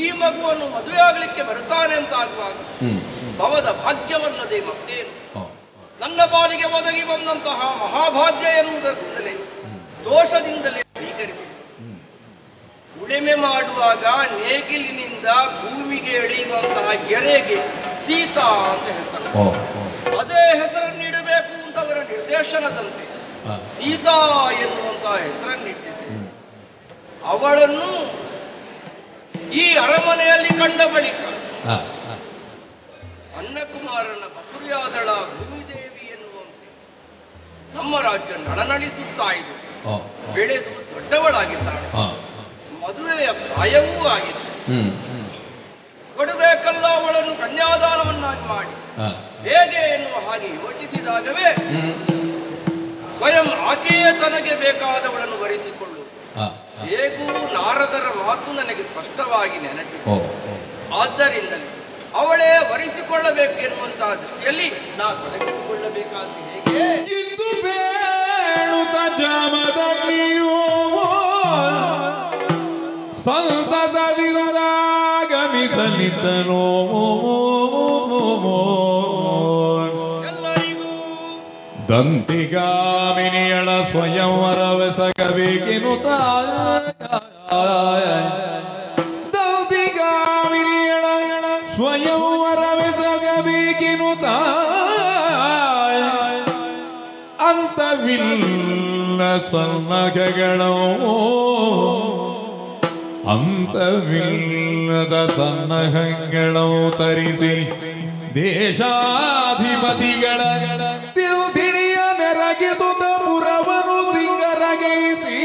ಈ ಮಗುವನ್ನು ಮದುವೆಯಾಗಲಿಕ್ಕೆ ಬರುತ್ತಾನೆ ಅಂತಾಗುವಾಗ ಭವದ ಭಾಗ್ಯವಲ್ಲದೆ ಮತ್ತೇನು. ನನ್ನ ಪಾಲಿಗೆ ಒದಗಿ ಬಂದಂತಹ ಮಹಾಭಾಗ್ಯ ಎನ್ನುವುದರಿಂದಲೇ ದೋಷದಿಂದಲೇ ಸ್ವೀಕರಿಸಿ ಉಳಿಮೆ ಮಾಡುವಾಗ ನೇಗಿಲಿನಿಂದ ಭೂಮಿಗೆ ಎಳೆಯುವಂತಹ ಗೆರೆಗೆ ಸೀತಾ ಅಂತ ಹೆಸರು. ಅದೇ ಹೆಸರನ್ನು ನೀಡಬೇಕು ಅಂತ ಅವರ ನಿರ್ದೇಶನದಂತೆ ಸೀತಾ ಎನ್ನುವಂತಹ ಹೆಸರನ್ನಿಟ್ಟಿದೆ. ಅವಳನ್ನು ಈ ಅರಮನೆಯಲ್ಲಿ ಕಂಡ ಬಳಿಕ ಅನ್ನಕುಮಾರನ ಬಸುರಿಯಾದಳ ಭೂಮಿದೇವಿ ಎನ್ನುವಂತೆ ನಮ್ಮ ರಾಜ್ಯ ನಳನಳಿಸುತ್ತಾ ಇದೆ. ಬೆಳೆದು ದೊಡ್ಡವಳಾಗಿದ್ದಾಳೆ. ಮದುವೆಯ ಪ್ರಾಯವೂ ಆಗಿದೆ. ಕೊಡಬೇಕಲ್ಲ ಅವಳನ್ನು ಕನ್ಯಾದಾನವನ್ನಾಗಿ ಮಾಡಿ ಹೇಗೆ ಎನ್ನುವ ಹಾಗೆ ಯೋಚಿಸಿದಾಗವೇ ಸ್ವಯಂ ಆಕೆಯೇ ತನಗೆ ಬೇಕಾದವಳನ್ನು ವರಿಸಿಕೊಳ್ಳುವುದು. ಹೇಗೂ ನಾರದರ ಮಾತು ನನಗೆ ಸ್ಪಷ್ಟವಾಗಿ ನೆನಪಿದೆ. ಆದ್ದರಿಂದಲೇ ಅವಳೇ ವರಿಸಿಕೊಳ್ಳಬೇಕು ಎನ್ನುವಂತಹ ದೃಷ್ಟಿಯಲ್ಲಿ ನಾ ತೊಡಗಿಸಿಕೊಳ್ಳಬೇಕಾದ ಹೇಗೆ ಇಂದು ಬೇಡುತ್ತ ಜಾಮದಗ್ನಿಯೋ ಸಂತತದಿರುದಾಗಮಿಸಲಿದ್ದನೋ ದಂತಿಗಾಮಿನಿಯಳ ಸ್ವಯಂವರವೆಸಗಬೇಕೆನು ದಂತಿಗಾಮಿನಿಯಳ ಸ್ವಯಂವರವೆಸಗಬೇಕೆನು ಅಂತವಿಲ್ಲ ಸನ್ನಗಗಳೋ ಅಂತವಿಲ್ಲದ ಸನ್ನಹಗಳು ತರಿಸಿ ದೇಶಾಧಿಪತಿಗಳ ತಿಳಿಯ ನೆರಗಿದುದ ಪುರವನು ಸಿಂಗರಗೈಸಿ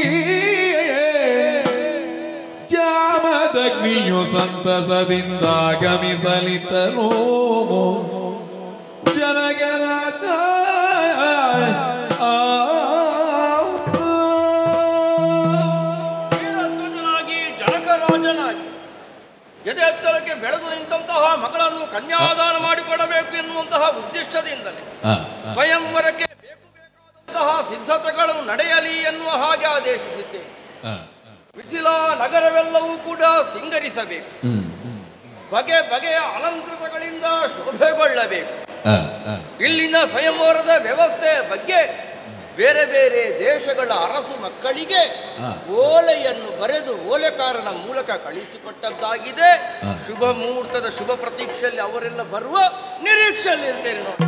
ಜಾಮದಗ್ನಿಯು ಸಂತಸದಿಂದ ಆಗಮಿಸಲಿದ್ದನೋ ಜನಗರಾಜ ಎದೆತ್ತರಕ್ಕೆ ಬೆಳೆದು ನಿಂತಹ ಮಗಳನ್ನು ಕನ್ಯಾದಾನ ಮಾಡಿಕೊಡಬೇಕು ಎನ್ನುವಂತಹ ಉದ್ದೇಶದಿಂದಲೇ ಸ್ವಯಂವರಕ್ಕೆ ಬೇಕು ಬೇಕಾದಂತಹ ಸಿದ್ಧತೆಗಳು ನಡೆಯಲಿ ಎನ್ನುವ ಹಾಗೆ ಆದೇಶಿಸಿದ್ದೇನೆ. ಮಿಥಿಲಾ ನಗರವೆಲ್ಲವೂ ಕೂಡ ಸಿಂಗರಿಸಬೇಕು. ಬಗೆ ಬಗೆಯ ಅಲಂಕೃತಗಳಿಂದ ತಿಳಿದುಕೊಳ್ಳಬೇಕು. ಇಲ್ಲಿನ ಸ್ವಯಂವರದ ವ್ಯವಸ್ಥೆಯ ಬಗ್ಗೆ ಬೇರೆ ಬೇರೆ ದೇಶಗಳ ಅರಸು ಮಕ್ಕಳಿಗೆ ಓಲೆಯನ್ನು ಬರೆದು ಓಲೆಕಾರನ ಮೂಲಕ ಕಳಿಸಿಕೊಟ್ಟದ್ದಾಗಿದೆ. ಶುಭ ಮುಹೂರ್ತದ ಶುಭ ಪ್ರತೀಕ್ಷೆಯಲ್ಲಿ ಅವರೆಲ್ಲ ಬರುವ ನಿರೀಕ್ಷೆಯಲ್ಲಿ ಇರ್ತೇನೆ ನೋಡಿ.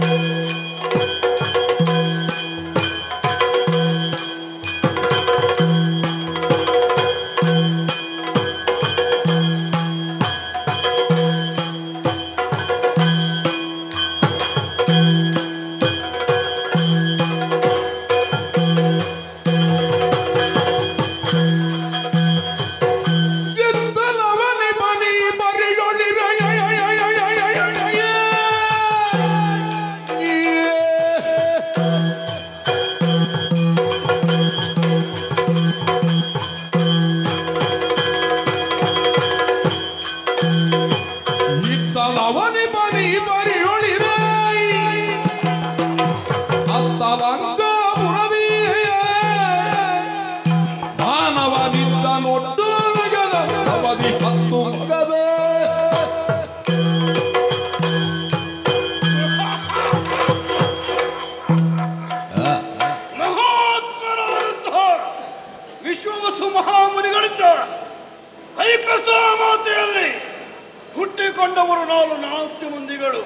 ಹುಟ್ಟಿಕೊಂಡವರು ನಾಲ್ಕು ಮಂದಿಗಳು.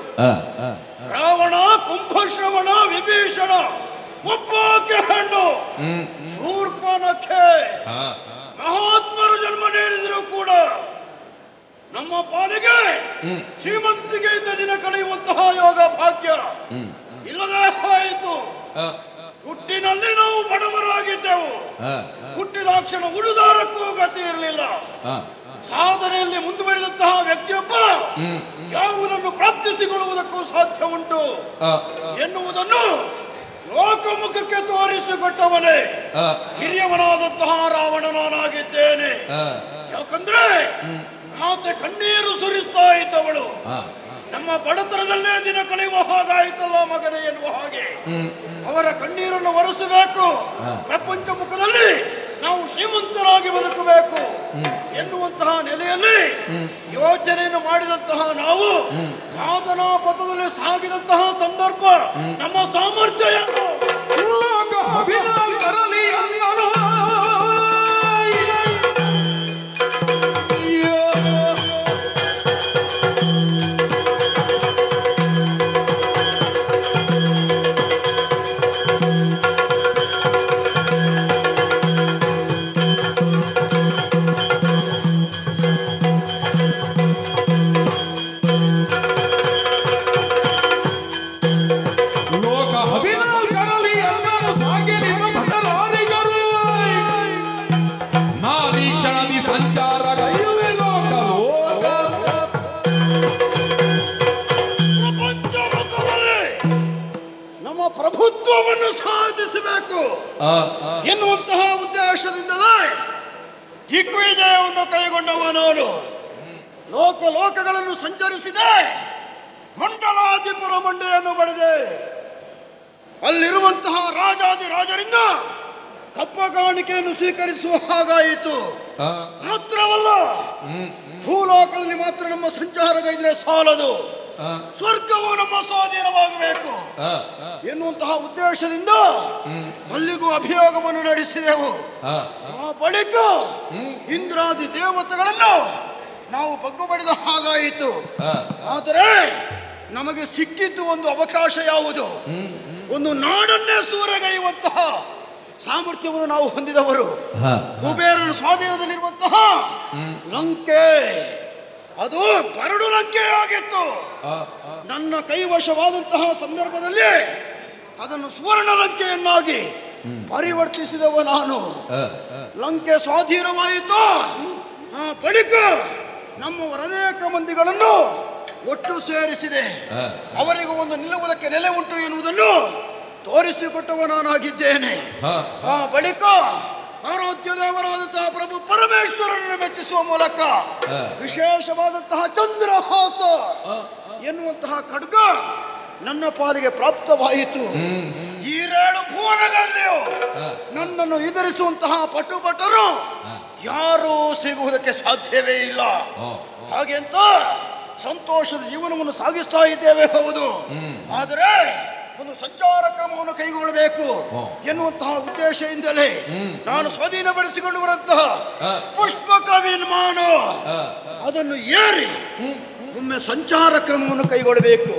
ರಾವಣ, ಕುಂಭಶ್ರವಣ, ವಿಭೀಷಣ, ಒಬ್ಬಾಕೆ ಹೆಣ್ಣು ಶೂರ್ಪನಖೆ. ಮಹಾತ್ಮರು ಜನ್ಮ ನೀಡಿದರೂ ಕೂಡ ನಮ್ಮ ಪಾಲಿಗೆ ಶ್ರೀಮಂತಿಕೆಯಿಂದ ದಿನ ಕಳೆಯುವಂತಹ ಯೋಗ ಭಾಗ್ಯ ಇಲ್ಲದೆ ಆಯಿತು. ಹುಟ್ಟಿನಲ್ಲಿ ನಾವು ಬಡವರಾಗಿದ್ದೆವು. ಹುಟ್ಟಿದಾಕ್ಷಣ ಉಳುದಾರಕ್ಕೂ ಗತಿ ಇರಲಿಲ್ಲ. ಸಾಧನೆಯಲ್ಲಿ ಮುಂದುವರಿದಂತಹ ವ್ಯಕ್ತಿಯೊಬ್ಬ ಯಾವುದನ್ನು ಪ್ರಾಪ್ತಿಸಿಕೊಳ್ಳುವುದಕ್ಕೂ ಸಾಧ್ಯ ಉಂಟು ಎನ್ನುವುದನ್ನು ಲೋಕಮುಖಕ್ಕೆ ತೋರಿಸಿಕೊಟ್ಟವನೇ ಹಿರಿಯವನಾದಂತಹ ರಾವಣ ನಾನಾಗಿದ್ದೇನೆ. ಯಾಕಂದ್ರೆ ಮಾತೆ ಕಣ್ಣೀರು ಸುರಿಸ್ತಾ ಇದ್ದವಳು. ನಮ್ಮ ಬಡತನದಲ್ಲೇ ದಿನ ಕಳೆಯುವ ಹಾಗಾಯಿತಲ್ಲ ಮಗನೇ ಎನ್ನುವ ಹಾಗೆ ಅವರ ಕಣ್ಣೀರನ್ನು ಒರೆಸಬೇಕು. ಪ್ರಪಂಚ ಮುಖದಲ್ಲಿ ನಾವು ಶ್ರೀಮಂತರಾಗಿ ಬದುಕಬೇಕು ಎನ್ನುವಂತಹ ನೆಲೆಯಲ್ಲಿ ಯೋಚನೆಯನ್ನು ಮಾಡಿದಂತಹ ನಾವು ಸಾಧನಾ ಪಥದಲ್ಲಿ ಸಾಗಿದಂತಹ ಸಂದರ್ಭ ನಮ್ಮ ಸಾಮರ್ಥ್ಯ ಪ್ರಭುತ್ವವನ್ನು ಸಾಧಿಸಬೇಕು ಎನ್ನುವಂತಹ ಉದ್ದೇಶದಿಂದಲೇ ದಿಗ್ವಿಜಯವನ್ನು ಕೈಗೊಂಡವ ನಾನು. ಲೋಕಗಳನ್ನು ಸಂಚರಿಸಿದೆ. ಮಂಡಲಾಧಿಪುರ ಮಂಡೆಯನ್ನು ಬಡಿದೆ. ಅಲ್ಲಿರುವಂತಹ ರಾಜಾದಿರಾಜರಿಂದ ಕಪ್ಪ ಕಾಣಿಕೆಯನ್ನು ಸ್ವೀಕರಿಸುವ ಹಾಗಾಯಿತು. ಮಾತ್ರವಲ್ಲ, ಭೂಲೋಕದಲ್ಲಿ ಮಾತ್ರ ನಮ್ಮ ಸಂಚಾರಗೈದ್ರೆ ಸಾಲದು, ಸ್ವರ್ಗವು ನಮ್ಮ ಸ್ವಾಧೀನವಾಗಬೇಕು ಎನ್ನುವಂತಹ ಉದ್ದೇಶದಿಂದ ಅಲ್ಲಿಗೂ ಅಭಿಯೋಗವನ್ನು ನಡೆಸಿದೆವು. ಆ ಬಳಿಕ ಇಂದ್ರಾದಿ ದೇವತೆಗಳನ್ನು ನಾವು ಬಗ್ಗು ಬಡಿದ ಹಾಗಾಯಿತು. ಆದರೆ ನಮಗೆ ಸಿಕ್ಕಿದ್ದು ಒಂದು ಅವಕಾಶ ಯಾವುದು? ಒಂದು ನಾಡನ್ನೇ ಸೂರೆಗೈಯುವಂತಹ ಸಾಮರ್ಥ್ಯವನ್ನು ನಾವು ಹೊಂದಿದವರು. ಕುಬೇರನ ಸ್ವಾಧೀನದಲ್ಲಿರುವಂತಹ ಲಂಕೆ ಅದು ಬರಡು ಲಂಕೆಯಾಗಿತ್ತು. ನನ್ನ ಕೈವಶವಾದಂತಹ ಸಂದರ್ಭದಲ್ಲಿ ಅದನ್ನು ಸುವರ್ಣ ಲಂಕೆಯನ್ನಾಗಿ ಪರಿವರ್ತಿಸಿದವ ನಾನು. ಲಂಕೆ ಸ್ವಾಧೀನವಾಯಿತು. ಬಳಿಕ ನಮ್ಮವರ ಅನೇಕ ಮಂದಿಗಳನ್ನು ಒಟ್ಟು ಸೇರಿಸಿದೆ. ಅವರಿಗೂ ಒಂದು ನಿಲ್ಲುವುದಕ್ಕೆ ನೆಲೆ ಉಂಟು ಎನ್ನುವುದನ್ನು ತೋರಿಸಿಕೊಟ್ಟವ ನಾನಾಗಿದ್ದೇನೆ. ಬಳಿಕ ಆರಾಧ್ಯ ದೇವರಾದಂತಹ ಪ್ರಭು ಪರಮೇಶ್ವರನನ್ನು ಮೆಚ್ಚಿಸುವ ಮೂಲಕ ವಿಶೇಷವಾದಂತಹ ಚಂದ್ರಹಾಸ ಎನ್ನುವಂತಹ ಖಡ್ಗ ನನ್ನ ಪಾಲಿಗೆ ಪ್ರಾಪ್ತವಾಯಿತು. ಈ 7 ಭುವನಗಳಲ್ಲಿಯೂ ನನ್ನನ್ನು ಎದುರಿಸುವಂತಹ ಪಟುಪಟರು ಯಾರೂ ಸಿಗುವುದಕ್ಕೆ ಸಾಧ್ಯವೇ ಇಲ್ಲ. ಹಾಗೆಂತ ಸಂತೋಷದ ಜೀವನವನ್ನು ಸಾಗಿಸ್ತಾ ಇದ್ದೇವೆ, ಹೌದು. ಆದರೆ ಒಂದು ಸಂಚಾರ ಕ್ರಮವನ್ನು ಕೈಗೊಳ್ಳಬೇಕು ಎನ್ನುವಂತಹ ಉದ್ದೇಶದಿಂದಲೇ ನಾನು ಸ್ವಾಧೀನಪಡಿಸಿಕೊಂಡು ಬರುವಂತಹ ಪುಷ್ಪಕ ವಿಮಾನ ಅದನ್ನು ಏರಿ ಒಮ್ಮೆ ಸಂಚಾರ ಕ್ರಮವನ್ನು ಕೈಗೊಳ್ಳಬೇಕು.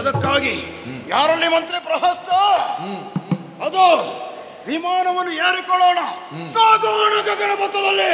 ಅದಕ್ಕಾಗಿ ಯಾರಲ್ಲಿ ಮಂತ್ರಿ ಪ್ರಹಸ್ತ ಅದು ವಿಮಾನವನ್ನು ಏರಿಕೊಳ್ಳೋಣ, ಸಾಗೋಣ ಗಗನ ಪಥದಲ್ಲಿ.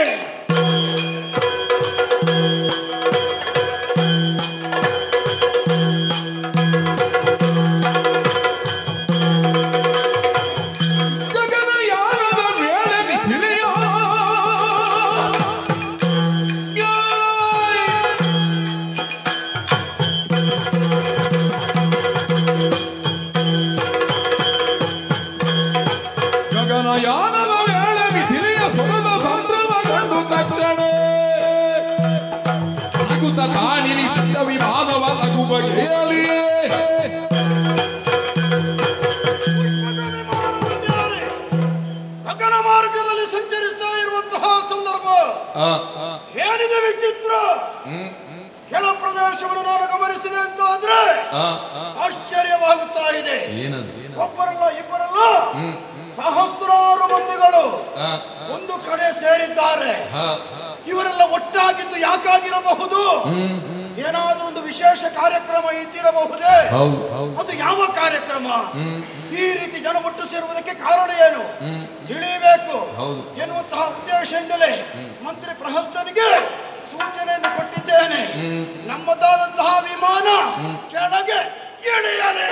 ಗಗನ ಮಾರ್ಗದಲ್ಲಿ ಸಂಚರಿಸ್ತಾ ಇರುವಂತಹ ಸಂದರ್ಭ ಏನಿದೆ ವಿಚಿತ್ರ. ಕೆಲ ಪ್ರದೇಶವನ್ನು ನಾನು ಗಮನಿಸಿದೆ ಅಂತ ಆದ್ರೆ ಆಶ್ಚರ್ಯವಾಗುತ್ತಾ ಇದೆ. ಒಬ್ಬರಲ್ಲ ಇಬ್ಬರಲ್ಲ, ಸಹಸ್ರಾರು ಮಂದಿಗಳು ಒಂದು ಕಡೆ ಸೇರಿದ್ದಾರೆ. ಇವರೆಲ್ಲ ಒಟ್ಟಾಗಿದ್ದು ಯಾಕಾಗಿರಬಹುದು? ಏನಾದ್ರೂ ಒಂದು ವಿಶೇಷ ಕಾರ್ಯಕ್ರಮ ಇದ್ದಿರಬಹುದೇ? ಅದು ಯಾವ ಕಾರ್ಯಕ್ರಮ? ಈ ರೀತಿ ಜನ ಒಟ್ಟು ಸೇರುವುದಕ್ಕೆ ಕಾರಣ ಏನು ತಿಳಿಯಬೇಕು ಎನ್ನುವಂತಹ ಉದ್ದೇಶದಿಂದಲೇ ಮಂತ್ರಿ ಪ್ರಹಸ್ತನಿಗೆ ಸೂಚನೆಯನ್ನು ಕೊಟ್ಟಿದ್ದೇನೆ. ನಮ್ಮದಾದಂತಹ ವಿಮಾನ ಕೆಳಗೆ ಇಳಿಯಲೇ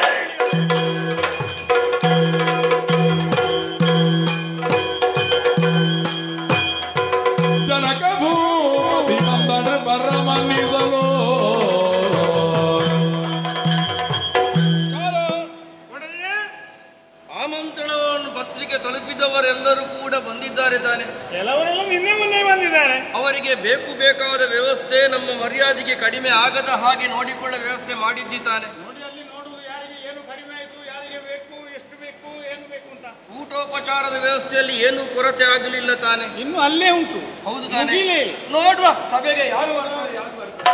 ಆಮಂತ್ರಣವನ್ನು ಪತ್ರಿಕೆ ತಲುಪಿದವರೆಲ್ಲರೂ ಕೂಡ ಬಂದಿದ್ದಾರೆ ತಾನೆ? ಕೆಲವರೆಲ್ಲ ನಿನ್ನೆ ಮೊನ್ನೆ ಬಂದಿದ್ದಾರೆ. ಅವರಿಗೆ ಬೇಕಾದ ವ್ಯವಸ್ಥೆ, ನಮ್ಮ ಮರ್ಯಾದೆಗೆ ಕಡಿಮೆ ಆಗದ ಹಾಗೆ ನೋಡಿಕೊಳ್ಳೋ ವ್ಯವಸ್ಥೆ ಮಾಡಿದ್ದಾನೆ. ನೋಡಿ, ಅಲ್ಲಿ ನೋಡುವುದು ಯಾರಿಗೆ ಏನು ಕಡಿಮೆ ಆಯಿತು, ಯಾರಿಗೆ ಬೇಕು, ಎಷ್ಟು ಬೇಕು, ಏನು ಬೇಕು ಅಂತ. ಊಟೋಪಚಾರದ ವ್ಯವಸ್ಥೆಯಲ್ಲಿ ಏನೂ ಕೊರತೆ ಆಗಲಿಲ್ಲ ತಾನೆ? ಇನ್ನು ಅಲ್ಲೇ ಉಂಟು. ಹೌದು ತಾನೆ? ನೋಡುವ ಸಭೆಗೆ ಯಾರು ಬರ್ತಾರೆ, ಯಾರು ಬರ್ತಾರೆ.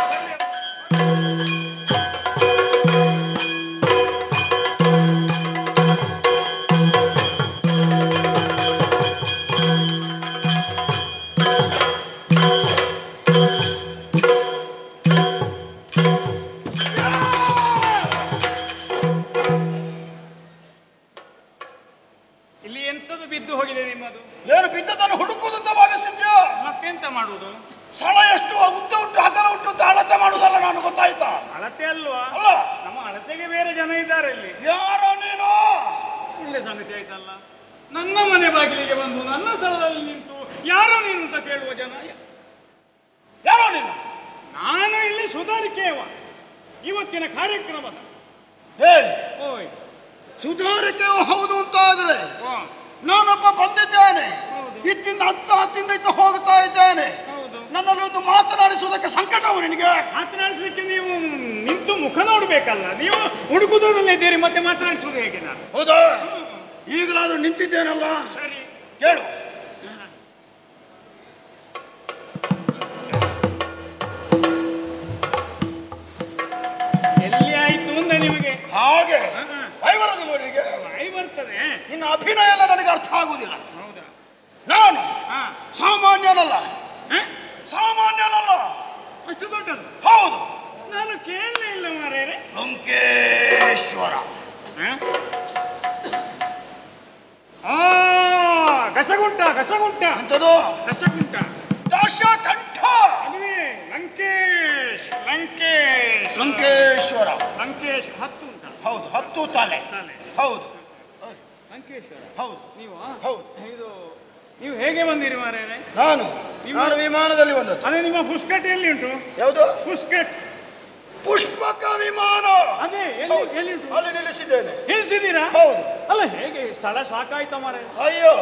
ಇಲ್ಲಿ ಎಂತದು ಬಿದ್ದು ಹೋಗಿದೆ ನಿಮ್ಮದು? ಏನು ಬಿದ್ದದನ್ನು ಹುಡುಕುವುದಂತ ಭಾವಿಸಿದ್ಯಾ? ಮತ್ತೆಂತ ಮಾಡುವುದು? ಸ್ಥಳ ಎಷ್ಟು ಉದ್ದ ಉಂಟು ಅಗಲ ಉಂಟು ಅಂತ ಅಳತೆ ಮಾಡುವುದಲ್ಲ, ನಾನು ಗೊತ್ತಾಯ್ತಾ? ಅಳತೆ ಅಲ್ವಾ? ಅಲ್ಲ, ನಮ್ಮ ಅಳತೆಗೆ ಬೇರೆ ಜನ ಇದ್ದಾರೆ ಇಲ್ಲಿ. ಯಾರೋ ನೀನು? ಒಳ್ಳೆ ಸಂಗತಿ ಆಯ್ತಲ್ಲ. ನನ್ನ ಮನೆ ಬಾಗಿಲಿಗೆ ಬಂದು ನನ್ನ ಸ್ಥಳದಲ್ಲಿ ನಿಂತು ಯಾರೋ ನೀನು ಅಂತ ಕೇಳುವ ಜನ ಯಾರೋ ನೀನು? ನಾನು ಇಲ್ಲಿ ಸುಧಾರಿಕೆಯವ ಇವತ್ತಿನ ಕಾರ್ಯಕ್ರಮದ. ಓಯ್, ಸುಧಾರಿಕೆ ಹೌದು ಅಂತ ಆದ್ರೆ ನಾನೊಬ್ಬ ಬಂದಿದ್ದೇನೆ. ಇತ್ತಿಂದ ಹತ್ತಿಂದ ಇತ್ತ ಹೋಗ್ತಾ ಇದ್ದೇನೆ. ನನ್ನಲ್ಲಿ ಒಂದು ಮಾತನಾಡಿಸುವುದಕ್ಕೆ ಸಂಕಟವು ನಿನಗೆ? ಮಾತನಾಡಿಸಲಿಕ್ಕೆ ನೀವು ನಿಂತು ಮುಖ ನೋಡ್ಬೇಕಲ್ಲ. ನೀವು ಹುಡುಕುದರಲ್ಲೇ ಇದ್ದೀರಿ, ಮತ್ತೆ ಮಾತನಾಡಿಸುವುದು ಹೇಗೆ? ನಾನು ಹೌದಾ? ಈಗಲಾದ್ರೂ ನಿಂತಿದ್ದೇನಲ್ಲ, ಸರಿ ಕೇಳು. ಎಲ್ಲಿ ಆಯ್ತು ಅಂದ ನಿಮಗೆ? ಹಾಗೆ ಬರದು ನೋಡಿಗೆ ಬರ್ತದೆ. ನಿನ್ನ ಅಭಿನಯ ಎಲ್ಲ ನನಗೆ ಅರ್ಥ ಆಗುವುದಿಲ್ಲ. ಹೌದಾ? ನಾನು ಸಾಮಾನ್ಯನಲ್ಲ, ಸಾಮಾನ್ಯನಲ್ಲ. ಅಷ್ಟು ದೊಡ್ಡದು? ಹೌದು. ನಾನು ಕೇಳಲೇ ಇಲ್ಲ ಮಾರೇರೆ. ಲಂಕೇಶ್ವರ. ಗಸಗುಂಟ ಗಸಗುಂಟ ಎಂತದು? ಗಸಗುಂಟ ದಶಕಂಠ. ಅದುವೇ ಲಂಕೇಶ್ ಲಂಕೇಶ್ ಲಂಕೇಶ್ವರ. ಲಂಕೇಶ್ 10 ಉಂಟ. ಹೌದು, 10 ತಲೆ. ಹೌದು, ಲಂಕೇಶ್ವರ. ಹೌದು. ನೀವು? ಹೌದು. ಇದು ನೀವು ಹೇಗೆ ಬಂದಿರಿ ಮಾರೇರೆ? ನಾನು ವಿಮಾನದಲ್ಲಿ ಬಂದದ್ದು. ಅದೇ ನಿಮ್ಮ ಪುಷ್ಕಟ್ ಎಲ್ಲಿ ಉಂಟು? ಯಾವುದು ಪುಷ್ಕಟ್? ಪುಷ್ಪಕ ವಿಮಾನ. ಅದೇ ಎಲ್ಲಿ ಉಂಟು? ಅಲ್ಲಿ ನಿಲ್ಲಿಸಿದ್ದೇನೆ. ನಿಲ್ಲಿಸಿದ್ದೀರಾ? ಹೌದು. ಅಲ್ಲ, ಹೇಗೆ ಸ್ಥಳ ಸಾಕಾಯ್ತ ಮಾರೆ? ಅಯ್ಯೋ,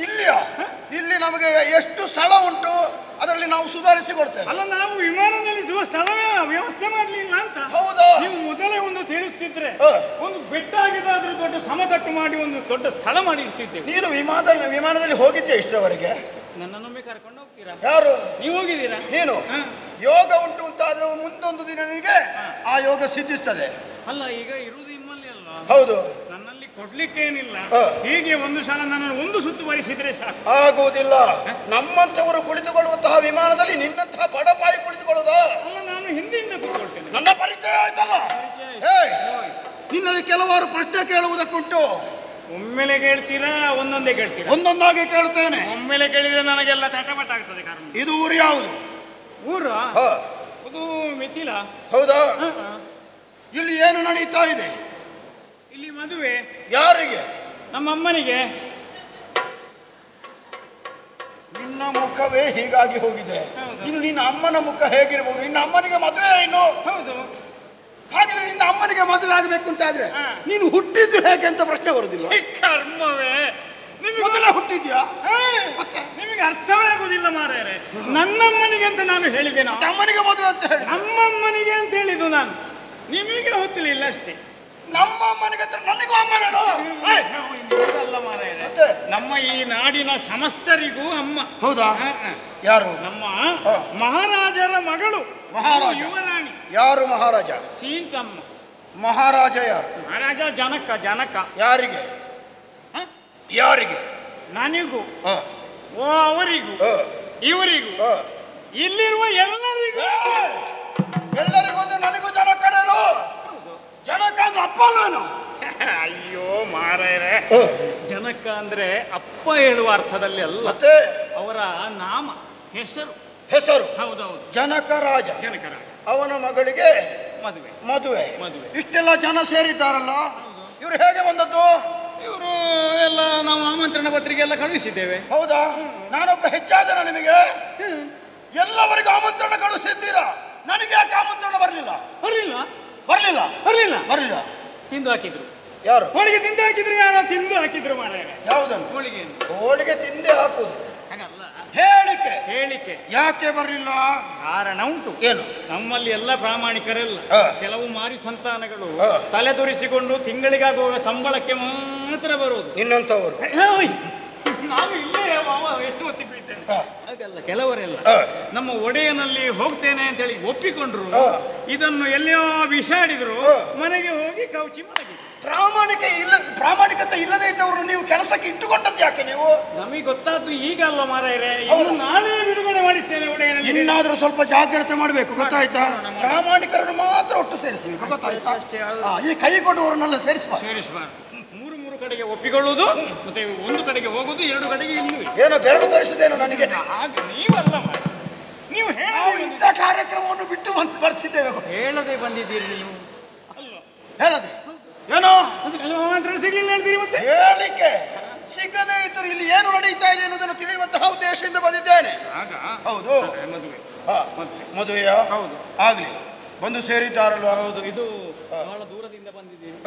ಇಲ್ಲಿಯ ಇಲ್ಲಿ ನಮಗೆ ಎಷ್ಟು ಸ್ಥಳ ಉಂಟು, ಅದರಲ್ಲಿ ನಾವು ಸುಧಾರಿಸಿಕೊಡ್ತೇವೆ. ಅಲ್ಲ, ನಾವು ವಿಮಾನ ನಿಲ್ಲಿಸುವ ಸ್ಥಳವೇ ವ್ಯವಸ್ಥೆ ಮಾಡಲಿಲ್ಲ ಅಂತ. ಹೌದಾ? ನೀವು ಮೊದಲೇ ಒಂದು ತಿಳಿಸ್ತಿದ್ರೆ ಒಂದು ಬೆಟ್ಟ ಆಗಿದ್ದಾದ್ರೂ ದೊಡ್ಡ ಸಮತಟ್ಟು ಮಾಡಿ ಒಂದು ದೊಡ್ಡ ಸ್ಥಳ ಮಾಡಿ ಇರ್ತಿದ್ದೇವೆ. ನೀನು ವಿಮಾನದಲ್ಲಿ ಹೋಗಿದ್ದೆ ಇಷ್ಟರವರೆಗೆ? ನನ್ನನ್ನೊಮ್ಮೆ ಕರ್ಕೊಂಡು ಹೋಗ್ತೀರಾ? ಯಾರು? ನೀವು ಹೋಗಿದ್ದೀರಾ? ನೀನು ಯೋಗ ಉಂಟು ಅಂತಾದ್ರೆ ಮುಂದೊಂದು ದಿನ ನಿನಗೆ ಆ ಯೋಗ ಸಿದ್ಧಿಸ್ತದೆ. ಅಲ್ಲ ಈಗ ಇರುವುದು ನಿಮ್ಮಲ್ಲಿ ಅಲ್ಲ, ಹೌದು, ನನ್ನಲ್ಲಿ ಕೊಡ್ಲಿಕ್ಕೆ ಏನಿಲ್ಲ. ಹೀಗೆ ಒಂದು ಸಲ ನನ್ನನ್ನು ಒಂದು ಸುತ್ತು ಬರಿಸಿದ್ರೆ ಸಾಕು. ಆಗುವುದಿಲ್ಲ. ನಮ್ಮಂತವರು ಕುಳಿತುಕೊಳ್ಳುವಂತಹ ವಿಮಾನದಲ್ಲಿ ನಿನ್ನಂತಹ ಬಡಪಾಯಿ ಕುಳಿತುಕೊಳ್ಳುವುದ? ಅಲ್ಲ, ನಾನು ಹಿಂದೆಯಿಂದ ಕೂತ್ಕೊಳ್ತೇನೆ. ನನ್ನ ಪರಿಚಯ ಆಯ್ತಲ್ಲ. ನಿನ್ನಲ್ಲಿ ಕೆಲವಾರು ಪ್ರಶ್ನೆ ಕೇಳುವುದಕ್ಕುಂಟು. ಒಮ್ಮೆಲೆ ಕೇಳ್ತೀರಾ ಒಂದೊಂದೇ ಕೇಳ್ತೀರಾ? ಒಂದೊಂದಾಗಿ ಕೇಳುತ್ತೇನೆ. ಒಮ್ಮೆಲೆ ಕೇಳಿದ್ರೆ ನನಗೆಲ್ಲ ತಟಪಟ ಆಗ್ತದೆ. ಕಾರಣ ಇದು ಊರು ಯಾವುದು? ಊರು ಅದು ಮಿಥಿಲ. ಹೌದಾ? ಇಲ್ಲಿ ಏನು ನಡೀತಾ ಇದೆ? ಇಲ್ಲಿ ಮದುವೆ. ಯಾರಿಗೆ? ನಮ್ಮ ಅಮ್ಮನಿಗೆ. ನಿನ್ನ ಮುಖವೇ ಹೀಗಾಗಿ ಹೋಗಿದೆ. ಇನ್ನು ನಿನ್ನ ಅಮ್ಮನ ಮುಖ ಹೇಗಿರಬಹುದು? ನಿನ್ನ ಅಮ್ಮನಿಗೆ ಮದುವೆ ಇನ್ನು? ಹೌದು. ಹಾಗಿದ್ರೆ ನಿನ್ನ ಅಮ್ಮನಿಗೆ ಮದುವೆ ಆಗಬೇಕು ಅಂತ ಆದ್ರೆ ನೀನು ಹುಟ್ಟಿದ್ದು ಹೇಗೆ ಅಂತ ಪ್ರಶ್ನೆ ಬರುದಿಲ್ಲ? ಕರ್ಮವೇ, ಮೊದಲೇ ಹುಟ್ಟಿದ್ಯಾ? ನಿಮಗೆ ಅರ್ಥವೇ ಆಗುದಿಲ್ಲ ಮಾರಾಯರೆ. ನನ್ನಮ್ಮನಿಗೆ ಅಂತ ನಾನು ಹೇಳಿದ್ದೇನೆ. ಅಮ್ಮನಿಗೆ ಮದುವೆ ಅಂತ ಹೇಳಿ ನಮ್ಮಮ್ಮನಿಗೆ ಅಂತ ಹೇಳಿದ್ದು ನಾನು. ನಿಮಗೆ ಗೊತ್ತಿಲ್ಲ ಅಷ್ಟೇ. ನಮ್ಮ ಅಮ್ಮನಿಗೆ ನನಗೂ ಅಮ್ಮನೇನು? ಅಲ್ಲ ಮಾರಾಯರೆ, ನಮ್ಮ ಈ ನಾಡಿನ ಸಮಸ್ತರಿಗೂ ಅಮ್ಮ. ಹೌದಾ? ಯಾರು? ನಮ್ಮ ಮಹಾರಾಜರ ಮಗಳು. ಮಹಾರಾಜ ಯುವರಾಣಿ. ಯಾರು ಮಹಾರಾಜ? ಸೀತಮ್ಮ. ಮಹಾರಾಜ ಯಾರು? ಮಹಾರಾಜ ಜನಕ. ಜನಕ ಯಾರಿಗೆ? ಯಾರಿಗೆ? ನನಗೂ, ಓ ಅವರಿಗೂ, ಇವರಿಗೂ, ಇಲ್ಲಿರುವ ಎಲ್ಲರಿಗೂ. ಎಲ್ಲರಿಗೂ ಅಂದ್ರೆ ನನಗೂ ಜನಕನೇನು? ಜನಕ ಅಂದ್ರೆ ಅಪ್ಪ ನಾನು. ಅಯ್ಯೋ ಮಾರಾಯರೆ, ಜನಕ ಅಂದ್ರೆ ಅಪ್ಪ ಹೇಳುವ ಅರ್ಥದಲ್ಲಿ ಅಲ್ಲ. ಮತ್ತೆ ಅವರ ನಾಮ, ಹೆಸರು. ಹೆಸರು? ಹೌದೌದು. ಜನಕ ರಾಜ. ಜನಕ ರಾಜ. ಅವನ ಮಗಳಿಗೆ ಮದುವೆ. ಮದುವೆ. ಮದುವೆ. ಇಷ್ಟೆಲ್ಲ ಜನ ಸೇರಿದ್ದಾರಲ್ಲ, ಇವರು ಹೇಗೆ ಬಂದದ್ದು? ಇವರು ಎಲ್ಲ ನಾವು ಆಮಂತ್ರಣ ಪತ್ರಿಕೆ ಎಲ್ಲ ಕಳುಹಿಸಿದ್ದೇವೆ. ಹೌದಾ? ನಾನೊಬ್ಬ ಹೆಚ್ಚಾದನ ನಿಮಗೆ? ಎಲ್ಲವರಿಗೂ ಆಮಂತ್ರಣ ಕಳುಹಿಸಿದ್ದೀರಾ, ನನಗೆ ಯಾಕೆ ಆಮಂತ್ರಣ ಬರಲಿಲ್ಲ? ಬರಲಿಲ್ಲ. ಬರಲಿಲ್ಲ. ಬರಲಿಲ್ಲ. ಬರಲಿಲ್ಲ. ತಿಂದು ಹಾಕಿದ್ರು. ಯಾರು? ಹೋಳಿಗೆ ತಿಂದು ಹಾಕಿದ್ರು. ಯಾರೋ ತಿಂದು ಹಾಕಿದ್ರು ಮಾರಾಯರೆ. ಯಾವುದನ್ನು? ಹೋಳಿಗೆ. ಹೋಳಿಗೆ ತಿಂದೇ ಹಾಕುದು ಹಾಗಲ್ಲ, ಹೇಳಿಕೆ. ಹೇಳಿಕೆ. ಯಾಕೆ ಬರಲಿಲ್ಲ? ಕಾರಣ ಉಂಟು. ಏನು? ನಮ್ಮಲ್ಲಿ ಎಲ್ಲ ಪ್ರಾಮಾಣಿಕರೆಲ್ಲ ಕೆಲವು ಮಾರಿ ಸಂತಾನಗಳು ತಲೆದೊರಿಸಿಕೊಂಡು ತಿಂಗಳಿಗಾಗುವ ಸಂಬಳಕ್ಕೆ ಮಾತ್ರ ಬರುವುದು. ನಿನ್ನಂತವರು? ನಾನು ಇಲ್ಲೇ ಎಷ್ಟು ಹೊತ್ತಿಗೆ ಬಿದ್ದೇನೆ. ಹಾಗಲ್ಲ, ಕೆಲವರೆಲ್ಲ ನಮ್ಮ ಒಡೆಯನಲ್ಲಿ ಹೋಗ್ತೇನೆ ಅಂತ ಹೇಳಿ ಒಪ್ಪಿಕೊಂಡ್ರು. ಇದನ್ನು ಎಲ್ಲಿಯೋ ಬಿಸಾಡಿದ್ರು, ಮನೆಗೆ ಹೋಗಿ ಕೌಚಿ ಮಲಗಿ. ಪ್ರಾಮಾಣಿಕತೆ ಇಲ್ಲದೆ ಇದ್ದವರು ನೀವು ಕೆಲಸಕ್ಕೆ ಇಟ್ಟುಕೊಂಡದ್ದು ಯಾಕೆ ನೀವು? ನಮಗೆ ಗೊತ್ತಾದ್ದು ಈಗ ಅಲ್ವಾ ಮಾರಾಯರೆ, ಇನ್ನು ನಾನೇ ಬಿಡುಗಡೆ ಮಾಡಿಸ್ತೇನೆ ಒಡೆಯನಲ್ಲಿ. ಇನ್ನಾದ್ರೂ ಸ್ವಲ್ಪ ಜಾಗ್ರತೆ ಮಾಡಬೇಕು, ಗೊತ್ತಾಯ್ತಾ? ಪ್ರಾಮಾಣಿಕರನ್ನು ಮಾತ್ರ ಒಟ್ಟು ಸೇರಿಸಬೇಕು, ಗೊತ್ತಾಯ್ತಾ? ಈ ಕೈ ಕೊಡುವವರನ್ನೆಲ್ಲ ಸೇರಿಸಬಾರ್ದು. ಮೂರು ಕಡೆಗೆ ಒಪ್ಪಿಕೊಳ್ಳುವುದು, ಮತ್ತೆ ಒಂದು ಕಡೆಗೆ ಹೋಗುದು, ಎರಡು ಕಡೆಗೆ ಇಲ್ಲವೇ. ಏನೋ ಬೆರಳು ತೋರಿಸುದೇನು ನನಗೆ? ನೀವಲ್ಲ ನೀವು ಇದ್ದ ಕಾರ್ಯಕ್ರಮವನ್ನು ಬಿಟ್ಟು ಬರ್ತಿದ್ದೇವೆ. ಹೇಳದೆ ಬಂದಿದ್ದೀರಿ ನೀವು. ಅಲ್ಲ, ಹೇಳದೆ ಏನೋ ಸಿಗ್ಲಿಲ್ಲ ಹೇಳ್ತೀರಿ. ಮತ್ತೆ ಹೇಳಿಕೆ ಸಿಗದೇ ಇದ್ದರು ಇಲ್ಲಿ ಏನು ನಡೀತಾ ಇದೆ ಎನ್ನುವುದನ್ನು ತಿಳಿಯುವಂತಹ ಉದ್ದೇಶದಿಂದ ಬಂದಿದ್ದೇನೆ. ಹೌದು. ಮದುವೆಯ? ಹೌದು. ಆಗ್ಲಿ, ಬಂದು ಸೇರಿದ್ದಾರಲ್ವಾ? ಹೌದು. ಇದು ಬಹಳ ದೂರದಿಂದ ಬಂದಿದ್ದೀನಿ.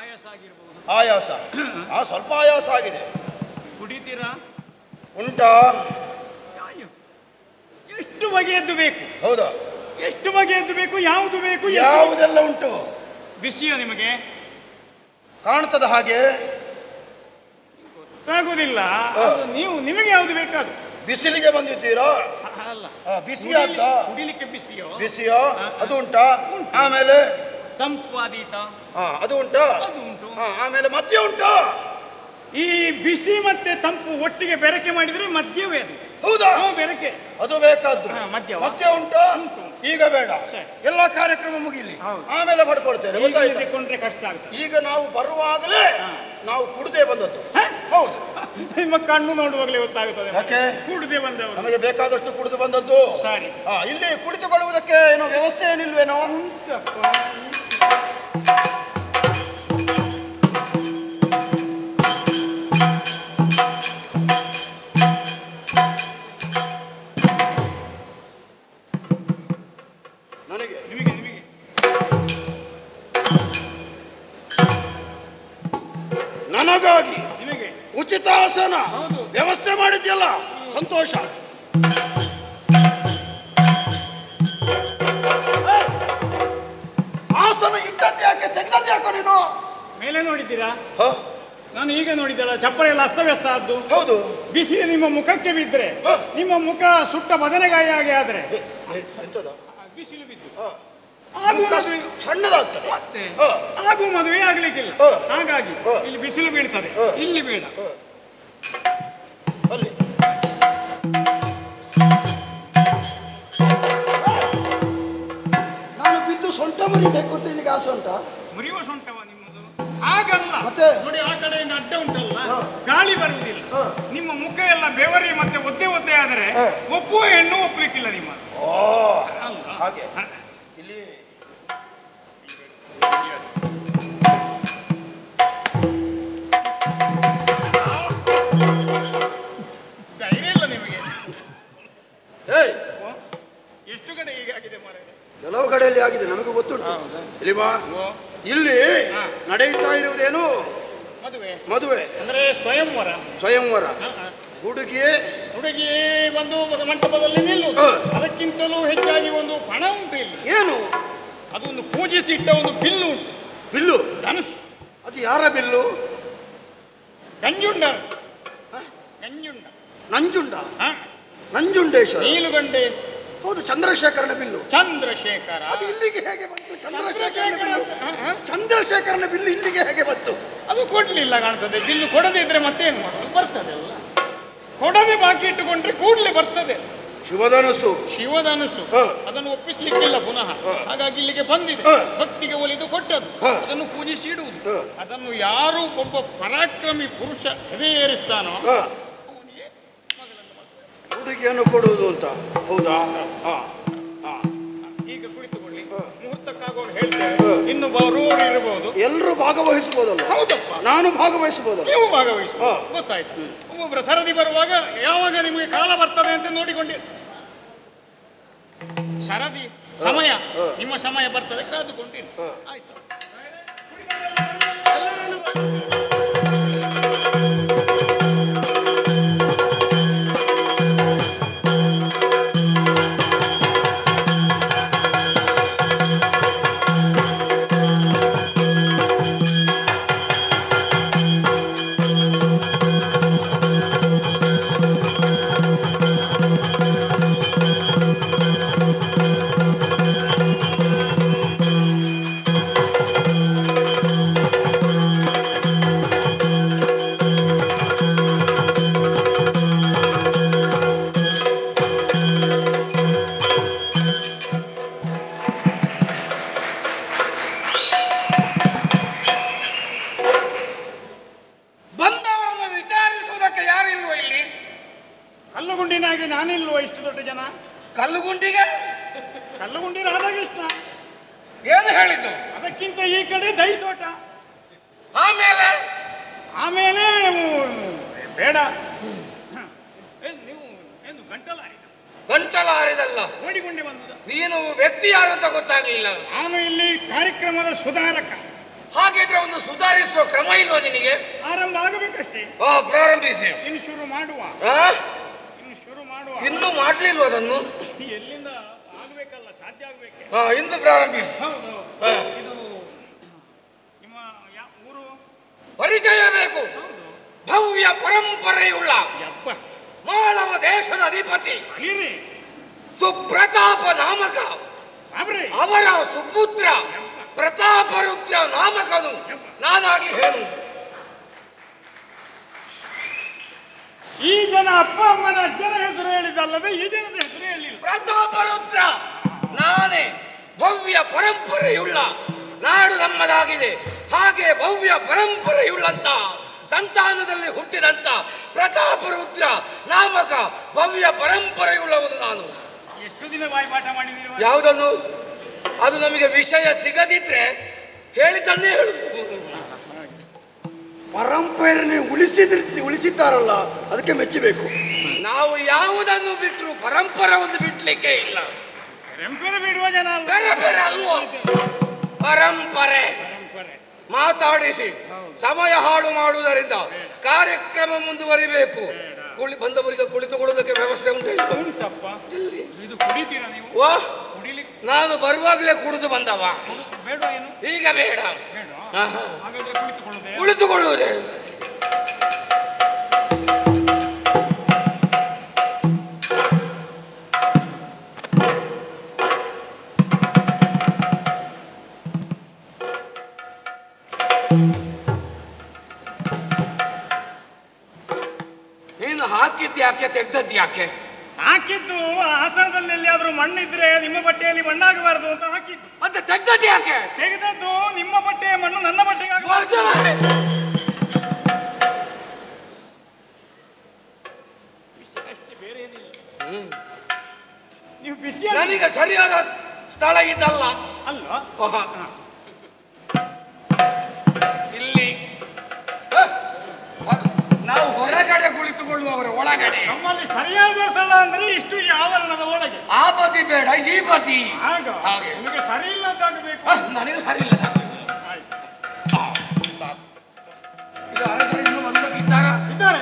ಆಯಾಸ ಆಗಿರ್ಬೋದು. ಆಯಾಸ? ಸ್ವಲ್ಪ ಆಯಾಸ ಆಗಿದೆ. ಕುಡಿತೀರಾ? ಉಂಟಾ? ಎಷ್ಟು ಬಗೆಯದ್ದು ಬೇಕು? ಹೌದಾ? ಎಷ್ಟು ಬಗೆಯದ್ದು ಬೇಕು? ಯಾವುದು ಬೇಕು? ಯಾವುದೆಲ್ಲ ಉಂಟು? ಬಿಸಿಯೋ ನಿಮಗೆ? ಕಾಣ್ತದ ಹಾಗೆ? ಗೊತ್ತಾಗುದಿಲ್ಲ. ನಿಮಗೆ ಯಾವುದು ಬೇಕಾದ್ರು. ಬಿಸಿಲಿಗೆ ಬಂದಿದ್ದೀರಾ? ಅಲ್ಲ, ಬಿಸಿ ಅಂತ ಕುಡಿಲಿಕ್ಕೆ ಬಿಸಿಯೋ? ಬಿಸಿಯೋ? ಅದು ಉಂಟಾ? ಆಮೇಲೆ ತಂಪಾದೀತ? ಅದು ಉಂಟಾ? ಅದು ಉಂಟು. ಆಮೇಲೆ ಮದ್ಯ ಉಂಟಾ? ಈ ಬಿಸಿ ಮತ್ತೆ ತಂಪು ಒಟ್ಟಿಗೆ ಬೆರಕೆ ಮಾಡಿದ್ರೆ ಮದ್ಯವೇ ಅದು. ಹೌದಾ? ಬೆರಕೆ ಅದು ಬೇಕಾದ್ದು. ಮದ್ಯ ಉಂಟಾ? ಈಗ ಬೇಡ, ಎಲ್ಲ ಕಾರ್ಯಕ್ರಮ ಮುಗಿಲಿ, ಆಮೇಲೆ ಪಡ್ಕೊಳ್ತೇನೆ, ಗೊತ್ತಾಯ್ತು? ಕಷ್ಟ ಆಗುತ್ತೆ. ಈಗ ನಾವು ಬರುವಾಗಲೇ ನಾವು ಕುಡ್ದೇ ಬಂದದ್ದು. ಹೌದು. ನಿಮ್ಮ ಕಣ್ಣು ನೋಡುವಾಗಲೇ ಗೊತ್ತಾಗುತ್ತದೆ. ಯಾಕೆ? ಕುಡ್ದೇ ಬಂದವರು. ನಮಗೆ ಬೇಕಾದಷ್ಟು ಕುಡಿದು ಬಂದದ್ದು. ಸರಿ. ಇಲ್ಲಿ ಕುಳಿತುಕೊಳ್ಳುವುದಕ್ಕೆ ಏನೋ ವ್ಯವಸ್ಥೆ ಏನಿಲ್ವೇನೋ? ನನಗಾಗಿ ನಿಮಗೆ ಉಚಿತ ಆಸನ ವ್ಯವಸ್ಥೆ ಮಾಡಿದ್ಯಲ್ಲ, ಸಂತೋಷ. ಆಸನ ಇಟ್ಟದ್ದು ಯಾಕೆ, ತೆಗೆದದ್ದು ಯಾಕೋ ನೀನು? ಮೇಲೆ ನೋಡಿದ್ದೀರಾ? ನಾನು ಈಗ ನೋಡಿದ್ದಲ್ಲ, ಚಪ್ಪರ ಎಲ್ಲ ಅಸ್ತವ್ಯಸ್ತ ಆದ್ದು. ಹೌದು. ಬಿಸಿ ನಿಮ್ಮ ಮುಖಕ್ಕೆ ಬಿದ್ದರೆ, ನಿಮ್ಮ ಮುಖ ಸುಟ್ಟ ಬದನೆಗಾಯಿ ಹಾಗೆ ಆದ್ರೆ ಎಂತದ ಬಿಸಿಲು ಬಿದ್ದು ಸಣ್ಣದಾಗ್ತದೆ ಮತ್ತೆ ಹಾಗೂ ಮದುವೆ ಆಗ್ಲಿಕ್ಕಿಲ್ಲ. ಹಾಗಾಗಿ ಇಲ್ಲಿ ಬಿಸಿಲು ಬೀಳ್ತದೆ, ಇಲ್ಲಿ ಬೇಡ. ಅಲ್ಲಿ ನಾನು ಬಿದ್ದು ಸೊಂಟ ಮುರಿಬೇಕು ಅಂತ ನಿನಗೆ ಆಸೆ ಉಂಟಾ? ಮುರಿಯುವ ಸೊಂಟವ ನಿಮ್ಮದು? ಹಾಗಲ್ಲ. ಮತ್ತೆ ನೋಡಿ ಆ ಕಡೆಯಿಂದ ಅಡ್ಡ ಉಂಟಲ್ಲ, ಗಾಳಿ ಬರುವುದಿಲ್ಲ. ನಿಮ್ಮ ಮುಖ ಎಲ್ಲ ಬೆವರಿ ಮತ್ತೆ ಒದ್ದೆ ಒದ್ದೆ ಆದರೆ ಒಪ್ಪುವ ಹೆಣ್ಣು ಒಪ್ಪಲಿಕ್ಕಿಲ್ಲ ನಿಮ್ಮ. ಹಾಗೆ ಇಲ್ಲಿ ಧೈರ್ಯ ಇಲ್ಲ ನಿಮಗೆ. ಎಷ್ಟು ಕಡೆ ಹೀಗಾಗಿದೆ ಮಾರಾಯ? ಕೆಲವು ಕಡೆಯಲ್ಲಿ ಆಗಿದೆ, ನಮಗೆ ಗೊತ್ತುಂಟು. ಇಲ್ಲಿ ಬಾ. ಇಲ್ಲಿ ನಡೆಯುತ್ತಾ ಇರುವುದೇನು? ಮದುವೆ. ಮದುವೆ ಅಂದ್ರೆ ಸ್ವಯಂವರ. ಸ್ವಯಂವರ. ಹುಡುಗಿ ಒಂದು ಮಂಟಪದಲ್ಲಿ ನಿಲ್ಲುವುದು. ಅದಕ್ಕಿಂತಲೂ ಹೆಚ್ಚಾಗಿ ಒಂದು ಪಣ ಉಂಟು ಇಲ್ಲಿ. ಏನು? ಅದು ಒಂದು ಪೂಜಿಸಿಟ್ಟ ಒಂದು ಬಿಲ್ಲು ಉಂಟು. ಬಿಲ್ಲು? ಧನುಷ್. ಅದು ಯಾರ ಬಿಲ್ಲು? ಗಂಜುಂಡ. ಗಂಜುಂಡ. ನಂಜುಂಡ? ನಂಜುಂಡೇಶ್ವರ. ನೀಲುಗಂಡೆ. ಹೌದು, ಚಂದ್ರಶೇಖರನ ಬಿಲ್ಲು. ಚಂದ್ರಶೇಖರ. ಅದು ಇಲ್ಲಿಗೆ ಹೇಗೆ ಬಂತು? ಚಂದ್ರಶೇಖರನ ಬಿಲ್ಲು. ಚಂದ್ರಶೇಖರನ ಬಿಲ್ಲು ಇಲ್ಲಿಗೆ ಹೇಗೆ ಬಂತು? ಅದು ಕೊಡ್ಲಿಲ್ಲ ಕಾಣ್ತದೆ. ಬಿಲ್ಲು ಕೊಡದೇ ಇದ್ರೆ ಮತ್ತೇನು ಮಾಡೋದು? ಬರ್ತದೆ ಅಲ್ಲ. ಕೊಡದೆ ಬಾಕಿ ಇಟ್ಟುಕೊಂಡ್ರೆ ಕೂಡ್ಲೆ ಬರ್ತದೆ. ಶಿವಧನುಸ್ಸು. ಶಿವಧನುಸ್ಸು. ಅದನ್ನು ಒಪ್ಪಿಸ್ಲಿಕ್ಕಿಲ್ಲ ಪುನಃ. ಹಾಗಾಗಿ ಇಲ್ಲಿಗೆ ಬಂದಿದೆ. ಭಕ್ತಿಗೆ ಒಲಿದು ಕೊಟ್ಟದ್ದು. ಅದನ್ನು ಪೂಜಿಸಿ ಇಡುವುದು. ಅದನ್ನು ಯಾರು ಒಬ್ಬ ಪರಾಕ್ರಮಿ ಪುರುಷ ಎದೆಯೇರಿಸ್ತಾನೋ ಅವನಿಗೆ ಹುಡುಗಿಯನ್ನು ಕೊಡುವುದು ಅಂತ. ಹೌದಾ? ಈಗ ಕುಳಿತುಕೊಳ್ಳಿ, ಮುಹೂರ್ತಕ್ಕಾಗುವಾಗ ಹೇಳ್ತೇವೆ. ಇನ್ನು ಬರೋರು ಇರಬಹುದು. ಎಲ್ಲರೂ ಭಾಗವಹಿಸಬಹುದಲ್ಲ? ಹೌದಪ್ಪ, ನಾನು ಭಾಗವಹಿಸಬಹುದಲ್ಲ? ನೀವು ಭಾಗವಹಿಸಬಹುದು. ಗೊತ್ತಾಯ್ತು. ಒಬ್ಬೊಬ್ಬರ ಸರದಿ ಬರುವಾಗ ಯಾವಾಗ ನಿಮಗೆ ಕಾಲ ಬರ್ತದೆ ಅಂತ ನೋಡಿಕೊಂಡಿ. ಸರದಿ ಸಮಯ, ನಿಮ್ಮ ಸಮಯ ಬರ್ತದೆ, ಕಾದುಕೊಂಡಿರಿ. ಆಯ್ತು. ಕಲ್ಲುಗುಂಡಿನಾಗಿ ನಾನಿಲ್ವ ಇಷ್ಟು ದೊಡ್ಡ ಜನ? ಕಲ್ಲುಗುಂಡಿಗೆ ಕಲ್ಲುಗುಂಡಿ ರಾಧಾಕೃಷ್ಣ. ಏನು ಹೇಳಿದ್ದು? ಅದಕ್ಕಿಂತ ಈ ಕಡೆ ದೈತೋಟ. ಆಮೇಲೆ ಆಮೇಲೆ ಬೇಡ. ನೀವು ಏನು ಗಂಟಲ ಗಂಟಲ ಹಾರಿದಲ್ಲ, ಓಡಿಕೊಂಡೆ ಬಂದದ. ನೀನು ವ್ಯಕ್ತಿ ಯಾರು ಅಂತ ಗೊತ್ತಾಗ್ಲಿಲ್ಲ. ನಾನು ಇಲ್ಲಿ ಕಾರ್ಯಕ್ರಮದ ಸುಧಾರಕ. ಹಾಗಿದ್ರೆ ಒಂದು ಸುಧಾರಿಸುವ ಕ್ರಮ ಇಲ್ವಾ ನಿನಗೆ? ಆರಂಭ ಆಗಬೇಕಷ್ಟೇ. ಪ್ರಾರಂಭಿಸಿ. ಇನ್ನು ಶುರು ಮಾಡುವ. ಇನ್ನೂ ಮಾಡ್ಲಿಲ್ವ ಅದನ್ನು? ಎಲ್ಲಿಂದ ಆಗ್ಬೇಕಲ್ಲ, ಸಾಧ್ಯ ಆಗ್ಬೇಕು. ಇಂದು ಪ್ರಾರಂಭಿಸಿ. ಹೌದು. ಇದು ನಿಮ್ಮ ಊರು? ಪರಿಚಯ ಬೇಕು. ಭವ್ಯ ಪರಂಪರೆಯುಳ್ಳ ಮಾಳವ ದೇಶದ ಅಧಿಪತಿ ಸುಪ್ರತಾಪ ನಾಮಕ ಅವರ ಸುಪುತ್ರ ಪ್ರತಾಪರುದ್ರ ನಾಮಕನು ನಾನಾಗಿ ಹೇಳು. ಈ ಜನ ಅಪ್ಪ ಅಮ್ಮನ ಅಜ್ಜನ ಹೆಸರು ಹೇಳಿದಲ್ಲದೆ ಈ ಜನದ ಹೆಸರು ಹೇಳಿಲ್ಲ. ಪ್ರತಾಪರುದ್ರ ನಾನೇ. ಭವ್ಯ ಪರಂಪರೆಯುಳ್ಳ ನಾಡು ನಮ್ಮದಾಗಿದೆ. ಹಾಗೆ ಭವ್ಯ ಪರಂಪರೆಯುಳ್ಳಂತ ಸಂತಾನದಲ್ಲಿ ಹುಟ್ಟಿದಂತ ಪ್ರತಾಪರುದ್ರ ನಾಮಕ ಭವ್ಯ ಪರಂಪರೆಯುಳ್ಳವನು ನಾನು. ಎಷ್ಟು ದಿನ ಬಾಯಿಪಾಠ ಮಾಡಿದ್ದೀರಿ? ಯಾವುದನ್ನು? ಅದು ನಮಗೆ ವಿಷಯ ಸಿಗದಿದ್ರೆ ಹೇಳಿದ್ದನ್ನೇ ಹೇಳುದು. ಪರಂಪರೆ ಉಳಿಸಿದ್ದಾರಲ್ಲ, ಅದಕ್ಕೆ ಮೆಚ್ಚಬೇಕು. ನಾವು ಯಾವುದನ್ನು ಬಿಟ್ಟರು ಪರಂಪರೆ ಒಂದು ಬಿಡ್ಲಿಕ್ಕೆ ಇಲ್ಲ. ಪರಂಪರೆ ಬಿಡುವ ಜನ ಅಲ್ವೋ? ಪರಂಪರೆ ಮಾತಾಡಿಸಿ ಸಮಯ ಹಾಳು ಮಾಡುವುದರಿಂದ ಕಾರ್ಯಕ್ರಮ ಮುಂದುವರಿಬೇಕು. ಬಂದವರಿಗೆ ಕುಳಿತುಕೊಳ್ಳುವುದಕ್ಕೆ ವ್ಯವಸ್ಥೆ ಉಂಟಪ್ಪ. ಇದು ಕುಡಿತೀರಾ ನೀವು? ನಾನು ಬರುವಾಗಲೇ ಕುಡಿದು ಬಂದವ. ಬೇಡ ಏನು? ಈಗ ಬೇಡ. ಹಾಗಾದ್ರೆ ಕುಳಿತುಕೊಳ್ಳುವುದೇ. ನೀನು ಹಾಕಿದ್ದು ಯಾಕೆ, ತೆಗ್ದದ್ದು ಯಾಕೆ? ಹಾಕಿದ್ದು ಆಸನದಲ್ಲಿ ಎಲ್ಲಿಯಾದ್ರೂ ಮಣ್ಣಿದ್ರೆ ನಿಮ್ಮ ಬಟ್ಟೆಯಲ್ಲಿ ಮಣ್ಣಾಗಬಾರದು ಅಂತ ಹಾಕಿದ್ದು. ಮತ್ತೆ ತೆಗ್ದದ್ದು ಯಾಕೆ? ತೆಗೆದದ್ದು ನಿಮ್ಮ ಬಟ್ಟೆಯ ಮಣ್ಣು ನನ್ನ ಬಟ್ಟೆಗೆ ಬೇರೆ ಏನಿಲ್ಲ. ನೀವು ಬಿಸಿ ನನಗೆ ಸರಿಯಾದ ಸ್ಥಳ ಇದಲ್ಲ ಅಲ್ಲ. ಇಲ್ಲಿ ನಾವು ಹೊರಗಡೆ ಕುಳಿತುಕೊಳ್ಳುವವರ ಒಳಗಡೆ. ನಮ್ಮಲ್ಲಿ ಸರಿಯಾದ ಸ್ಥಳ ಅಂದ್ರೆ ಇಷ್ಟು ಈ ಆವರಣದ ಒಳಗೆ. ಆ ಬದಿ ಬೇಡ, ಈ ಬದಿ. ಹಾಗೆ ನಿಮಗೆ ಸರಿ ಇಲ್ಲದಾಗಬೇಕು. ನನಗೆ ಸರಿ ಇಲ್ಲ. ಇದು ಅರಸರು ಇನ್ನೂ ಬಂದಿದ್ದಾರಾ? ಇದ್ದಾರೆ.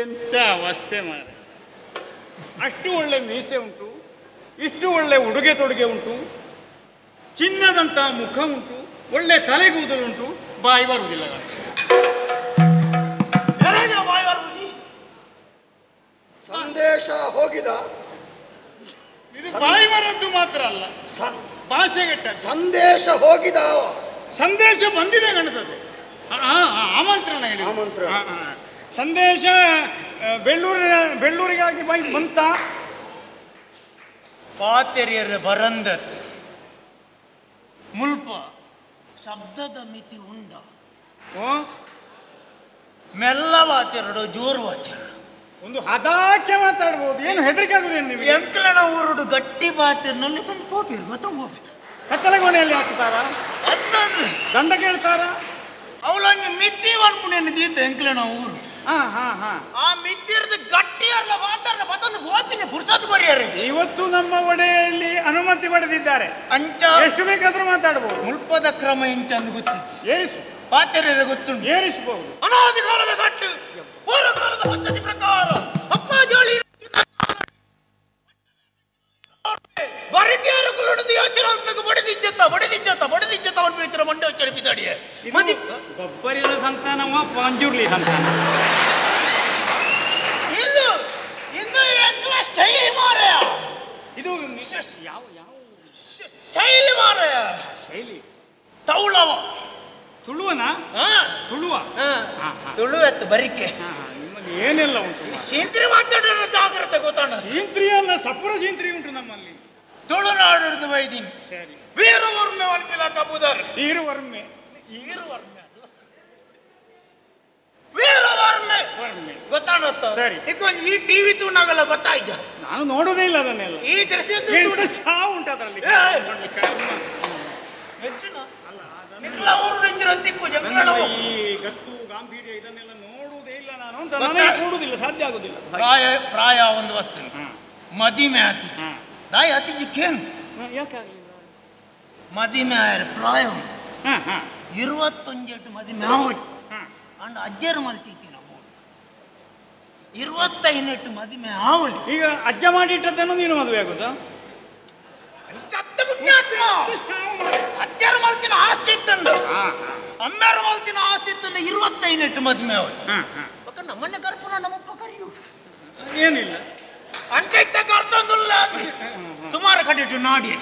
ಎಂತ ಅವಸ್ಥೆ ಮಾರೆ. ಅಷ್ಟು ಒಳ್ಳೆ ಮೀಸೆ ಉಂಟು, ಇಷ್ಟು ಒಳ್ಳೆ ಉಡುಗೆ ತೊಡುಗೆ ಉಂಟು, ಚಿನ್ನದಂತ ಮುಖ ಉಂಟು, ಒಳ್ಳೆ ತಲೆಗೂದಲುಂಟು, ಬಾಯಿ ಬರುವುದಿಲ್ಲ. ಬಾಯಿ ಬರುವುದಿ ಸಂದೇಶ ಹೋಗಿದ. ಇದು ಬಾಯಿ ಬರದ್ದು ಮಾತ್ರ ಅಲ್ಲ, ಭಾಷೆಗೆಟ್ಟ. ಸಂದೇಶ ಹೋಗಿದ. ಸಂದೇಶ ಬಂದಿದೆ ಕಾಣ್ತದೆ. ಆಮಂತ್ರಣ ಹೇಳಿ. ಆಮಂತ್ರಣ. ಸಂದೇಶ ಬೆಳ್ಳೂರಿಗಾಗಿ ಬಂತ. ಪಾತೆರಿಯರ ಬರಂದತ್ ಮುಲ್ಪ ಶಬ್ದದ ಮಿತಿ ಉಂಡ. ಮೆಲ್ಲವಾತೆರಡು ಜೋರುವಾತೆರಡು. ಒಂದು ಹದಾಕೆ ಮಾತಾಡ್ಬೋದು. ಏನು ಹೆದರಿಕೆ ಆಗುದೇನು ನೀವು? ಎಂಕಲನ ಊರುಡು ಗಟ್ಟಿ ಬಾತಿರ್ನಲ್ಲಿ ತಂದು ಹೋಗ್ಬೇಕು ಮತ್ತೆ ಹೋಗ್ಬೇಕು. ಕತ್ತಲಗೋಣೆಯಲ್ಲಿ ಹಾಕ್ತಾರ, ದಂಡ ಕೇಳ್ತಾರ. ಅವಳಂಗೆ ಮಿತ್ತಿ ಅನ್ಪುಣೆಯನ್ನು ದೀತ ಎಂಕಲನ ಊರು. ಆ ಮಿತ್ತಿರದ ಗಟ್ಟಿ ಅಲ್ಲ ಮಾತಾಡ ಮತ್ತೊಂದು ಹೋಪಿನ ಪುರ್ಸತ್ ಬರೆಯಾರೆ. ಇವತ್ತು ನಮ್ಮ ಒಡೆಯಲ್ಲಿ ಅನುಮತಿ ಪಡೆದಿದ್ದಾರೆ. ಅಂಚ ಎಷ್ಟು ಬೇಕಾದ್ರೂ ಮಾತಾಡಬಹುದು. ಮುಲ್ಪದ ಕ್ರಮ ಇಂಚಂದು ಗೊತ್ತಿತ್ತು. ಏರಿಸು. ಪಾತೆರ ಗೊತ್ತುಂಟು. ಏರಿಸಬಹುದು. ಅನಾದಿ ಕಾಲದ ಗಟ್ಟು ಪೂರ್ವ ಕಾಲದ ಪದ್ಧತಿ ಪ್ರಕಾರ ಅಪ್ಪಾಜೋಳಿ ಬರಟಿಯಾರು ಕುಲುಡದು ಯೋಚನೆ ಬಡದಿಜ್ಜತ್ತ ಅವನ ವಿಚಾರ ಮಂಡೆ ಯೋಚನೆ ಬಿದ್ದಾಡಿಯೇ ಬಬ್ಬರಿನ ಸಂತಾನವ ಪಾಂಜುರ್ಲಿ ಸಂತಾನ. ಇದು ವಿಶೇಷ ಯಾವ ಶೈಲಿ ಮಾರಾಯ. ಶೈಲಿ ತೌಳವ ತುಳುವನ ತುಳುವ ತುಳು ಎತ್ತು ಬರಿಕೆ. ನಿಮ್ಮಲ್ಲಿ ಏನೆಲ್ಲ ಉಂಟು? ಸೀಂತ್ರಿ ಮಾತಾಡೋ ಜಾಗ್ರತೆ ಗೊತ್ತಾಣ. ಸೀಂತ್ರಿ ಅಲ್ಲ, ಸಪುರ ಸೀಂತ್ರಿ ಉಂಟು ನಮ್ಮಲ್ಲಿ. ತುಳುನಾಡು ವೈದಿನಿ. ಸರಿ. ವೀರವರ್ಮೆ ಒನ್ಪಿಲ ಕಬುದರ್. ಈರುವರ್ಮೆ ವೀರವರ್ಮೆ ಗೊತ್ತಾಣತ್ತ. ಸರಿ. ಈ ಟಿವಿ ತೂನಾಗಲ್ಲ ಗೊತ್ತಾಯ್ತ. ನಾನು ನೋಡುವುದೇ ಇಲ್ಲ ಅದನ್ನೆಲ್ಲ. ಈ ದೃಶ್ಯ ಸಾವು ಉಂಟು ಅದರಲ್ಲಿ. ಈ ಗತ್ತು ಗಾಂಭೀರ್ಯ ಇದನ್ನೆಲ್ಲ ನೋಡುವುದೇ ಇಲ್ಲ ನಾನು. ನೋಡುವುದಿಲ್ಲ, ಸಾಧ್ಯ ಆಗುದಿಲ್ಲ. ಪ್ರಾಯ ಒಂದು ಹೊತ್ತು ಮದಿಮೆ ಆತಿ ದಾಯಿ ಅತಿಜಿಕ್ಕೇನು ಯಾಕಾಗಲಿಲ್ಲ? ಮದಿಮೆ ಆಯ್ರ ಪ್ರಾಯ 21 ಮದಿಮೆ ಆವಳಿ ಅಂಡ್ ಅಜ್ಜರು ಮಲ್ತೀತಿ ನಾವು 25 ಮದಿಮೆ ಆವಳಿ. ಈಗ ಅಜ್ಜ ಮಾಡಿಟ್ಟದನ್ನು ನೀನು ಮದುವೆ ಆಗುದಾ? ಅಜ್ಜರು ಮಲ್ತಿನ ಆಸ್ತಿ ಇತ್ತಂಡು, ಅಮ್ಮೆರು ಮಲ್ತಿನ ಆಸ್ತಿ ಇತ್ತಂಡು 25 ಮದಿಮೆ ಆವಳಿ. ನಮ್ಮನ್ನ ಕರ್ಪುರ ನಮ್ಮಪ್ಪ ಕರಿಯು ಏನಿಲ್ಲ ಅಂಚೆತ್ತ ಕರ್ತೊಂದುಲ್ಲ ಸುಮಾರು ಕಟ್ಟಿಟ್ಟು ನಾಡಿ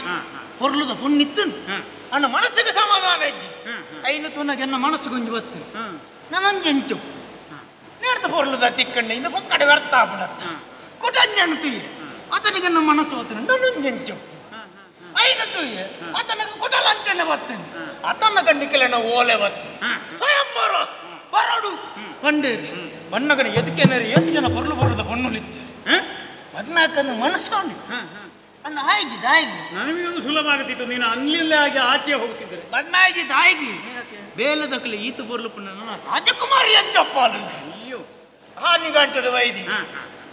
ಹೊರ್ಲುದ ಪುಣ್ಣಿತ್ತು ಅಣ್ಣ ಮನಸ್ಸಿಗೆ ಸಮಾಧಾನ ಇಜ್ಜಿ ಐನು ತುನಗೆ ನನ್ನ ಮನಸ್ಸು ಗುಂಜಿ ಬತ್ತು ನನಂಜೆಂಚು ನೇರ್ತ ಹೊರ್ಲುದ ತಿಕ್ಕಂಡೆ ಇಂದ ಪಕ್ಕಡೆ ವ್ಯರ್ಥ ಆಗ್ಬಿಡತ್ತ ಕುಟಂಜನು ತುಯ್ಯ ಆತನಿಗೆ ನಮ್ಮ ಮನಸ್ಸು ಬರ್ತನೆ ನನಂಜೆಂಚು ಐನು ತುಯ್ಯ ಆತನಿಗೆ ಕುಟಲ ಅಂಚನೆ ಬರ್ತೇನೆ ಆತನ ಗಂಡಿಕೆಲ್ಲ ಓಲೆ ಬತ್ತು ಸ್ವಯಂವರ ಬರಡು ಪಂಡೇರಿ ಬಣ್ಣಗನ ಎದಕ್ಕೇನಾರು ಏತು ಜನ ಪೊರ್ಲು ಬರೋದ ಪೊನ್ನುಲಿತ್ತೆ ಬದ್ನಾಕಂದು ಮನಸ್ಸು ಅನ್ನ ಆಯ್ಜಿ ದಾಯಿಗಿ ನನಗೆ ಒಂದು ಸುಲಭ ಆಗುತ್ತಿತ್ತು. ನೀನು ಅಲ್ಲಿಂದ ಆಗಿ ಆಚೆ ಹೋಗ್ತಿದ್ದರೆ ಬದ್ನಾಯ್ಜಿ ದಾಯಿಗಿ ಬೇಲದಕ್ಕಲೆ ಈತು ಬೊರ್ಲು ಪುಣ್ಣ ರಾಜಕುಮಾರಿ ಅಂಚಪ್ಪ ಅಯ್ಯೋ ನಿಗಂಟದ ವೈದಿ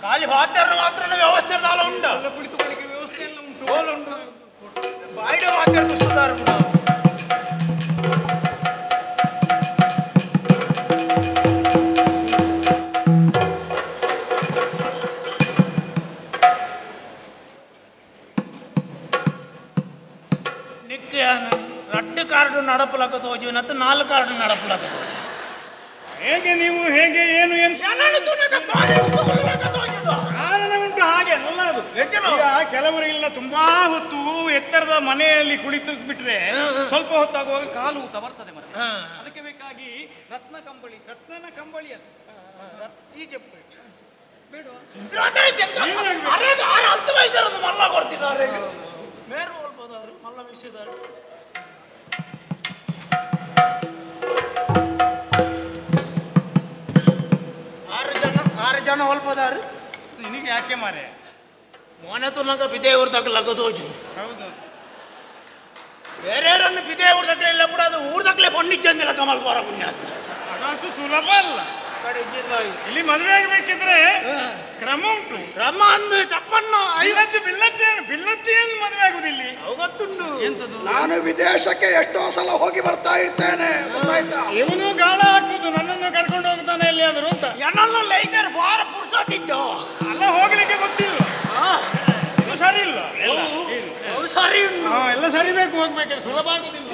ಖಾಲಿ ವಾದ್ಯರು ಮಾತ್ರ ವ್ಯವಸ್ಥೆ ಇರಲ್ಲ ಉಂಟು ಕುಳಿತುಕೊಳ್ಳಿಕ್ಕೆ ವ್ಯವಸ್ಥೆ ಎಲ್ಲ ಉಂಟು. ಉಂಟು ಬಾಯ್ಡ ವಾದ್ಯರು ಸುಧಾರ ಕಾರ್ಡು ನಡಪಲಕ ತೋಜುನತ್ತು 4 ಕಾರ್ಡು ನಡಪಲಕ ತೋಜು ಹೇಗೆ ನೀವು ಹೇಗೆ ಏನು ಕಾರಣ ಉಂಟು ಹಾಗೆ ಅಲ್ಲ ಅದು. ಕೆಲವರಿಗೆಲ್ಲ ತುಂಬಾ ಹೊತ್ತು ಎತ್ತರದ ಮನೆಯಲ್ಲಿ ಕುಳಿತು ಬಿಟ್ರೆ ಸ್ವಲ್ಪ ಹೊತ್ತಾಗುವಾಗ ಕಾಲು ಊತ ಬರ್ತದೆ ಮತ್ತೆ. ಅದಕ್ಕೆ ಬೇಕಾಗಿ ರತ್ನನ ಕಂಬಳಿ ಅದು ಮಲ್ಲ ಕೊಡ್ತಿದ್ದಾರೆ ಮೇರು ಹೋಗ್ಬೋದಾದ್ರು ಮಲ್ಲ ವಿಷಯದಾರು 6 ಜನ ಹೋಲ್ಬೋದಾರು ನಿನಗೆ ಯಾಕೆ ಮಾರೆ ಮೊನ್ನೆ ತುನಕ ಬಿದೇವ್ರದಾಗ ಲಗದೋಜು ಹೌದು ಬೇರೆಯವರನ್ನು ಬಿದೇವ್ರದಾಗ ಇಲ್ಲ ಕೂಡ ಅದು ಊರ್ದಾಗ್ಲೇ ಪಂಡಿತಂದಿಲ್ಲ ಕಮಲ್ ಬರ ಪುಣ್ಯ ಅದಷ್ಟು ಸುಲಭ ಅಲ್ಲ. ಇಲ್ಲಿ ಮದುವೆ ಆಗಬೇಕಿದ್ರೆ ಕ್ರಮ ಉಂಟು. ಕ್ರಮ ಅಂದು ಚಪ್ಪಣ್ಣ ಬಿಲ್ಲತ್ತಿಯನ್ನು ಮದುವೆ ಆಗುದಿಲ್ಲ. ಗೊತ್ತುಂಟು ಎಂತದು? ನಾನು ವಿದೇಶಕ್ಕೆ ಎಷ್ಟೋ ಸಲ ಹೋಗಿ ಬರ್ತಾ ಇರ್ತೇನೆ, ಗೊತ್ತಾಯ್ತಾ? ಇವನು ಗಾಳ ಹಾಕುದು ನನ್ನನ್ನು ಕರ್ಕೊಂಡು ಹೋಗ್ತಾನೆ ಎಲ್ಲಿಯಾದ್ರು ಅಂತ. ಎಣ್ಣಲ್ಲ ಇದ್ದಾರೆ ಬಾರ ಪುರ್ಸೋತಿದ್ದು ಅಲ್ಲ ಹೋಗ್ಲಿಕ್ಕೆ ಗೊತ್ತಿಲ್ಲ. ಇದು ಸರಿ ಇಲ್ಲ ಸರಿ ಎಲ್ಲ ಸರಿಬೇಕು ಹೋಗ್ಬೇಕಾದ್ರೆ ಸುಲಭ ಆಗುದಿಲ್ಲ.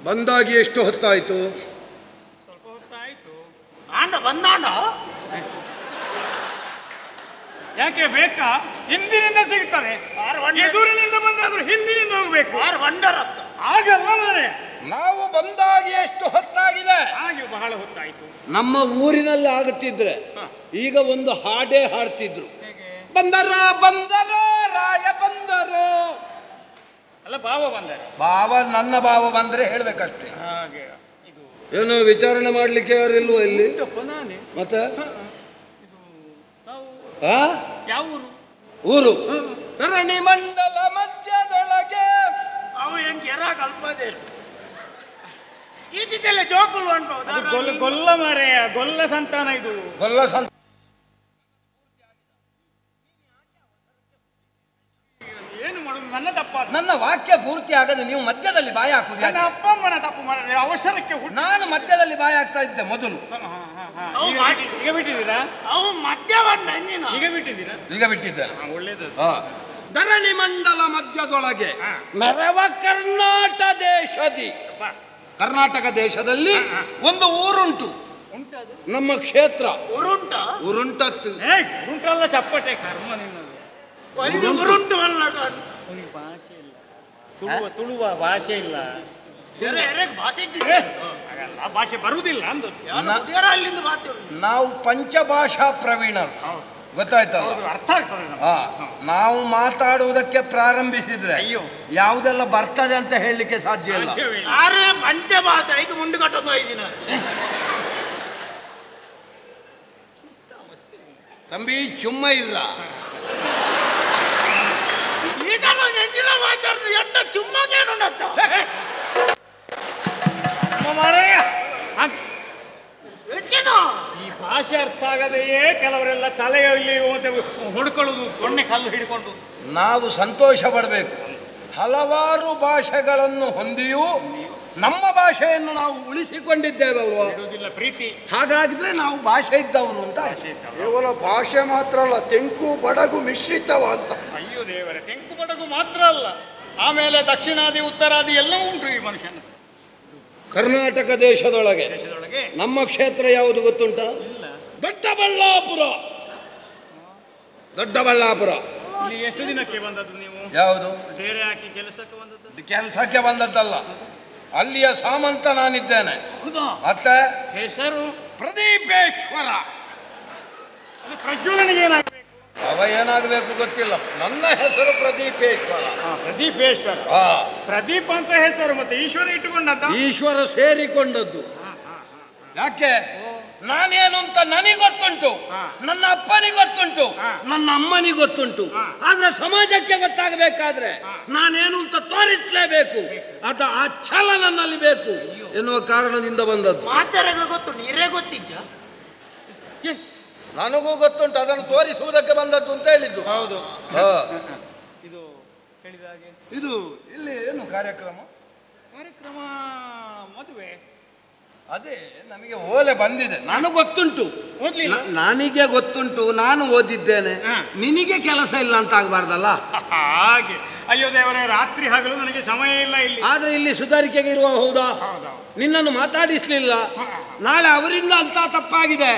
ಬಂದಾಗಿ ಎಷ್ಟು ಹೊತ್ತಾಯ್ತು? ಸ್ವಲ್ಪ ಹೊತ್ತಾಯ್ತು. ಆಂಡ ಬಂದಾಂಡ ಯಾಕೆ ಬೇಕಾ? ಹಿಂದಿನಿಂದ ಸಿಗ್ತದೆ. ಎದುರಿನಿಂದ ಬಂದಾದ್ರೂ ಹಿಂದಿನಿಂದ ಹೋಗ್ಬೇಕು. ಹಾಗಲ್ಲ ಮಾರೆ. ನಾವು ಬಂದಾಗಿ ಎಷ್ಟು ಹೊತ್ತಾಗಿದೆ? ಹಾಗೆ ಬಹಳ ಹೊತ್ತಾಯ್ತು. ನಮ್ಮ ಊರಿನಲ್ಲಿ ಆಗುತ್ತಿದ್ರೆ ಈಗ ಒಂದು ಹಾಡೇ ಹಾಡ್ತಿದ್ರು. ಬಂದರ ಬಂದರ ರಾಯ ಬಂದರು. ಅಲ್ಲ ಬಾವ ಬಂದರೆ ಭಾವ ನನ್ನ ಭಾವ ಬಂದ್ರೆ ಹೇಳ್ಬೇಕಷ್ಟೇ. ಹಾಗೆ ಏನು ವಿಚಾರಣೆ ಮಾಡ್ಲಿಕ್ಕೆ ಯಾರಿಲ್ವೋ ಇಲ್ಲಿ? ಮತ್ತೆ ಯಾವ ಊರು? ಊರು ಧರಣಿ ಮಂಡಲ ಮಧ್ಯದೊಳಗೆ ಅವು ಹೆಂಗೆ ಎರ ಕಲ್ಪದೆ ಈತಿದ್ದೆಲ್ಲ ಜೋಕುಲು ಅನ್ಬಹುದು. ಗೊಲ್ಲ ಮಾರೆ, ಗೊಲ್ಲ ಸಂತಾನ ಇದು. ಗೊಲ್ಲ ಸಂತಾನ. ಏನು ಮಾಡುದು? ನನ್ನ ತಪ್ಪ. ನನ್ನ ವಾಕ್ಯ ಪೂರ್ತಿ ಆಗದೆ ನೀವು ಮಧ್ಯದಲ್ಲಿ ಬಾಯಿ ಹಾಕುದು ಯಾಕೆ? ನನ್ನ ಅಪ್ಪ ಅಮ್ಮನ ತಪ್ಪು ಮಾರೆ. ಅವಸರಕ್ಕೆ ನಾನು ಮಧ್ಯದಲ್ಲಿ ಬಾಯಿ ಹಾಕ್ತಾ ಇದ್ದೆ ಮೊದಲು. ಈಗ ಬಿಟ್ಟಿದ್ದೀರಾ? ಅವು ಮಧ್ಯ ಬಂದ ಈಗ ಬಿಟ್ಟಿದ್ದೀರಾ? ಈಗ ಬಿಟ್ಟಿದ್ದೇನೆ. ಒಳ್ಳೇದು. ಧರಣಿ ಮಂಡಲ ಮಧ್ಯದೊಳಗೆ ಮೆರವ ಕರ್ನಾಟಕ ದೇಶದಲ್ಲಿ ಒಂದು ಊರುಂಟು. ನಮ್ಮ ಕ್ಷೇತ್ರ ಉರುಂಟತ್ತು. ಉರುಂಟಲ್ಲ ಚಪ್ಪಟೆ ಕರ್ಮ ನಿನ್ನದು. ಉರುಂಟು ಅಲ್ಲ ಭಾಷೆ ಇಲ್ಲ. ತುಳುವ ಭಾಷೆ ಇಲ್ಲ. ಭಾಷೆ ಆ ಭಾಷೆ ಬರುವುದಿಲ್ಲ ಅಂದು. ಅಲ್ಲಿಂದ ನಾವು ಪಂಚಭಾಷಾ ಪ್ರವೀಣರು, ಗೊತ್ತಾಯ್ತಲ್ಲ? ಅರ್ಥ ಆಗ್ತದೆ. ನಾವು ಮಾತಾಡುವುದಕ್ಕೆ ಪ್ರಾರಂಭಿಸಿದ್ರೆ ಅಯ್ಯೋ ಯಾವುದೆಲ್ಲ ಬರ್ತದೆ ಅಂತ ಹೇಳಲಿಕ್ಕೆ ಸಾಧ್ಯ ಇಲ್ಲ. ಪಂಚಭಾಷಾ ಈಗ ಮುಂದೆ ಕಟ್ಟೋದು 5 ದಿನ. ತಂಬಿ ಚುಮ್ಮ ಇಲ್ಲ. ಈಗ ನೆಂಜಿನ ಮಾತಾಡ್ರು ಎಂಟ ಚುಮ್ಮಗೇನುಂಡತ್ತ ಈ ಭಾಷೆ ಅರ್ಥ ಆಗದೆಯೇ ಕೆಲವರೆಲ್ಲ ತಲೆಯಲ್ಲಿ ಹೊಡ್ಕೊಳ್ಳುದು, ದೊಣ್ಣೆ ಕಲ್ಲು ಹಿಡ್ಕೊಂಡು. ನಾವು ಸಂತೋಷ ಪಡಬೇಕು. ಹಲವಾರು ಭಾಷೆಗಳನ್ನು ಹೊಂದಿಯೂ ನಮ್ಮ ಭಾಷೆಯನ್ನು ನಾವು ಉಳಿಸಿಕೊಂಡಿದ್ದೇವಲ್ವಾ? ಪ್ರೀತಿ. ಹಾಗಾಗಿದ್ರೆ ನಾವು ಭಾಷೆ ಇದ್ದವರು ಅಂತ. ಕೇವಲ ಭಾಷೆ ಮಾತ್ರ ಅಲ್ಲ, ತೆಂಕು ಬಡಗು ಮಿಶ್ರಿತವ ಅಂತ. ಅಯ್ಯೋ ದೇವರೇ, ತೆಂಕು ಬಡಗು ಮಾತ್ರ ಅಲ್ಲ, ಆಮೇಲೆ ದಕ್ಷಿಣಾದಿ ಉತ್ತರಾದಿ ಎಲ್ಲವೂ ಉಂಟು ಈ ಮನುಷ್ಯನ. ಕರ್ನಾಟಕ ದೇಶದೊಳಗೆ ನಮ್ಮ ಕ್ಷೇತ್ರ ಯಾವುದು ಗೊತ್ತುಂಟ? ದೊಡ್ಡಬಳ್ಳಾಪುರ. ದೊಡ್ಡಬಳ್ಳಾಪುರ. ಎಷ್ಟು ದಿನಕ್ಕೆ ಬಂದದ್ದು ನೀವು? ಯಾವುದು? ಬೇರೆ ಹಾಕಿ ಕೆಲಸಕ್ಕೆ ಬಂದದ್ದು? ಕೆಲಸಕ್ಕೆ ಬಂದದ್ದಲ್ಲ, ಅಲ್ಲಿಯ ಸಾಮಂತ ನಾನಿದ್ದೇನೆ. ಮತ್ತೆ ಹೆಸರು ಪ್ರದೀಪೇಶ್ವರ. ಪ್ರಜ್ವಲನಿಗೆ ಏನಾಗಬೇಕು? ಅವ ಏನಾಗಬೇಕು ಗೊತ್ತಿಲ್ಲ, ನನ್ನ ಹೆಸರು ಪ್ರದೀಪೇಶ್ವರ. ಪ್ರದೀಪೇಶ್ವರ. ಪ್ರದೀಪ್ ಅಂತ ಹೆಸರು, ಮತ್ತೆ ಈಶ್ವರ ಇಟ್ಟುಕೊಂಡದ್ದು? ಈಶ್ವರ ಸೇರಿಕೊಂಡದ್ದು. ಯಾಕೆ? ನಾನೇನು ಅಂತ ನನಗೆ ಗೊತ್ತುಂಟು, ನನ್ನ ಅಪ್ಪನಿಗೆ ಗೊತ್ತುಂಟು, ನನ್ನ ಅಮ್ಮನಿಗೆ ಗೊತ್ತುಂಟು. ಆದ್ರೆ ಸಮಾಜಕ್ಕೆ ಗೊತ್ತಾಗಬೇಕಾದ್ರೆ ನಾನೇನು ಅಂತ ತೋರಿಸಲೇಬೇಕು. ಅದ ಆ ಛಲ ನನ್ನಲ್ಲಿ ಬೇಕು ಎನ್ನುವ ಕಾರಣದಿಂದ ಬಂದದ್ದು. ಮಾತಾಡಗಳು ಗೊತ್ತು, ನೀರೇ ಗೊತ್ತಿದ್ದ? ನನಗೂ ಗೊತ್ತುಂಟು, ಅದನ್ನು ತೋರಿಸುವುದಕ್ಕೆ ಬಂದದ್ದು ಅಂತ ಹೇಳಿದ್ದು. ಹೌದು. ಇದು ಹೇಳಿದ ಹಾಗೆ ಇದು ಇಲ್ಲಿ ಏನು ಕಾರ್ಯಕ್ರಮ? ಕಾರ್ಯಕ್ರಮ ಮದುವೆ. ಅದೇ ನಮಗೆ ಓಲೆ ಬಂದಿದೆ, ನನಗೆ ಗೊತ್ತುಂಟು. ಓದ್ಲಿಲ್ಲ? ನನಗೆ ಗೊತ್ತುಂಟು, ನಾನು ಓದಿದ್ದೇನೆ. ನಿನಗೆ ಕೆಲಸ ಇಲ್ಲ ಅಂತ ಆಗ್ಬಾರ್ದಲ್ಲ. ಹಾಗೆ. ಅಯ್ಯೋ ದೇವರೇ, ರಾತ್ರಿ ಹಗಲು ನನಗೆ ಸಮಯ ಇಲ್ಲ ಇಲ್ಲಿ. ಆದ್ರೆ ಇಲ್ಲಿ ಸುಧಾರಿಕೆಗೆ ಇರುವ. ಹೌದಾ? ನಿನ್ನನ್ನು ಮಾತಾಡಿಸ್ಲಿಲ್ಲ. ನಾಳೆ ಅವರಿಂದ ಅಂತ ತಪ್ಪಾಗಿದೆ,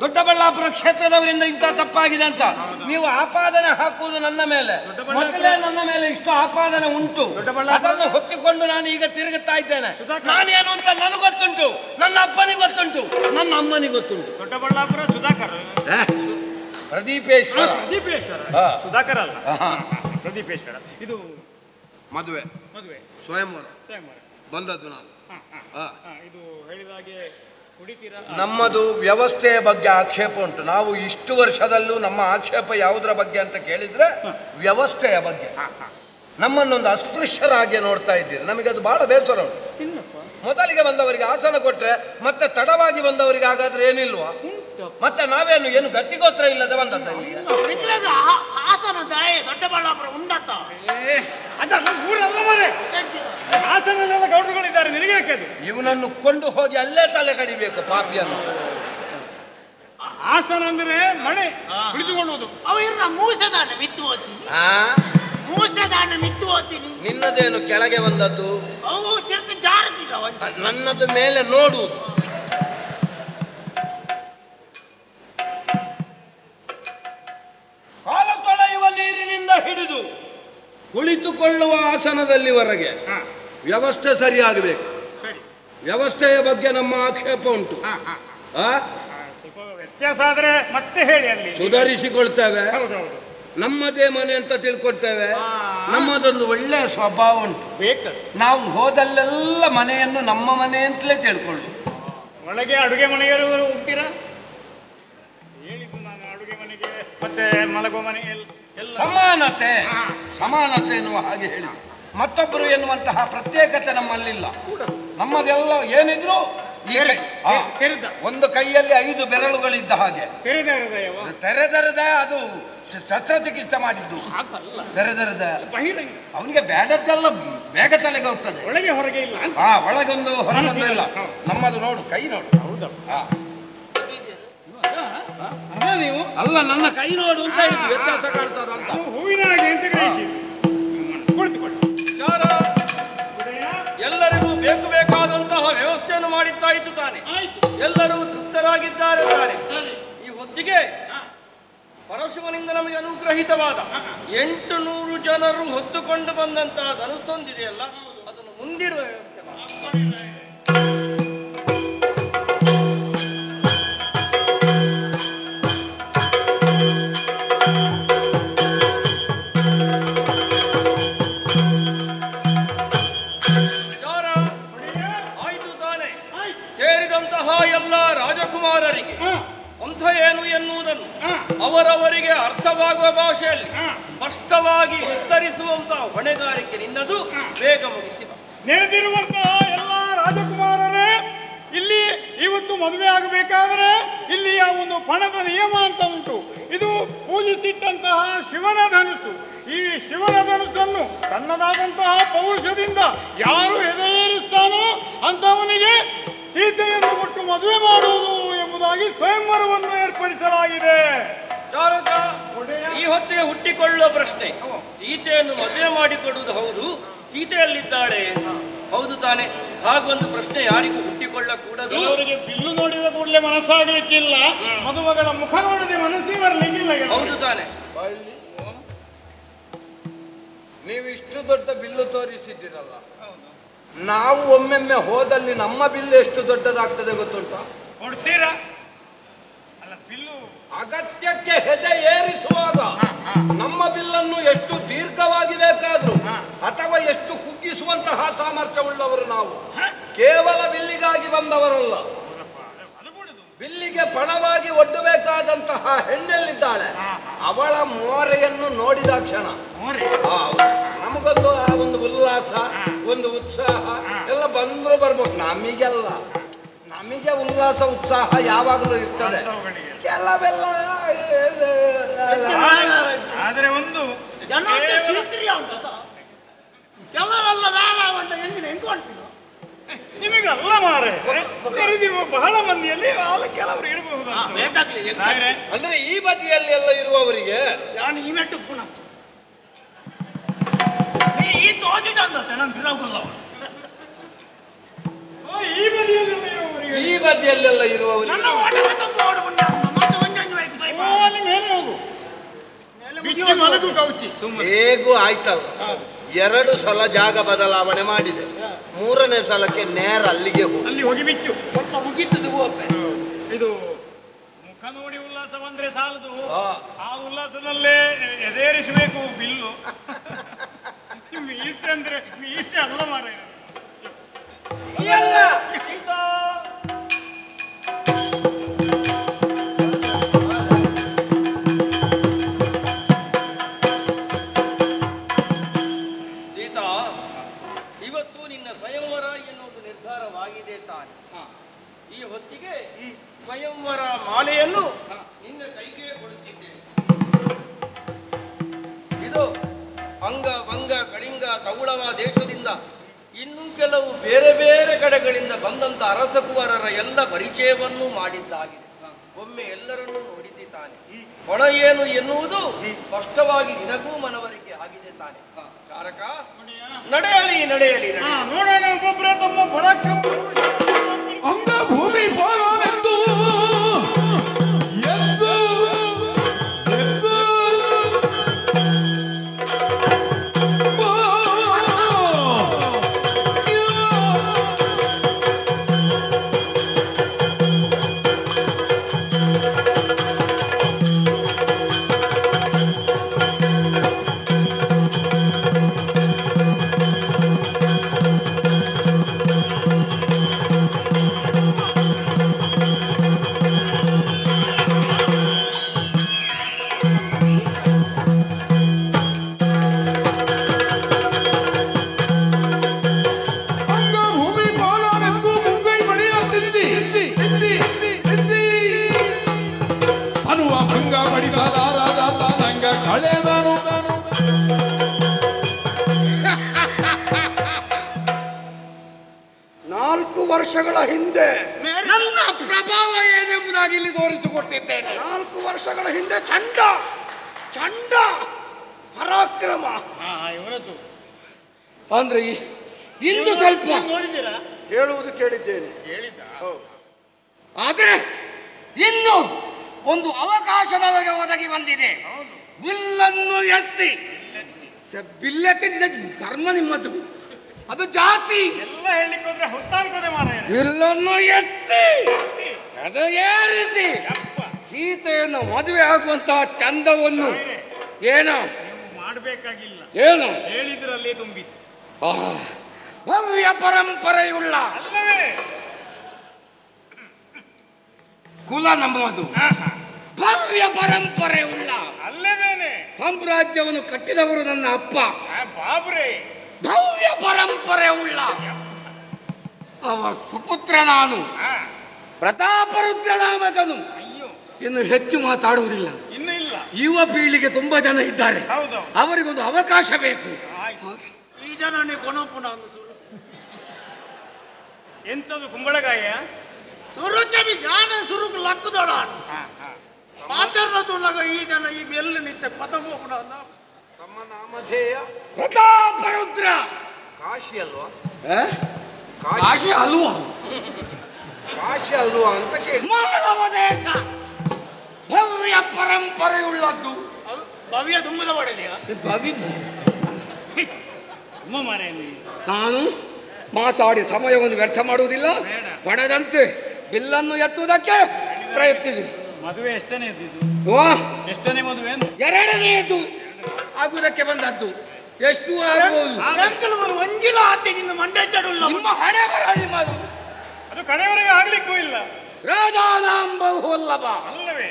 ದೊಡ್ಡಬಳ್ಳಾಪುರ ಕ್ಷೇತ್ರದವರಿಂದ ಇಂಥ ತಪ್ಪಾಗಿದೆ ಅಂತ ನೀವು ಆಪಾದನೆ ಹಾಕುವುದು ನನ್ನ ಮೇಲೆ. ಮೊದಲೇ ನನ್ನ ಮೇಲೆ ಇಷ್ಟು ಆಪಾದನೆ ಉಂಟು, ಅದನ್ನು ಹೊತ್ತಿಕೊಂಡು ನಾನು ಈಗ ತಿರುಗುತ್ತಾ ಇದ್ದೇನೆ. ನಾನೇನು ಅಂತ ನನಗೆ ಗೊತ್ತುಂಟು, ನನ್ನ ಅಪ್ಪನಿಗೆ ಗೊತ್ತುಂಟು, ನನ್ನ ಅಮ್ಮನಿಗೆ ಗೊತ್ತುಂಟು. ದೊಡ್ಡಬಳ್ಳಾಪುರ ಸುಧಾಕರ್. ಪ್ರದೀಪೇಶ್ವರ. ಪ್ರದೀಪೇಶ್ವರ, ಸುಧಾಕರ್ ಅಲ್ಲ, ಪ್ರದೀಪೇಶ್ವರ. ಇದು ಮದುವೆ ಮದುವೆ ಸ್ವಯಂವರ ಬಂದದ್ದು ನಾನು. ಇದು ಹೇಳಿದ ಹಾಗೆ ನಮ್ಮದು ವ್ಯವಸ್ಥೆಯ ಬಗ್ಗೆ ಆಕ್ಷೇಪ ಉಂಟು. ನಾವು ಇಷ್ಟು ವರ್ಷದಲ್ಲೂ ನಮ್ಮ ಆಕ್ಷೇಪ ಯಾವುದರ ಬಗ್ಗೆ ಅಂತ ಕೇಳಿದ್ರೆ ವ್ಯವಸ್ಥೆಯ ಬಗ್ಗೆ. ನಮ್ಮನ್ನೊಂದು ಅಸ್ಪೃಶ್ಯರಾಗಿ ನೋಡ್ತಾ ಇದ್ದೀರಿ, ನಮಗೆ ಅದು ಬಹಳ ಬೇಸರ ಉಂಟು. ಮೊದಲಿಗೆ ಬಂದವರಿಗೆ ಆಸನ ಕೊಟ್ರೆ ಮತ್ತೆ ತಡವಾಗಿ ಬಂದವರಿಗೆ ಹಾಗಾದ್ರೆ ಏನಿಲ್ವಾ? ಮತ್ತೆ ನಾವೇನು ಏನು ಗಟ್ಟಿಗೋತ್ರ ಇಲ್ಲದೆ ಬಂದದ್ದ? ಹಾಸನ ದೊಡ್ಡಬಳ್ಳಾಪುರ ಉಂಡತ್ತ ಊರಲ್ಲ ಮರೆ, ಹಾಸನಲ್ಲೆಲ್ಲ ಗೌಡರುಗಳಿದ್ದಾರೆ, ನಿನಗೆ ಯಾಕೆ? ಇವನನ್ನು ಕೊಂಡು ಹೋಗಿ ಅಲ್ಲೇ ತಲೆ ಕಡಿಬೇಕು ಪಾಪಿಯನ್ನು. ಹಾಸನ ಅಂದ್ರೆ ಮಳೆ ಹಿಡಿದುಕೊಳ್ಳುವುದು. ಅವ ಮೂಸದಾನ ಮಿತ್ತು ಓದ್ತೀನಿ, ಮೂಸದಾನ ಮಿತ್ತು ಓದ್ತೀನಿ. ನಿನ್ನದೇನು ಕೆಳಗೆ ಬಂದದ್ದು? ಅವು ತಿರ್ತು ಜಾರದಿಲ್ಲ, ನನ್ನದು ಮೇಲೆ ನೋಡುವುದು. ಕಾಲ ತೊಳೆಯುವ ನೀರಿನಿಂದ ಹಿಡಿದು ಕುಳಿತುಕೊಳ್ಳುವ ಆಸನದಲ್ಲಿವರೆಗೆ ವ್ಯವಸ್ಥೆ ಸರಿಯಾಗಬೇಕು. ವ್ಯವಸ್ಥೆಯ ಬಗ್ಗೆ ನಮ್ಮ ಆಕ್ಷೇಪ ಉಂಟು. ವ್ಯತ್ಯಾಸ ಆದ್ರೆ ಮತ್ತೆ ಹೇಳಿ, ಅಲ್ಲಿ ಸುಧಾರಿಸಿಕೊಳ್ತೇವೆ. ನಮ್ಮದೇ ಮನೆ ಅಂತ ತಿಳ್ಕೊಳ್ತೇವೆ. ನಮ್ಮದೊಂದು ಒಳ್ಳೆಯ ಸ್ವಭಾವ ಉಂಟು, ನಾವು ಹೋದಲ್ಲೆಲ್ಲ ಮನೆಯನ್ನು ನಮ್ಮ ಮನೆ ಅಂತಲೇ ತಿಳ್ಕೊಳ್ಳು. ಒಳಗೆ ಅಡುಗೆ ಮನೆಗೆ ಹೋಗ್ತೀರಾ? ಹೇಳಿದ್ದು ನಾನು, ಅಡುಗೆ ಮನೆಗೆ ಮತ್ತೆ ಮಲಗುವ ಮನೆಗೆ ಸಮಾನತೆ, ಸಮಾನತೆ ಎನ್ನುವ ಹಾಗೆ ಹೇಳಿ. ಮತ್ತೊಬ್ಬರು ಎನ್ನುವಂತಹ ಪ್ರತ್ಯೇಕತೆ ನಮ್ಮಲ್ಲಿಲ್ಲ. ನಮ್ಮದೆಲ್ಲ ಏನಿದ್ರು ಒಂದು ಕೈಯಲ್ಲಿ 5 ಬೆರಳುಗಳಿದ್ದ ಹಾಗೆ. ತೆರೆದರದ ಅದು ಶಸ್ತ್ರಚಿಕಿತ್ಸೆ ಮಾಡಿದ್ದು. ತೆರೆದರದ ಅವನಿಗೆ ಬೇಡದ್ದೆಲ್ಲ ಬೇಗ ತಲೆಗೆ ಹೋಗ್ತದೆ, ಒಳಗೆ ಹೊರಗೆ ಇಲ್ಲ. ಒಳಗೊಂದು ಹೊರಗೊಂದು ಇಲ್ಲ. ನಮ್ಮದು ನೋಡು, ಕೈ ನೋಡು. ನೀವು ಅಲ್ಲ, ನನ್ನ ಕೈ ನೋಡು ಅಂತ ಹೇಳಿದ್ದು, ವ್ಯತ್ಯಾಸ ಕಾಣ್ತದ ಅಂತ. ಹೂವಿನ ಹಾಗೆ ಅಂತ ಗ್ರಹಿಸಿ. ಎಲ್ಲರಿಗೂ ಬೇಕಾದಂತಹ ವ್ಯವಸ್ಥೆಯನ್ನು ಮಾಡಿದ್ದಾಯಿತು ತಾನೆ. ಎಲ್ಲರೂ ತೃಪ್ತರಾಗಿದ್ದಾರೆ ತಾನೆ. ಈ ಹೊತ್ತಿಗೆ ಪರಶುವನಿಂದ ನಮಗೆ ಅನುಗ್ರಹಿತವಾದ 800 ಜನರು ಹೊತ್ತುಕೊಂಡು ಬಂದಂತಹ ಧನಸ್ಸೊಂದಿದೆಯಲ್ಲ, ಅದನ್ನು ಮುಂದಿಡುವ ವ್ಯವಸ್ಥೆ ಮಾಡಿ. ರಾಜಕುಮಾರರಿಗೆ ಅಂಥ ಏನು ಎನ್ನುವುದನ್ನು ಅವರವರಿಗೆ ಅರ್ಥವಾಗುವ ಭಾಷೆಯಲ್ಲಿ ಸ್ಪಷ್ಟವಾಗಿ ವಿಸ್ತರಿಸುವಂತಹ ಹೊಣೆಗಾರಿಕೆ ನಿನ್ನದು. ಬೇಗ ಮುಗಿಸಿ ಬಾ. ನೆರೆದಿರುವಂತಹ ಎಲ್ಲ ರಾಜಕುಮಾರರೇ, ಇಲ್ಲಿ ಇವತ್ತು ಮದುವೆ ಆಗಬೇಕಾದ್ರೆ ಇಲ್ಲಿಯ ಒಂದು ಪಣದ ನಿಯಮ ಅಂತ ಉಂಟು. ಇದು ಪೂಜಿಸಿಟ್ಟಂತಹ ಶಿವನ ಧನುಸ್ಸು. ಈ ಶಿವನ ಧನುಸ್ಸನ್ನು ತನ್ನದಾದಂತಹ ಪೌರುಷದಿಂದ ಯಾರು ಎದೆಯೇರಿಸ್ತಾನೋ ಅಂತವನಿಗೆ ಸೀತೆಯನ್ನು ಕೊಟ್ಟು ಮದುವೆ ಮಾಡುವುದು ಎಂಬುದಾಗಿ ಸ್ವಯಂವರವನ್ನು ಏರ್ಪಡಿಸಲಾಗಿದೆ. ಈ ಹೊತ್ತಿಗೆ ಹುಟ್ಟಿಕೊಳ್ಳುವ ಪ್ರಶ್ನೆ, ಸೀತೆಯನ್ನು ಮದುವೆ ಮಾಡಿಕೊಡುವುದು ಹೌದು, ಸೀತೆಯಲ್ಲಿದ್ದಾಳೆ. ಹೌದು ತಾನೆ. ಹಾಗೊಂದು ಪ್ರಶ್ನೆ ಯಾರಿಗೂ ಹುಟ್ಟಿಕೊಳ್ಳಕೂಡದು. ಕೆಲವರಿಗೆ ಬಿಲ್ಲು ನೋಡಿದ ಕೂಡಲೇ ಮನಸ್ಸಾಗಲಿಕ್ಕಿಲ್ಲ, ಮದುಮಗಳ ಮುಖ ನೋಡದೆ ಮನಸ್ಸಿಗೆ ಬರಲಿಕ್ಕಿಲ್ಲ. ಹೌದು ತಾನೆ. ನೀವು ಇಷ್ಟು ದೊಡ್ಡ ಬಿಲ್ಲು ತೋರಿಸಿದ್ದೀರಲ್ಲ, ನಾವು ಒಮ್ಮೆಮ್ಮೆ ಹೋದಲ್ಲಿ ನಮ್ಮ ಬಿಲ್ಲು ಎಷ್ಟು ದೊಡ್ಡದಾಗ್ತದೆ ಗೊತ್ತುಂಟಾ? ಕೊಡ್ತೀರಾ? ಅಲ್ಲ, ಬಿಲ್ಲು ಅಗತ್ಯಕ್ಕೆ ಹೆದೆ ಏರಿಸುವಾಗ ನಮ್ಮ ಬಿಲ್ಲನ್ನು ಎಷ್ಟು ದೀರ್ಘವಾಗಿ ಬೇಕಾದ್ರೂ ಅಥವಾ ಎಷ್ಟು ಕುಗ್ಗಿಸುವಂತಹ ಸಾಮರ್ಥ್ಯವುಳ್ಳವರು ನಾವು. ಕೇವಲ ಬಿಲ್ಲಿಗಾಗಿ ಬಂದವರಲ್ಲ. ಬಿಲ್ಲಿಗೆ ಪಣವಾಗಿ ಒಡ್ಡಬೇಕಾದಂತಹ ಹೆಣ್ಣೆಲ್ಲಿದ್ದಾಳೆ, ಅವಳ ಮೋರೆಯನ್ನು ನೋಡಿದ ಕ್ಷಣ ನಮಗೊಂದು ಆ ಒಂದು ಉಲ್ಲಾಸ, ಒಂದು ಉತ್ಸಾಹ ಎಲ್ಲ ಬಂದ್ರು ಬರ್ಬೋದು. ನಮಗೆ ಉಲ್ಲಾಸ ಉತ್ಸಾಹ ಯಾವಾಗಲೂ ಇರ್ತದೆ. ಕೆಲವೆಲ್ಲ ಆದರೆ ಒಂದು ನಿಮಗೆ ಅಲ್ಲ ಮಾರೆ, ಕರೆದಿರುವ ಬಹಳ ಮಂದಿಯಲ್ಲಿ ಕೆಲವರು ಇರಬಹುದು. ಅಂದ್ರೆ ಈ ಬದಿಯಲ್ಲಿ ಎಲ್ಲ ಇರುವವರಿಗೆ ಈ ಬದಿಯಲ್ಲೆಲ್ಲ ಇರುವವರಿಗೆ ಹೇಗೂ ಆಯ್ತಲ್ಲ. 2 ಸಲ ಜಾಗ ಬದಲಾವಣೆ ಮಾಡಿದೆ, 3ನೇ ಸಲಕ್ಕೆ ನೇರ ಅಲ್ಲಿಗೆ ಹೋಗಿ ಬಿಚ್ಚು ಮುಗಿತದು. ಇದು ಮುಖ ನೋಡಿ ಉಲ್ಲಾಸ ಬಂದ್ರೆ ಸಾಲದು, ಆ ಉಲ್ಲಾಸದಲ್ಲೇ ಎದೇರಿಸಬೇಕು ಬಿಲ್ಲು. ಮೀಸೆ ಅಂದ್ರೆ ಮೀಸೆ ಅಲ್ಲ ಮಾರ. ಸೀತಾ, ಇವತ್ತು ನಿನ್ನ ಸ್ವಯಂವರ ಎನ್ನುವುದು ನಿರ್ಧಾರವಾಗಿದೆ ತಾನೆ. ಈ ಹೊತ್ತಿಗೆ ಸ್ವಯಂವರ ಮಾಲೆಯನ್ನು ನಿನ್ನ ಕೈಗೆ ಕೊಡುತ್ತಿದ್ದೇನೆ. ಇದು ಅಂಗ ಭಂಗ ಕಳಿಂಗ ತೌಳವ ದೇಶದಿಂದ ಇನ್ನೂ ಕೆಲವು ಬೇರೆ ಬೇರೆ ಕಡೆಗಳಿಂದ ಬಂದಂತ ಅರಸಕುವರರ ಎಲ್ಲ ಪರಿಚಯವನ್ನು ಮಾಡಿದ್ದಾಗಿದೆ. ಒಮ್ಮೆ ಎಲ್ಲರನ್ನೂ ನೋಡಿದ್ದೆ ತಾನೆ. ಹೊಣ ಏನು ಎನ್ನುವುದು ಸ್ಪಷ್ಟವಾಗಿ ನಿನಗೂ ಮನವರಿಕೆ ಆಗಿದೆ ತಾನೆ. ಚಾರಕ, ನಡೆಯಲಿ ನಡೆಯಲಿ ನೋಡೋಣ ಒಬ್ಬೊಬ್ಬರ ತಮ್ಮ ಪರಾಕ್ರಮ. ಅಂಗ ಭೂಮಿ ಪಾಲನೆಂದು ಎದ್ದು ವರ್ಷಗಳ ಹಿಂದೆ ನನ್ನ ಪ್ರಭಾವ ಏನೆಂಬುದಾಗಿ ಇಲ್ಲಿ ತೋರಿಸಿಕೊಟ್ಟಿದ್ದೇನೆ. 4 ವರ್ಷಗಳ ಹಿಂದೆ ಚಂಡ ಪರಾಕ್ರಮ ಇವರದ್ದು ಅಂದ್ರೆ ಇಂದು ಸ್ವಲ್ಪ ನೋಡಿದ್ದೀರಾ? ಹೇಳುವುದು ಕೇಳಿದ್ದೇನೆ. ಆದ್ರೆ ಇನ್ನು ಒಂದು ಅವಕಾಶ ನನಗೆ ಒದಗಿ ಬಂದಿದೆ. ಬಿಲ್ಲನ್ನು ಎತ್ತಿ ಬಿಲ್ಲೆತ್ತಿ ಕರ್ಮ ನಿಮ್ಮದು, ಅದು ಜಾತಿ. ಎಲ್ಲ ಹೇಳಿಕ್ಕೆ ಹೋದ್ರೆ ಹೊತ್ತಾಗ್ತದೆ ಮಾರಾಯ. ಬಿಲ್ಲನ್ನು ಎತ್ತಿ ಅದು ಏರಿಸಿ ಸೀತೆಯನ್ನು ಮದುವೆ ಆಗುವಂತಹ ಚಂದವನ್ನು ಏನೋ ಮಾಡಬೇಕಾಗಿಲ್ಲ, ಏನು ಹೇಳಿದ್ರಲ್ಲಿ ತುಂಬಿತು. ಭವ್ಯ ಪರಂಪರೆಯುಳ್ಳ ಅಲ್ಲವೇ ಕುಲ ನಮ್ಮದು, ಭವ್ಯ ಪರಂಪರೆ ಉಳ್ಳ ಅಲ್ಲವೇನೆ ಸಾಮ್ರಾಜ್ಯವನ್ನು ಕಟ್ಟಿದವರು ನನ್ನ ಅಪ್ಪ. ಬಾಬ್ರೆ ಭವ್ಯ ಪರಂಪರೆ ಉಳ್ಳ ಅವ ಸುಪುತ್ರ ನಾನು, ಪ್ರತಾಪರುದ್ರನ ಮಗನು. ಇನ್ನು ಹೆಚ್ಚು ಮಾತಾಡುವುದಿಲ್ಲ. ಇನ್ನು ಇಲ್ಲ. ಯುವ ಪೀಳಿಗೆ ತುಂಬಾ ಜನ ಇದ್ದಾರೆ, ಅವರಿಗೊಂದು ಅವಕಾಶ ಬೇಕು. ಈ ಜನ ಕೊನಪುನ ಎಂತದು ಕುಂಬಳಗಾಯ ಸುರುಚಿ ಜ್ಞಾನ ಸುರುಕು ಲಕ್ಕುದೋಡ ಮಾತಾಡೋದು ಈ ಜನ ಈ ಬೆಲ್ಲ ನಿಂತ ಪದಮೋಪನ ತಮ್ಮ ನಾಮಧೇಯ ಪ್ರತಾಪರುದ್ರ ಕಾಶಿ ಅಲ್ವಾ? ಕಾಶಿ ಅಲ್ವಾ? ಕಾಶಿ ಅಲ್ವಾ ಅಂತ ಕೇಳಿ. ಮಾನವ ದೇಶ ಭವ್ಯ ಪರಂಪರೆಯುಳ್ಳದ್ದು. ಭವ್ಯ ತುಂಬದ ಒಡೆದೆಯಾ? ಭವ್ಯ ನಾನು ಮಾತಾಡಿ ಸಮಯವನ್ನು ವ್ಯರ್ಥ ಮಾಡುವುದಿಲ್ಲ. ಪಡೆದಂತೆ ಬಿಲ್ಲನ್ನು ಎತ್ತುವುದಕ್ಕೆ ಪ್ರಯತ್ನಿಸಿ. ಮದುವೆ ಎಷ್ಟನೇ ಇದ್ದಿದ್ದು? ಎಷ್ಟನೇ ಮದುವೆ? ಎರಡನೆಯದು ಆಗುವುದಕ್ಕೆ ಬಂದದ್ದು. ಎಷ್ಟು ಆಗ್ಬೋದು? ನಿಮ್ಮ ಹಣೆ ಬರ ನಿಮ್ಮದು. ಅದು ಕಡೆಯವರೆಗೆ ಆಗ್ಲಿಕ್ಕೂ ಇಲ್ಲ. ರಾಜಾನಾಂಬವು ಅಲ್ಲವ ಅಲ್ಲವೇ?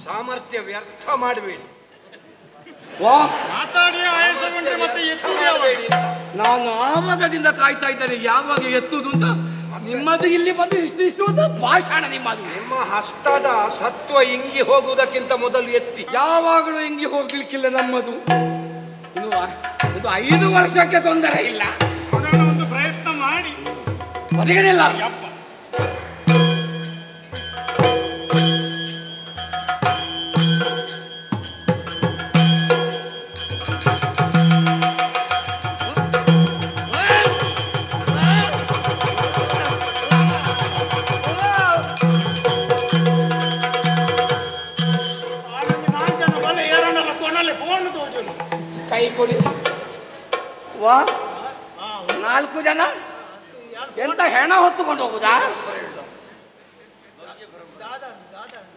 ಸಾಮರ್ಥ್ಯ ವ್ಯರ್ಥ ಮಾಡಬೇಡಿ. ಮಾತಾಡಿ ಆಯಾಸಗೊಂಡ್ರೆ ಮತ್ತೆ ನಾನು ಆವಾಗದಿಂದ ಕಾಯ್ತಾ ಇದ್ದೇನೆ ಯಾವಾಗ ಎತ್ತುದು ಅಂತ. ನಿಮ್ಮದು ಇಲ್ಲಿ ಬಂದು ಇಷ್ಟು ಭಾಷಣ ನಿಮ್ಮದು. ನಿಮ್ಮ ಹಸ್ತದ ಸತ್ವ ಇಂಗಿ ಹೋಗುವುದಕ್ಕಿಂತ ಮೊದಲು ಎತ್ತಿ. ಯಾವಾಗಲೂ ಇಂಗಿ ಹೋಗ್ಲಿಕ್ಕಿಲ್ಲ ನಮ್ಮದು. ಇದು 5 ವರ್ಷಕ್ಕೆ ತೊಂದರೆ ಇಲ್ಲ. ಒಂದು ಪ್ರಯತ್ನ ಮಾಡಿ ಬದಿಗದಿಲ್ಲ. ಕೈ ಕೊಡಿ. 4 ಜನ ಎಂತ ಹೆಣ ಹೊತ್ತುಕೊಂಡು ಹೋಗುದಾ?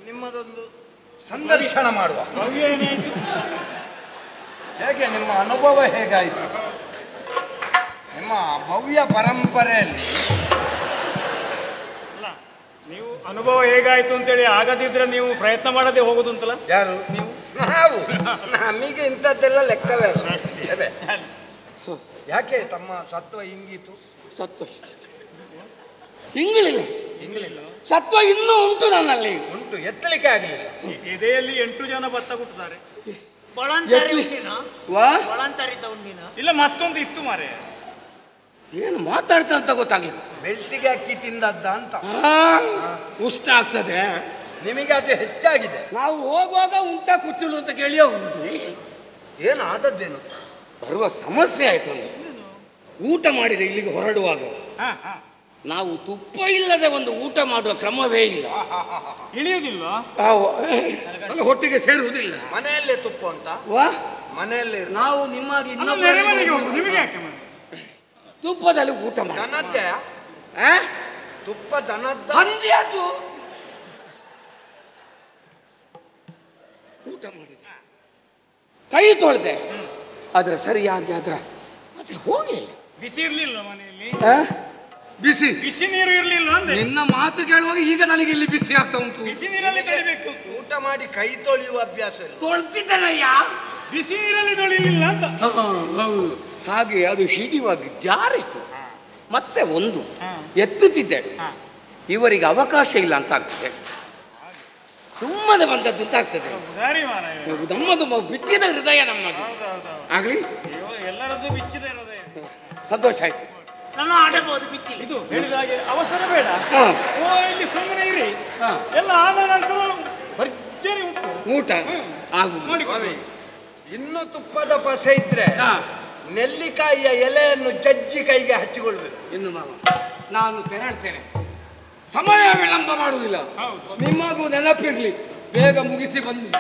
ನಿಮ್ಮದೊಂದು ಸಂದರ್ಶನ ಮಾಡುವ. ಹೇಗೆ ನಿಮ್ಮ ಅನುಭವ ಹೇಗಾಯಿತು? ನಿಮ್ಮ ಭವ್ಯ ಪರಂಪರೆಯಲ್ಲಿ ನೀವು ಅನುಭವ ಹೇಗಾಯ್ತು ಅಂತೇಳಿ ಆಗದಿದ್ರೆ ನೀವು ಪ್ರಯತ್ನ ಮಾಡದೆ ಹೋಗುದು ಅಂತಲ್ಲ? ಯಾರು ನೀವು? ನಾವು ನಮಗೆ ಇಂಥದ್ದೆಲ್ಲ ಲೆಕ್ಕವೇ ಅಲ್ಲ. ಯಾಕೆ ತಮ್ಮ ಸತ್ವ ಇಂಗಿತು? ಸತ್ವ ಇಂಗಳಿಲ್ಲ. ಸತ್ವ ಇನ್ನೂ ಉಂಟು ನನ್ನಲ್ಲಿ. ಉಂಟು, ಎತ್ತಲಿಕ್ಕೆ ಆಗಲಿಲ್ಲ. ಎದೆಯಲ್ಲಿ 8 ಜನ ಭತ್ತ ಕೊಡ್ತಾರೆ. ಇಲ್ಲ ಮತ್ತೊಂದು ಇತ್ತು ಮಾರೆ. ಏನು ಮಾತಾಡ್ತಾ ಅಂತ ಗೊತ್ತಾಗ್ಲಿಲ್ಲ. ಬೆಳ್ತಿಗೆ ಅಕ್ಕಿ ತಿಂದದ್ದ ಅಂತ. ಉಷ್ಣ ಆಗ್ತದೆ. ನಿಮಗೆ ಅದು ಹೆಚ್ಚಾಗಿದೆ. ನಾವು ಹೋಗುವಾಗ ಉಂಟ ಕುಚ್ಚಲು ಅಂತ ಕೇಳಿ ಹೋಗುದು. ಏನು ಆದದ್ದೇನು? ಬರುವ ಸಮಸ್ಯೆ ಆಯ್ತು. ಊಟ ಮಾಡಿದೆ ಇಲ್ಲಿಗೆ ಹೊರಡುವಾಗ ನಾವು ತುಪ್ಪ ಇಲ್ಲದೆ ಒಂದು ಊಟ ಮಾಡುವ ಕ್ರಮವೇ ಇಲ್ಲ. ಇಳಿಯುವುದಿಲ್ಲ, ಹೊಟ್ಟಿಗೆ ಸೇರುವುದಿಲ್ಲ. ಮನೆಯಲ್ಲೇ ತುಪ್ಪ ಉಂಟಾ? ಮನೆಯಲ್ಲೇ ನಾವು ನಿಮಗೆ ತುಪ್ಪದಲ್ಲಿ ಊಟ ಮಾಡಿ. ದನದ್ದೇ ತುಪ್ಪ? ದನದ್ದ ಹಂದಿಯದ್ದು ಊಟ ಮಾಡಿದೆ. ಕೈ ತೊಳೆದೆ, ಆದ್ರೆ ಸರಿಯಾಗಿ ಅದ್ರ ಮತ್ತೆ ಹೋಗಲಿಲ್ಲ. ಬಿಸಿ ಇರ್ಲಿಲ್ಲ ಮನೆಯಲ್ಲಿ? ಬಿಸಿ ಬಿಸಿ ನೀರು ಇರ್ಲಿಲ್ಲ ಅಂದ್ರೆ? ನಿನ್ನ ಮಾತು ಕೇಳುವಾಗ ಈಗ ನನಗೆ ಇಲ್ಲಿ ಬಿಸಿ ಆಗ್ತಾ ಉಂಟು. ಬಿಸಿ ನೀರಲ್ಲಿ ತೊಳಿಬೇಕು. ಊಟ ಮಾಡಿ ಕೈ ತೊಳೆಯುವ ಅಭ್ಯಾಸ ಇಲ್ಲ. ತೊಳ್ತಿದ್ದೇನಯ್ಯ, ಬಿಸಿ ನೀರಲ್ಲಿ ತೊಳಿಲಿಲ್ಲ ಅಂತ. ಹಾಗೆ ಅದು ಹಿಡಿಯುವಾಗ ಜಾರಿತು. ಮತ್ತೆ ಒಂದು ಎತ್ತುತ್ತಿದ್ದೆ, ಇವರಿಗೆ ಅವಕಾಶ ಇಲ್ಲ ಅಂತ ಆಗ್ತದೆ. ಸುಮ್ಮನೆ ಬಂದದ್ದು ಅಂತ ಆಗ್ತದೆ. ನಮ್ಮದು ಬಿಚ್ಚಿದ ಹೃದಯ ನಮ್ಮದು. ಆಗ್ಲಿ, ಎಲ್ಲರದ್ದು ಬಿಚ್ಚಿದ ಹೃದಯ. ಸಂತೋಷ ಆಯ್ತು. ನಾನು ಆಡಬಹುದು ಬಿಚ್ಚಿಲ್ಲ. ಇದು ಹೇಳಿದ ಹಾಗೆ ಅವಸರ ಬೇಡ. ಇಲ್ಲಿ ಸುಮ್ಮನೆ ಇರಿ. ಎಲ್ಲ ಆದ ನಂತರ ಭರ್ಜರಿ ಊಟ ಆಗು. ಇನ್ನು ತುಪ್ಪದ ಪಸೆ ಇದ್ರೆ ನೆಲ್ಲಿಕಾಯಿಯ ಎಲೆಯನ್ನು ಜಜ್ಜಿ ಕೈಗೆ ಹಚ್ಚಿಕೊಳ್ಬೇಕು. ಇನ್ನು ನಾನು ತೆರಳ್ತೇನೆ, ಸಮಯ ವಿಳಂಬ ಮಾಡುವುದಿಲ್ಲ. ನಿಮಗೂ ನೆನಪಿರ್ಲಿ, ಬೇಗ ಮುಗಿಸಿ ಬನ್ನಿ.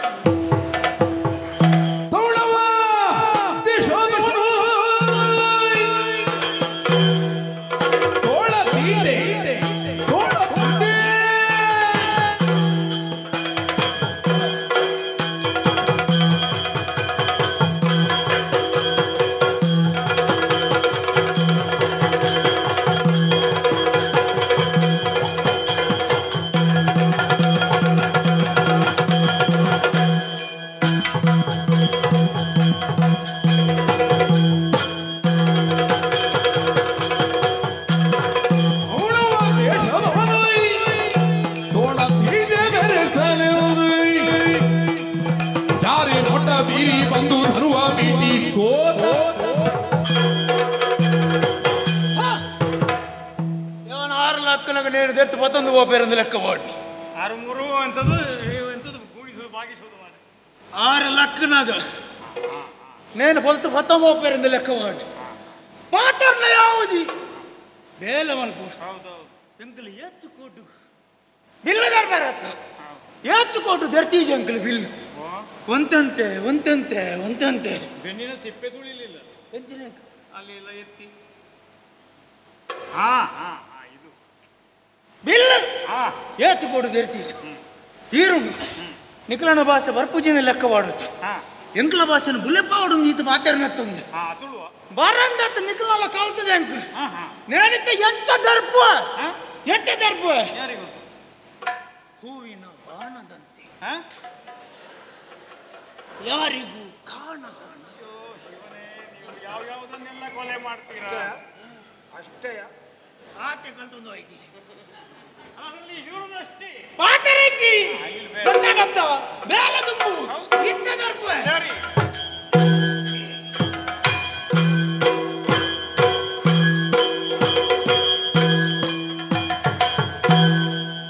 ಮತ್ತೊಂದು ಓಪೇರೊಂದು ಲೆಕ್ಕ ಮಾಡಿ 6 3 ಅಂತದ್ದು ಎಂಥದ್ದು ಗೂಡಿಸೋದು ಬಾಗಿಸೋದು 6 ಲಕ್ಕನಾಗ నేను పొలతు మొత్తం పేరింది లెక్క వాడు పాటర్న యావుది ಬೇಲವನ್ ಪೋಸ್ಟ್ ಎಂಕಲ್ ಎತ್ತು ಕೊಟ್ಟು ಬಿಲ್ಲ ದರ್ಬಾರತ್ತ ಎತ್ತು ಕೊಟ್ಟು ದರ್ತೀಜ್ ಅಂಕಲ್ ಬಿಲ್ ಒಂತಂತೆ ಒಂತಂತೆ ಒಂತಂತೆ ಬೆನ್ನಿನ ಸಿಪ್ಪೆ ಸುಳಿಲಿಲ್ಲ ಎಂಚಿನ ಅಲ್ಲಿ ಎಲ್ಲ ಎತ್ತಿ ಇದು ಬಿಲ್ ಎತ್ತು ಕೊಟ್ಟು ದರ್ತೀಜ್ తీరుండు నిఖిలన భాష బర్పుజిన లెక్క వాడొచ్చు ఎంకుల భాషను బుల్లెప్పావడు నీతి మాట్లాడినట్టుంది బరందట్టు నిఖిల కలుతుంది అంకుల్ నేనింత ఎంత దర్పు ఎంత దర్పు ಹೂವಿನ ಬಾಣದಂತೆ ಯಾರಿಗೂ ಕಾಣದಂತೆ ಯಾವ್ಯಾವುದನ್ನೆಲ್ಲ ಕೊಲೆ ಮಾಡ್ತೀರಾ ಅಷ್ಟೇ ಆತೆ ಕಲ್ತೊಂದು ಐತಿ ಅಷ್ಟೇ ಪಾತರೆಕ್ಕಿ ಗೊತ್ತಾಗತ್ತ ಬೇಲ ತುಂಬು ಇತ್ತ ದರ್ಪು ಸರಿ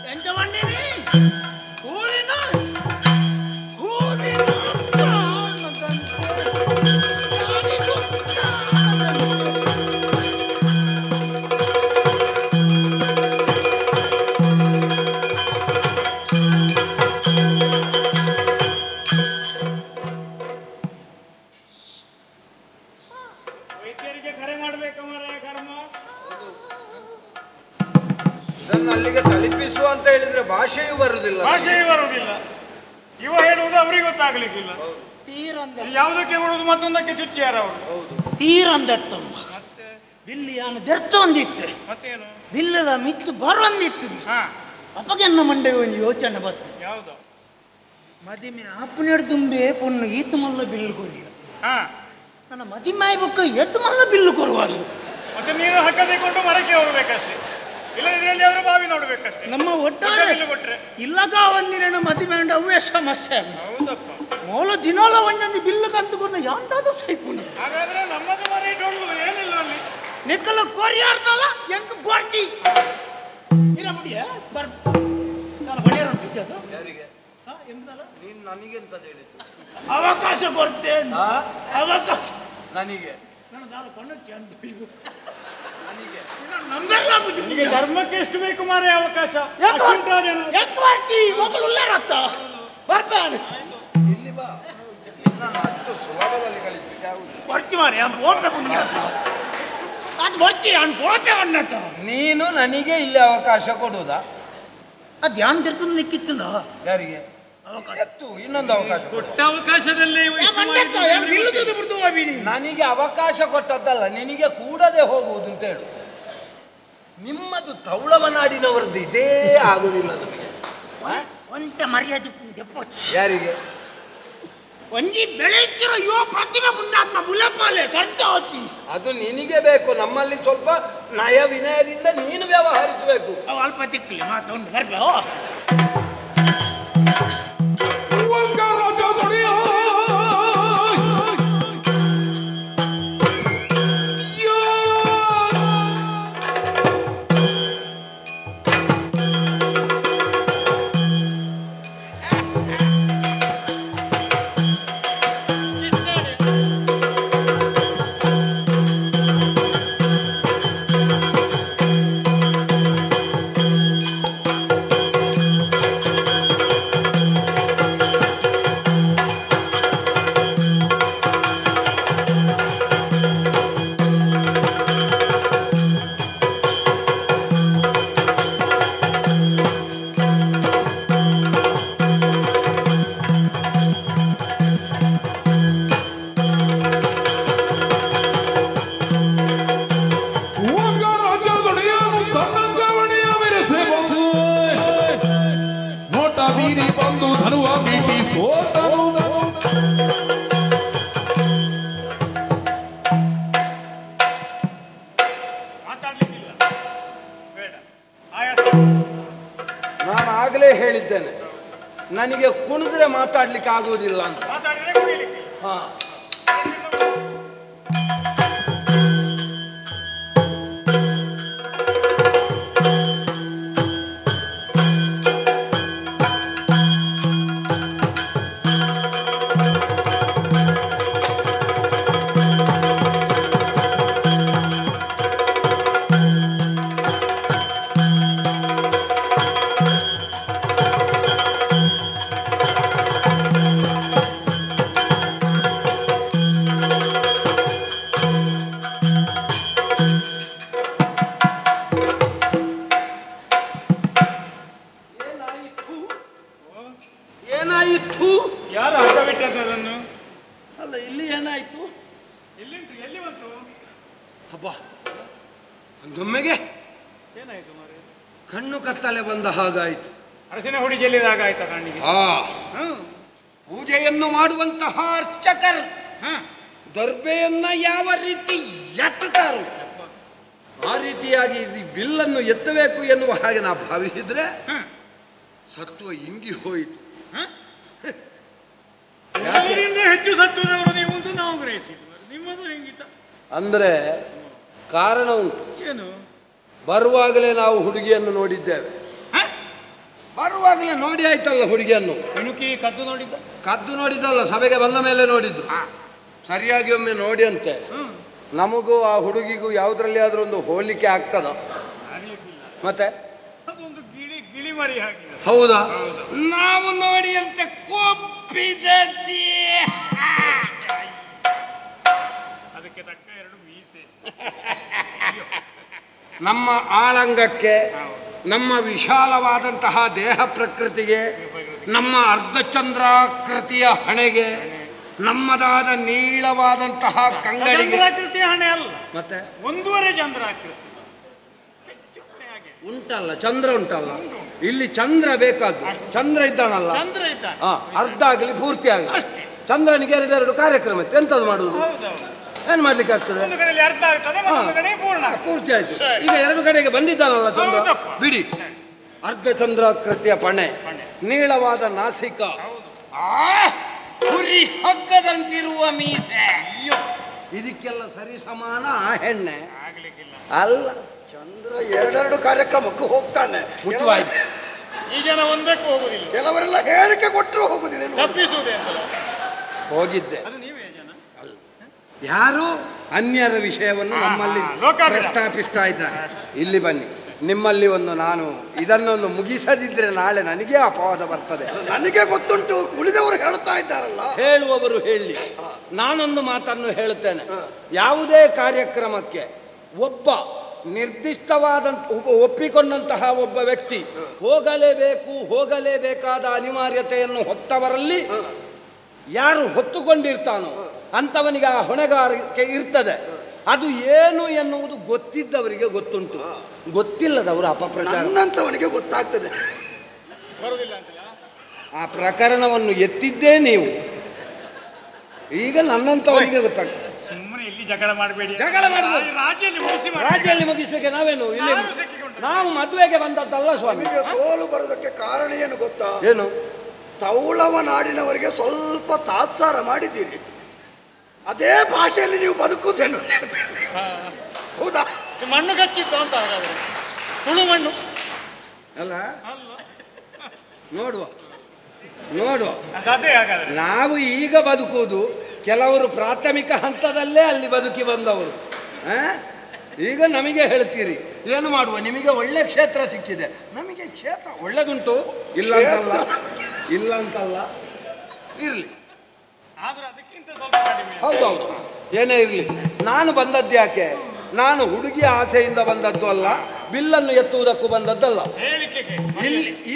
ಎಂತ ಬಂದಿನಿ ಹೂವಿನ ವೈದ್ಯರಿಗೆ ಕರೆ ಮಾಡ್ಬೇಕು ಮಾರಾಯ ಕರ್ಮ ಇದನ್ನು ಅಲ್ಲಿಗೆ ತಲುಪಿಸುವ ಅಂತ ಹೇಳಿದ್ರೆ ಭಾಷೆಯೂ ಬರುವುದಿಲ್ಲ ಇವ ಹೇಳುವುದು ಅವ್ರಿಗೆ ಗೊತ್ತಾಗ್ಲಿಕ್ಕಿಲ್ಲ ಯಾವುದಕ್ಕೆ ಬಿಡುವುದು ಮತ್ತೊಂದಕ್ಕೆ ಚುಚ್ಚಿಯಾರ ಅವರು ತೀರಂದತ್ತಮ್ಮ ಬಿಲ್ಲಿಯಾನು ದೆರ್ತೊಂದಿತ್ತು ಮತ್ತೇನು ಬಿಲ್ಲದ ಮಿತ್ತು ಬರೊಂದಿತ್ತು ಅಪ್ಪಗೆನ್ನ ಮಂಡೆ ಒಂದು ಯೋಚನೆ ಬತ್ತು ಯಾವುದು ಮದಿಮೆ ಆಪುನೆಡ್ ತುಂಬೆ ಪೊನ್ನು ಈತು ಮಲ್ಲ ಬಿಲ್ಲು ಕೊರಿಯ ನನ್ನ ಮದಿಮೆ ಬುಕ್ಕ ಎತ್ತು ಮಲ್ಲ ಬಿಲ್ಲು ಕೊರುವುದು ಮತ್ತೆ ನೀನು ಹಕ್ಕದಿಕೊಂಡು ಮರಕ್ಕೆ ಹೋಗ್ಬೇಕಷ್ಟೇ ಇಲ್ಲ ಇದರಲ್ಲಿ ಅವರು ಬಾವಿ ನೋಡ್ಬೇಕಷ್ಟೇ ನಮ್ಮ ಒಟ್ಟಾರೆ ಕೊಟ್ರೆ ಇಲ್ಲಗ ಒಂದಿನ ಮದಿಮೆ ಉಂಡು ಅವೇ ಸಮಸ್ಯೆ ಹೌದಪ್ಪ ಮೂಲ ದಿನಾಲ ಒಂದೊಂದು ಬಿಲ್ಲು ಕಂತುಕೊಂಡು ಯಾಂತಾದ್ರು ಸೈಪುಣ್ಯ ಹಾಗಾದ್ರೆ ನಮ್ಮದು ಮರ ಇಟ್ಟೋಳು ಏನಿಲ್ಲ ಅಲ್ಲಿ ನಿಕ್ಕಲ ಕೊರಿಯಾರ್ನಲ್ಲ ಎಂಕ ಬರ್ತಿ ಇರ ಮುಡಿಯ ಬರ್ ನಾನು ಬಡಿಯಾರ ಬಿದ್ದದು ಯಾರಿಗೆ ನೀನು ನನಗೆಂತ ಹೇಳಿದ್ದು ಅವಕಾಶ ಕೊಡ್ತೇನೆ ಅವಕಾಶ ನನಗೆ ನಾನು ಕೊಣ್ಣಕ್ಕೆ ಅಂತ ನನಗೆ ನಿನಗೆ ಧರ್ಮಕ್ಕೆ ಎಷ್ಟು ಬೇಕು ಮಾರೇ ಅವಕಾಶ ಮಕ್ಕಳುಳ್ಳರತ್ತ ಬರ್ತಾನೆ ಇಲ್ಲಿ ಬಾ ನಾನು ಅಷ್ಟು ಸುಲಭದಲ್ಲಿ ಕಳಿಸ್ಲಿಕ್ಕೆ ಆಗುದು ಬರ್ತಿ ಮಾರಿ ಅದು ಬರ್ತಿ ಅವ್ನು ಬೋಪೆ ಅನ್ನತ್ತ ನೀನು ನನಗೆ ಇಲ್ಲಿ ಅವಕಾಶ ಕೊಡುವುದಾ ಅದು ಧ್ಯಾನ ತಿರ್ತನ ನಿಕ್ಕಿತ್ತಲ್ಲ ಯಾರಿಗೆ ಎತ್ತು ಇನ್ನೊಂದು ಅವಕಾಶ ಕೊಟ್ಟ ಅವಕಾಶದಲ್ಲಿ ನನಗೆ ಅವಕಾಶ ಕೊಟ್ಟದ್ದಲ್ಲ ನಿನಗೆ ಕೂಡದೆ ಹೋಗುವುದು ಅಂತ ಹೇಳು ನಿಮ್ಮದು ತೌಳವನಾಡಿನವರದ್ದು ಇದೇ ಆಗುದಿಲ್ಲ ನಮಗೆ ಒಂತ ಮರ್ಯಾದೆ ದೆಪ್ಪೊಚ್ಚಿ ಯಾರಿಗೆ ಒಂಜಿ ಬೆಳೆಯುತ್ತಿರೋ ಯುವ ಪ್ರತಿಭೆ ಪುಣ್ಯಾತ್ಮ ಬುಲೆಪಾಲೆ ಕರ್ತ ಹೊಚ್ಚಿ ಅದು ನಿನಗೆ ಬೇಕು ನಮ್ಮಲ್ಲಿ ಸ್ವಲ್ಪ ನಯ ವಿನಯದಿಂದ ನೀನು ವ್ಯವಹರಿಸಬೇಕು ಅವು ಅಲ್ಪ ತಿಕ್ಕಲಿ ಮಾತೊಂದು ಬರ್ಬೋ ನಾನು ಆಗಲೇ ಹೇಳಿದ್ದೇನೆ ನನಗೆ ಕುಣಿದ್ರೆ ಮಾತಾಡ್ಲಿಕ್ಕೆ ಆಗುವುದಿಲ್ಲ ಅಂತ ಹಾ ಏನಾಯಿತು? ಯಾರು ಹಗ್ಗ ಬಿಟ್ಟದ್ದು ಅದನ್ನು? ಅಲ್ಲ, ಇಲ್ಲಿ ಏನಾಯ್ತು? ಎಲ್ಲಿ ಬಂತು? ಹಬ್ಬ, ಒಮ್ಮೆಗೆ ಏನಾಯ್ತು ಮಾರೆ? ಕಣ್ಣು ಕತ್ತಲೆ ಬಂದ ಹಾಗಾಯಿತು. ಅರಸಿನ ಹುಡಿ ಚೆಲ್ಲಿದಾಗ ಆಯ್ತಾ ಕಣ್ಣಿಗೆ? ಪೂಜೆಯನ್ನು ಮಾಡುವಂತಹ ಅರ್ಚಕರು ದರ್ಬೆಯನ್ನ ಯಾವ ರೀತಿ ಎತ್ತುತ್ತಾರೋ ಆ ರೀತಿಯಾಗಿ ಈ ಬಿಲ್ಲನ್ನು ಎತ್ತಬೇಕು ಎನ್ನುವ ಹಾಗೆ ನಾವು ಭಾವಿಸಿದ್ರೆ ಸತ್ವ ಇಂಗಿ ಹೋಯಿತು. ಹೆಚ್ಚು ಸತ್ವದವರು ನೀವು ಅಂತ ನಾವು ಗ್ರಹಿಸಿದ್ವಿ. ನಿಮ್ಮದು ಹೆಂಗಿತ್ತ? ಅಂದ್ರೆ ಕಾರಣ ಉಂಟು. ಏನು? ಬರುವಾಗಲೇ ನಾವು ಹುಡುಗಿಯನ್ನು ನೋಡಿದ್ದೇವೆ. ಬರುವಾಗಲೇ ನೋಡಿ ಆಯ್ತಲ್ಲ ಹುಡುಗಿಯನ್ನು. ಹೆಣುಕಿ ಕದ್ದು ನೋಡಿದ್ದ? ಕದ್ದು ನೋಡಿದ್ದಲ್ಲ, ಸಭೆಗೆ ಬಂದ ಮೇಲೆ ನೋಡಿದ್ದು. ಸರಿಯಾಗಿ ಒಮ್ಮೆ ನೋಡಿ ಅಂತೆ. ನಮಗೂ ಆ ಹುಡುಗಿಗೂ ಯಾವುದ್ರಲ್ಲಿ ಆದ್ರೂ ಒಂದು ಹೋಲಿಕೆ ಆಗ್ತದ? ಮತ್ತೆ ಅದೊಂದು ಗಿಳಿ ಮರಿ ಹಾಗೆ. ಹೌದಾ? ನಾವು ನೋಡಿ ಅಂತ ಕೊಪ್ಪಿದತಿ. ಅದಕ್ಕೆ ತಕ್ಕ ಎರಡು ಮೀಸೆ. ನಮ್ಮ ಆಳಂಗಕ್ಕೆ, ನಮ್ಮ ವಿಶಾಲವಾದಂತಹ ದೇಹ ಪ್ರಕೃತಿಗೆ, ನಮ್ಮ ಅರ್ಧಚಂದ್ರಾಕೃತಿಯ ಹಣೆಗೆ, ನಮ್ಮದಾದ ನೀಳವಾದಂತಹ ಕಂಗಳಿಗೆ. ಚಂದ್ರಾಕೃತಿಯ ಹಣೆ ಅಲ್ಲ, ಮತ್ತೆ 1.5 ಚಂದ್ರಾಕೃತಿ ಉಂಟಲ್ಲ, ಚಂದ್ರ ಉಂಟಲ್ಲ. ಇಲ್ಲಿ ಚಂದ್ರ ಬೇಕಾದ್ದು. ಚಂದ್ರ ಇದ್ದಾನಲ್ಲ, ಚಂದ್ರ ಇದ್ದ ಅರ್ಧ ಆಗಲಿ ಪೂರ್ತಿ ಆಗಲಿ. ಚಂದ್ರನಿಗೆ 2 ಕಾರ್ಯಕ್ರಮ ಇತ್ತು. ಎಂತದ್ದು ಮಾಡುದು? ಏನ್ ಮಾಡ್ಲಿಕ್ಕೆ ಆಗ್ತದೆ? ಒಂದು ಕಡೆಯಲ್ಲಿ ಅರ್ಧ ಆಗ್ತದೆ, ಮತ್ತೊಂದು ಕಡೆ ಪೂರ್ಣ ಪೂರ್ತಿ ಆಯ್ತು. ಈಗ 2 ಕಡೆಗೆ ಬಂದಿದ್ದಾನಲ್ಲ ಚಂದ್ರ, ಬಿಡಿ. ಅರ್ಧ ಚಂದ್ರಾಕೃತಿಯ ಪಣೆ, ನೀಳವಾದ ನಾಸಿಕ, ಕುರಿ ಹಗ್ಗದಂತಿರುವ ಮೀಸೆ. ಇದಕ್ಕೆಲ್ಲ ಸರಿ ಸಮಾನ ಆ ಹೆಣ್ಣೆ ಅಲ್ಲ. ಚಂದ್ರ 2 ಕಾರ್ಯಕ್ರಮಕ್ಕೂ ಹೋಗ್ತಾನೆ. ಈ ಜನ ಒಂದಕ್ಕೂ ಹೋಗುದಿಲ್ಲ. ಕೆಲವರೆಲ್ಲ ಹೇಳಿಕೆ ಕೊಟ್ಟರು ಹೋಗುದಿಲ್ಲ. ತಪ್ಪಿಸುವುದೇ ಅಂತಲ್ಲ. ಹೋಗಿದ್ದೆ. ಅದು ನೀವೇ ಜನ ಯಾರು ಅನ್ಯರ ವಿಷಯವನ್ನು ನಮ್ಮಲ್ಲಿ ಪ್ರಸ್ತಾಪಿಸ್ತಾ ಇದ್ದಾರೆ. ಇಲ್ಲಿ ಬನ್ನಿ, ನಿಮ್ಮಲ್ಲಿ ಒಂದು ನಾನು ಇದನ್ನೊಂದು ಮುಗಿಸದಿದ್ರೆ ನಾಳೆ ನನಗೆ ಅಪವಾದ ಬರ್ತದೆ. ನನಗೆ ಗೊತ್ತುಂಟು, ಉಳಿದವರು ಹೇಳ್ತಾ ಇದ್ದಾರಲ್ಲ. ಹೇಳುವವರು ಹೇಳಿ. ನಾನೊಂದು ಮಾತನ್ನು ಹೇಳುತ್ತೇನೆ. ಯಾವುದೇ ಕಾರ್ಯಕ್ರಮಕ್ಕೆ ಒಬ್ಬ ನಿರ್ದಿಷ್ಟವಾದಂತ ಒಪ್ಪಿಕೊಂಡಂತಹ ಒಬ್ಬ ವ್ಯಕ್ತಿ ಹೋಗಲೇಬೇಕಾದ ಅನಿವಾರ್ಯತೆಯನ್ನು ಹೊತ್ತವರಲ್ಲಿ ಯಾರು ಹೊತ್ತುಕೊಂಡಿರ್ತಾನೋ ಅಂಥವನಿಗೆ ಆ ಹೊಣೆಗಾರಿಕೆ ಇರ್ತದೆ. ಅದು ಏನು ಎನ್ನುವುದು ಗೊತ್ತಿದ್ದವರಿಗೆ ಗೊತ್ತುಂಟು, ಗೊತ್ತಿಲ್ಲದವರು ಅಪಪ್ರಚಾರ. ನನ್ನಂತವನಿಗೆ ಗೊತ್ತಾಗ್ತದೆ. ಆ ಪ್ರಕರಣವನ್ನು ಎತ್ತಿದ್ದೇ ನೀವು. ಈಗ ನನ್ನಂತವನಿಗೆ ಗೊತ್ತಾಗ್ತದೆ. ಸುಮ್ಮನೆ ಇಲ್ಲಿ ಜಗಳ ಮಾಡಬೇಡಿ. ಜಗಳ ಮಾಡಬಹುದು. ರಾಜ್ಯದಲ್ಲಿ ಮುಗಿಸಲಿಕ್ಕೆ ನಾವೇನು ಇಲ್ಲಿ ನಾವು ಮದುವೆಗೆ ಬಂದದ್ದಲ್ಲ ಸ್ವಾಮಿ. ಸೋಲು ಬರೋದಕ್ಕೆ ಕಾರಣ ಏನು ಗೊತ್ತಾ? ಏನು? ತೌಳವ ನಾಡಿನವರಿಗೆ ಸ್ವಲ್ಪ ತಾತ್ಸಾರ ಮಾಡಿದ್ದೀರಿ. ಅದೇ ಭಾಷೆಯಲ್ಲಿ ನೀವು ಬದುಕುವುದೇನು? ಹೌದಾ? ಮಣ್ಣು ಕಚ್ಚಿತ್ತು ಅಂತ ಹಾಗಾದ್ರೆ ತುಳು ಮಣ್ಣು ಅಲ್ಲ. ನೋಡುವ ಅದೇ ಹಾಗಾದ್ರೆ ನಾವು ಈಗ ಬದುಕುವುದು, ಕೆಲವರು ಪ್ರಾಥಮಿಕ ಹಂತದಲ್ಲೇ ಅಲ್ಲಿ ಬದುಕಿ ಬಂದವರು. ಈಗ ನಮಗೆ ಹೇಳ್ತೀರಿ ಏನು ಮಾಡುವ, ನಿಮಗೆ ಒಳ್ಳೆ ಕ್ಷೇತ್ರ ಸಿಕ್ಕಿದೆ. ನಮಗೆ ಕ್ಷೇತ್ರ ಒಳ್ಳೆದುಂಟು, ಇಲ್ಲ ಅಂತಲ್ಲ, ಇರಲಿ. ಹೌದೌದು, ಏನೇ ಇರಲಿ. ನಾನು ಬಂದದ್ದು ಯಾಕೆ? ನಾನು ಹುಡುಗಿಯ ಆಸೆಯಿಂದ ಬಂದದ್ದು ಅಲ್ಲ, ಬಿಲ್ಲನ್ನು ಎತ್ತುವುದಕ್ಕೂ ಬಂದದ್ದಲ್ಲ.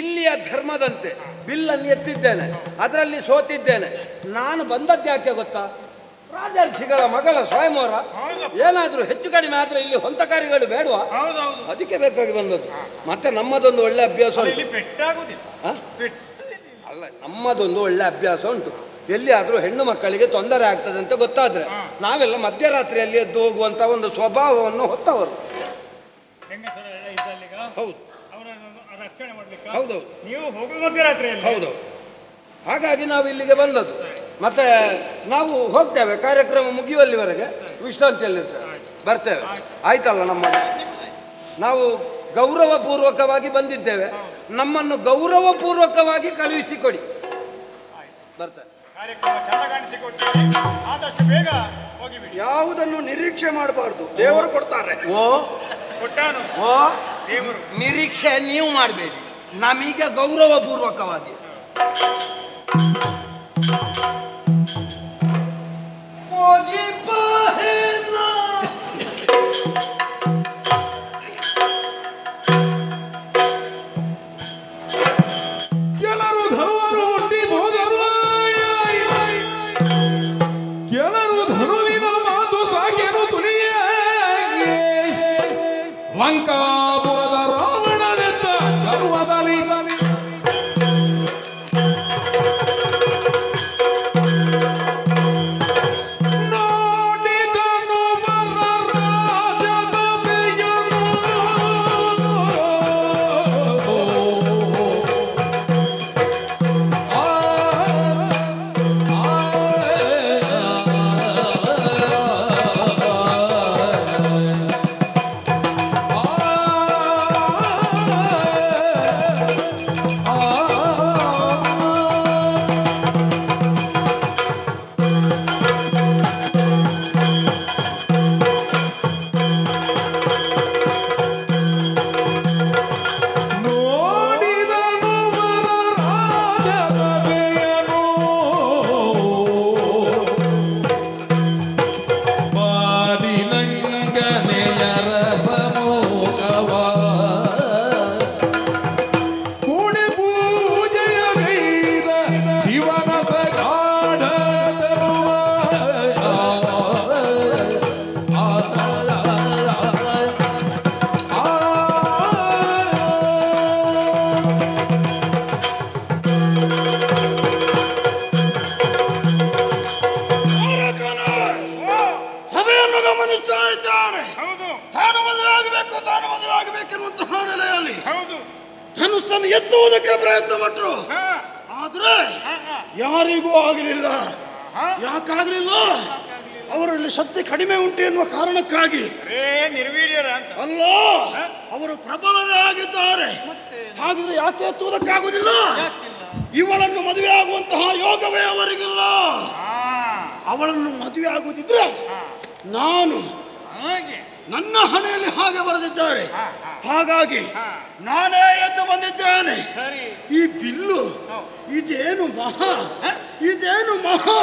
ಇಲ್ಲಿಯ ಧರ್ಮದಂತೆ ಬಿಲ್ಲನ್ನು ಎತ್ತಿದ್ದೇನೆ, ಅದರಲ್ಲಿ ಸೋತಿದ್ದೇನೆ. ನಾನು ಬಂದದ್ದು ಯಾಕೆ ಗೊತ್ತಾ? ರಾಜರ್ಷಿಗಳ ಮಗಳ ಸ್ವಯಂವರ. ಏನಾದರೂ ಹೆಚ್ಚು ಕಡಿಮೆ ಆದ್ರೆ ಇಲ್ಲಿ ಹೊಂತಕಾರಿಗಳು ಬೇಡವಾ? ಅದಕ್ಕೆ ಬೇಕಾಗಿ ಬಂದದ್ದು. ಮತ್ತೆ ನಮ್ಮದೊಂದು ಒಳ್ಳೆ ಅಭ್ಯಾಸ ಉಂಟು. ಅಲ್ಲ, ನಮ್ಮದೊಂದು ಒಳ್ಳೆ ಅಭ್ಯಾಸ ಉಂಟು. ಎಲ್ಲಿಯಾದರೂ ಹೆಣ್ಣು ಮಕ್ಕಳಿಗೆ ತೊಂದರೆ ಆಗ್ತದೆ ಅಂತ ಗೊತ್ತಾದ್ರೆ ನಾವೆಲ್ಲ ಮಧ್ಯರಾತ್ರಿಯಲ್ಲಿ ಎದ್ದು ಹೋಗುವಂತ ಒಂದು ಸ್ವಭಾವವನ್ನು ಹೊತ್ತವರು. ಹೌದು, ಹೌದೌದು, ನೀವು ಹೋಗುವ ಮಧ್ಯರಾತ್ರಿಯಲ್ಲಿ. ಹೌದೌದು. ಹಾಗಾಗಿ ನಾವು ಇಲ್ಲಿಗೆ ಬಂದದ್ದು. ಮತ್ತೆ ನಾವು ಹೋಗ್ತೇವೆ, ಕಾರ್ಯಕ್ರಮ ಮುಗಿಯುವಲ್ಲಿವರೆಗೆ ವಿಶ್ರಾಂತಿಯಲ್ಲಿರ್ತೇವೆ, ಬರ್ತೇವೆ. ಆಯ್ತಲ್ಲ? ನಾವು ಗೌರವಪೂರ್ವಕವಾಗಿ ಬಂದಿದ್ದೇವೆ, ನಮ್ಮನ್ನು ಗೌರವಪೂರ್ವಕವಾಗಿ ಕಳುಹಿಸಿಕೊಡಿ. ಬರ್ತೇವೆ. ಕಾರ್ಯಕ್ರಮ ಚಂದ ಕಾಣಿಸಿಕೊಡ್ತೀವಿ, ಆದಷ್ಟು ಬೇಗ ಹೋಗಿಬಿಡಿ. ಯಾವುದನ್ನು ನಿರೀಕ್ಷೆ ಮಾಡಬಾರ್ದು, ದೇವರು ಕೊಡ್ತಾರೆ. ಕೊಟ್ಟಾನು ದೇವರು. ನಿರೀಕ್ಷೆ ನೀವು ಮಾಡಬೇಡಿ, ನಮಗೆ ಗೌರವಪೂರ್ವಕವಾಗಿ. ಕೆಲರು ಧರ್ಮರು ಒಡ್ಡಿ ಹೋದರು ಲಂಕಾಪುರದ ರಾವಣನೆತ್ತ ಗರ್ವದಲ್ಲಿ ಧನುಸ್ಸನ್ನು ಎತ್ತುವುದಕ್ಕೆ ಪ್ರಯತ್ನ ಪಟ್ಟರು, ಆದ್ರೆ ಯಾರಿಗೂ ಆಗಲಿಲ್ಲ. ಯಾಕಾಗಲಿಲ್ಲ? ಅವರಲ್ಲಿ ಶಕ್ತಿ ಕಡಿಮೆ ಉಂಟು ಎನ್ನುವ ಕಾರಣಕ್ಕಾಗಿ ಅಲ್ಲ, ಅವರು ಪ್ರಬಲರೇ ಆಗಿದ್ದಾರೆ. ಹಾಗಿದ್ರೆ ಯಾಕೆ ಎತ್ತುವುದಕ್ಕಾಗುವುದಿಲ್ಲ? ಇವಳನ್ನು ಮದುವೆ ಆಗುವಂತಹ ಯೋಗವೇ ಅವರಿಗಿಲ್ಲ. ಅವಳನ್ನು ಮದುವೆ ಆಗುವುದಿದ್ರೆ ನಾನು ನನ್ನ ಹಣೆಯಲ್ಲಿ ಹಾಗೆ ಬರೆದಿದ್ದಾರೆ. ಹಾಗಾಗಿ ನಾನೇ ಎದ್ದು ಬಂದಿದ್ದೇನೆ. ಈ ಬಿಲ್ಲು ಇದೇನು ಮಹಾ, ಇದೇನು ಮಹಾ,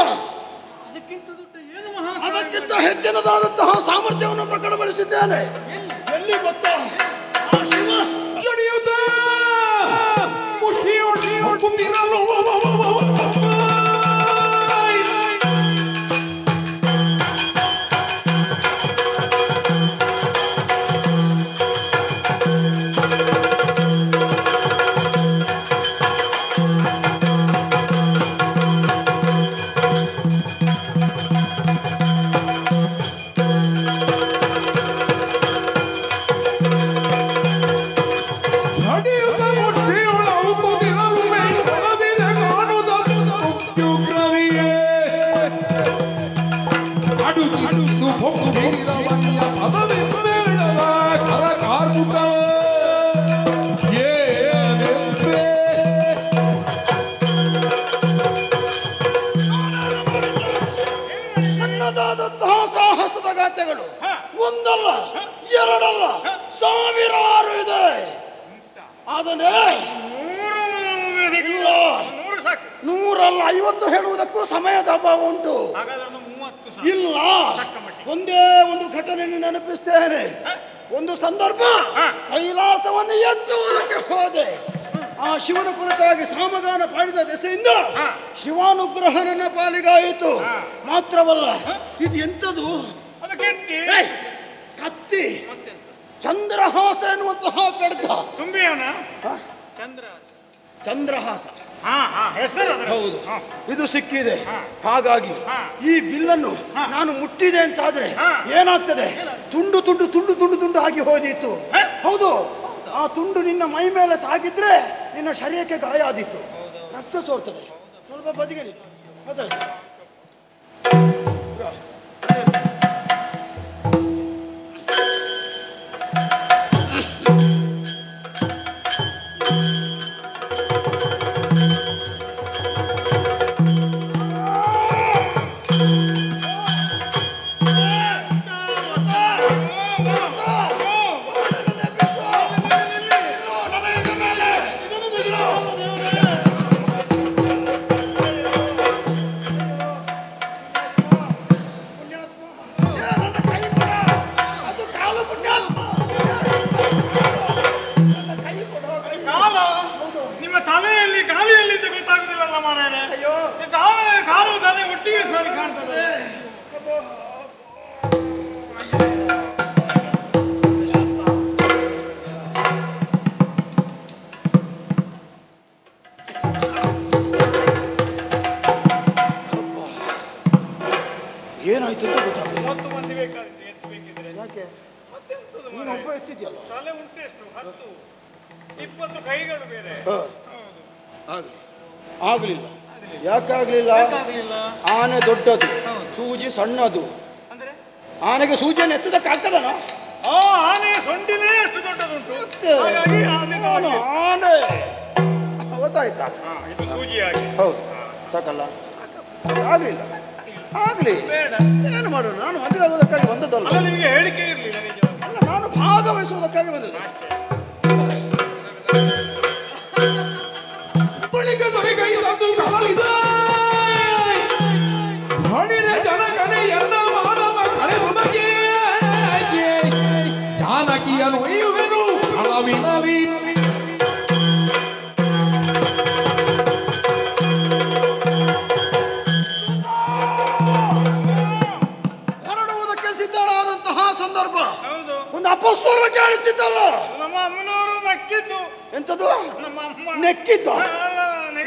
ಅದಕ್ಕಿಂತ ಹೆಚ್ಚಿನದಾದಂತಹ ಸಾಮರ್ಥ್ಯವನ್ನು ಪ್ರಕಟಪಡಿಸಿದ್ದೇನೆ. ಎಲ್ಲಿ ಗೊತ್ತಾ? ಶಿವ ನನ್ನದಾದಂತಹ ಸಾಹಸದ ಗಾಥೆಗಳು ಒಂದಲ್ಲ ಎರಡಲ್ಲ ಸಾವಿರಾರು ಇದೆ. ಅದನ್ನೇ 100 ಅಲ್ಲ 50 ಹೇಳುವುದಕ್ಕೂ ಸಮಯದ ಅಭಾವ ಉಂಟು. ಇಲ್ಲ, ಒಂದೇ ಒಂದು ಘಟನೆ ನೆನಪಿಸ್ತೇನೆ. ಒಂದು ಸಂದರ್ಭ ಕೈಲಾಸವನ್ನು ಎತ್ತುವುದಕ್ಕೆ ಹೋದೆ. ಆ ಶಿವನ ಕುರಿತಾಗಿ ಸಾಮಗಾನ ಪಾಡಿದ ದೆಸೆಯಿಂದ ಶಿವಾನುಗ್ರಹ ನನ್ನ ಪಾಲಿಗಾಯಿತು. ಮಾತ್ರವಲ್ಲ, ಇದು ಎಂಥದು? ಕತ್ತಿ, ಚಂದ್ರಹಾಸ ಎನ್ನುವಂತಹ ಖಡ್ಗ. ಚಂದ್ರಹಾಸ ಹೌದು, ಇದು ಸಿಕ್ಕಿದೆ. ಹಾಗಾಗಿ ಈ ಬಿಲ್ಲನ್ನು ನಾನು ಮುಟ್ಟಿದೆ ಅಂತಾದ್ರೆ ಏನಾಗ್ತದೆ? ತುಂಡು ತುಂಡು ತುಂಡು ತುಂಡು ತುಂಡು ಆಗಿ ಹೋದಿತ್ತು. ಹೌದು, ಆ ತುಂಡು ನಿನ್ನ ಮೈ ಮೇಲೆ ತಾಗಿದ್ರೆ ನಿನ್ನ ಶರೀರಕ್ಕೆ ಗಾಯ ಆದಿತ್ತು, ರಕ್ತ ಸೋರ್ತದೆ. ಸ್ವಲ್ಪ ಬದಿಗೆ ಅದೇ ನೀನು ಒಬ್ಬ ಎತ್ತಿದ್ಯಲ್ಲ. ತಲೆ ಉಂಟೆಷ್ಟು 10 20 ಕೈಗಳು ಬೇರೆ. ಆಗಲಿಲ್ಲ. ಯಾಕಾಗ್ಲಿಲ್ಲ? ಆನೆ ದೊಡ್ಡದು, ಸೂಜಿ ಸಣ್ಣದು. ಅಂದ್ರೆ ಆನೆಗೆ ಸೂಜಿಯನ್ನು ಎತ್ತದಕ್ಕಾಗ್ತದನ? ಆನೆ ಸೊಂಡಿಲೇ ಅಷ್ಟು ದೊಡ್ಡದುಂಟು. ಹಾಗಾಗಿ ಆನೆ ಗೊತ್ತಾಯ್ತಾ? ಇದು ಸೂಜಿಯಾಗಿ. ಹೌದು, ಸಾಕಲ್ಲ? ಆಗ್ಲಿಲ್ಲ. ಆಗ್ಲಿ, ಏನು ಮಾಡೋಣ? ನಾನು ಮದುವೆ ಆಗೋದಕ್ಕಾಗಿ ಬಂದದ್ದಲ್ಲ. ನಿಮಗೆ ಹೇಳಿಕೆ ಇರಲಿಲ್ಲ ನಿಜ ಅಲ್ಲ, ನಾನು ಭಾಗವಹಿಸುವುದಕ್ಕಾಗಿ ಬಂದದ್ದು. ಜಾನಕಿಯನು ಒಯ್ಯುವೆನು ಅಳವಿನವಿ ಹೊರಡುವುದಕ್ಕೆ ಸಿದ್ಧರಾದಂತಹ ಸಂದರ್ಭ. ಒಂದು ಅಪಸ್ವರ ಕೇಳಿಸಿದ್ದಲ್ಲ. ನಮ್ಮ ಅಮ್ಮನವರು ನಕ್ಕಿದ್ದು. ಎಂತದು? ನಮ್ಮ ಅಮ್ಮ ನೆಕ್ಕಿದ್ದು,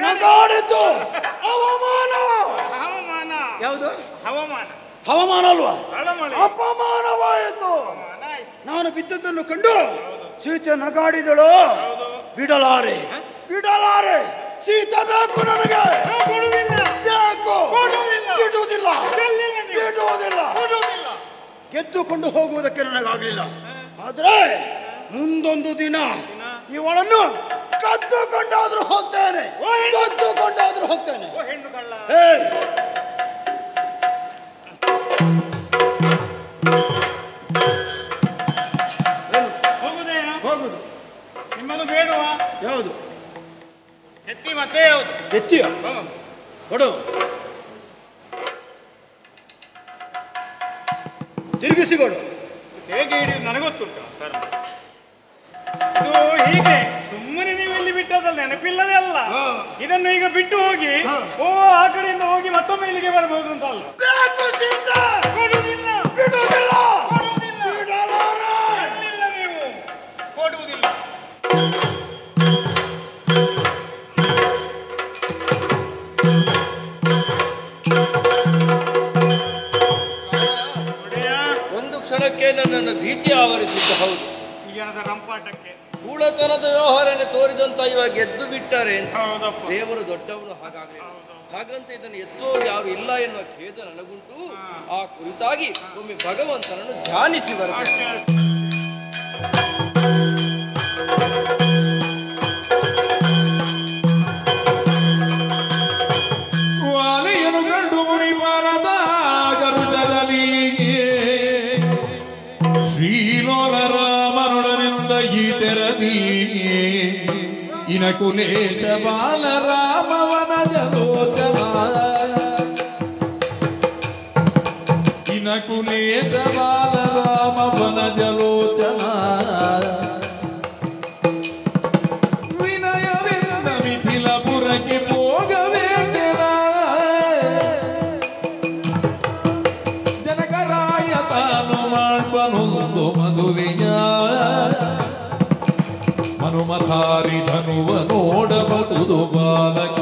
ನಗಾಡಿದ್ದು. ಅವಮಾನ. ಹವಾಮಾನ ಯಾವುದು? ಹವಾಮಾನ. ಹವಾಮಾನ ಅಲ್ವಾ? ಅಳಮಳೆ. ಅಪಮಾನವಾಯಿತು. ನಾನು ಬಿದ್ದದ್ದನ್ನು ಕಂಡು ಸೀತೆ ನಗಾಡಿದಳು. ಬಿಡಲಾರೆ, ಬಿಡಲಾರೆ. ಸೀತೆ ಬೇಕು ನನಗೆ. ಬೇಕು. ಬಿಡುವುದಿಲ್ಲ, ಬಿಡುವುದಿಲ್ಲ. ಗೆದ್ದುಕೊಂಡು ಹೋಗುವುದಕ್ಕೆ ನನಗಾಗಲಿಲ್ಲ. ಆದ್ರೆ ಮುಂದೊಂದು ದಿನ ಇವಳನ್ನು ಕದ್ದುಕೊಂಡಾದ್ರೂ ಹೋಗ್ತೇನೆ, ಕದ್ದುಕೊಂಡಾದ್ರೂ ಹೋಗ್ತೇನೆ. ಹೋಗುದು. ನಿಮ್ಮದು ಬೇಡವಾ? ಯಾವುದು? ಎತ್ತಿ ಮತ್ತೆ ಯಾವುದು? ಎತ್ತಿಯ ಕೊಡು. ತಿರುಗಿಸಿಕೊಡು. ಹೇಗೆ ಹಿಡಿಯುದು ನನಗೊತ್ತುಂಟು. ಇದು ಹೀಗೆ ಸುಮ್ಮನೆ ನೀವು ಇಲ್ಲಿ ಬಿಟ್ಟದಲ್ಲ, ನೆನಪಿಲ್ಲದೆ ಅಲ್ಲ. ಇದನ್ನು ಈಗ ಬಿಟ್ಟು ಹೋಗಿ ಆ ಕಡೆಯಿಂದ ಹೋಗಿ ಮತ್ತೊಮ್ಮೆ ಇಲ್ಲಿಗೆ ಬರಬಹುದು ಅಂತ ಅಲ್ಲ. ಕೊಡುವುದಿಲ್ಲ, ಬಿಡುವುದಿಲ್ಲ, ಎಲ್ಲಿಲ್ಲ ನೀವು ಕೊಡುವುದಿಲ್ಲ. ಒಂದು ಕ್ಷಣಕ್ಕೆ ನನ್ನನ್ನು ಭೀತಿ ಆವರಿಸಿದ್ದು ಹೌದು. ರಂಪಾಟಕ್ಕೆ ಗೂಢತನದ ವ್ಯವಹಾರನೆ ತೋರಿದಂತ ಇವಾಗ ಗೆದ್ದು ಬಿಟ್ಟಾರೆ. ದೇವರು ದೊಡ್ಡವನು. ಹಾಗಂತ ಇದನ್ನು ಎತ್ತುವವರು ಯಾರು ಇಲ್ಲ ಎನ್ನುವ ಖೇದ ನನಗುಂಟು. ಆ ಕುರಿತಾಗಿ ಒಮ್ಮೆ ಭಗವಂತನನ್ನು ಧ್ಯಾನಿಸಿ ಬರಬೇಕು. ವಾಲೆಯನು ಗಂಡು ಮುನಿಪಾಲದ ಗರುಡದಲ್ಲಿ ಶ್ರೀಲೋಲ ರಾಮನೊಡನಿಂದ ಈ ತೆರದಿ ಇನಕುಲೇಶ ಬಾಲ ರಾಮವನ ಜಲೋಚನ ಇನಕುಲೇಶ ಬಾಲ ರಾಮವನ ಜಲೋಚನ ವಿನಯವೆಂದ ಮಿಥಿಲಪುರಕ್ಕೆ ಹೋಗಬೇಕೆನ ಜನಕರಾಯ ತಾನು ಮಾಡ್ಬನೊಂದು ಮದುವೆಯ ಮನುಮಧಾರಿ ಧನುವ ನೋಡಬಹುದು ಬಾಲಕ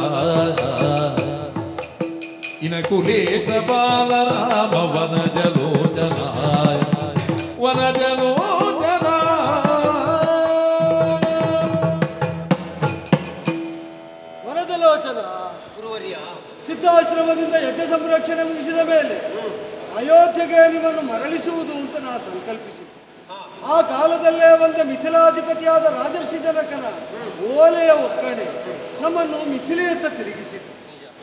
ಇನಕುಲೇಶ ಬಾಲ ರಾಮ ವನ ಜಲೋಚನ ವನ ಜಲೋಚನ. ವನಜಲೋಚನ ಸಿದ್ಧಾಶ್ರಮದಿಂದ ಯಜ್ಞ ಸಂರಕ್ಷಣೆ ಮುಗಿಸಿದ ಮೇಲೆ ಅಯೋಧ್ಯೆಗೆ ನಿಮ್ಮನ್ನು ಮರಳಿಸುವುದು ಅಂತ ನಾ ಸಂಕಲ್ಪಿಸಿದ್ದೆ. ಆ ಕಾಲದಲ್ಲೇ ಒಂದು ಮಿಥಿಲಾಧಿಪತಿಯಾದ ರಾಜರ್ಷಿ ಜನಕನ ಓಲೆಯ ಒಕ್ಕಣೆ ನಮ್ಮನ್ನು ಮಿಥಿಲೆಯತ್ತ ತಿರುಗಿಸಿತು.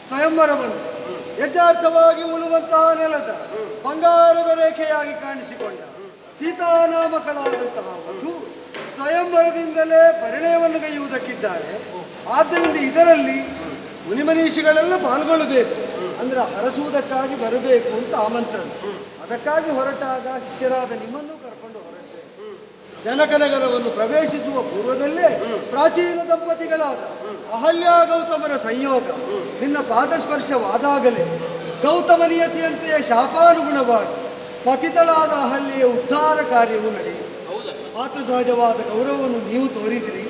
ಸ್ವಯಂವರವನ್ನು ಯಥಾರ್ಥವಾಗಿ ಉಳುವಂತಹ ನೆಲದ ಬಂಗಾರದ ರೇಖೆಯಾಗಿ ಕಾಣಿಸಿಕೊಂಡ ಸೀತಾನಾಮಕಳಾದಂತಹ ವಧು ಸ್ವಯಂವರದಿಂದಲೇ ಪರಿಣಯವನ್ನು ಗೈಯುವುದಕ್ಕಿದ್ದಾಳೆ. ಆದ್ದರಿಂದ ಇದರಲ್ಲಿ ಮುನಿಮನೀಷಿಗಳೆಲ್ಲ ಪಾಲ್ಗೊಳ್ಳಬೇಕು, ಅಂದ್ರೆ ಹರಸುವುದಕ್ಕಾಗಿ ಬರಬೇಕು ಅಂತ ಆಮಂತ್ರಣ. ಅದಕ್ಕಾಗಿ ಹೊರಟಾಗ ಶಿಷ್ಯರಾದ ನಿಮ್ಮನ್ನು ಕರ್ಕೊಂಡು ಹೊರಟೆ. ಜನಕನಗರವನ್ನು ಪ್ರವೇಶಿಸುವ ಪೂರ್ವದಲ್ಲೇ ಪ್ರಾಚೀನ ದಂಪತಿಗಳಾದ ಅಹಲ್ಯ ಗೌತಮರ ಸಂಯೋಗ ನಿನ್ನ ಪಾದಸ್ಪರ್ಶವಾದಾಗಲೇ ಗೌತಮ ನಿಯತಿಯಂತೆಯೇ ಶಾಪಾನುಗುಣವಾಗಿ ಪತಿತಳಾದ ಅಹಲ್ಯೆಯ ಉದ್ಧಾರ ಕಾರ್ಯವು ನಡೆಯಿತು. ಮಾತೃ ಸಹಜವಾದ ಗೌರವವನ್ನು ನೀವು ತೋರಿದಿರಿ.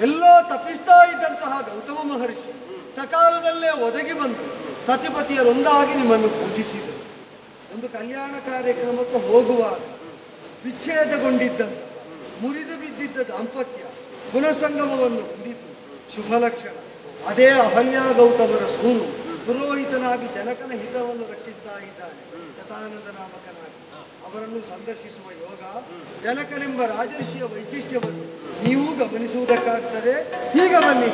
ಎಲ್ಲೋ ತಪ್ಪಿಸ್ತಾ ಇದ್ದಂತಹ ಗೌತಮ ಮಹರ್ಷಿ ಸಕಾಲದಲ್ಲೇ ಒದಗಿ ಬಂದು ಸತಿಪತಿಯರೊಂದಾಗಿ ನಿಮ್ಮನ್ನು ಪೂಜಿಸಿದರು. ಒಂದು ಕಲ್ಯಾಣ ಕಾರ್ಯಕ್ರಮಕ್ಕೆ ಹೋಗುವಾಗ ವಿಚ್ಛೇದಗೊಂಡಿದ್ದ ಮುರಿದು ಬಿದ್ದಿದ್ದ ದಾಂಪತ್ಯ ಪುನಃಸಂಗಮವನ್ನು ಹೊಂದಿತು. ಶುಭ ಲಕ್ಷಣ. ಅದೇ ಅಹಲ್ಯ ಗೌತಮರ ಸೂನು ಪುರೋಹಿತನಾಗಿ ಜನಕನ ಹಿತವನ್ನು ರಕ್ಷಿಸ್ತಾ ಇದ್ದಾನೆ. ಶತಾನಂದ ನಾಮಕನಾಗಿ ಅವರನ್ನು ಸಂದರ್ಶಿಸುವ ಯೋಗ ಜನಕನೆಂಬ ರಾಜರ್ಷಿಯ ವೈಶಿಷ್ಟ್ಯವನ್ನು ನೀವು ಗಮನಿಸುವುದಕ್ಕಾಗ್ತದೆ. ಈಗ ಬನ್ನಿ.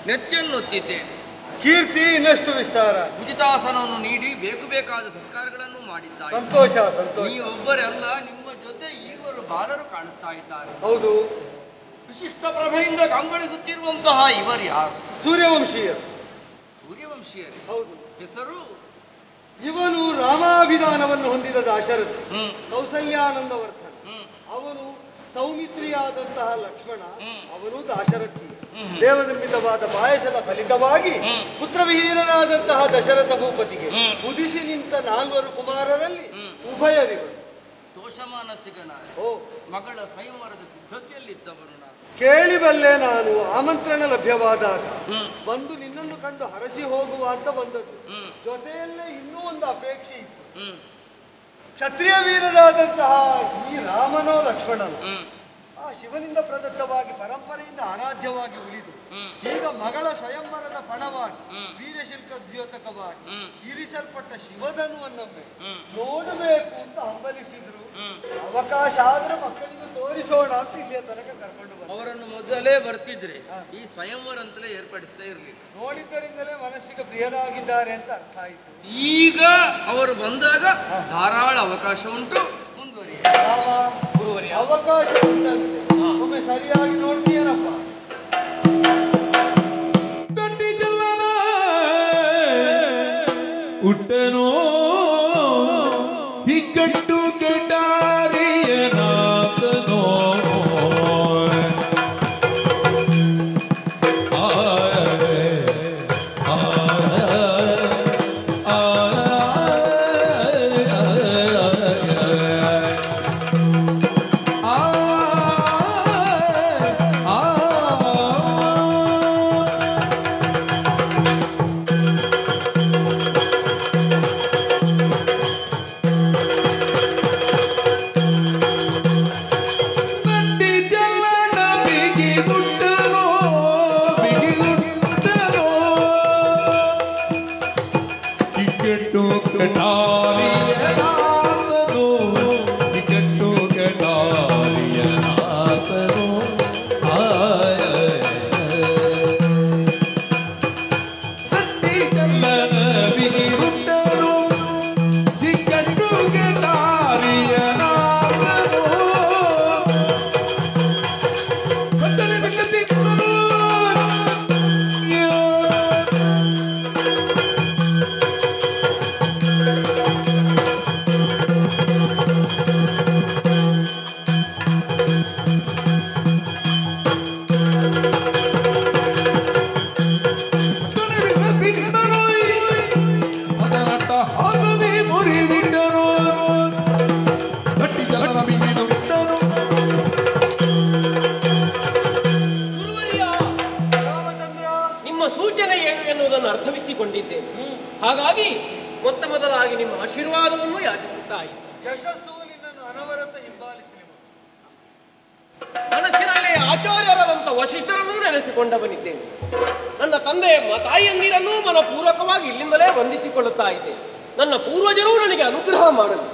ನೆಚ್ಚೆನ್ನುತ್ತಿದ್ದೇನೆ. ಕೀರ್ತಿ ಇನ್ನಷ್ಟು ವಿಸ್ತಾರ. ಉಚಿತಾಸನವನ್ನು ನೀಡಿ ಬೇಕಾದ ಸತ್ಕಾರಗಳನ್ನು ಮಾಡಿದ್ದಾರೆ. ಸಂತೋಷ ಸಂತೋಷ. ನೀವೊಬ್ಬರೇ ಅಲ್ಲ, ನಿಮ್ಮ ಜೊತೆ ಈಗಲೂ ಬಾಲರು ಕಾಣುತ್ತಾ ಇದ್ದಾರೆ. ಹೌದು. ವಿಶಿಷ್ಟ ಪ್ರಭೆಯಿಂದ ಕಂಗೊಳಿಸುತ್ತಿರುವಂತಹ ಇವರು ಯಾರು? ಸೂರ್ಯವಂಶೀಯರು. ಸೂರ್ಯವಂಶೀಯರು? ಹೌದು. ಹೆಸರು? ಇವನು ರಾಮಾಭಿಧಾನವನ್ನು ಹೊಂದಿದ ದಾಶರಥ. ಕೌಸಲ್ಯಾನಂದವರ್ಧನ. ಅವನು ಸೌಮಿತ್ರಿಯಾದಂತಹ ಲಕ್ಷ್ಮಣ. ಅವನು ದಾಶರಥಿ. ದೇವನಿರ್ಮಿತವಾದ ಪಾಯಸದ ಫಲಿತವಾಗಿ ಪುತ್ರವಿಹೀನನಾದಂತಹ ದಶರಥ ಭೂಪತಿಗೆ ಉದಿಸಿ ನಿಂತ 4 ಕುಮಾರರಲ್ಲಿ ಉಭಯರಿವರು ದೋಷಮಾನಸಿಗನ ಮಗಳ ಸ್ವಯಂವರದ ಸಿದ್ಧತೆಯಲ್ಲಿದ್ದವರು. ಕೇಳಿಬಲ್ಲೆ ನಾನು. ಆಮಂತ್ರಣ ಲಭ್ಯವಾದಾಗ ಬಂದು ನಿನ್ನನ್ನು ಕಂಡು ಹರಸಿ ಹೋಗುವ ಅಂತ ಬಂದದ್ದು. ಜೊತೆಯಲ್ಲೇ ಇನ್ನೂ ಒಂದು ಅಪೇಕ್ಷೆ ಇತ್ತು. ಕ್ಷತ್ರಿಯ ವೀರರಾದಂತಹ ಈ ರಾಮನೋ ಲಕ್ಷ್ಮಣನು ಆ ಶಿವನಿಂದ ಪ್ರದತ್ತವಾಗಿ ಪರಂಪರೆಯಿಂದ ಆರಾಧ್ಯವಾಗಿ ಉಳಿದು ಈಗ ಮಗಳ ಸ್ವಯಂವರದ ಪಣವಾಗಿ ವೀರಶಿಲ್ಕ ದ್ಯೋತಕವಾಗಿ ಇರಿಸಲ್ಪಟ್ಟ ಶಿವಧನುವನ್ನೊಮ್ಮೆ ನೋಡಬೇಕು ಅಂತ ಹಂಬಲಿಸಿದ್ರು. ಅವಕಾಶ ಆದ್ರೆ ಮಕ್ಕಳಿಗೂ ತೋರಿಸೋಣ ಅಂತ ಇಲ್ಲಿಯ ತನಕ ಕರ್ಕೊಂಡು ಬಂದ. ಅವರನ್ನು ಮೊದಲೇ ಬರ್ತಿದ್ರೆ ಈ ಸ್ವಯಂವರ ಅಂತಲೇ ಏರ್ಪಡಿಸ್ತಾ ಇರ್ಲಿಲ್ಲ. ನೋಡಿದ್ದರಿಂದಲೇ ಮನಸ್ಸಿಗೆ ಪ್ರಿಯರಾಗಿದ್ದಾರೆ ಅಂತ ಅರ್ಥ ಆಯಿತು. ಈಗ ಅವರು ಬಂದಾಗ ಧಾರಾಳ ಅವಕಾಶ ಉಂಟು. ಅವಕಾಶ ಉಂಟಂತೆ. ಒಮ್ಮೆ ಸರಿಯಾಗಿ ನೋಡ್ತೀಯನಪ್ಪ. ಉಟ್ಟನೋ ಹಿಗ್ಗಟ್ಟು ಕೆಟಾರಿಯನಾಥನೋ ಹಾಗಾಗಿ ಮೊತ್ತ ಮೊದಲಾಗಿ ನಿಮ್ಮ ಆಶೀರ್ವಾದವನ್ನು ಯಾಚಿಸುತ್ತಾ ಇದ್ದೆ. ಯಶಸ್ಸು ನಿನ್ನನ್ನು ಅನವರತ ಹಿಂಬಾಲಿಸಲಿ. ಮನಸ್ಸಿನಲ್ಲಿ ಆಚಾರ್ಯರಾದಂಥ ವಶಿಷ್ಠರನ್ನು ನೆನೆಸಿಕೊಂಡವನಿದ್ದೇನೆ. ನನ್ನ ತಂದೆ ತಾಯಿಯಂದಿರನ್ನೂ ಮನಪೂರ್ವಕವಾಗಿ ಇಲ್ಲಿಂದಲೇ ವಂದಿಸಿಕೊಳ್ಳುತ್ತಾ ಇದ್ದೆ. ನನ್ನ ಪೂರ್ವಜರು ನನಗೆ ಅನುಗ್ರಹ ಮಾಡಲು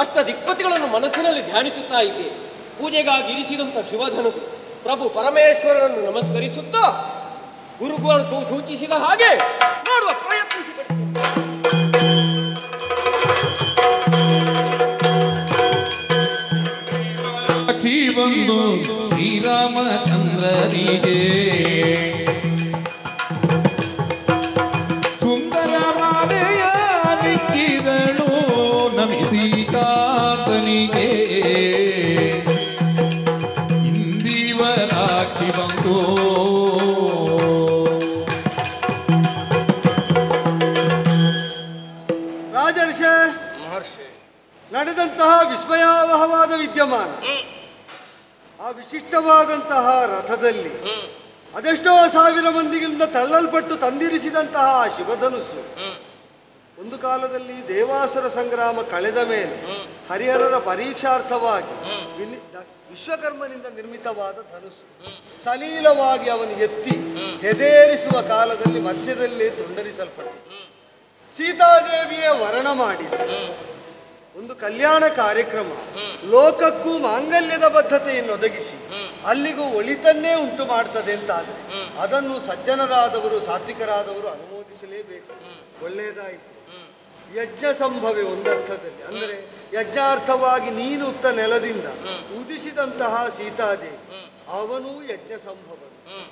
ಅಷ್ಟ ದಿಕ್ಪತಿಗಳನ್ನು ಮನಸ್ಸಿನಲ್ಲಿ ಧ್ಯಾನಿಸುತ್ತಾ ಇದ್ದೆ. ಪೂಜೆಗಾಗಿ ಇರಿಸಿದಂಥ ಶಿವಧನುಸು ಪ್ರಭು ಪರಮೇಶ್ವರನನ್ನು ನಮಸ್ಕರಿಸುತ್ತಾ ಗುರುಗಳು ಸೂಚಿಸಿದ ಹಾಗೆ ಮಾಡುವ ಬಂದು ಶ್ರೀರಾಮಚಂದ್ರನಿಗೆ ಸುಂದರ ಮಾಲೆಯ ನಿಕ್ಕಿದಳು ನಮಿಸಿ ಕಾತನಿಗೆ ಇಂದಿವರಾಕಿ ಬಂದು ರಾಜರ್ಷೆ ಮಹರ್ಷಿ, ನಡೆದಂತಹ ವಿಸ್ಮಯಾವಹವಾದ ವಿದ್ಯಮಾನ, ಆ ವಿಶಿಷ್ಟವಾದಂತಹ ರಥದಲ್ಲಿ ಅದೆಷ್ಟೋ ಸಾವಿರ ಮಂದಿಗಳಿಂದ ತಳ್ಳಲ್ಪಟ್ಟು ತಂದಿರಿಸಿದಂತಹ ಆ ಶಿವಧನುಸ್ಸು ಒಂದು ಕಾಲದಲ್ಲಿ ದೇವಾಸುರ ಸಂಗ್ರಾಮ ಕಳೆದ ಮೇಲೆ ಹರಿಹರರ ಪರೀಕ್ಷಾರ್ಥವಾಗಿ ವಿಶ್ವಕರ್ಮನಿಂದ ನಿರ್ಮಿತವಾದ ಧನುಸ್ಸು ಸಲೀಲವಾಗಿ ಅವನು ಎತ್ತಿ ಹೆದೇರಿಸುವ ಕಾಲದಲ್ಲಿ ಮಧ್ಯದಲ್ಲೇ ತುಂಡರಿಸಲ್ಪಟ್ಟು ಸೀತಾದೇವಿಯೇ ವರ್ಣ ಮಾಡಿದ ಒಂದು ಕಲ್ಯಾಣ ಕಾರ್ಯಕ್ರಮ ಲೋಕಕ್ಕೂ ಮಾಂಗಲ್ಯದ ಬದ್ಧತೆಯನ್ನು ಒದಗಿಸಿ ಅಲ್ಲಿಗೂ ಒಳಿತನ್ನೇ ಉಂಟು ಮಾಡ್ತದೆ ಅಂತಾದರೆ ಅದನ್ನು ಸಜ್ಜನರಾದವರು ಸಾತ್ವಿಕರಾದವರು ಅನುಮೋದಿಸಲೇಬೇಕು. ಒಳ್ಳೆಯದಾಯಿತು. ಯಜ್ಞ ಸಂಭವೆ ಒಂದರ್ಥದಲ್ಲಿ, ಅಂದರೆ ಯಜ್ಞಾರ್ಥವಾಗಿ ನೀನು ಉತ್ತ ನೆಲದಿಂದ ಉದಿಸಿದಂತಹ ಸೀತಾದೇವಿ, ಅವನೂ ಯಜ್ಞ ಸಂಭವ,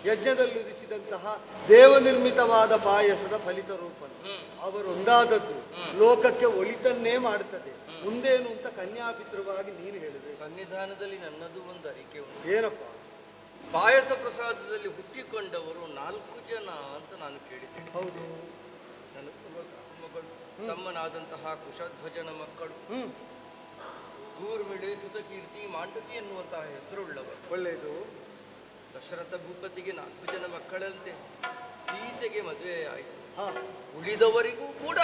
ಯಜ್ಞದಲ್ಲಿ ಉದಿಸಿದಂತಹ ದೇವನಿರ್ಮಿತವಾದ ಪಾಯಸದ ಫಲಿತ ರೂಪನ ಅವರೊಂದಾದದ್ದು ಲೋಕಕ್ಕೆ ಒಳಿತನ್ನೇ ಮಾಡುತ್ತದೆ. ಮುಂದೇನು ಅಂತ ಕನ್ಯಾಪಿತೃವಾಗಿ ನೀನು ಹೇಳಿದೆ. ಸನ್ನಿಧಾನದಲ್ಲಿ ನನ್ನದು ಒಂದು ಅರಿಕೆ ಉಂಟು. ಏನಪ್ಪ? ಪಾಯಸ ಪ್ರಸಾದದಲ್ಲಿ ಹುಟ್ಟಿಕೊಂಡವರು 4 ಜನ ಅಂತ ನಾನು ಕೇಳಿದ್ದೇನೆ. ಹೌದು. ನನ್ನ ಮಗಳು, ತಮ್ಮನಾದಂತಹ ಕುಶಧ್ವಜನ ಮಕ್ಕಳು, ಊರ್ಮಿಳೆ, ಸುತಕೀರ್ತಿ, ಮಾಂಡವಿ ಎನ್ನುವಂತಹ ಹೆಸರುಳ್ಳವರು. ಒಳ್ಳೆಯದು. ದಶರಥ ಭೂಪತಿಗೆ 4 ಜನ ಮಕ್ಕಳಂತೆ ಸೀತೆಗೆ ಮದುವೆ ಆಯಿತು. ಉಳಿದವರಿಗೂ ಕೂಡ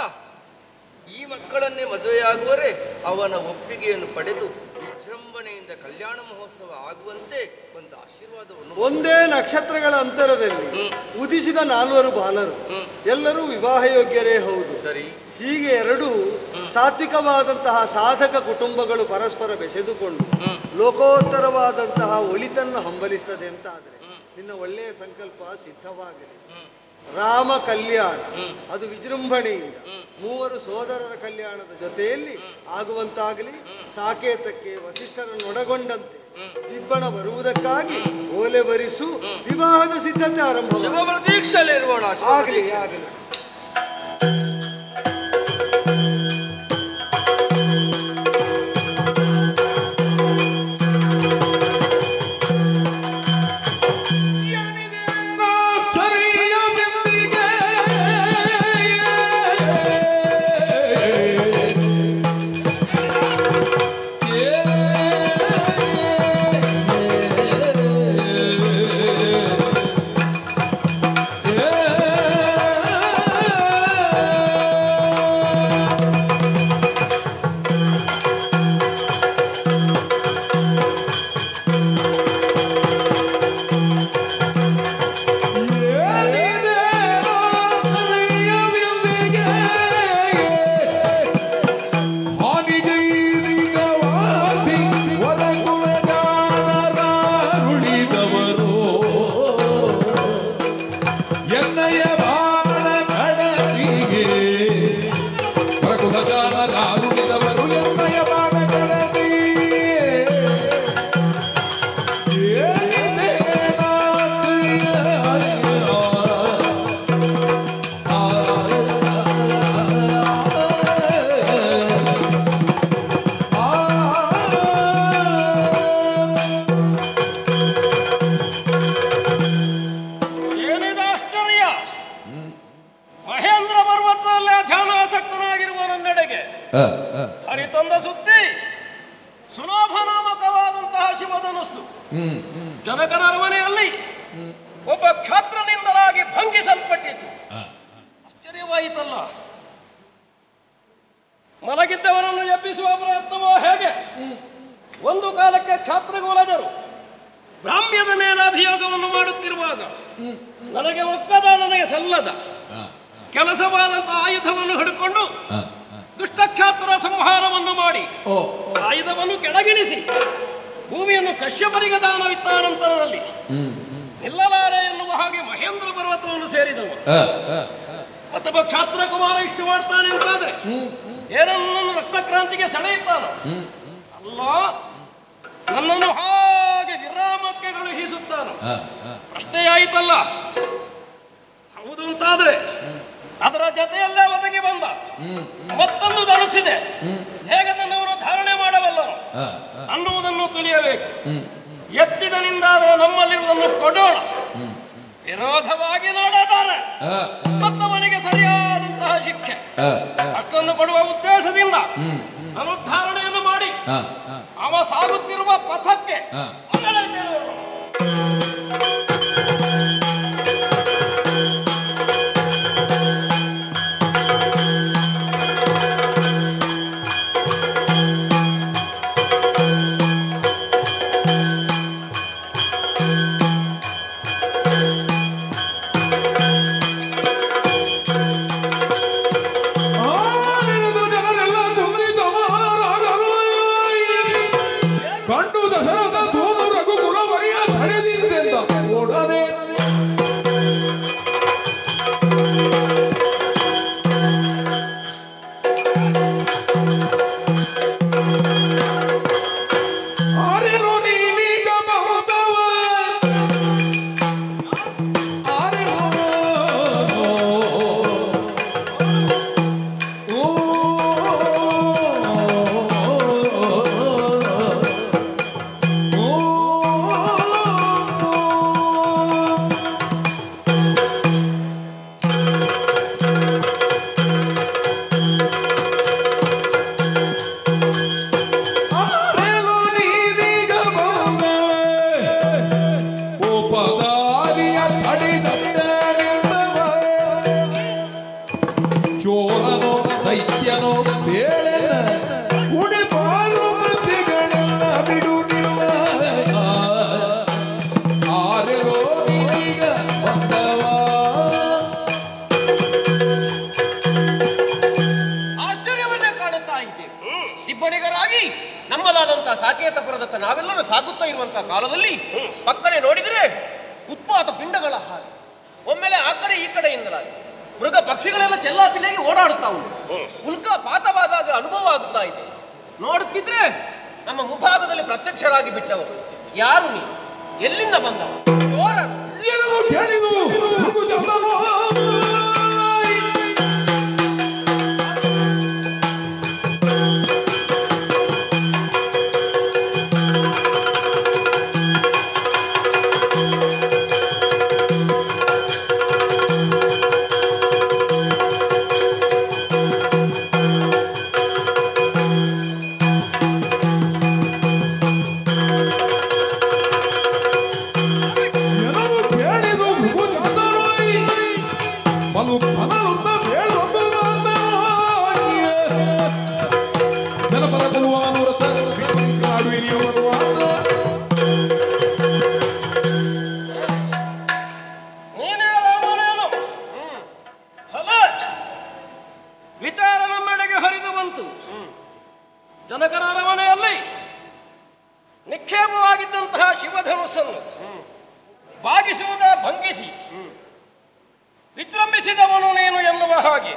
ಈ ಮಕ್ಕಳನ್ನೇ ಮದುವೆಯಾಗುವರೆ ಅವನ ಒಪ್ಪಿಗೆಯನ್ನು ಪಡೆದು ವಿಜೃಂಭಣೆಯಿಂದ ಕಲ್ಯಾಣ ಮಹೋತ್ಸವ ಆಗುವಂತೆ ಒಂದು ಆಶೀರ್ವಾದವನ್ನು. ಒಂದೇ ನಕ್ಷತ್ರಗಳ ಅಂತರದಲ್ಲಿ ಉದಿಸಿದ 4 ಬಾಲರು ಎಲ್ಲರೂ ವಿವಾಹ ಯೋಗ್ಯರೇ ಹೌದು. ಸರಿ. ಹೀಗೆ 2 ಸಾತ್ವಿಕವಾದಂತಹ ಸಾಧಕ ಕುಟುಂಬಗಳು ಪರಸ್ಪರ ಬೆಸೆದುಕೊಂಡು ಲೋಕೋತ್ತರವಾದಂತಹ ಒಳಿತನ್ನು ಹಂಬಲಿಸ್ತದೆ ಅಂತ ಆದರೆ ನಿನ್ನ ಒಳ್ಳೆಯ ಸಂಕಲ್ಪ ಸಿದ್ಧವಾಗಲಿ. ರಾಮ ಕಲ್ಯಾಣ ಅದು ವಿಜೃಂಭಣೆಯಿಂದ 3 ಸೋದರರ ಕಲ್ಯಾಣದ ಜೊತೆಯಲ್ಲಿ ಆಗುವಂತಾಗಲಿ. ಸಾಕೇತಕ್ಕೆ ವಸಿಷ್ಠರನ್ನೊಳಗೊಂಡಂತೆ ದಿಬ್ಬಣ ಬರುವುದಕ್ಕಾಗಿ ಓಲೆ ಬರಿಸು. ವಿವಾಹದ ಸಿದ್ಧತೆ ಆರಂಭ. ಪ್ರತೀಕ್ಷೆಯಲ್ಲಿರುವೋಣ. ಆಗಲಿ ಆಗಲಿ. ಹರಿತಂದ ಸುದ್ದಿ ಸುಲಭನಾಮಕವಾದಂತಹ ಶಿವಧನುಸ್ಸು ಜನಕನ ಅರಮನೆಯಲ್ಲಿ ಒಬ್ಬ ಕ್ಷಾತ್ರನಿಂದಲಾಗಿ ಭಂಗಿಸಲ್ಪಟ್ಟಿತು. ಆಶ್ಚರ್ಯವಾಯಿತಲ್ಲ. ಮಲಗಿದ್ದವರನ್ನು ಎಬ್ಬಿಸುವ ಪ್ರಯತ್ನವೋ ಹೇಗೆ? ಒಂದು ಕಾಲಕ್ಕೆ ಕ್ಷಾತ್ರಗೋಲಜರು ಬ್ರಾಹ್ಮ್ಯದ ಮೇಲೆ ಅಭಿಯೋಗವನ್ನು ಮಾಡುತ್ತಿರುವಾಗ ನನಗೆ ಒಪ್ಪದ, ನನಗೆ ಸಲ್ಲದ ಕೆಲಸವಾದಂತಹ ಆಯುಧವನ್ನು ಹಿಡ್ಕೊಂಡು ದುಷ್ಟಕ್ಷಾತ್ರ ಸಂಹಾರವನ್ನು ಮಾಡಿ ಆಯುಧವನ್ನು ಕೆಳಗಿಳಿಸಿ ಭೂಮಿಯನ್ನು ಕಶ್ಯಪರಿಗೆ ದಾನವಿತ್ತ ನಂತರದಲ್ಲಿ ನಿಲ್ಲಲಾರೆ ಎನ್ನುವ ಹಾಗೆ ಮಹೇಂದ್ರ ಪರ್ವತವನ್ನು ಸೇರಿದವು. ಅಥವಾ ಕ್ಷಾತ್ರ ಕುಮಾರ ಇಷ್ಟು ಮಾಡ್ತಾನೆ ಅಂತಾದ್ರೆ ಏನನ್ನು ರಕ್ತಕ್ರಾಂತಿಗೆ ಸೆಳೆಯುತ್ತಾನೋ ಅಲ್ಲ, ನನ್ನನ್ನು ಹಾಗೆ ವಿರಾಮಕ್ಕೆ ಕಳುಹಿಸುತ್ತಾನೋ. ಪ್ರಶ್ನೆಯಾಯಿತಲ್ಲ. ಹೌದು ಅಂತಾದ್ರೆ ಅದರ ಜೊತೆಯಲ್ಲೇ ಒದಗಿ ಬಂದ ಮತ್ತೊಂದು ಧನುಸ್ಸಿದೆ, ಹೇಗೆ ನನ್ನವರು ಧಾರಣೆ ಮಾಡಬಲ್ಲನು ಅನ್ನುವುದನ್ನು ತಿಳಿಯಬೇಕು. ಎತ್ತಿದನಿಂದಾದರೆ ನಮ್ಮಲ್ಲಿರುವುದನ್ನು ಕೊಡೋಣ, ವಿರೋಧವಾಗಿ ನೋಡೋದಾರೆ ಮತ್ತವನಿಗೆ ಸರಿಯಾದಂತಹ ಶಿಕ್ಷೆ ಅಷ್ಟನ್ನು ಕೊಡುವ ಉದ್ದೇಶದಿಂದ ಅನುಧಾರಣೆಯನ್ನು ಮಾಡಿ ಅವ ಸಾಗುತ್ತಿರುವ ಪಥಕ್ಕೆ ಸಾಕೇತಪುರದತ್ತ ನಾವೆಲ್ಲರೂ ಸಾಗುತ್ತಾ ಇರುವಂತಹ ಕಾಲದಲ್ಲಿ ಪಕ್ಕನೆ ನೋಡಿದರೆ ಉತ್ಪಾತ ಪಿಂಡಗಳ ಹಾಗೆ ಒಮ್ಮೆಲೆ ಆ ಕಡೆ ಈ ಕಡೆಯಿಂದಲಾಗಿ ಮೃಗ ಪಕ್ಷಿಗಳೆಲ್ಲ ಚೆಲ್ಲಾಪಿಲ್ಲಾಗಿ ಓಡಾಡುತ್ತಾ ಉಂಟು. ಉಲ್ಕಾಪಾತವಾದಾಗ ಅನುಭವ ಆಗುತ್ತಾ ಇದೆ. ನೋಡುತ್ತಿದ್ರೆ ನಮ್ಮ ಮುಂಭಾಗದಲ್ಲಿ ಪ್ರತ್ಯಕ್ಷರಾಗಿ ಬಿಟ್ಟವರು. ಯಾರು ನೀವು? ಎಲ್ಲಿಂದ ಬಂದವ? ಚೋರನು? ವಿಚಾರ ನಮ್ಮೆಡೆಗೆ ಹರಿದು ಬಂತು. ಜನಕರ ಅರಮನೆಯಲ್ಲಿ ನಿಕ್ಷೇಪವಾಗಿದ್ದಂತಹ ಶಿವಧನುಸ್ಸನ್ನು ಬಾಗಿಸುವುದ ಭಂಗಿಸಿ ವಿಜೃಂಭಿಸಿದವನು ನೀನು ಎನ್ನುವ ಹಾಗೆ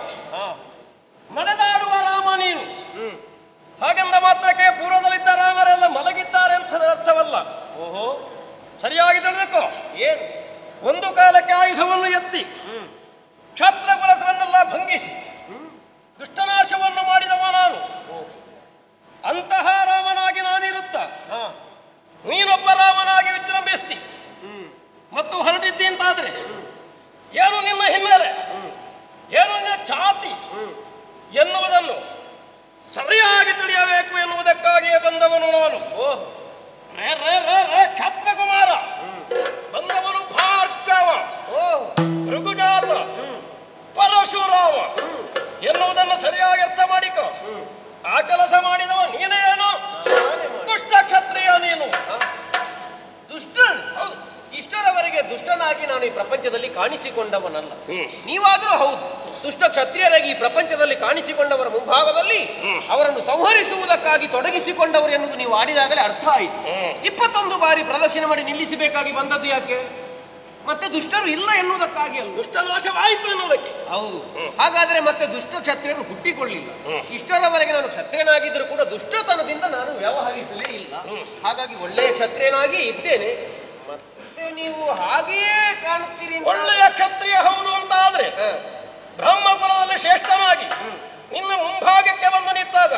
ನಡೆದಾಡುವ ರಾಮ ನೀನು. ಹಾಗೆಂದ ಮಾತ್ರಕ್ಕೆ ಪೂರ್ವದಲ್ಲಿದ್ದ ರಾಮರೆಲ್ಲ ಮಲಗಿದ್ದಾರೆ ಅಂತ ಅರ್ಥವಲ್ಲ. ಓಹೋ, ಸರಿಯಾಗಿ ತಿಳಿದುಕೋ. ಏನು? ಒಂದು ಕಾಲಕ್ಕೆ ಆಯುಧವನ್ನು ಎತ್ತಿ ಕ್ಷಾತ್ರಕುಲವನ್ನೆಲ್ಲ ಭಂಗಿಸಿ ದುಷ್ಟನಾಶವನ್ನು ಮಾಡಿದವ ನಾನು. ಅಂತಹ ರಾಮನಾಗಿ ನಾನಿರುತ್ತ ನೀನೊಬ್ಬ ರಾಮನಾಗಿ ವಿಜೃಂಭಿಸ್ತಿ ಮತ್ತು ಹೊರಟಿದ್ದಿ ಅಂತಾದ್ರೆ ಏನು ನಿನ್ನ ಹಿನ್ನೆಲೆ, ಏನು ನಿನ್ನ ಛಾತಿ ಎನ್ನುವುದನ್ನು ಸರಿಯಾಗಿ ತಿಳಿಯಬೇಕು ಎನ್ನುವುದಕ್ಕಾಗಿಯೇ ಬಂದವನು ನಾನು. ಕ್ಷತ್ರಕುಮಾರ ಬಂದವನು ಭಾರ್ಗವ, ಭೃಗುಜಾತ, ಪರಶುರಾಮ ಎನ್ನುವುದನ್ನು ಸರಿಯಾಗಿ ಅರ್ಥ ಮಾಡಿಕೊ. ಆ ಕೆಲಸ ಮಾಡಿದವ ನೀನೇನು? ದುಷ್ಟ ಕ್ಷತ್ರಿಯ ನೀನು. ದುಷ್ಟ? ಹೌದು. ಇಷ್ಟರವರೆಗೆ ದುಷ್ಟನಾಗಿ ನಾನು ಈ ಪ್ರಪಂಚದಲ್ಲಿ ಕಾಣಿಸಿಕೊಂಡವನಲ್ಲ. ನೀವಾದರೂ ಹೌದು, ದುಷ್ಟ ಕ್ಷತ್ರಿಯರಾಗಿ ಈ ಪ್ರಪಂಚದಲ್ಲಿ ಕಾಣಿಸಿಕೊಂಡವರ ಮುಂಭಾಗದಲ್ಲಿ ಅವರನ್ನು ಸಂಹರಿಸುವುದಕ್ಕಾಗಿ ತೊಡಗಿಸಿಕೊಂಡವರು ಎನ್ನುವುದು ನೀವು ಆಡಿದಾಗಲೇ ಅರ್ಥ ಆಯಿತು. 21 ಬಾರಿ ಪ್ರದಕ್ಷಿಣೆ ಮಾಡಿ ನಿಲ್ಲಿಸಬೇಕಾಗಿ ಬಂದದ್ದು ಯಾಕೆ? ಮತ್ತೆ ದುಷ್ಟರು ಇಲ್ಲ ಎನ್ನುವುದಕ್ಕಾಗಿ ಅಲ್ಲ, ದುಷ್ಟ ನಾಶವಾಯಿತು ಎನ್ನುವುದಕ್ಕೆ. ಹೌದು. ಹಾಗಾದ್ರೆ ಮತ್ತೆ ದುಷ್ಟ ಕ್ಷತ್ರಿಯರು ಹುಟ್ಟಿಕೊಳ್ಳಿಲ್ಲ. ಇಷ್ಟರವರೆಗೆ ನಾನು ಕ್ಷತ್ರಿಯನಾಗಿದ್ದರೂ ಕೂಡ ದುಷ್ಟತನದಿಂದ ನಾನು ವ್ಯವಹರಿಸಲೇ ಇಲ್ಲ. ಹಾಗಾಗಿ ಒಳ್ಳೆಯ ಕ್ಷತ್ರಿಯನಾಗಿ ಇದ್ದೇನೆ. ಮತ್ತೆ ನೀವು ಹಾಗೆಯೇ ಕಾಣುತ್ತೀರಿ. ಒಳ್ಳೆಯ ಕ್ಷತ್ರಿಯ ಹೌದು ಅಂತ ಆದ್ರೆ ಬ್ರಹ್ಮಕುಲದಲ್ಲಿ ಶ್ರೇಷ್ಠನಾಗಿ ನಿನ್ನ ಮುಂಭಾಗಕ್ಕೆ ಬಂದು ನಿಂತಾಗ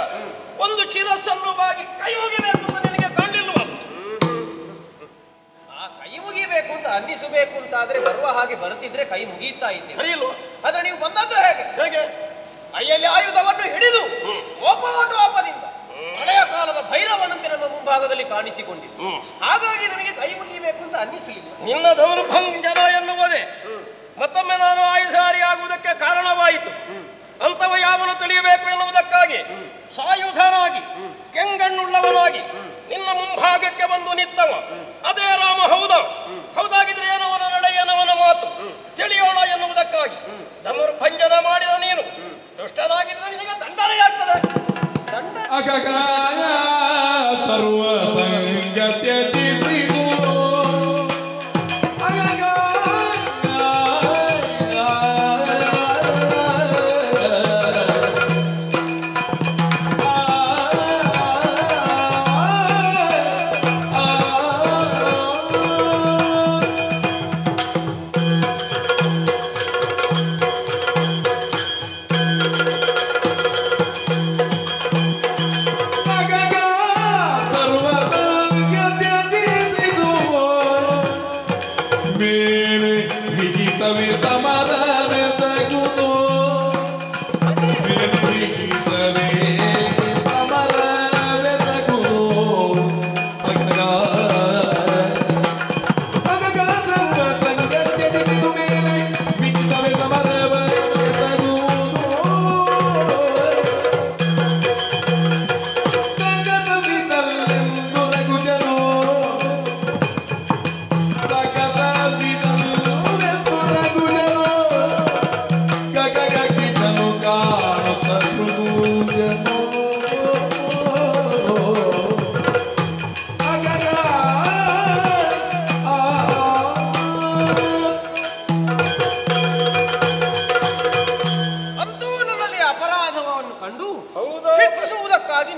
ಒಂದು ಶಿರಸ್ಸನ್ನು ಬಾಗಿ ಕೈ ಮುಗಿಬೇಕು ಅಂತ ನಿನಗೆ ಕಂಡಿಲ್ವಲ್ಲ? ಆ ಕೈ ಮುಗಿಬೇಕು ಅಂತ ಅನ್ನಿಸಬೇಕು ಅಂತ ಆದ್ರೆ ಬರುವ ಹಾಗೆ ಬರುತ್ತಿದ್ರೆ ಕೈ ಮುಗಿಯುತ್ತಾ ಇದ್ದೆ. ಸರಿಯಿಲ್ವ? ಆದ್ರೆ ನೀವು ಬಂದದ್ದು ಹೇಗೆ? ಕೈಯಲ್ಲಿ ಆಯುಧವನ್ನು ಹಿಡಿದು ಓಪದಿಂದ ಹಳೆಯ ಕಾಲದ ಭೈರವನಂತೆ ನಮ್ಮ ಮುಂಭಾಗದಲ್ಲಿ ಕಾಣಿಸಿಕೊಂಡಿದ್ದು. ಹಾಗಾಗಿ ನನಗೆ ಕೈ ಮುಗಿಬೇಕು ಅಂತ ಅನ್ನಿಸಲಿಲ್ಲ. ನಿನ್ನ ದೌರ್ಭಂಜನ ಎನ್ನುವುದೇ ಮತ್ತೊಮ್ಮೆ ನಾನು ಆಯುಧಾರಿ ಆಗುವುದಕ್ಕೆ ಕಾರಣವಾಯಿತು. ಅಂತವ ಯಾವನು ತಿಳಿಯಬೇಕು ಎನ್ನುವುದಕ್ಕಾಗಿ ಸಾಯುಧನಾಗಿ ಕೆಂಗಣ್ಣುಳ್ಳವನಾಗಿ ನಿನ್ನ ಮುಂಭಾಗಕ್ಕೆ ಬಂದು ನಿಂತವ ಅದೇ ರಾಮ. ಹೌದಾಗಿದ್ರೆ ಏನವನ ನಡೆ ಏನವನ ಮಾತು ತಿಳಿಯೋಣ ಎನ್ನುವುದಕ್ಕಾಗಿ ಧನುರ್ಭಂಜನ ಮಾಡಿದ ನೀನು ದುಷ್ಟನಾಗಿದ್ರೆ ನಿನಗೆ ದಂಡನೆಯಾಗ್ತದೆ. ಅಗಗಾಯ ಸರ್ವ ಸಂಗತ್ಯ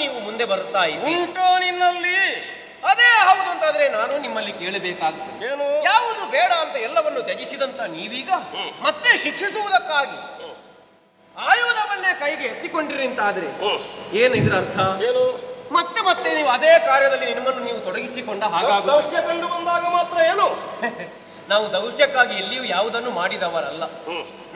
ನೀವು ಮುಂದೆ ಬರ್ತಾ ಉಂಟು ನಿನ್ನಲ್ಲಿ. ಅದೇ ಹೌದು ಅಂತಾದ್ರೆ ನಾನು ನಿಮ್ಮಲ್ಲಿ ಕೇಳಬೇಕಾಗುತ್ತೆ. ಏನು? ಯಾವುದು ಬೇಡ ಅಂತ ಎಲ್ಲವನ್ನು ತ್ಯಜಿಸಿದಂತ ನೀವೀಗ ಮತ್ತೆ ಶಿಕ್ಷಿಸುವುದಕ್ಕಾಗಿ ಆಯುಧವನ್ನೇ ಕೈಗೆ ಎತ್ತಿಕೊಂಡಿರಿ ಅಂತಾದ್ರೆ ಏನು ಇದರ ಅರ್ಥ? ಏನು? ಮತ್ತೆ ಮತ್ತೆ ನೀವು ಅದೇ ಕಾರ್ಯದಲ್ಲಿ ನಿಮ್ಮನ್ನು ನೀವು ತೊಡಗಿಸಿಕೊಂಡ ಹಾಗಾಗಿ ದೌಷ್ಟ್ಯ ಕಂಡು ಬಂದಾಗ ಮಾತ್ರ ಏನು? ನಾವು ದೌಷ್ಟ್ಯಕ್ಕಾಗಿ ಎಲ್ಲಿಯೂ ಯಾವುದನ್ನು ಮಾಡಿದವರಲ್ಲ.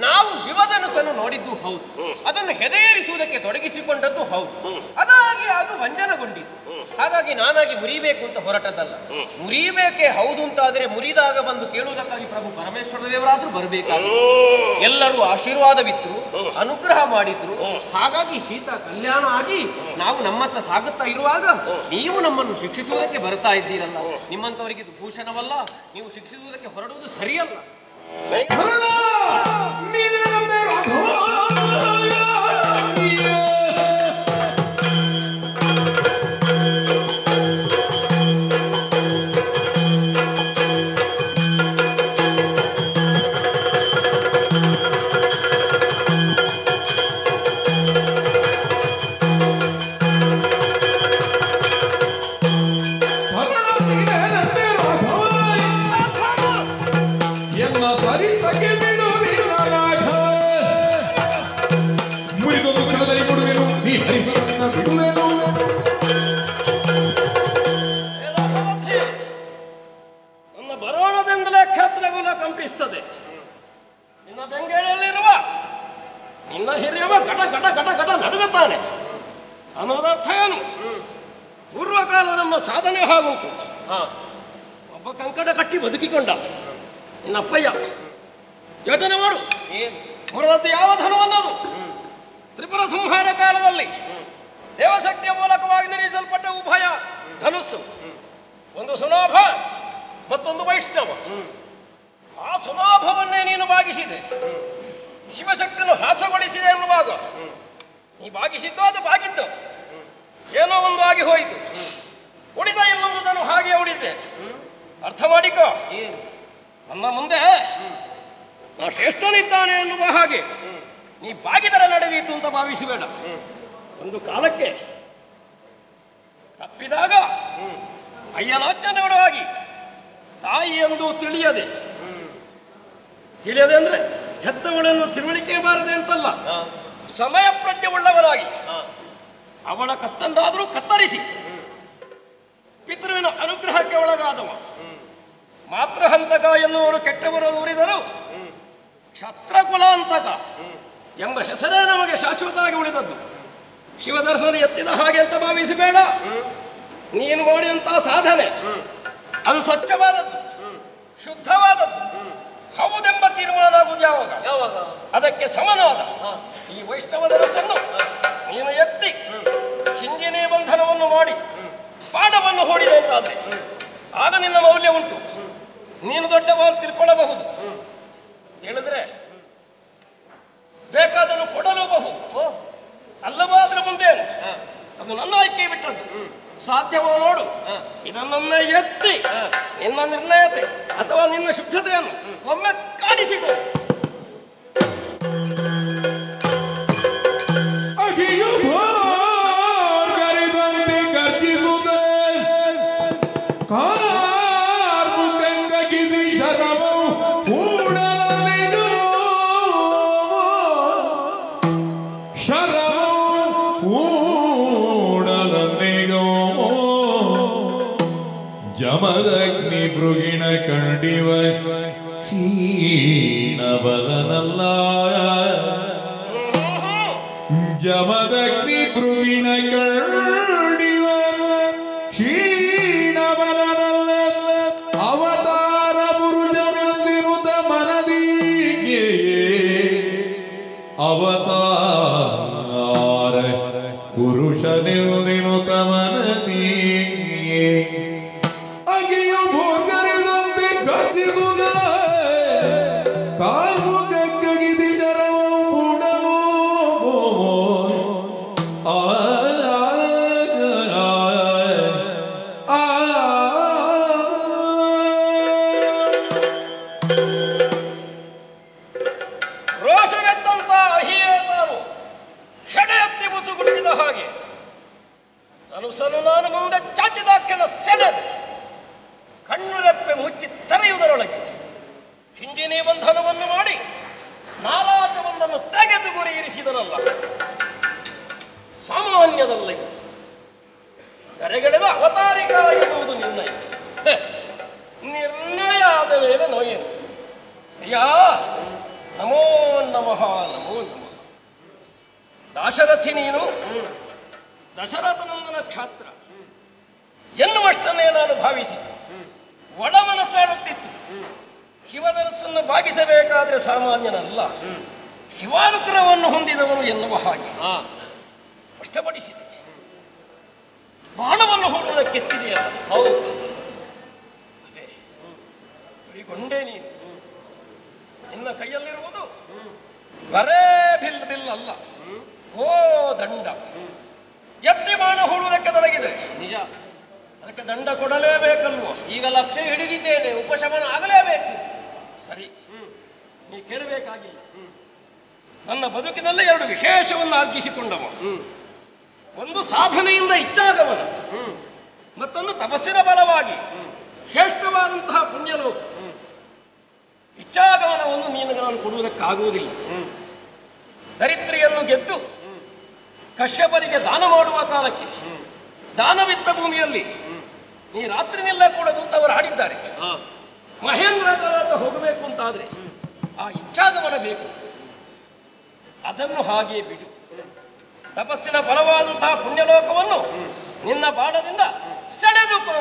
ನಾವು ಶಿವಧನುಸ್ಸನ್ನು ನೋಡಿದ್ದು ಹೌದು, ಅದನ್ನು ಹೆದೆಯೇರಿಸುವುದಕ್ಕೆ ತೊಡಗಿಸಿಕೊಂಡದ್ದು ಹೌದು. ಅದಾಗಿ ಅದು ವಂಜನಗೊಂಡಿದ್ದು. ಹಾಗಾಗಿ ನಾನಾಗಿ ಮುರಿಬೇಕು ಅಂತ ಹೊರಟದಲ್ಲ. ಮುರಿಬೇಕೆ ಹೌದು ಅಂತಾದ್ರೆ ಮುರಿದಾಗ ಬಂದು ಕೇಳುವುದಕ್ಕಾಗಿ ಪ್ರಭು ಪರಮೇಶ್ವರ ದೇವರಾದ್ರೂ ಬರಬೇಕಾಗಿ ಎಲ್ಲರೂ ಆಶೀರ್ವಾದವಿದ್ರು, ಅನುಗ್ರಹ ಮಾಡಿದ್ರು. ಹಾಗಾಗಿ ಸೀತಾ ಕಲ್ಯಾಣ ಆಗಿ ನಾವು ನಮ್ಮತ್ತ ಸಾಗುತ್ತಾ ಇರುವಾಗ ನೀವು ನಮ್ಮನ್ನು ಶಿಕ್ಷಿಸುವುದಕ್ಕೆ ಬರ್ತಾ ಇದ್ದೀರಲ್ಲ. ನಿಮ್ಮಂತವರಿಗೆ ಇದು ಭೂಷಣವಲ್ಲ. ನೀವು ಶಿಕ್ಷಿಸುವುದಕ್ಕೆ ಹೊರಡುವುದು ಸರಿಯಲ್ಲ. ನನ್ನ ಬರೋಣದಿಂದಲೇ ಕ್ಷೇತ್ರಗುಲ ಕಂಪಿಸ್ತದೆ. ನಿನ್ನ ಬೆಂಗಳೂರಲ್ಲಿರುವ ನಿನ್ನ ಹಿರಿಯವ ಘಟ ಘಟ ಘಟ ಘಟ ನಡುಗುತ್ತಾನೆ ಅನ್ನೋದರ್ಥ ಏನು? ಪೂರ್ವಕಾಲದ ನಮ್ಮ ಸಾಧನೆ ಹಾಗುಂಟು. ಒಬ್ಬ ಕಂಕಣ ಕಟ್ಟಿ ಬದುಕಿಕೊಂಡ ನಿನ್ನಪ್ಪಯ್ಯ. ಯೋಚನೆ ಮಾಡು, ಮುರಿದದ್ದು ಯಾವ ಧನು ಅನ್ನೋದು. ತ್ರಿಪುರ ಸಂಹಾರ ಕಾಲದಲ್ಲಿ ದೇವಶಕ್ತಿಯ ಮೂಲಕವಾಗಿ ನಿರ್ಮಿಸಲ್ಪಟ್ಟ ಉಭಯ ಧನುಸ್ಸು, ಒಂದು ಸುನಾಭ ಮತ್ತೊಂದು ವೈಷ್ಣವ. ಆ ಸುನಾಭವನ್ನೇ ನೀನು ಭಾಗಿಸಿದೆ, ಶಿವಶಕ್ತಿಯನ್ನು ಹ್ರಾಸಗೊಳಿಸಿದೆ ಎನ್ನುವಾಗ ನೀ ಭಾಗಿಸಿದ್ದು ಅದು ಬಾಗಿದ್ದು ಏನೋ ಒಂದು ಆಗಿ ಹೋಯಿತು. ಉಳಿದ ಇನ್ನೊಂದು ನಾನು ಹಾಗೆ ಉಳಿದೆ. ಅರ್ಥ ಮಾಡಿಕೋ, ನನ್ನ ಮುಂದೆ ನಾ ಶ್ರೇಷ್ಠನಿದ್ದಾನೆ ಎನ್ನುವ ಹಾಗೆ ನೀ ಬಾಗಿದರ ನಡೆದೀತು ಅಂತ ಭಾವಿಸಬೇಡ. ಒಂದು ಕಾಲಕ್ಕೆ ತಪ್ಪಿದಾಗ ಅಯ್ಯನಾಜ್ಞೆಯುಡವಾಗಿ ತಾಯಿ ಎಂದು ತಿಳಿಯದೆ ಅಂದ್ರೆ ಹೆತ್ತವಳನ್ನು ತಿಳುವಳಿಕೆ ಬಾರದೆ ಅಂತಲ್ಲ, ಸಮಯ ಪ್ರಜ್ಞೆ ಉಳ್ಳವರಾಗಿ ಅವಳ ಕತ್ತನ್ನಾದರೂ ಕತ್ತರಿಸಿ ಪಿತೃವಿನ ಅನುಗ್ರಹಕ್ಕೆ ಒಳಗಾದವ. ಮಾತೃಹಂತಕ ಎನ್ನುವರು ಕೆಟ್ಟವರು ಊರಿದರು, ಕ್ಷತ್ರಕುಲಾಂತಕ ಎಂಬ ಹೆಸರೇ ನಮಗೆ ಶಾಶ್ವತವಾಗಿ ಉಳಿದದ್ದು. ಶಿವದರ್ಶನ ಎತ್ತಿದ ಹಾಗೆ ಅಂತ ಭಾವಿಸಬೇಡ. ನೀನು ಮಾಡಿದಂತಹ ಸಾಧನೆ ಅದು ಸ್ವಚ್ಛವಾದದ್ದು, ಶುದ್ಧವಾದದ್ದು, ಹೌದೆಂಬ ತೀರ್ಮಾನ ಆಗುವುದು ಯಾವಾಗ ಅದಕ್ಕೆ ಸಮನಾದ ಈ ವೈಷ್ಣವ ಧನಸ್ಸನ್ನು ನೀನು ಎತ್ತಿ ಹಿಂದಿನೇ ಬಂಧನವನ್ನು ಮಾಡಿ ಪಾಠವನ್ನು ಹೂಡಿದೆ ಅಂತಾದ್ರೆ ಆಗ ನಿನ್ನ ಮೌಲ್ಯ ಉಂಟು. ನೀನು ದೊಡ್ಡವಾಗಿ ತಿಳ್ಕೊಳ್ಳಬಹುದು, ತಿಳಿದ್ರೆ ಬೇಕಾದನ್ನು ಕೊಡಲೂಬಹುದು. ಅಲ್ಲವಾದ್ರೆ ಮುಂದೇನು, ಅದು ನನ್ನ ಆಯ್ಕೆ ಬಿಟ್ಟದ್ದು. ಸಾಧ್ಯವೋ ನೋಡು, ಇದನ್ನೊಮ್ಮೆ ಎತ್ತಿ ನಿನ್ನ ನಿರ್ಣಯತೆ ಅಥವಾ ನಿನ್ನ ಶುದ್ಧತೆಯನ್ನು ಒಮ್ಮೆ ಕಾಣಿಸಿಕೊ. ಜಮದಗ್ನಿ ಭೃಗಿಣ ಕಂಡಿವ ಕ್ಷೀಣಬಲನಲ್ಲ, ಜಮದಗ್ನಿ ಭೃಗಿಣ ಕಂಡಿವ ಕ್ಷೀಣಬಲನಲ್ಲ, ಅವತಾರ ಪುರುಷನೆಂದಿರುತ್ತ ಮನದಿಗೆ ಅವತಾರ ಪುರುಷನೆಂದಿರುತ್ತ ಮನದಿಗೆ ಕಾಲು ತೆಗ್ಗಗಿದಿ ನರವ ಬುಡನು ರೋಷವೆತ್ತಂತ ಅಹಿಯೇತಾನು ಹೆಡೆ ಎತ್ತಿ ಮುಸುಗುಟ್ಟಿದ ಹಾಗೆ ಧನುಸನ್ನು ನಾನು ಮುಂದೆ ಚಾಚಿದಾಕ್ಷಣ ಸೆಳೆದು ಕಣ್ಣು ರೆಪ್ಪೆ ಮುಚ್ಚಿ ತೆರೆಯುವುದರೊಳಗೆ ಹಿಂದಿನೇ ಬಂಧನವನ್ನು ಮಾಡಿ ನಾಲಾಟವೊಂದನ್ನು ತೆಗೆದು ಗುರಿ ಇರಿಸಿದನಲ್ಲ. ಸಾಮಾನ್ಯದಲ್ಲ, ಕರೆಗೆಳೆದ ಅವತಾರಿಕ ಎನ್ನುವುದು ನಿರ್ಣಯ. ನಿರ್ಣಯ ಆದ ಮೇಲೆ ನೋಯೇನು. ಅಯ್ಯಾ ನಮೋ ನಮಃ ನಮೋ ನಮಃ. ದಾಶರಥಿ ನೀನು ದಶರಥನಂದನ ಕ್ಷಾತ್ರ ಎನ್ನುವಷ್ಟನ್ನೇ ನಾನು ಭಾವಿಸಿ ಒಳ ಮನಸ್ಸಾಡುತ್ತಿತ್ತು. ಶಿವಧನಸ್ಸನ್ನು ಭಾಗಿಸಬೇಕಾದ್ರೆ ಸಾಮಾನ್ಯನಲ್ಲ, ಶಿವಾನುಗ್ರಹವನ್ನು ಹೊಂದಿದವನು ಎನ್ನುವ ಹಾಗೆ ಸ್ಪಷ್ಟಪಡಿಸಿದೆ. ಬಾಣವನ್ನು ಹೂಡುವುದಕ್ಕೆತ್ತಿದೆಯಲ್ಲ, ಹೌದು ಗೊಂಡೆ ನೀನು. ನಿನ್ನ ಕೈಯಲ್ಲಿರುವುದು ಬರೇ ಬಿಲ್ ಬಿಲ್ ಅಲ್ಲ, ಓ ದಂಡ. ಎತ್ತಿ ಬಾಣ ಹೂಡುವುದಕ್ಕೆ ತೊಡಗಿದ್ರೆ ನಿಜ, ಅದಕ್ಕೆ ದಂಡ ಕೊಡಲೇಬೇಕಲ್ವೋ? ಈಗ ಲಕ್ಷ್ಯ ಹಿಡಿದಿದ್ದೇನೆ, ಉಪಶಮನ ಆಗಲೇಬೇಕು. ಸರಿ, ನೀ ಕೇಳಬೇಕಾಗಿಲ್ಲ. ನನ್ನ ಬದುಕಿನಲ್ಲಿ ಎರಡು ವಿಶೇಷವನ್ನು ಅರ್ಪಿಸಿಕೊಂಡವ. ಒಂದು ಸಾಧನೆಯಿಂದ ಇಚ್ಛಾಗಮನ, ಮತ್ತೊಂದು ತಪಸ್ಸಿನ ಬಲವಾಗಿ ಶ್ರೇಷ್ಠವಾದಂತಹ ಪುಣ್ಯಲೋಕ. ಇಚ್ಛಾಗಮನವನ್ನು ನಿನಗೆ ನಾನು ಕೊಡುವುದಕ್ಕಾಗುವುದಿಲ್ಲ. ದರಿದ್ರಿಯನ್ನು ಗೆದ್ದು ಕಶ್ಯಪರಿಗೆ ದಾನ ಮಾಡುವ ಕಾಲಕ್ಕೆ ದಾನವಿತ್ತ ಭೂಮಿಯಲ್ಲಿ ನೀ ರಾತ್ರಿನೆಲ್ಲ ಕೂಡ ದೂತವರು ಆಡಿದ್ದಾರೆ. ಮಹೇಂದ್ರ ಹೋಗಬೇಕು ಅಂತಾದ್ರೆ ಆ ಇಚ್ಛಾಗಮನ ಬೇಕು. ಅದನ್ನು ಹಾಗೆಯೇ ಬಿಡು. ತಪಸ್ಸಿನ ಬಲವಾದಂತಹ ಪುಣ್ಯಲೋಕವನ್ನು ನಿನ್ನ ಬಾಣದಿಂದ ಸೆಳೆದುಕೋ.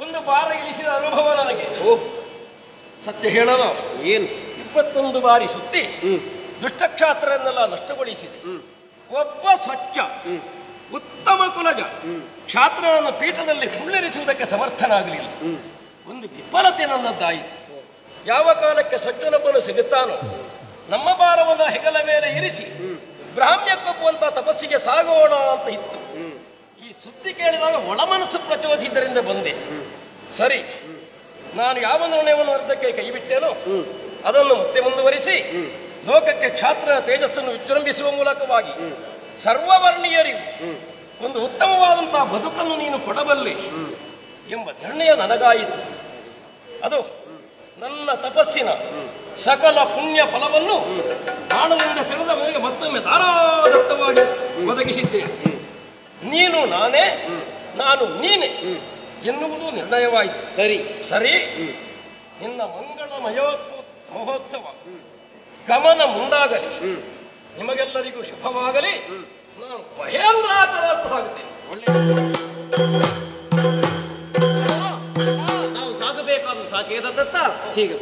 ಒಂದು ಬಾರ ಇಳಿಸಿದ ಅನುಭವ ನನಗೆ. ಸತ್ಯ ಹೇಳಲು ಏನು 21 ಬಾರಿ ಸುತ್ತಿ ದುಷ್ಟಕ್ಷಾತ್ರನ್ನೆಲ್ಲ ನಷ್ಟಗೊಳಿಸಿದೆ. ಒಬ್ಬ ಸ್ವಚ್ಛ ಉತ್ತಮ ಕುಲಜ ಕ್ಷಾತ್ರನನ್ನು ಪೀಠದಲ್ಲಿ ಕುಳ್ಳಿರಿಸುವುದಕ್ಕೆ ಸಮರ್ಥನಾಗಲಿಲ್ಲ. ಒಂದು ವಿಫಲತೆ ನನ್ನದ್ದಾಯಿತು. ಯಾವ ಕಾಲಕ್ಕೆ ಸಜ್ಜನೊಬ್ಬನು ಸಿಗುತ್ತಾನೋ ನಮ್ಮ ಭಾರವನ್ನು ಹೆಗಲ ಮೇಲೆ ಇರಿಸಿ ಬ್ರಾಹ್ಮ್ಯಕ್ಕೊಪ್ಪುವಂತ ತಪಸ್ಸಿಗೆ ಸಾಗೋಣ ಅಂತ ಇತ್ತು. ಈ ಸುದ್ದಿ ಕೇಳಿದಾಗ ಒಳಮನಸ್ಸು ಪ್ರಚೋದಿಸಿದ್ದರಿಂದ ಬಂದೆ. ಸರಿ, ನಾನು ಯಾವ ನಿರ್ಣಯವನ್ನು ಅರ್ಧಕ್ಕೆ ಕೈಬಿಟ್ಟೇನೋ ಅದನ್ನು ಮತ್ತೆ ಮುಂದುವರಿಸಿ ಲೋಕಕ್ಕೆ ಕ್ಷಾತ್ರ ತೇಜಸ್ಸನ್ನು ವಿಜೃಂಭಿಸುವ ಮೂಲಕವಾಗಿ ಸರ್ವವರ್ಣೀಯರಿಗೂ ಒಂದು ಉತ್ತಮವಾದಂತಹ ಬದುಕನ್ನು ನೀನು ಕೊಡಬಲ್ಲೆ ಎಂಬ ನಿರ್ಣಯ ನನಗಾಯಿತು. ಅದು ನನ್ನ ತಪಸ್ಸಿನ ಸಕಲ ಪುಣ್ಯ ಫಲವನ್ನು ಬಾಣದಿಂದ ಸೆಳೆದ ಮೇಲೆ ಮತ್ತೊಮ್ಮೆ ಧಾರಾದತ್ತವಾಗಿ ಒದಗಿಸಿದ್ದೇನೆ. ನೀನು ನಾನೇ, ನಾನು ನೀನೆ ಎನ್ನುವುದು ನಿರ್ಣಯವಾಯಿತು. ಸರಿ ಸರಿ, ನಿನ್ನ ಮಂಗಳಮಯ ಮಹೋತ್ಸವ ಗಮನ ಮುಂದಾಗಲಿ, ನಿಮಗೆಲ್ಲರಿಗೂ ಶುಭವಾಗಲಿ. ನಾನು ಮಹೇಂದ್ರಾತರಾದ ಸಾಗುತ್ತೇನೆ. ನಾವು ಸಾಗಬೇಕಾದ ಸಾಕೇದ ದತ್ತ ಹೀಗೆ